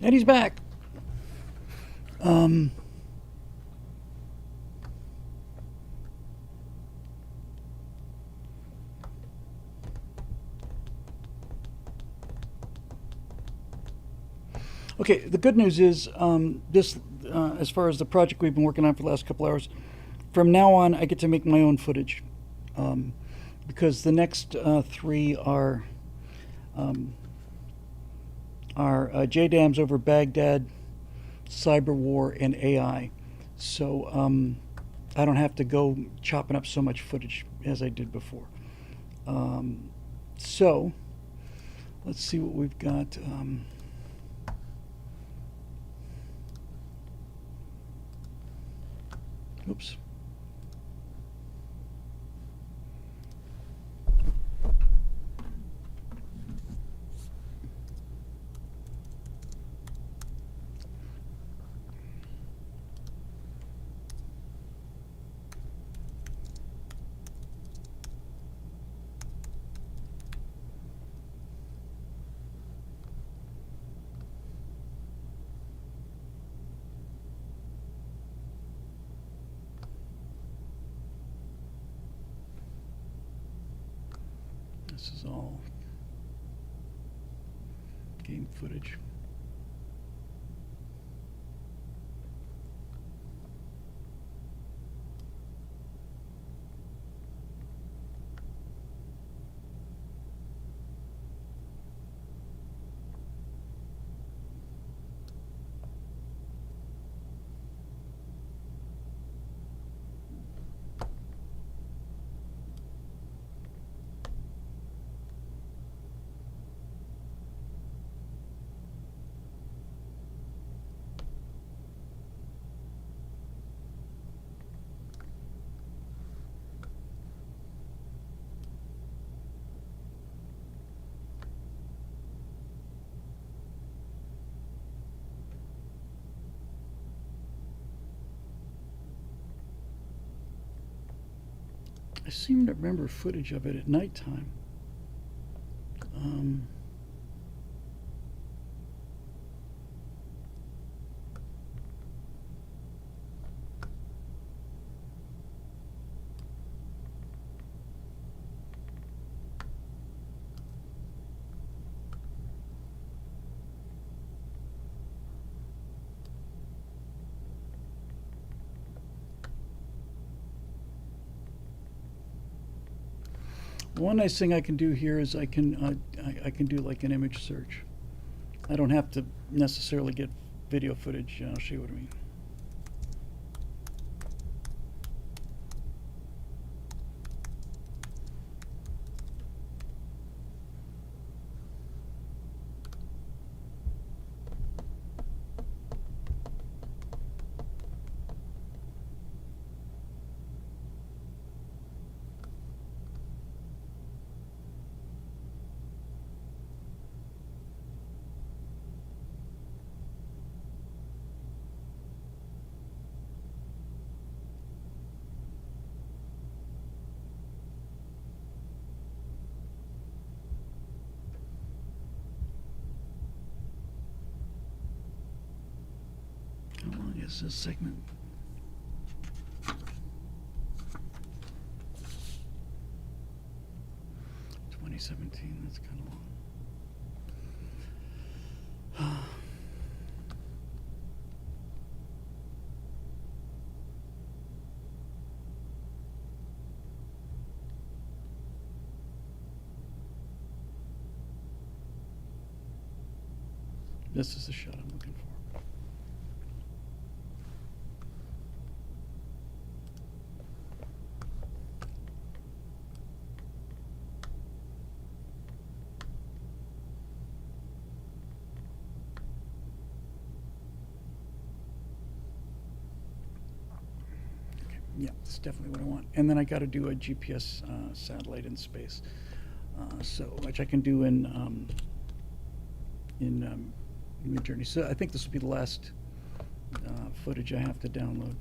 And he's back. Okay, the good news is this, as far as the project we've been working on for the last couple hours, from now on I get to make my own footage, because the next three are JDAMs over Baghdad, cyber war, and AI. So I don't have to go chopping up so much footage as I did before. So let's see what we've got. Oops. This is all game footage. I seem to remember footage of it at nighttime. One nice thing I can do here is I can do like an image search. I don't have to necessarily get video footage. I'll show you what I mean. How long is this segment? (2017). That's kind of long. This is the shot I'm looking for. Yeah, that's definitely what I want. And then I got to do a GPS satellite in space, which I can do in Midjourney. So I think this will be the last footage I have to download.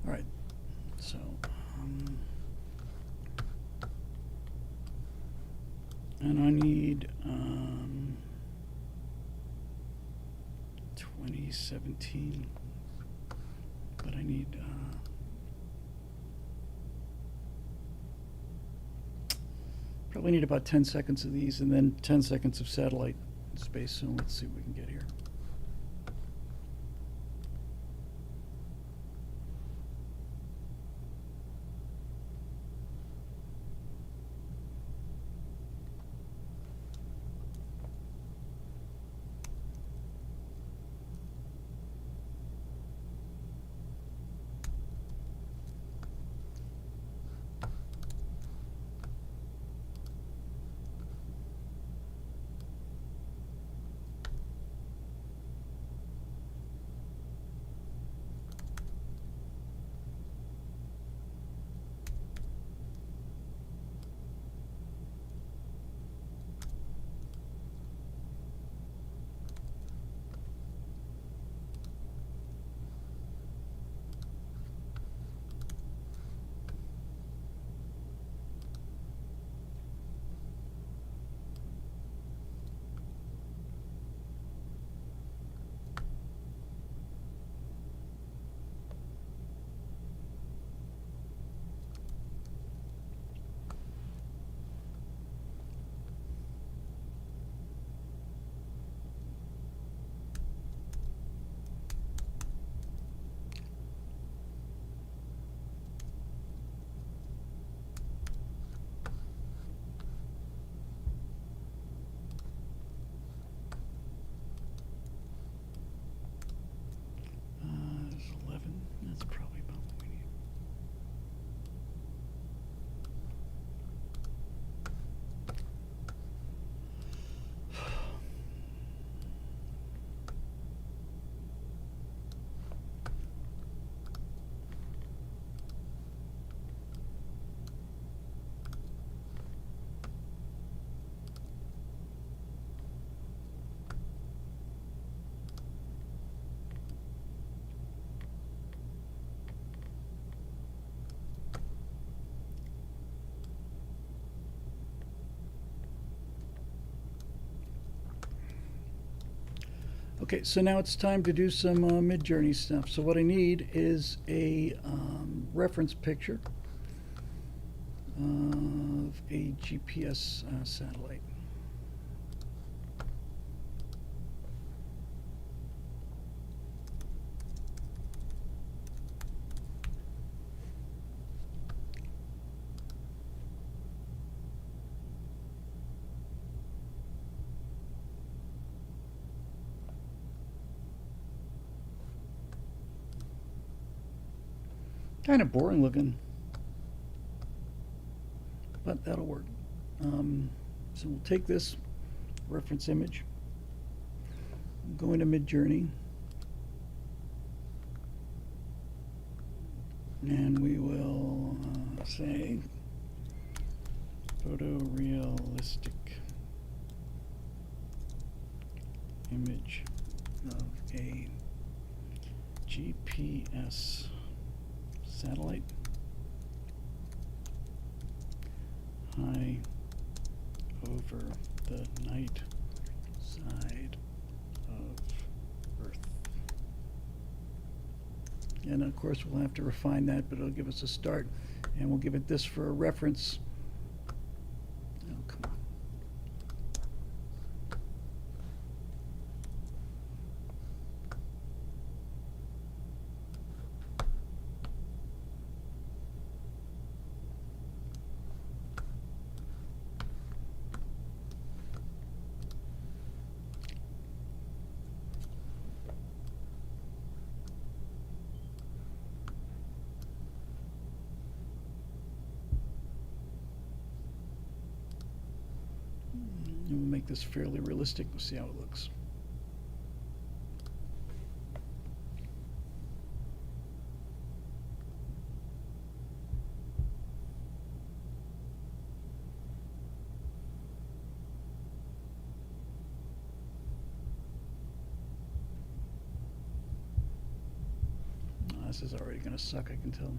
All right, so and I need 2017, but I need probably need about 10 seconds of these and then 10 seconds of satellite space. So let's see what we can get here. Okay, so now it's time to do some Midjourney stuff. So what I need is a reference picture of a GPS satellite. Kind of boring looking, but that'll work. So we'll take this reference image, go into Midjourney, and we will say photorealistic image of a GPS satellite high over the night side of Earth. And of course we'll have to refine that, but it'll give us a start, and we'll give it this for a reference. Oh, come on. And we'll make this fairly realistic. We'll see how it looks. This is already going to suck, I can tell.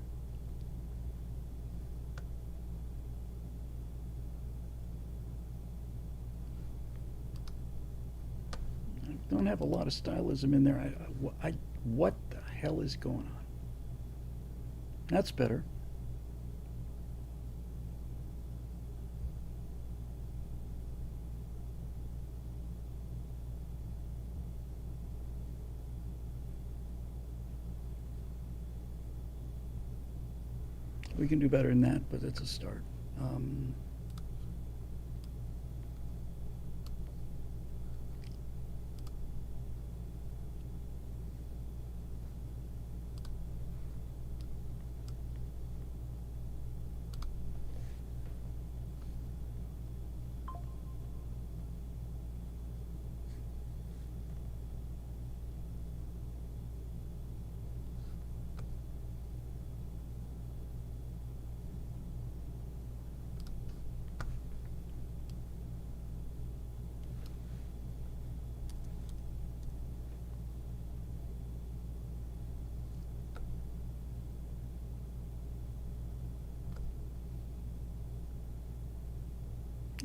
I don't have a lot of stylism in there. What the hell is going on? That's better. We can do better than that, but it's a start.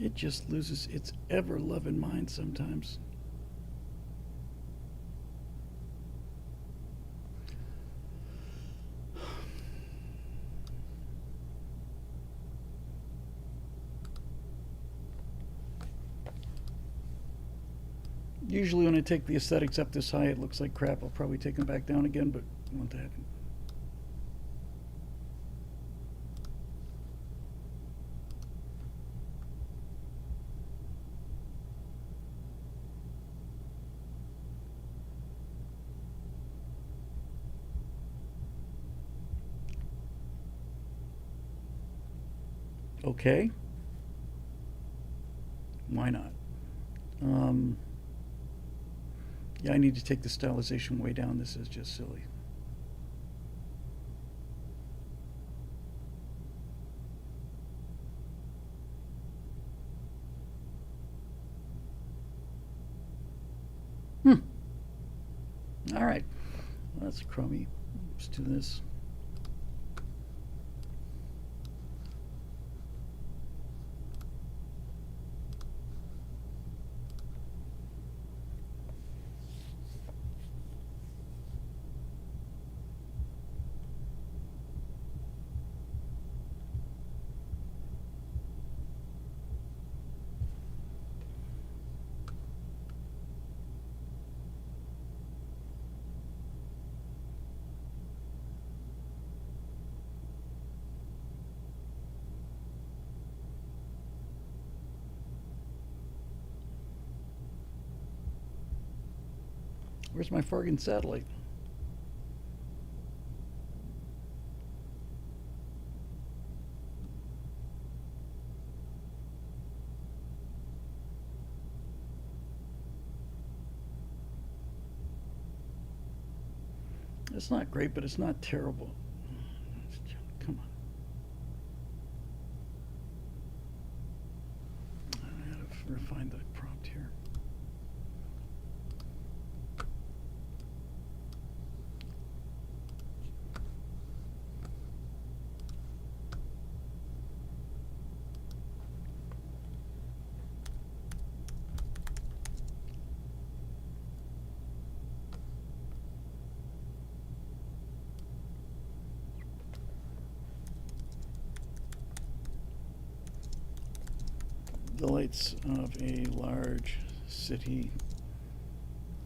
It just loses its ever-loving mind sometimes. Usually when I take the aesthetics up this high, it looks like crap. I'll probably take them back down again, but it won't happen. Okay. Why not? Yeah, I need to take the stylization way down. This is just silly. All right. Well, that's crummy. Let's do this. Where's my friggin' satellite? It's not great, but it's not terrible. Come on. I gotta refine the prompt here. The lights of a large city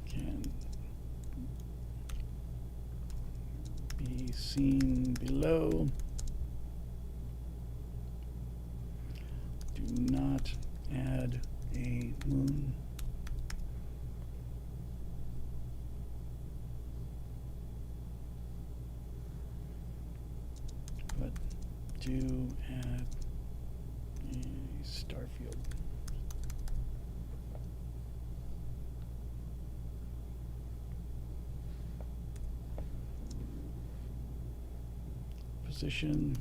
can be seen below. Do not add a moon. But do add a starfield. Position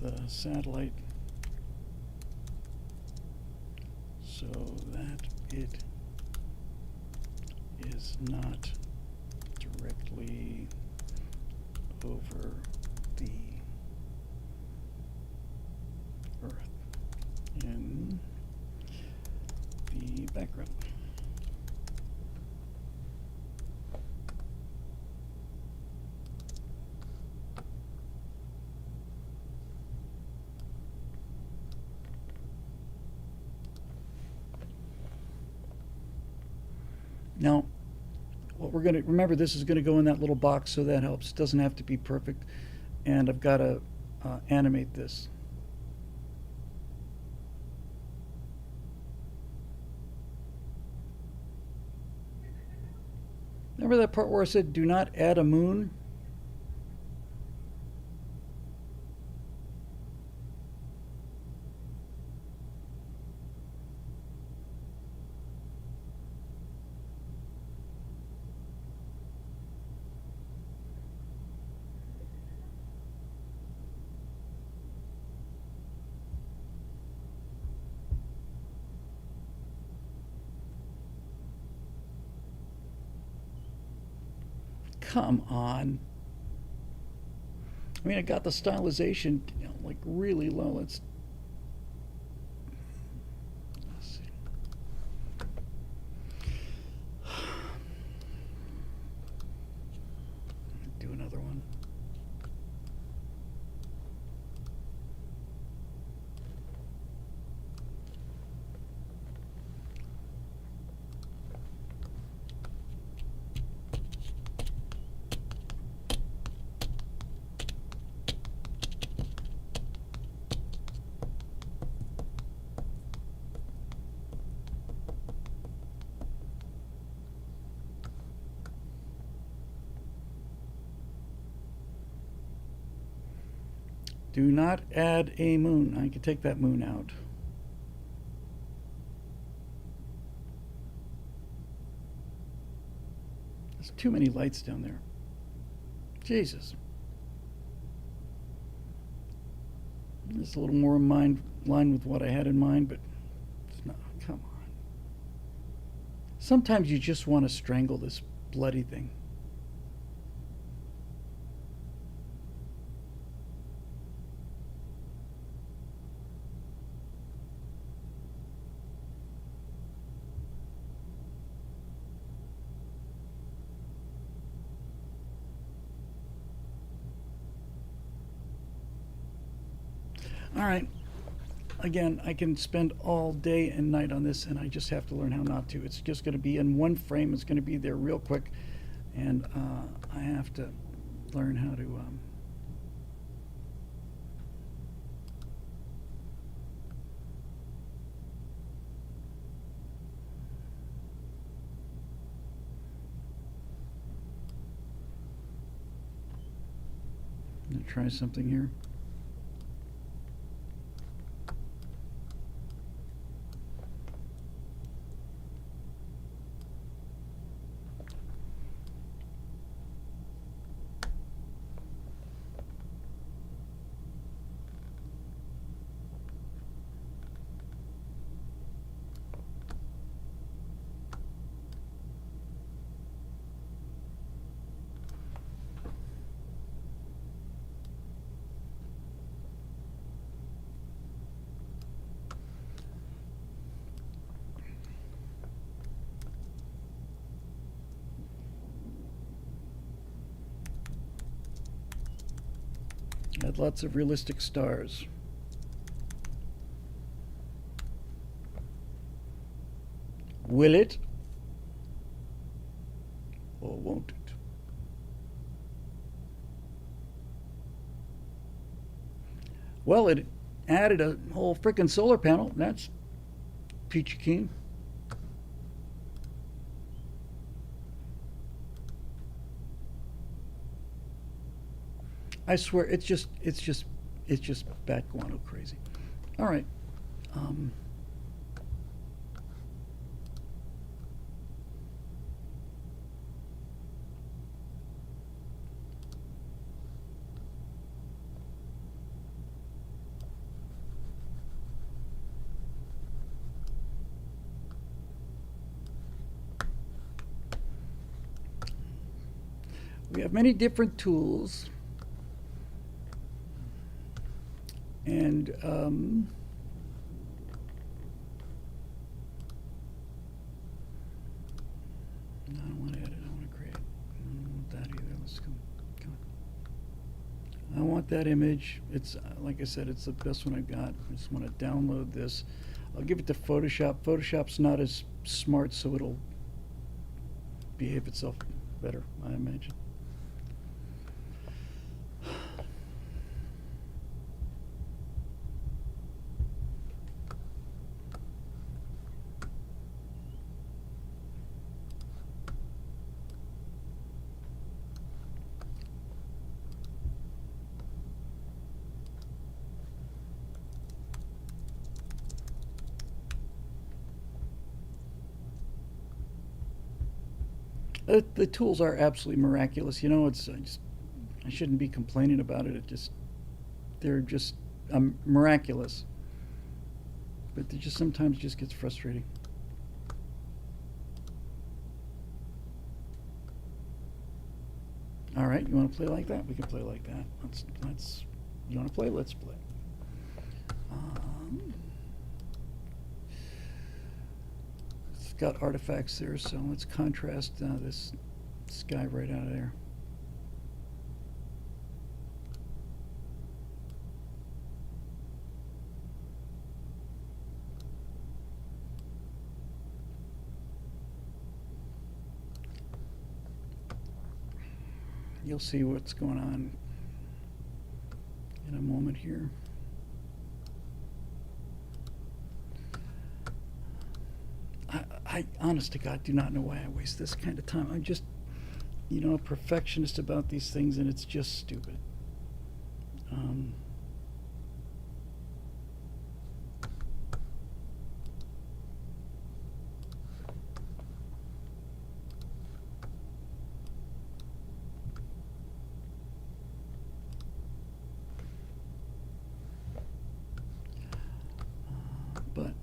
the satellite so that it is not directly over the Earth in the background. Now, what we're going to remember, this is going to go in that little box, so that helps. It doesn't have to be perfect, and I've got to animate this. Remember that part where I said, do not add a moon? Come on. I mean, I got the stylization, you know, like really low. Let's see. Do another one. Do not add a moon. I can take that moon out. There's too many lights down there. Jesus. It's a little more in line with what I had in mind, but it's not. Come on. Sometimes you just want to strangle this bloody thing. All right. Again, I can spend all day and night on this, and I just have to learn how not to. It's just going to be in one frame. It's going to be there real quick, and I have to learn how to gonna try something here. Had lots of realistic stars. Will it? Or won't it? Well, it added a whole frickin' solar panel. That's peachy keen. I swear, it's just bat guano crazy. All right. We have many different tools. And I don't want to edit, I want to create. I don't want that either. Let's come on. I want that image. It's like I said, it's the best one I've got. I just want to download this. I'll give it to Photoshop. Photoshop's not as smart, so it'll behave itself better, I imagine. The tools are absolutely miraculous. You know, I shouldn't be complaining about it. They're just miraculous. But they just sometimes just gets frustrating. All right, you want to play like that? We can play like that. Let's. You want to play? Let's play. Got artifacts there, so let's contrast this sky right out of there. You'll see what's going on in a moment here. I honest to God do not know why I waste this kind of time. I'm just, you know, a perfectionist about these things, and it's just stupid. But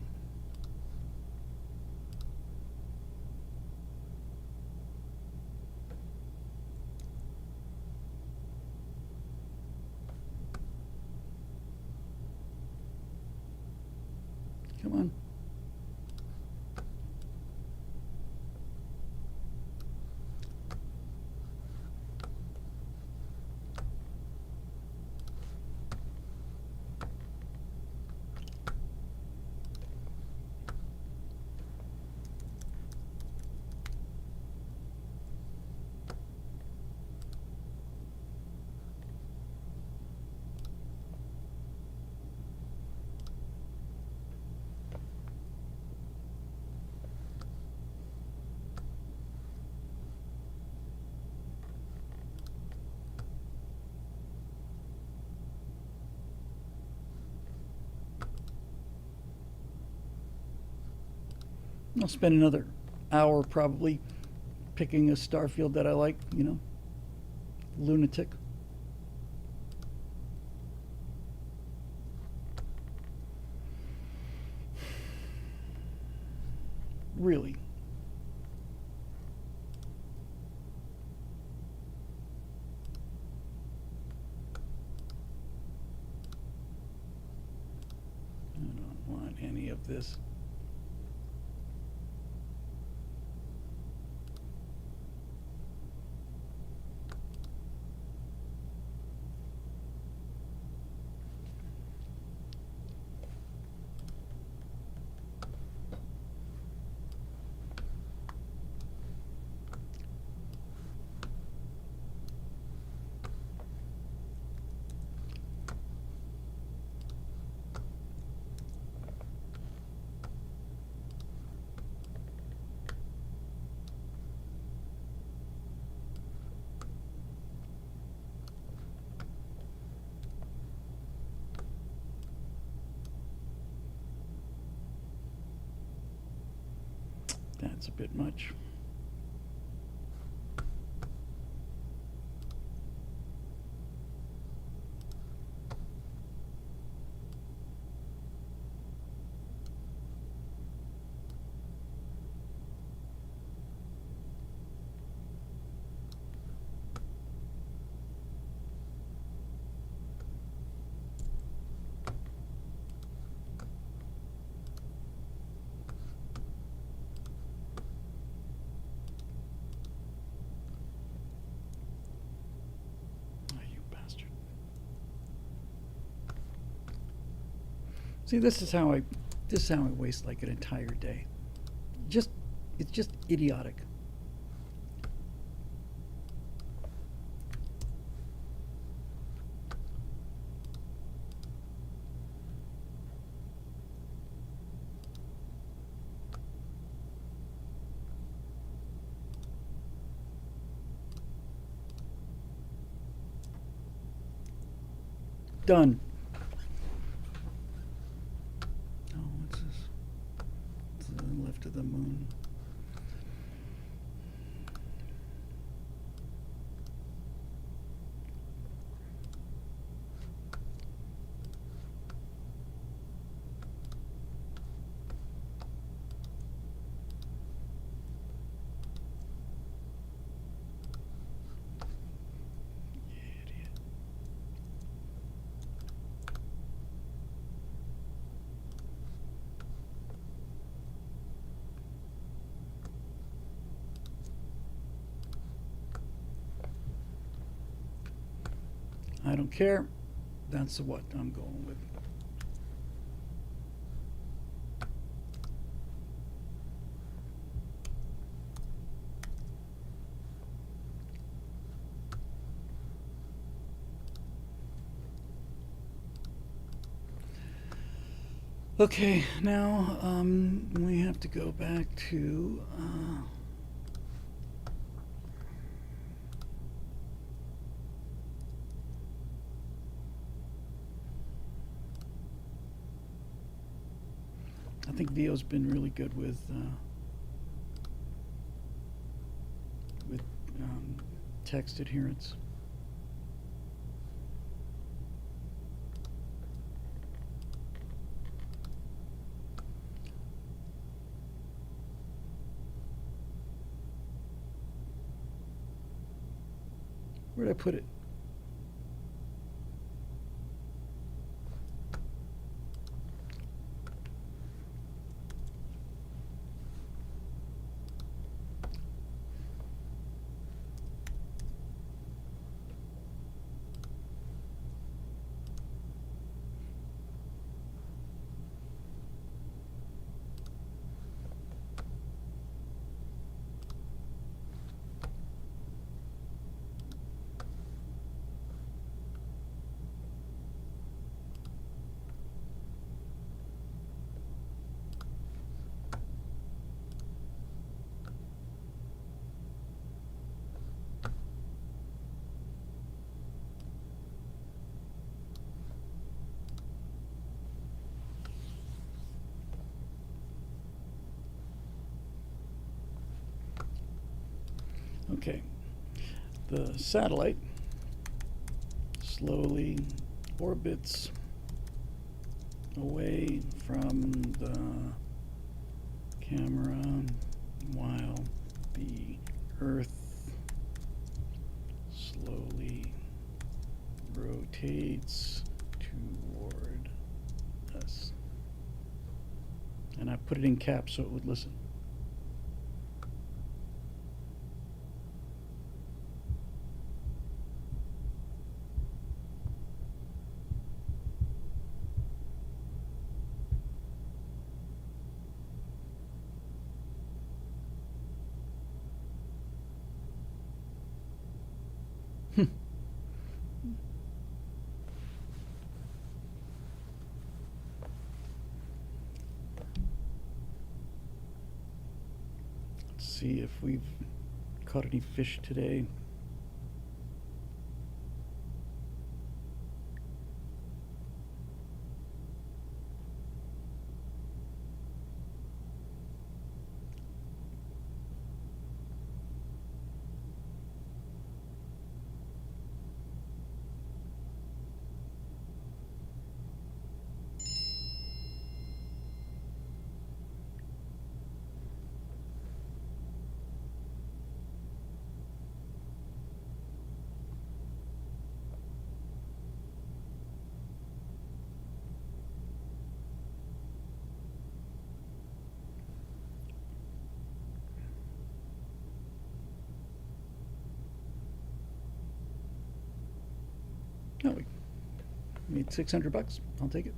I'll spend another hour probably picking a star field that I like, you know, lunatic. Really. I don't want any of this. That's a bit much. See, this is how I waste like an entire day. It's just idiotic. Done. To the moon. Idiot. I don't care. That's what I'm going with. Okay, now we have to go back to I think Vio's been really good with text adherence. Where'd I put it? Okay. The satellite slowly orbits away from the camera while the Earth slowly rotates toward us. And I put it in caps so it would listen. Let's see if we've caught any fish today. No, we made $600. I'll take it.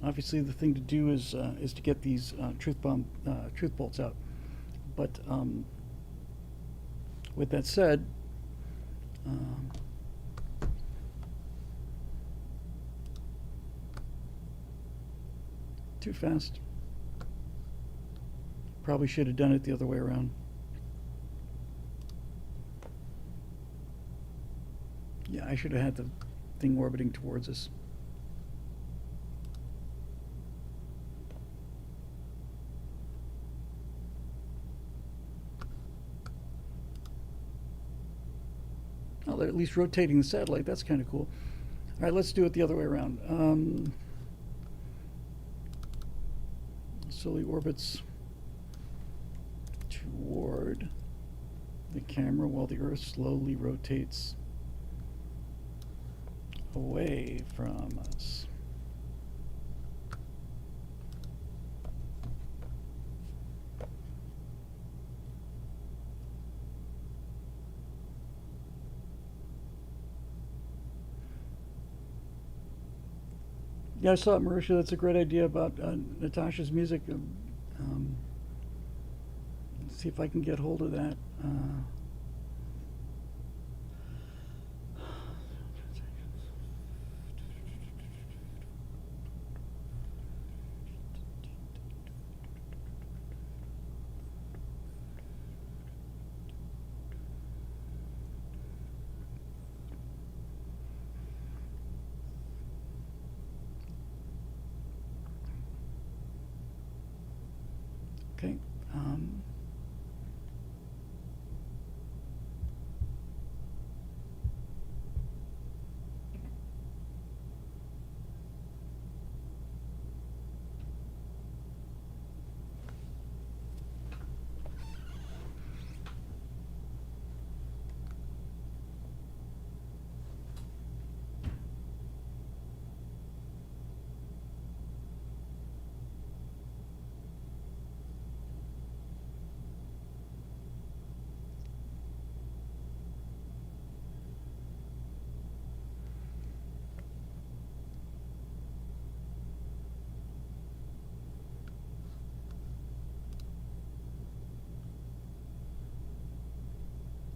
Obviously, the thing to do is to get these truth bolts out. But with that said, too fast. Probably should have done it the other way around. Yeah, I should have had the thing orbiting towards us. Oh, they're at least rotating the satellite. That's kind of cool. All right, let's do it the other way around. Slowly orbits toward the camera while the Earth slowly rotates away from us. Yeah, I saw it, Marisha. That's a great idea about Natasha's music. Let's see if I can get hold of that. Okay.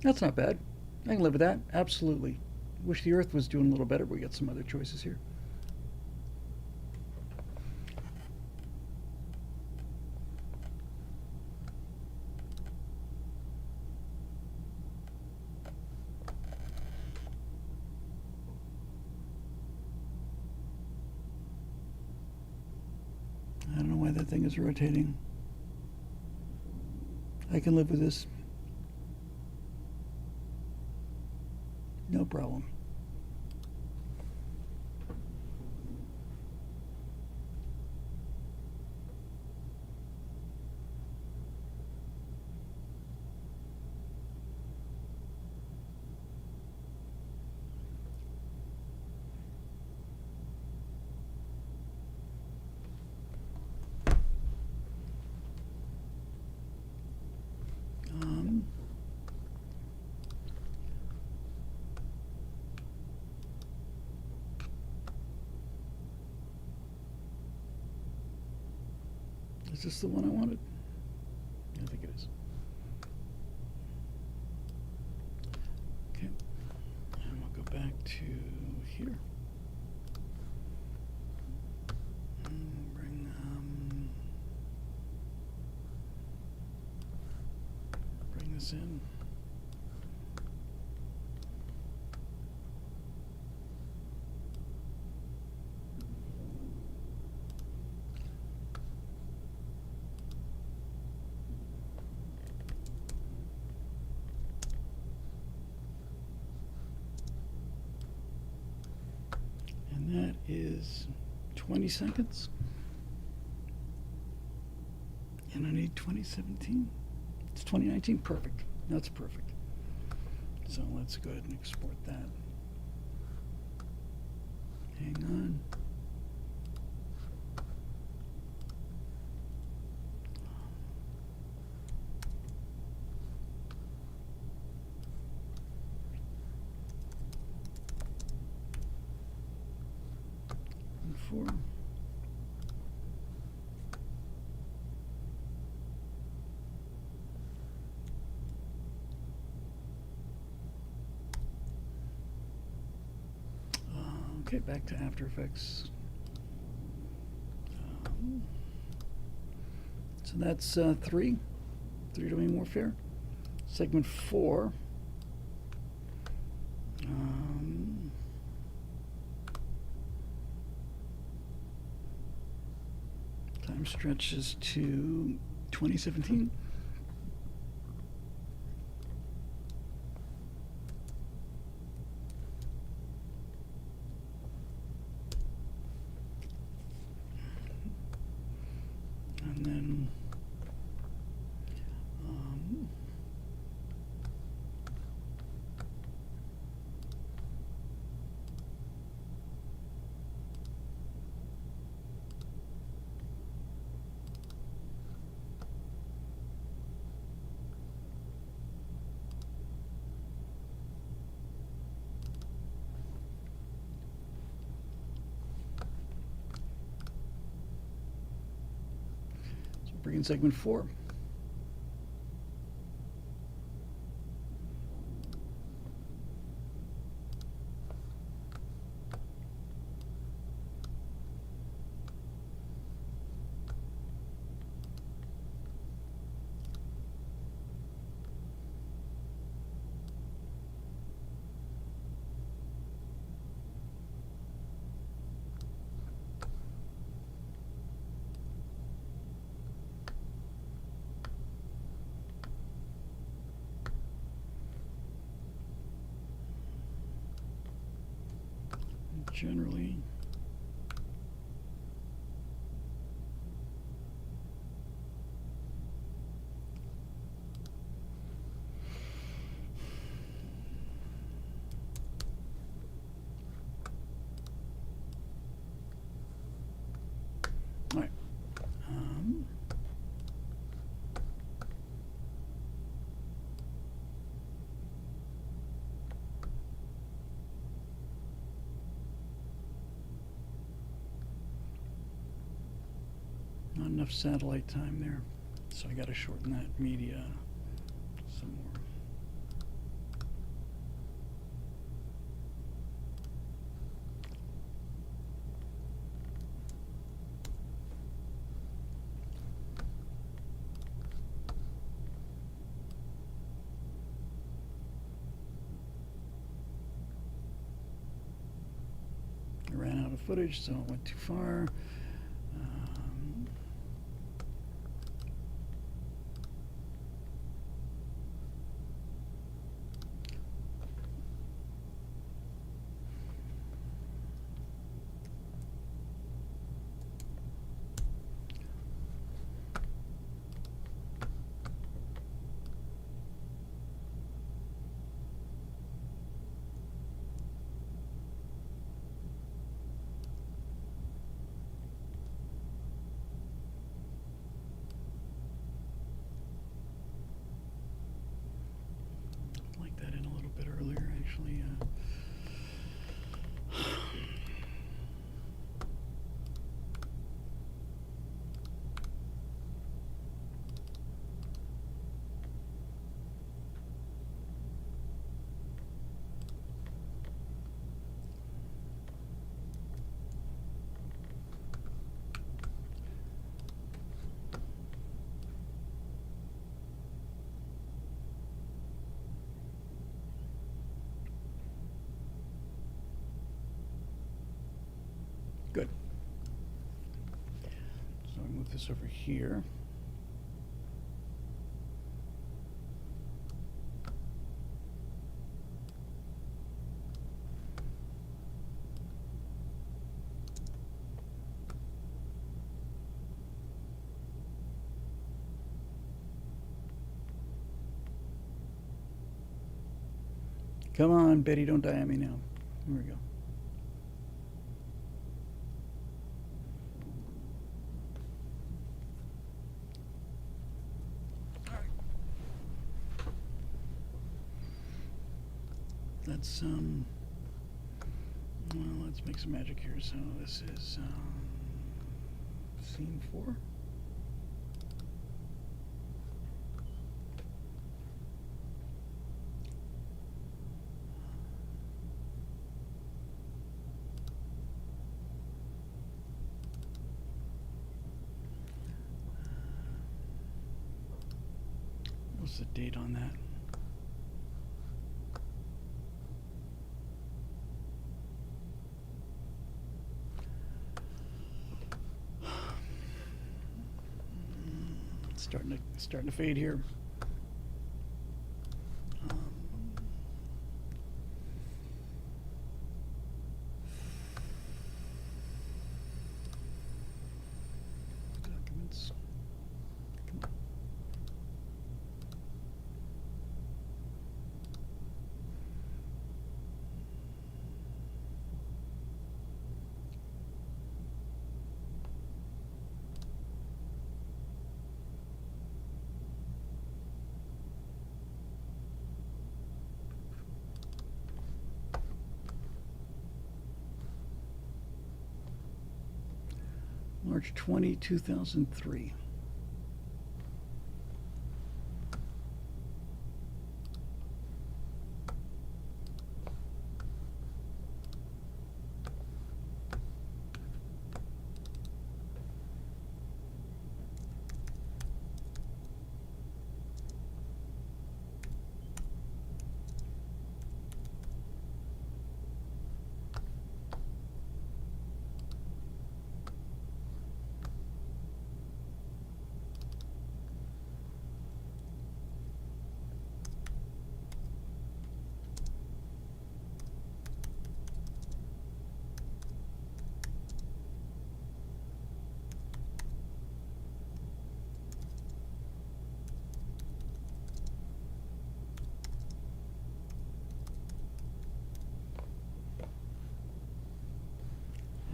That's not bad. I can live with that. Absolutely. Wish the Earth was doing a little better, but we got some other choices here. that thing is rotating. I can live with this. No problem. Is this the one I wanted? I think it is. Okay, and we'll go back to here. And bring this in. That is 20 seconds. And I need 2017. It's 2019. Perfect. That's perfect. So let's go ahead and export that. Hang on. Four. Okay, back to After Effects. So that's 3 domain warfare. Segment 4. Time stretches to 2017. And then bring in segment 4. Generally, all right. Not enough satellite time there, so I got to shorten that media some more. I ran out of footage, so I went too far. actually. Good. So I move this over here. Come on, Betty, don't die on me now. Here we go. Let's well, let's make some magic here. So this is scene 4. What's the date on that? Starting to fade here. Documents. Come on. March 20, 2003.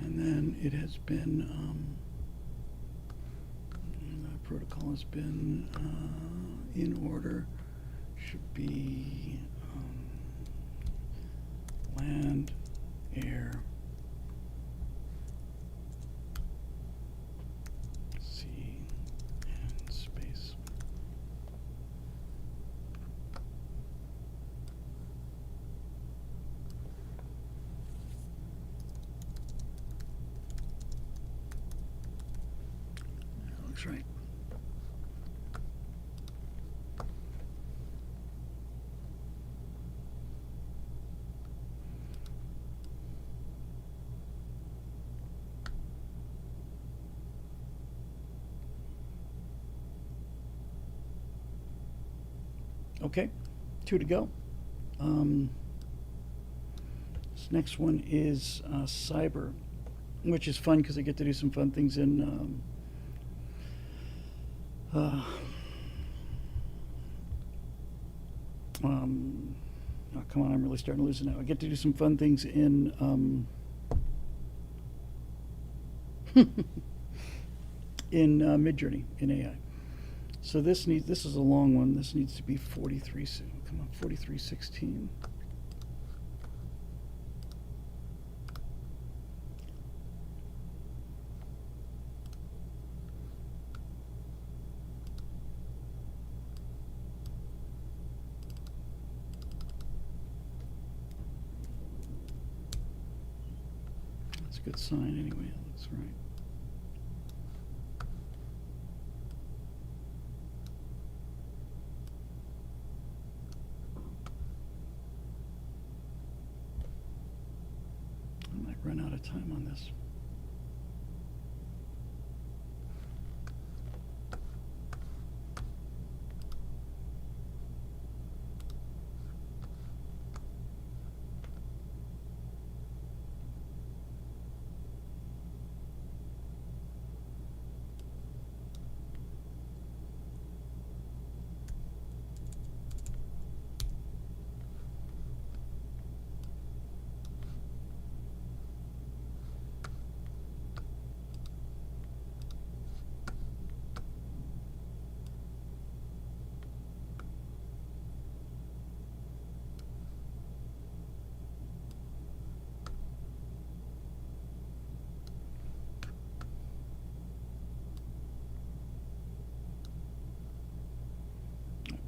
And then it has been, the protocol has been in order, should be land, air, sea, and space. That looks right. Okay, 2 to go. This next one is cyber, which is fun because I get to do some fun things in oh, come on, I'm really starting to lose it now. I get to do some fun things in in Midjourney, in AI. So this is a long one. This needs to be 43, come on, 4316. a good sign anyway. That's right. I might run out of time on this.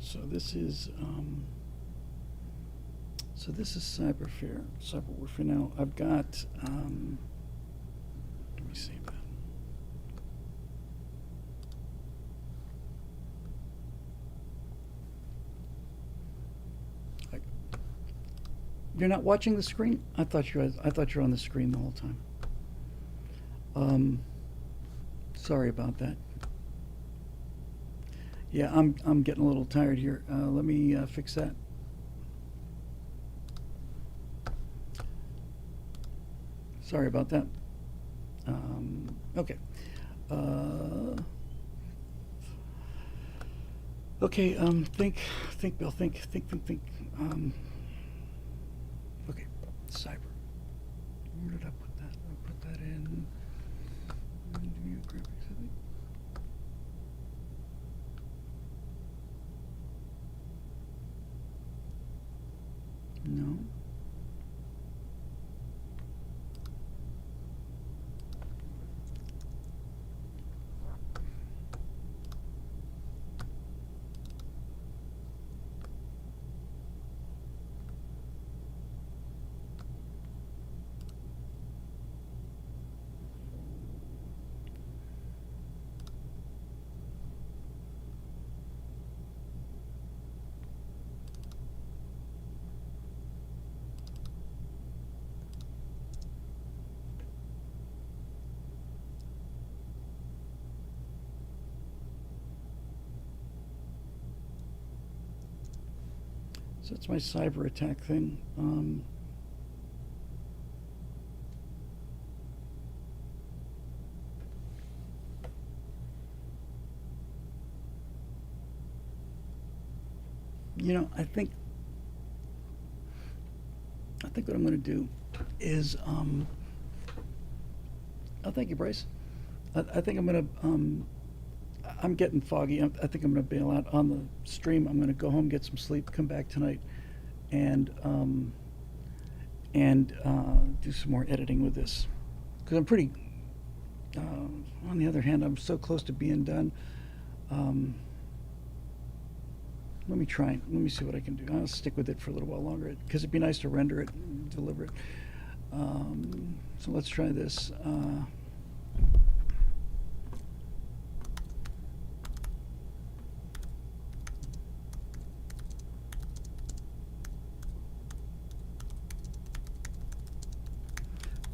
So this is cyber warfare. Now I've got let me see that. You're not watching the screen? I thought you were on the screen the whole time. Sorry about that. Yeah, I'm getting a little tired here. Let me fix that. Sorry about that. Okay. Okay. Think, Bill. Think. Okay. Cyber. Where did I put that? I put that in. View graphics, I think. No. So that's my cyber attack thing. You know, I think what I'm going to do is, oh, thank you, Bryce. I think I'm going to, I'm getting foggy. I think I'm going to bail out on the stream. I'm going to go home, get some sleep, come back tonight, and do some more editing with this. Because I'm pretty, on the other hand, I'm so close to being done. Let me try. Let me see what I can do. I'll stick with it for a little while longer because it'd be nice to render it and deliver it. So let's try this.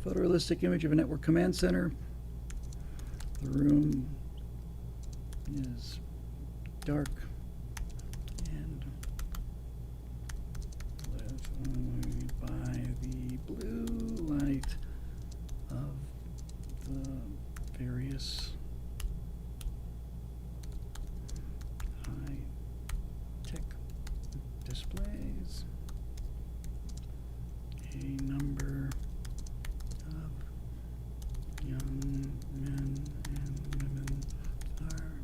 Photorealistic image of a network command center. The room is dark and lit only by the blue light of the various high-tech displays. A number young men and women are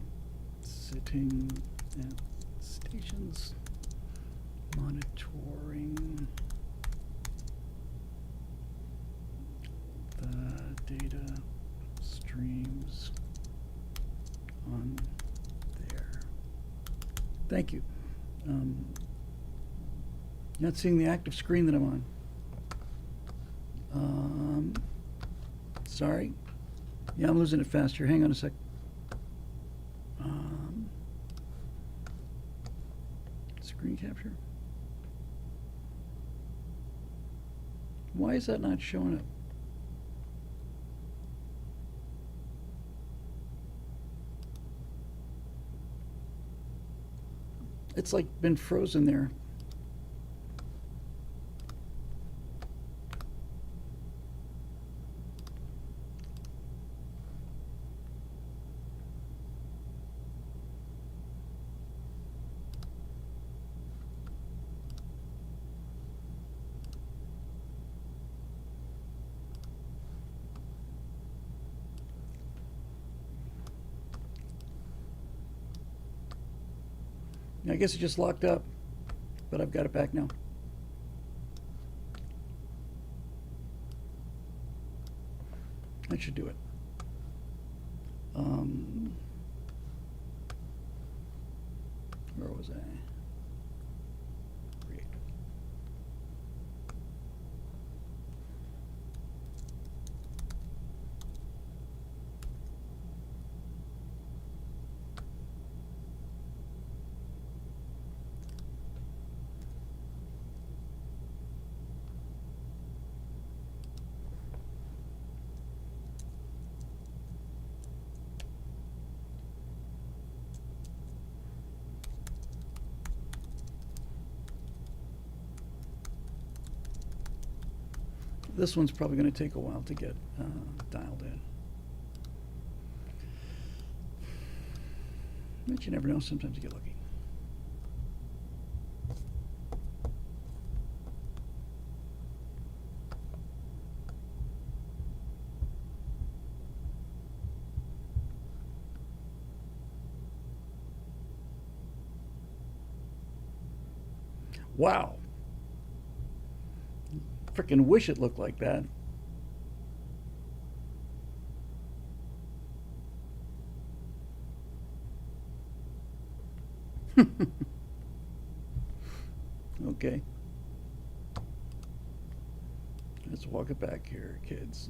sitting at stations monitoring the data streams on there. Thank you. You're not seeing the active screen that I'm on. Sorry. Yeah, I'm losing it fast here. Hang on a sec. Screen capture. Why is that not showing up? It's like been frozen there. I guess it just locked up, but I've got it back now. That should do it. Where was I? Great. This one's probably going to take a while to get dialed in. But you never know, sometimes you get lucky. Wow. Frickin' wish it looked like that. Okay. Let's walk it back here, kids.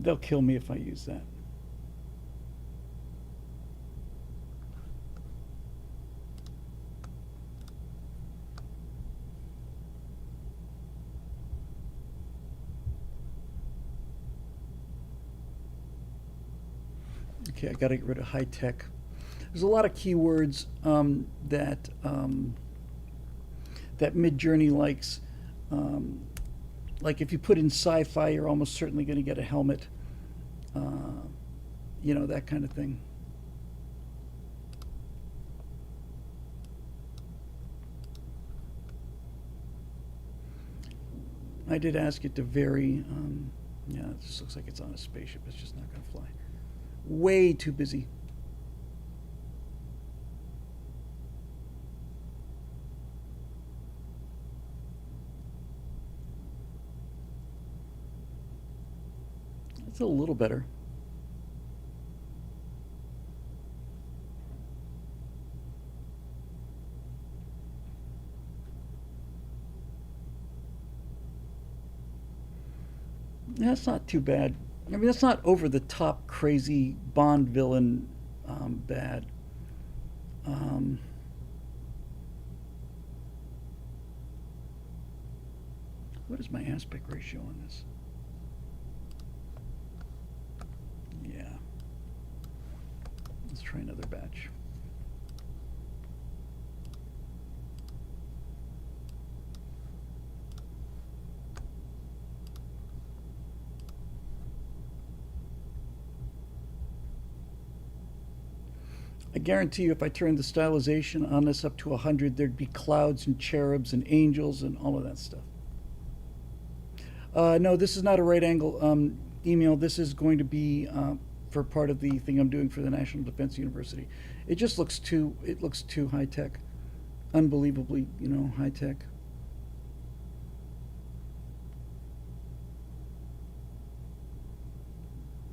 They'll kill me if I use that. Okay, I got to get rid of high tech. There's a lot of keywords that Midjourney likes. Like if you put in sci-fi, you're almost certainly going to get a helmet. You know, that kind of thing. I did ask it to vary. Yeah, it just looks like it's on a spaceship. It's just not going to fly. Way too busy. That's a little better. That's not too bad. I mean, that's not over the top, crazy Bond villain bad. What is my aspect ratio on this? Yeah. Let's try another batch. I guarantee you if I turned the stylization on this up to 100, there'd be clouds and cherubs and angels and all of that stuff. No, this is not a right angle email. This is going to be for part of the thing I'm doing for the National Defense University. It just looks too, high tech. Unbelievably, high tech.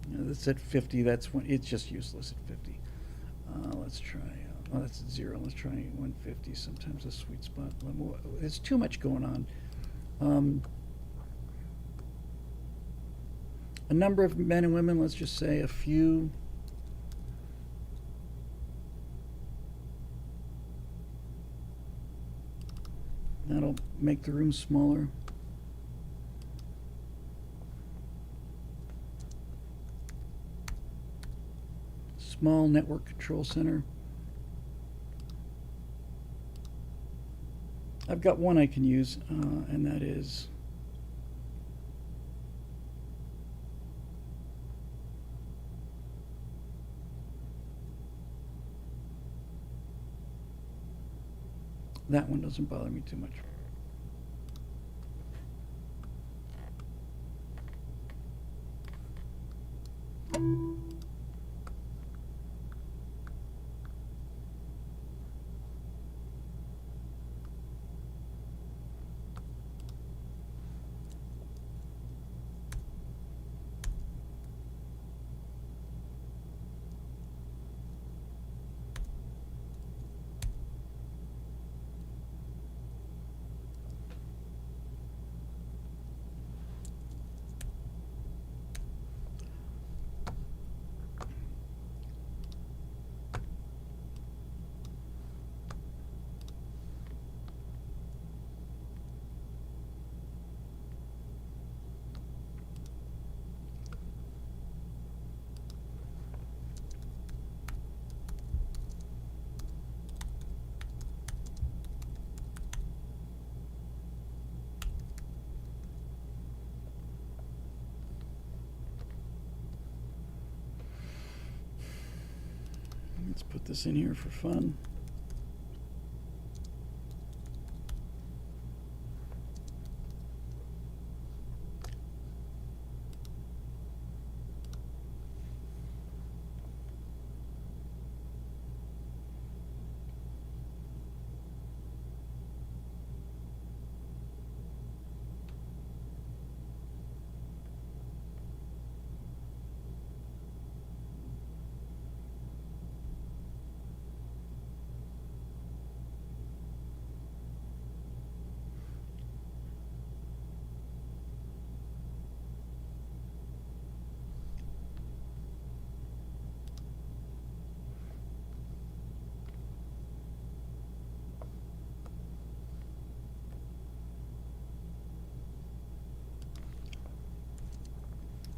That's at 50. That's when it's just useless at 50. Let's try. Oh, that's at 0. Let's try 150. Sometimes a sweet spot. There's too much going on. A number of men and women. Let's just say a few. That'll make the room smaller. Small network control center. I've got one I can use, and that is that one. Doesn't bother me too much. Let's put this in here for fun.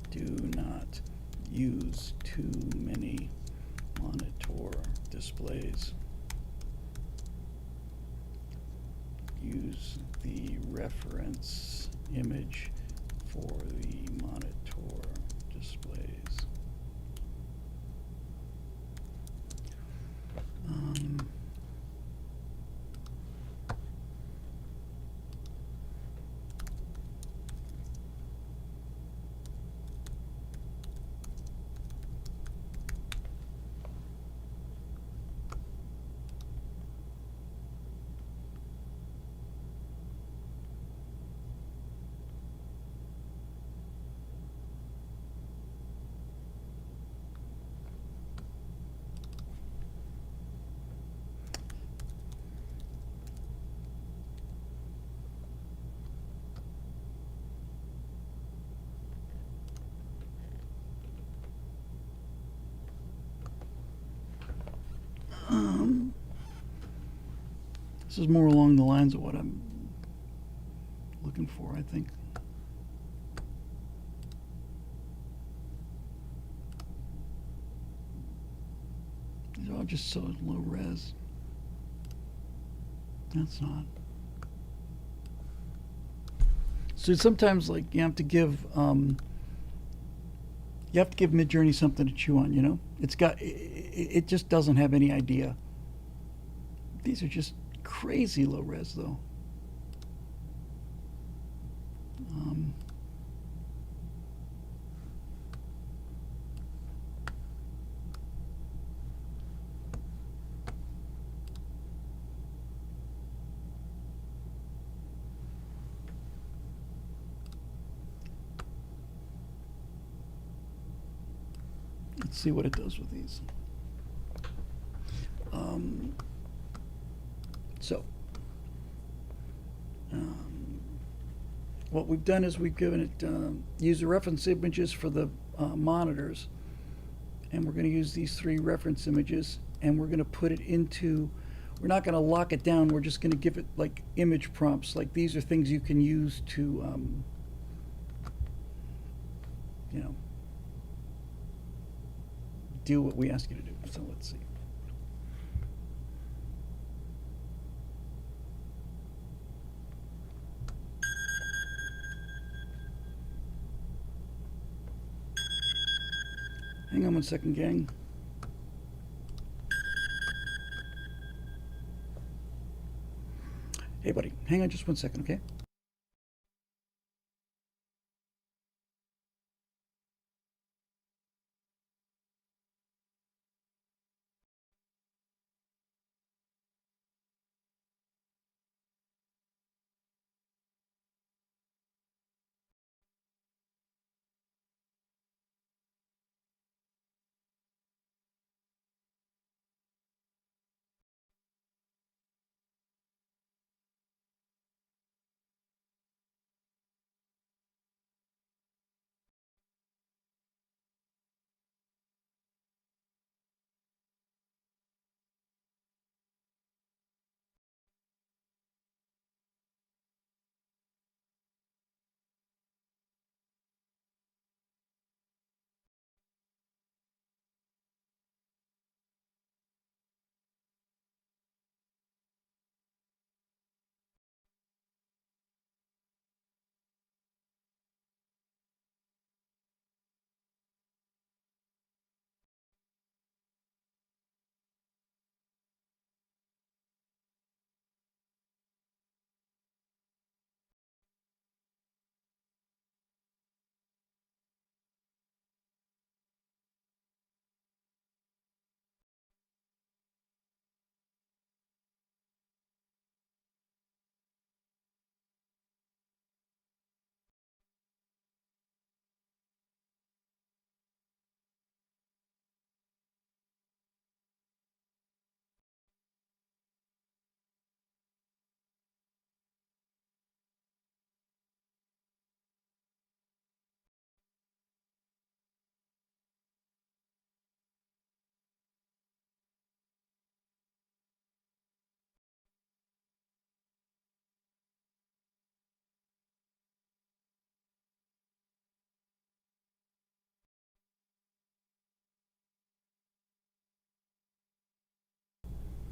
Do not use too many monitor displays. Use the reference image for the monitor displays. This is more along the lines of what I'm looking for, I think. These are all just so low res. That's not. So sometimes, like, you have to give Midjourney something to chew on. You know, it just doesn't have any idea. These are just crazy low res, though. Let's see what it does with these. What we've done is we've given it user reference images for the monitors, and we're going to use these 3 reference images, and we're going to put it into, we're not going to lock it down, we're just going to give it like image prompts. Like, these are things you can use to you know, do what we ask you to do. So let's see. Hang on one second, gang. Hey, buddy, hang on just one second, okay?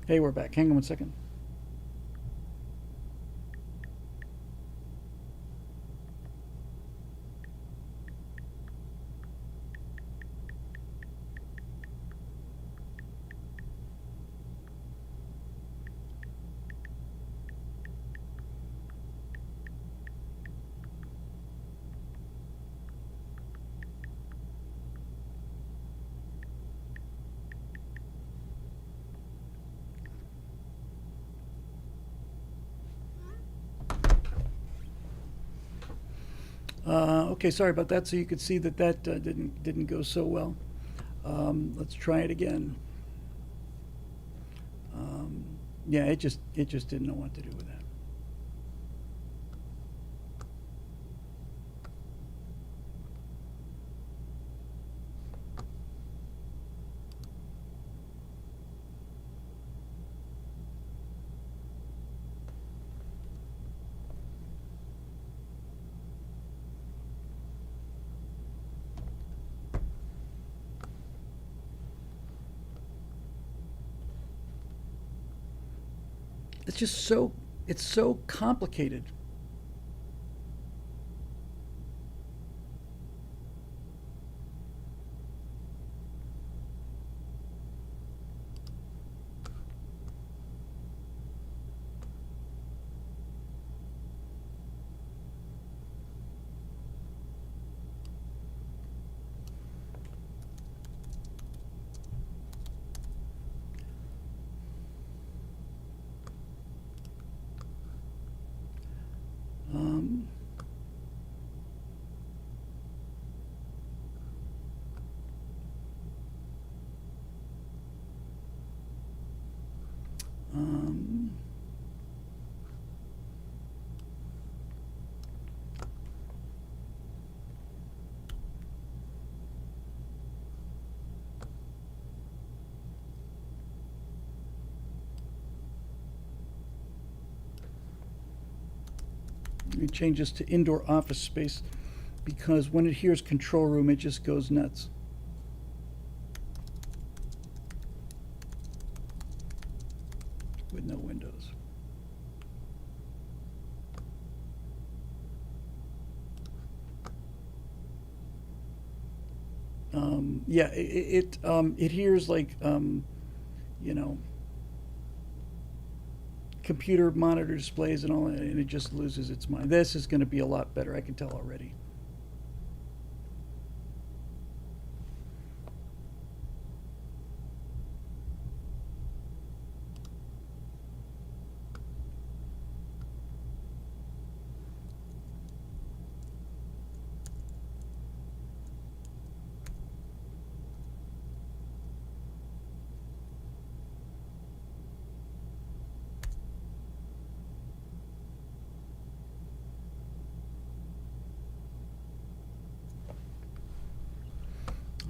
Hey, we're back. Hang on one second. Okay, sorry about that. So you could see that didn't go so well. Let's try it again. Yeah, it just didn't know what to do with that. It's just it's so complicated. Um, um, Let me change this to indoor office space, because when it hears control room, it just goes nuts. With no windows. Yeah, it hears like, you know, computer monitor displays and all that, and it just loses its mind. This is going to be a lot better, I can tell already.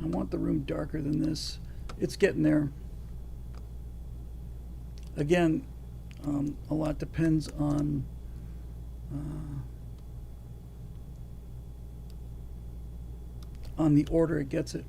I want the room darker than this. It's getting there. Again, a lot depends on the order it gets it.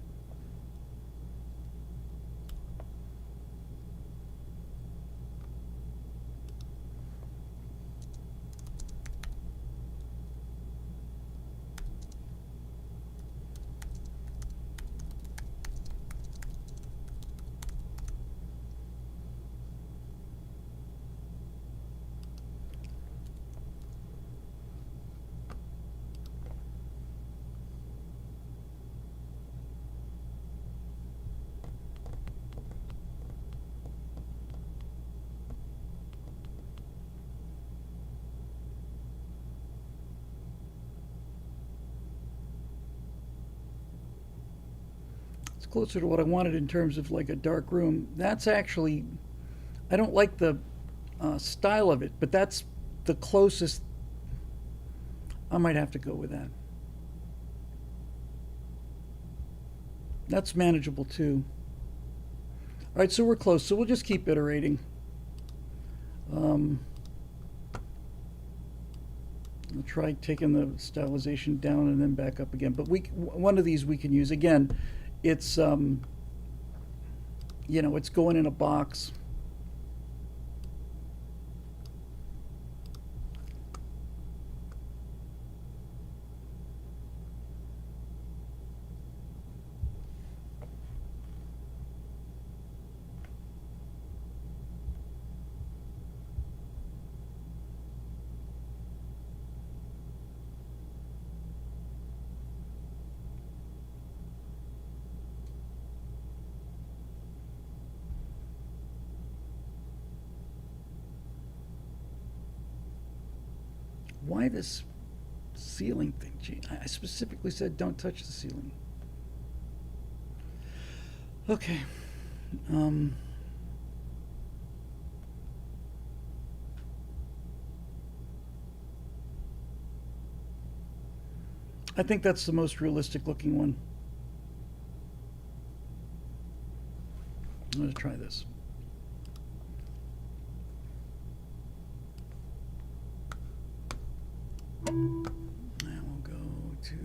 Closer to what I wanted in terms of like a dark room. That's actually, I don't like the style of it, but that's the closest. I might have to go with that. That's manageable too. All right, so we're close, so we'll just keep iterating. I'll try taking the stylization down and then back up again, but one of these we can use. Again, it's you know, it's going in a box. Why this ceiling thing? Gee, I specifically said don't touch the ceiling. Okay. I think that's the most realistic looking one. I'm going to try this. Now we'll go to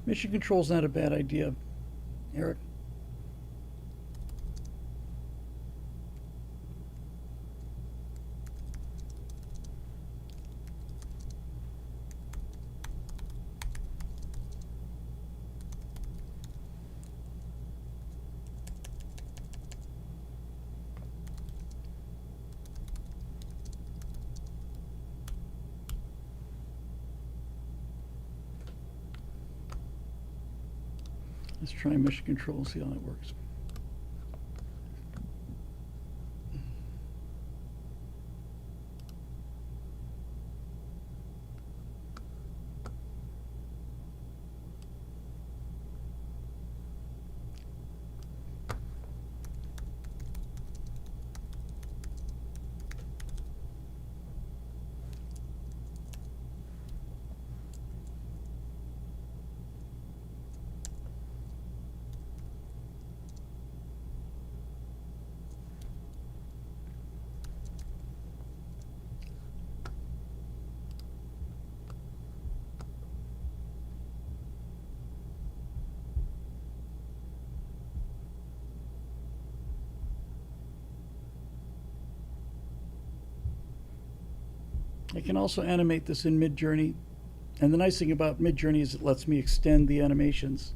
Mission control's not a bad idea, Eric. Let's try mission control and see how that works. I can also animate this in Midjourney, and the nice thing about Midjourney is it lets me extend the animations.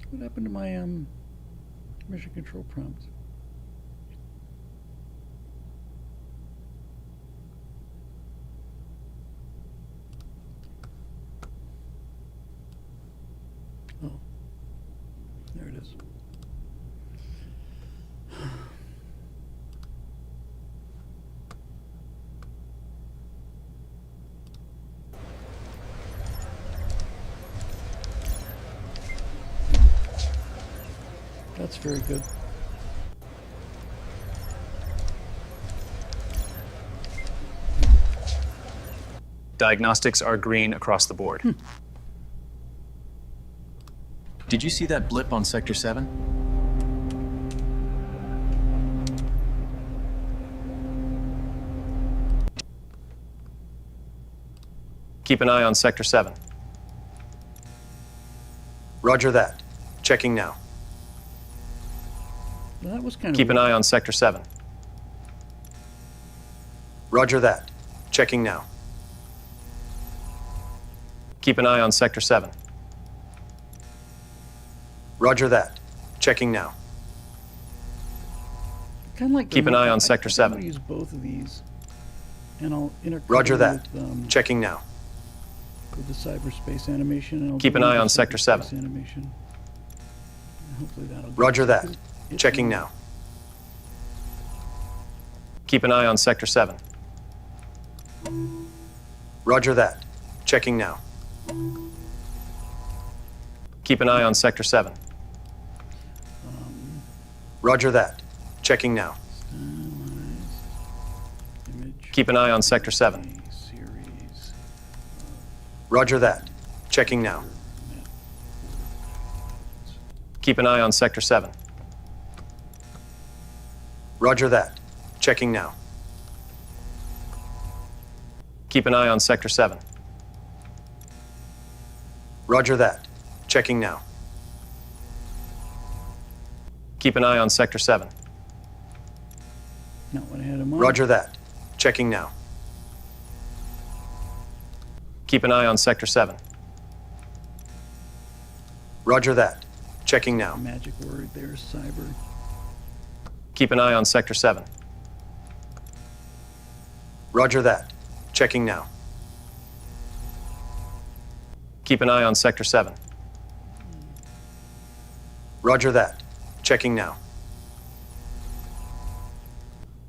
What happened to my mission control prompts? Oh, there it is. That's very good. Diagnostics are green across the board. Did you see that blip on Sector 7? Keep an eye on Sector 7. Roger that. Checking now. Well, that was kind of Keep an eye on Sector 7. Roger that. Checking now. Keep an eye on Sector 7. Roger that. Checking now. kind of like. Keep an eye on Sector 7. I'll use both of these, and I'll interconnect Roger that. with, Checking now. with the cyberspace animation. And I'll Keep do an eye another on Sector cyberspace 7. Animation. And hopefully that'll do Roger it. that. It- Checking now. Keep an eye on Sector 7. Roger that. Checking now. Keep an eye on Sector 7. Roger that. Checking now. Image. Keep an eye on Sector 7. Series. Roger that. Checking now. Keep an eye on Sector 7. Roger that. Checking now. Keep an eye on Sector 7. Roger that. Checking now. Keep an eye on Sector 7. Not what I had in mind. Roger that. Checking now. Keep an eye on Sector 7. Roger that. Checking now. Magic word there, cyber. Keep an eye on Sector 7. Roger that. Checking now. Keep an eye on Sector 7. Roger that. Checking now.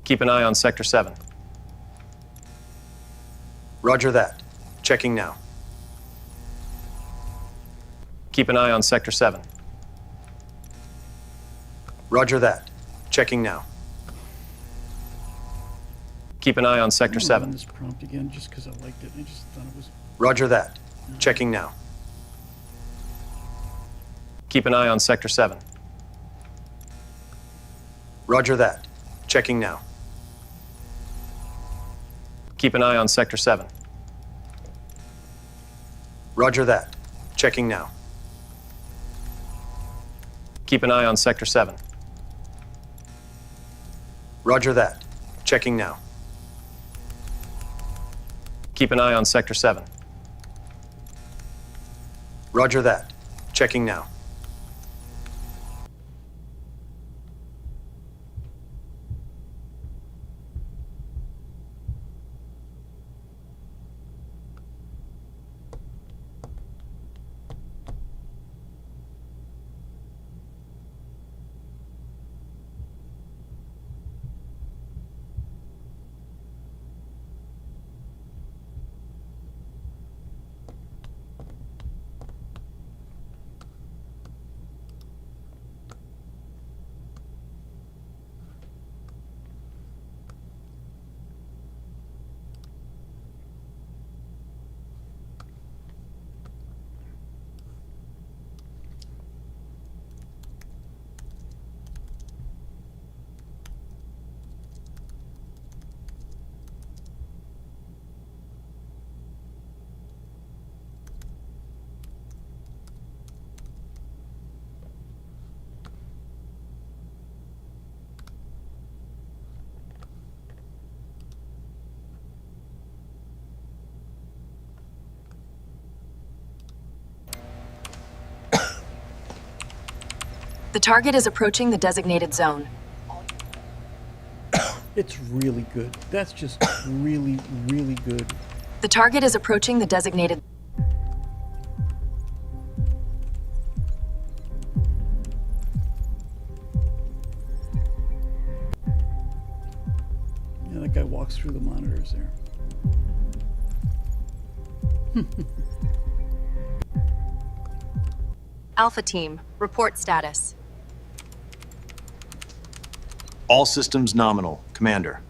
Keep an eye on Sector 7. Roger that. Checking now. Keep an eye on Sector 7. Roger that. Checking now. Keep an eye on Sector I'm gonna run 7. this prompt again just because I liked it. I just thought it was. Roger that. Checking now. Keep an eye on Sector 7. Roger that. Checking now. Keep an eye on Sector 7. Roger that. Checking now. Keep an eye on Sector 7. Roger that. Checking now. Keep an eye on Sector 7. Roger that. Checking now. The target is approaching the designated zone. It's really good. That's just really, really good. The target is approaching the designated. Yeah, that guy walks through the monitors there. Alpha Team, report status. All systems nominal, Commander.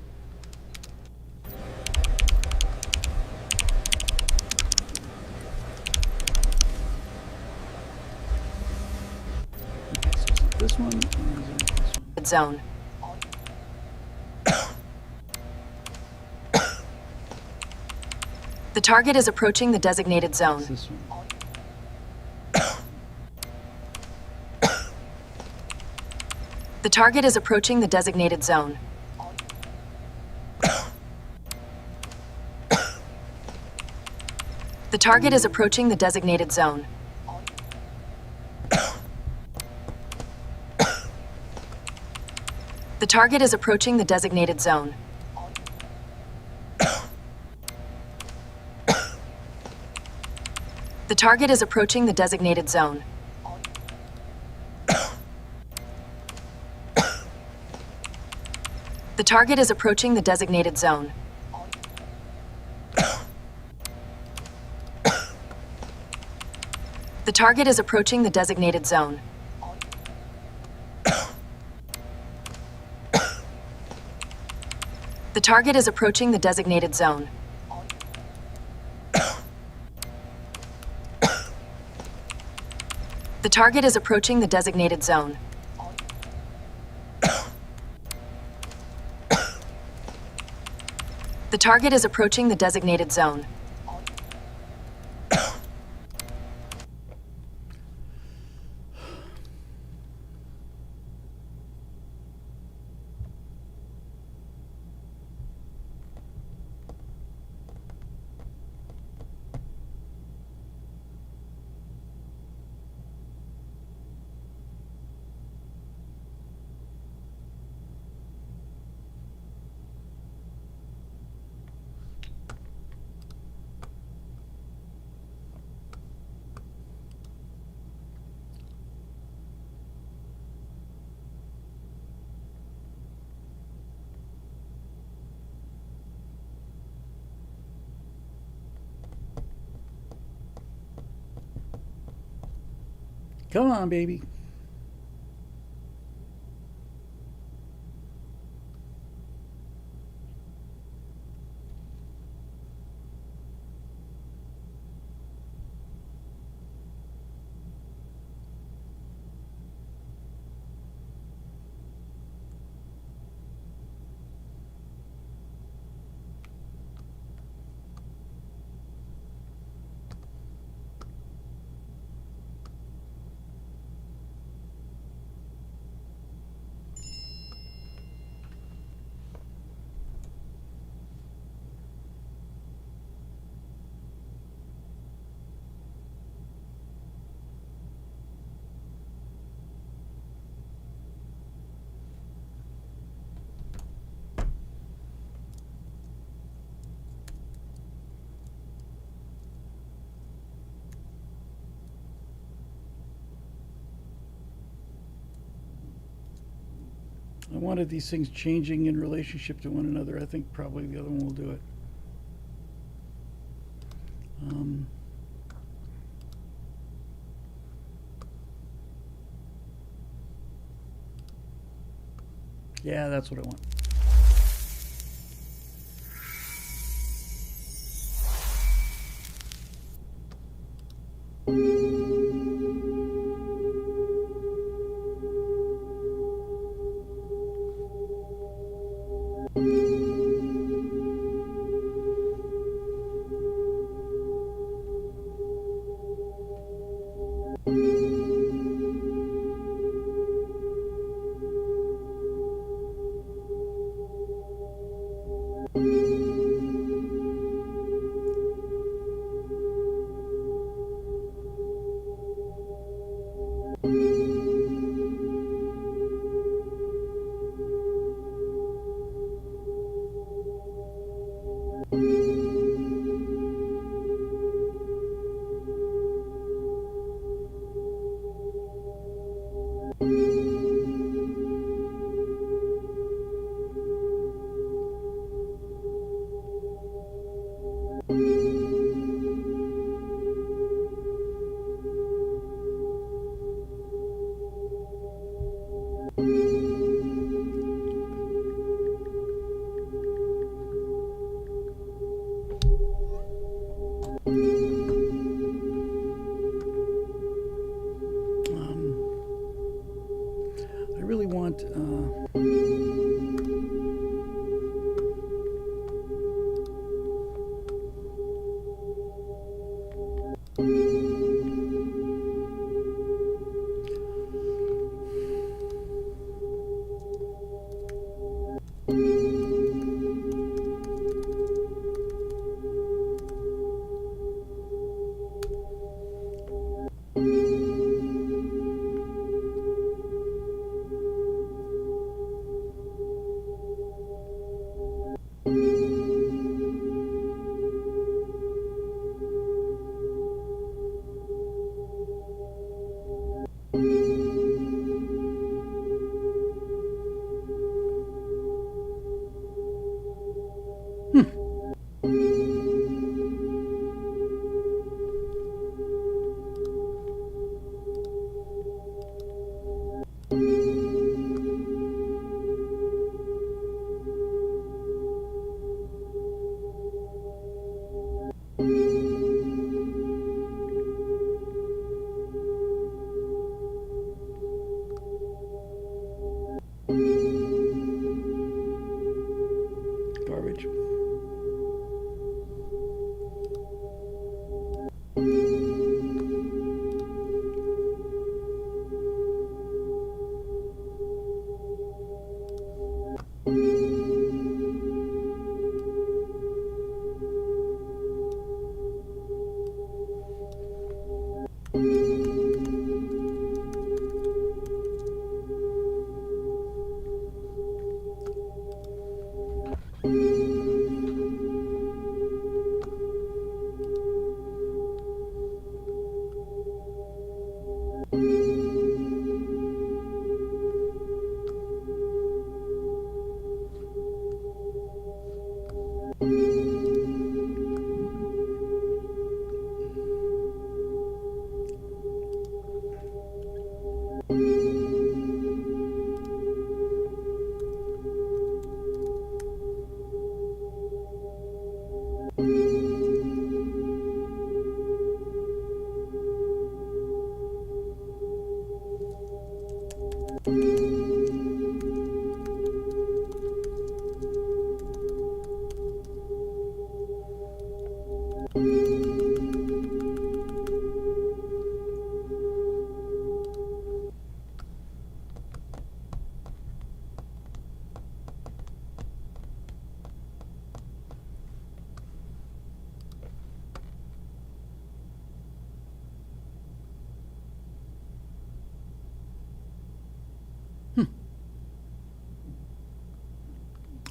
Okay, so is it this one or is it this one? Zone. The target is approaching the designated It's zone. this one. The target is approaching the designated zone. The target is approaching the designated zone. The target is approaching the designated zone. The target is approaching the designated zone. The target is approaching the designated zone. The target is approaching the designated zone. The target is approaching the designated zone. The target is approaching the designated zone. The target is approaching the designated zone. Come on, baby. I wanted these things changing in relationship to one another. I think probably the other one will do it. Yeah, that's what I want. I really want garbage.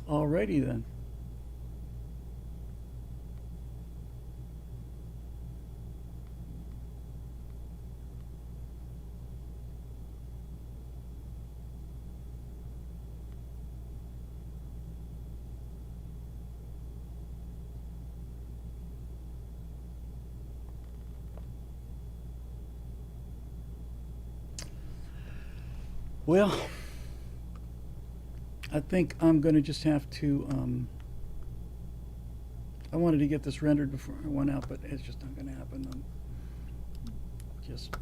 Alrighty then. Well, I think I'm going to just have to, I wanted to get this rendered before I went out, but it's just not going to happen. I'm just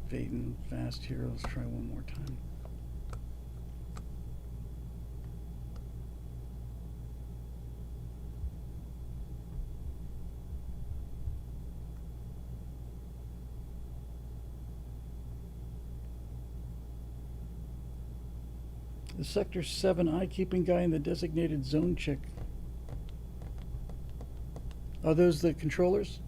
fading fast here. Let's try one more time. The Sector 7 eye-keeping guy and the designated zone chick. Are those the controllers?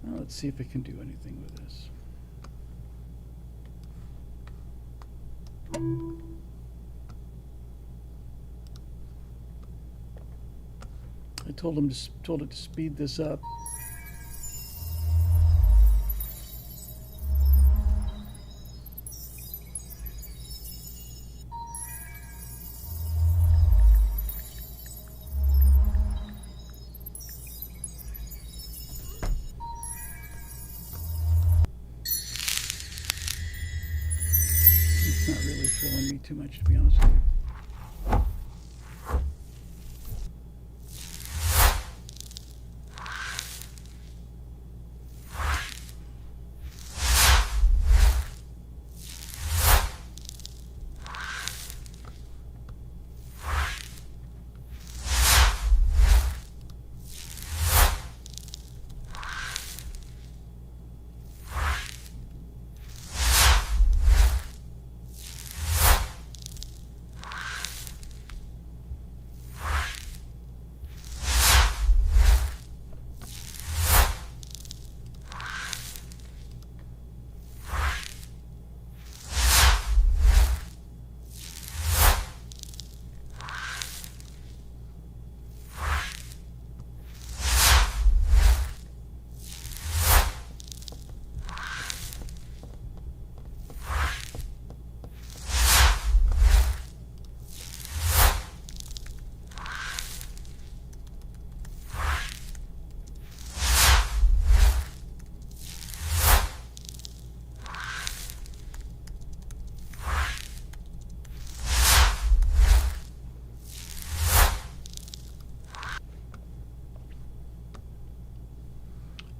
Now let's see if it can do anything with this. I told it to speed this up. It's not really thrilling me too much, to be honest with you.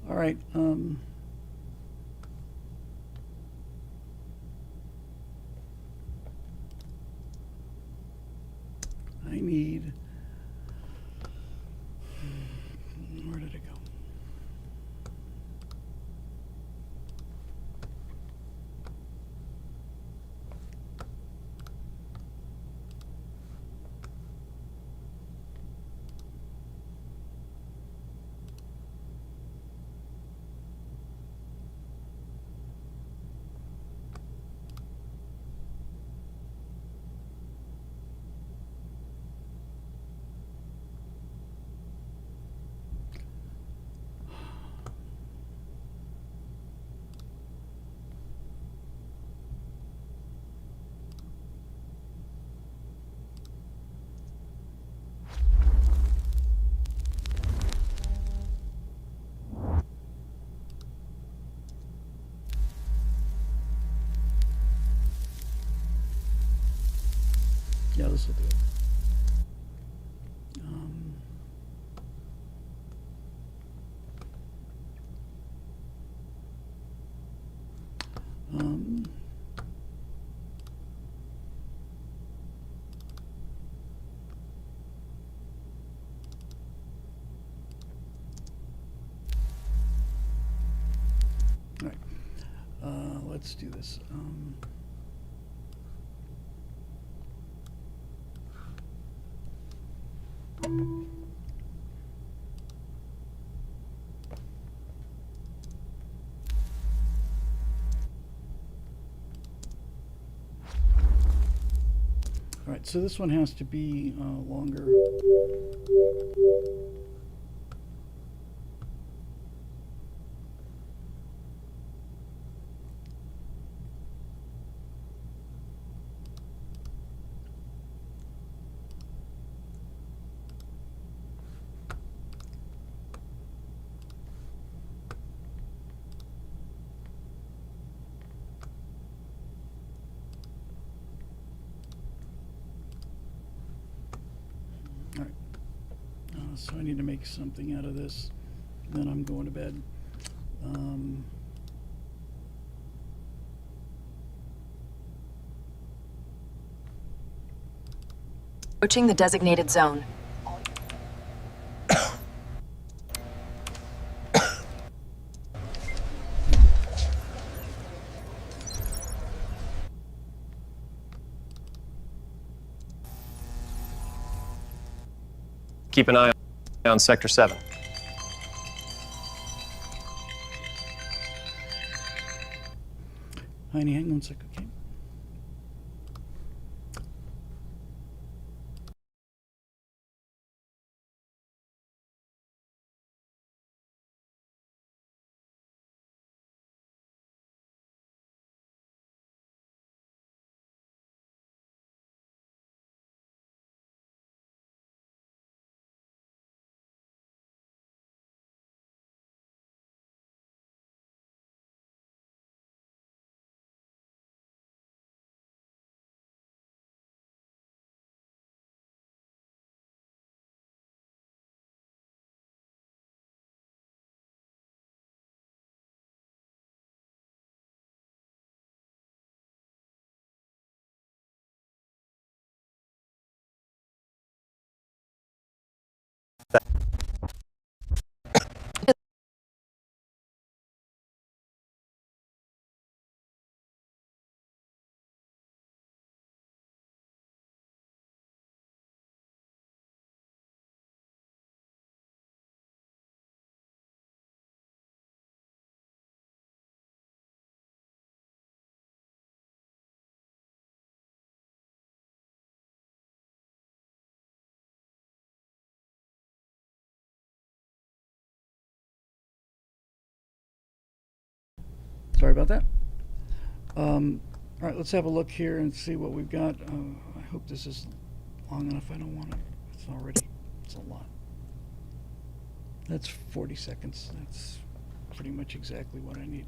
All right. I need. Where did it go? Yeah, this will do it. All right. Let's do this. All right, so this one has to be longer. So I need to make something out of this. Then I'm going to bed. Approaching the designated zone. Keep an eye on Sector 7. Honey, hang on a sec, okay? Sorry about that. All right, let's have a look here and see what we've got. I hope this is long enough. I don't want to. It's a lot. That's 40 seconds. That's pretty much exactly what I need.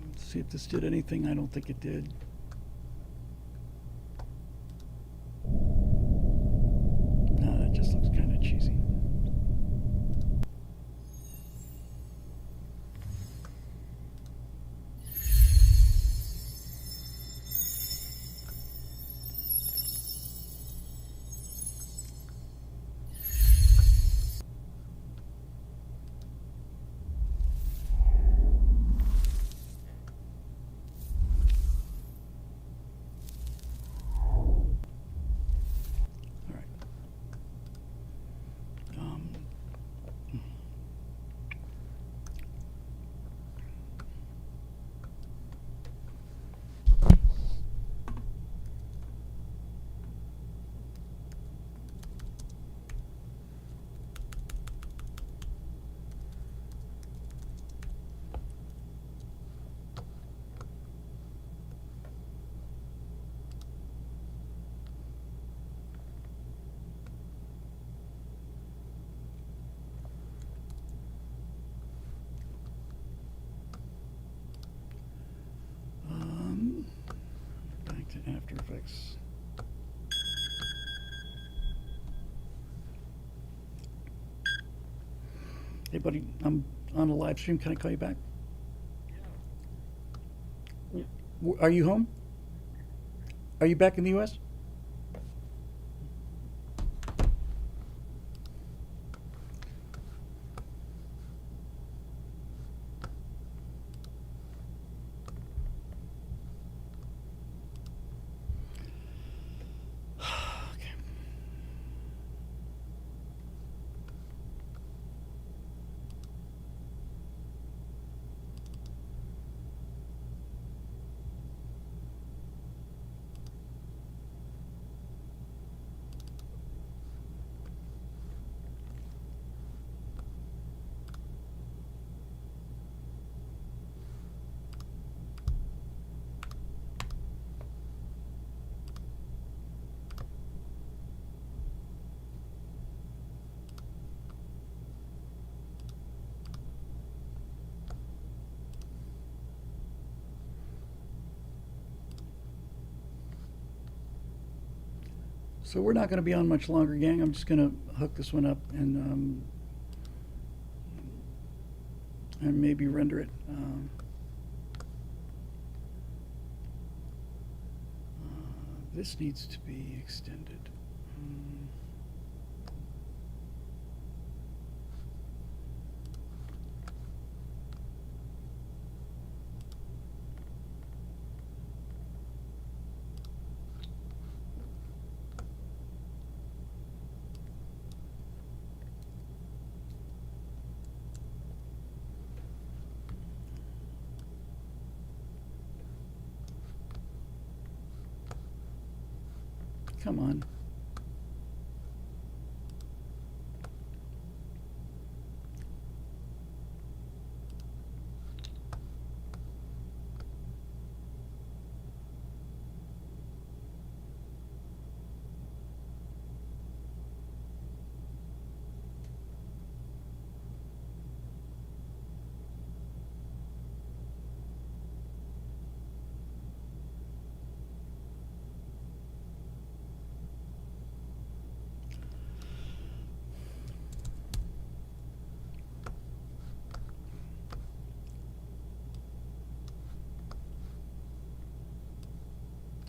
Let's see if this did anything. I don't think it did. No, that just looks kind of cheesy. Back to After Effects. Hey, buddy, I'm on a live stream. Can I call you back? Are you home? Are you back in the U.S.? So we're not going to be on much longer, gang. I'm just going to hook this one up and maybe render it. This needs to be extended. Come on.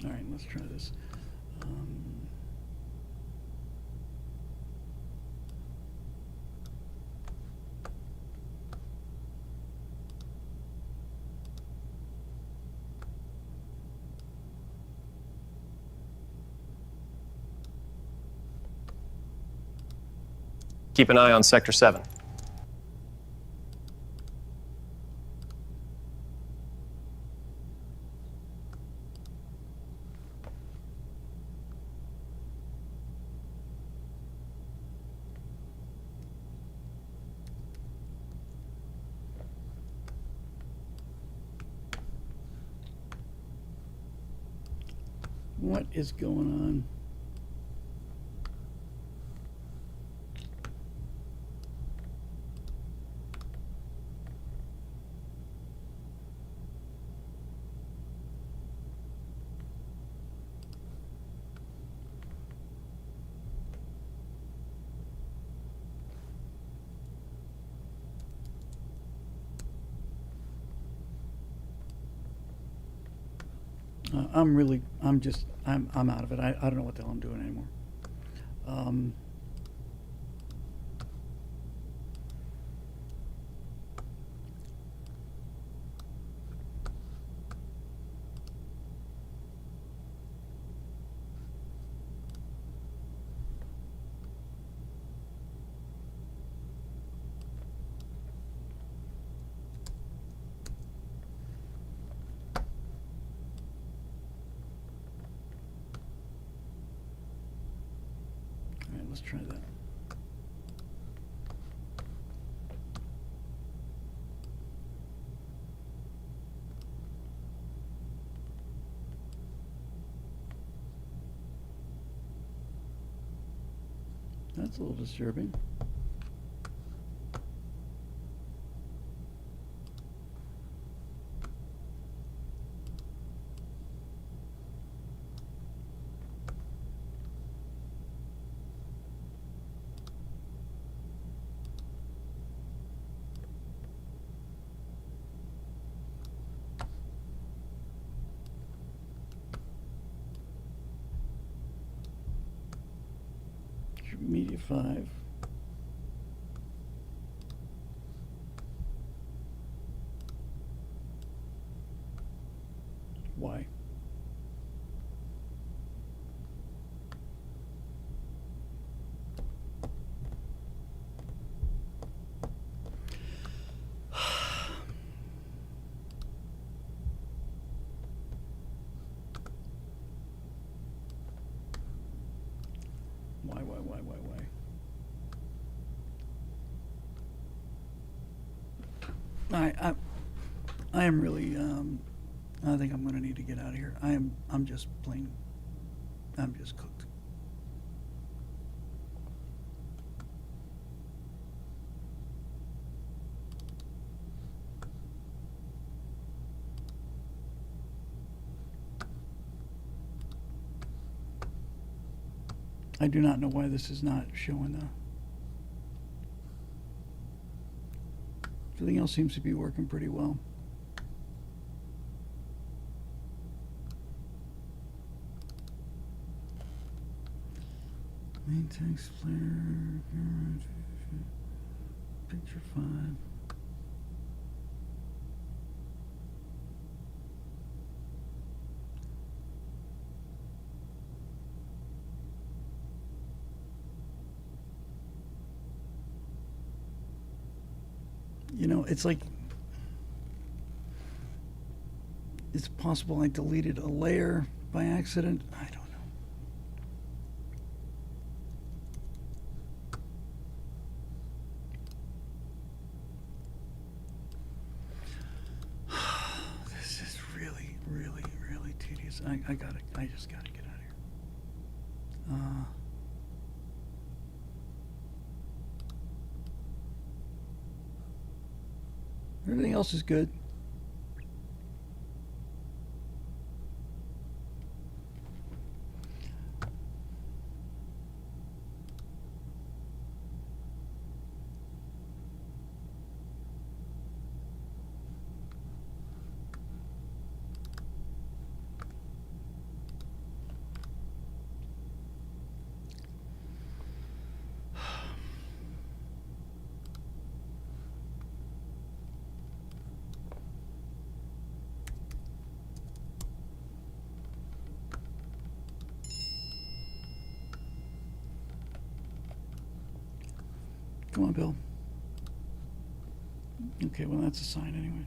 All right, let's try this. Keep an eye on Sector 7. What is going on? I'm out of it. I don't know what the hell I'm doing anymore. All right, let's try that. That's a little disturbing. Media 5. Why? Why? I am really, I think I'm going to need to get out of here. I'm just cooked. I do not know why this is not showing everything else seems to be working pretty well. Main text player, picture 5. You know, it's like, it's possible I deleted a layer by accident. I don't know. This is really, really, really tedious. I just gotta get out of here. Everything else is good. Come on, Bill. Okay, well, that's a sign anyway.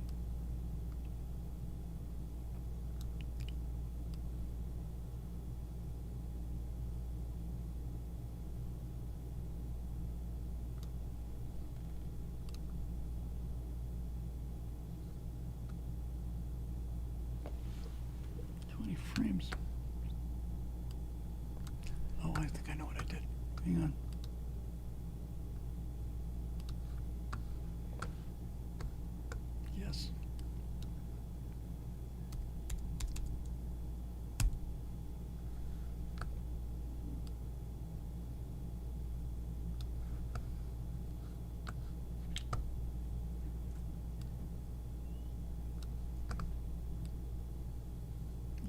Frames. Oh, I think I know what I did. Hang on. Yes.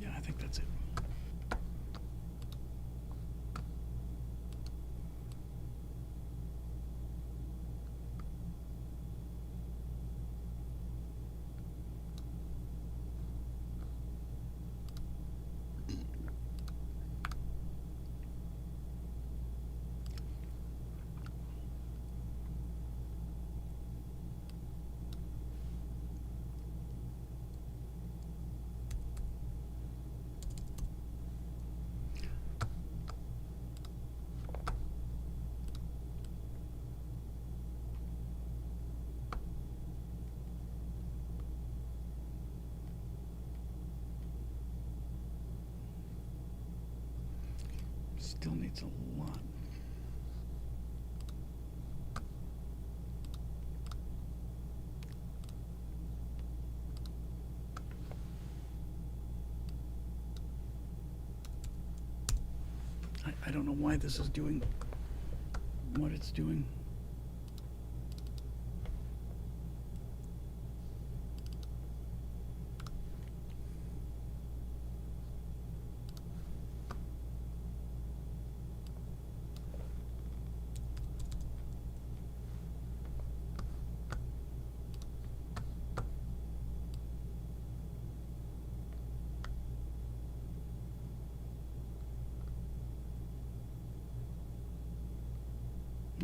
Yeah, I think that's it. Still needs a lot. I don't know why this is doing what it's doing.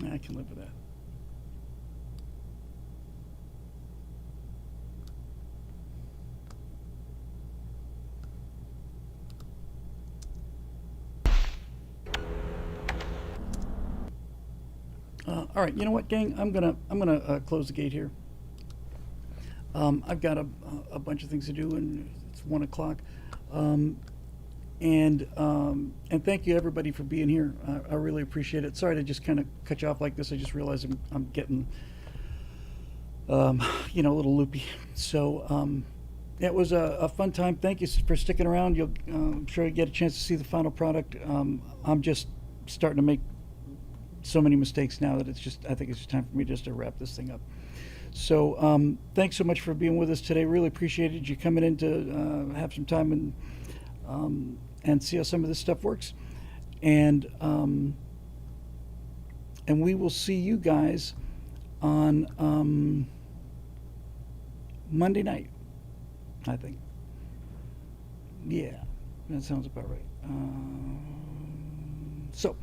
I can live with that. All right, you know what, gang? I'm gonna close the gate here. I've got a bunch of things to do, and it's 1 o'clock. And thank you everybody for being here. I really appreciate it. Sorry to just kind of cut you off like this. I just realized I'm getting, you know, a little loopy. So it was a fun time. Thank you for sticking around. I'm sure you get a chance to see the final product. I'm just starting to make so many mistakes now that I think it's just time for me just to wrap this thing up. So thanks so much for being with us today. Really appreciated you coming in to have some time and see how some of this stuff works. And we will see you guys on Monday night, I think. Yeah, that sounds about right. So.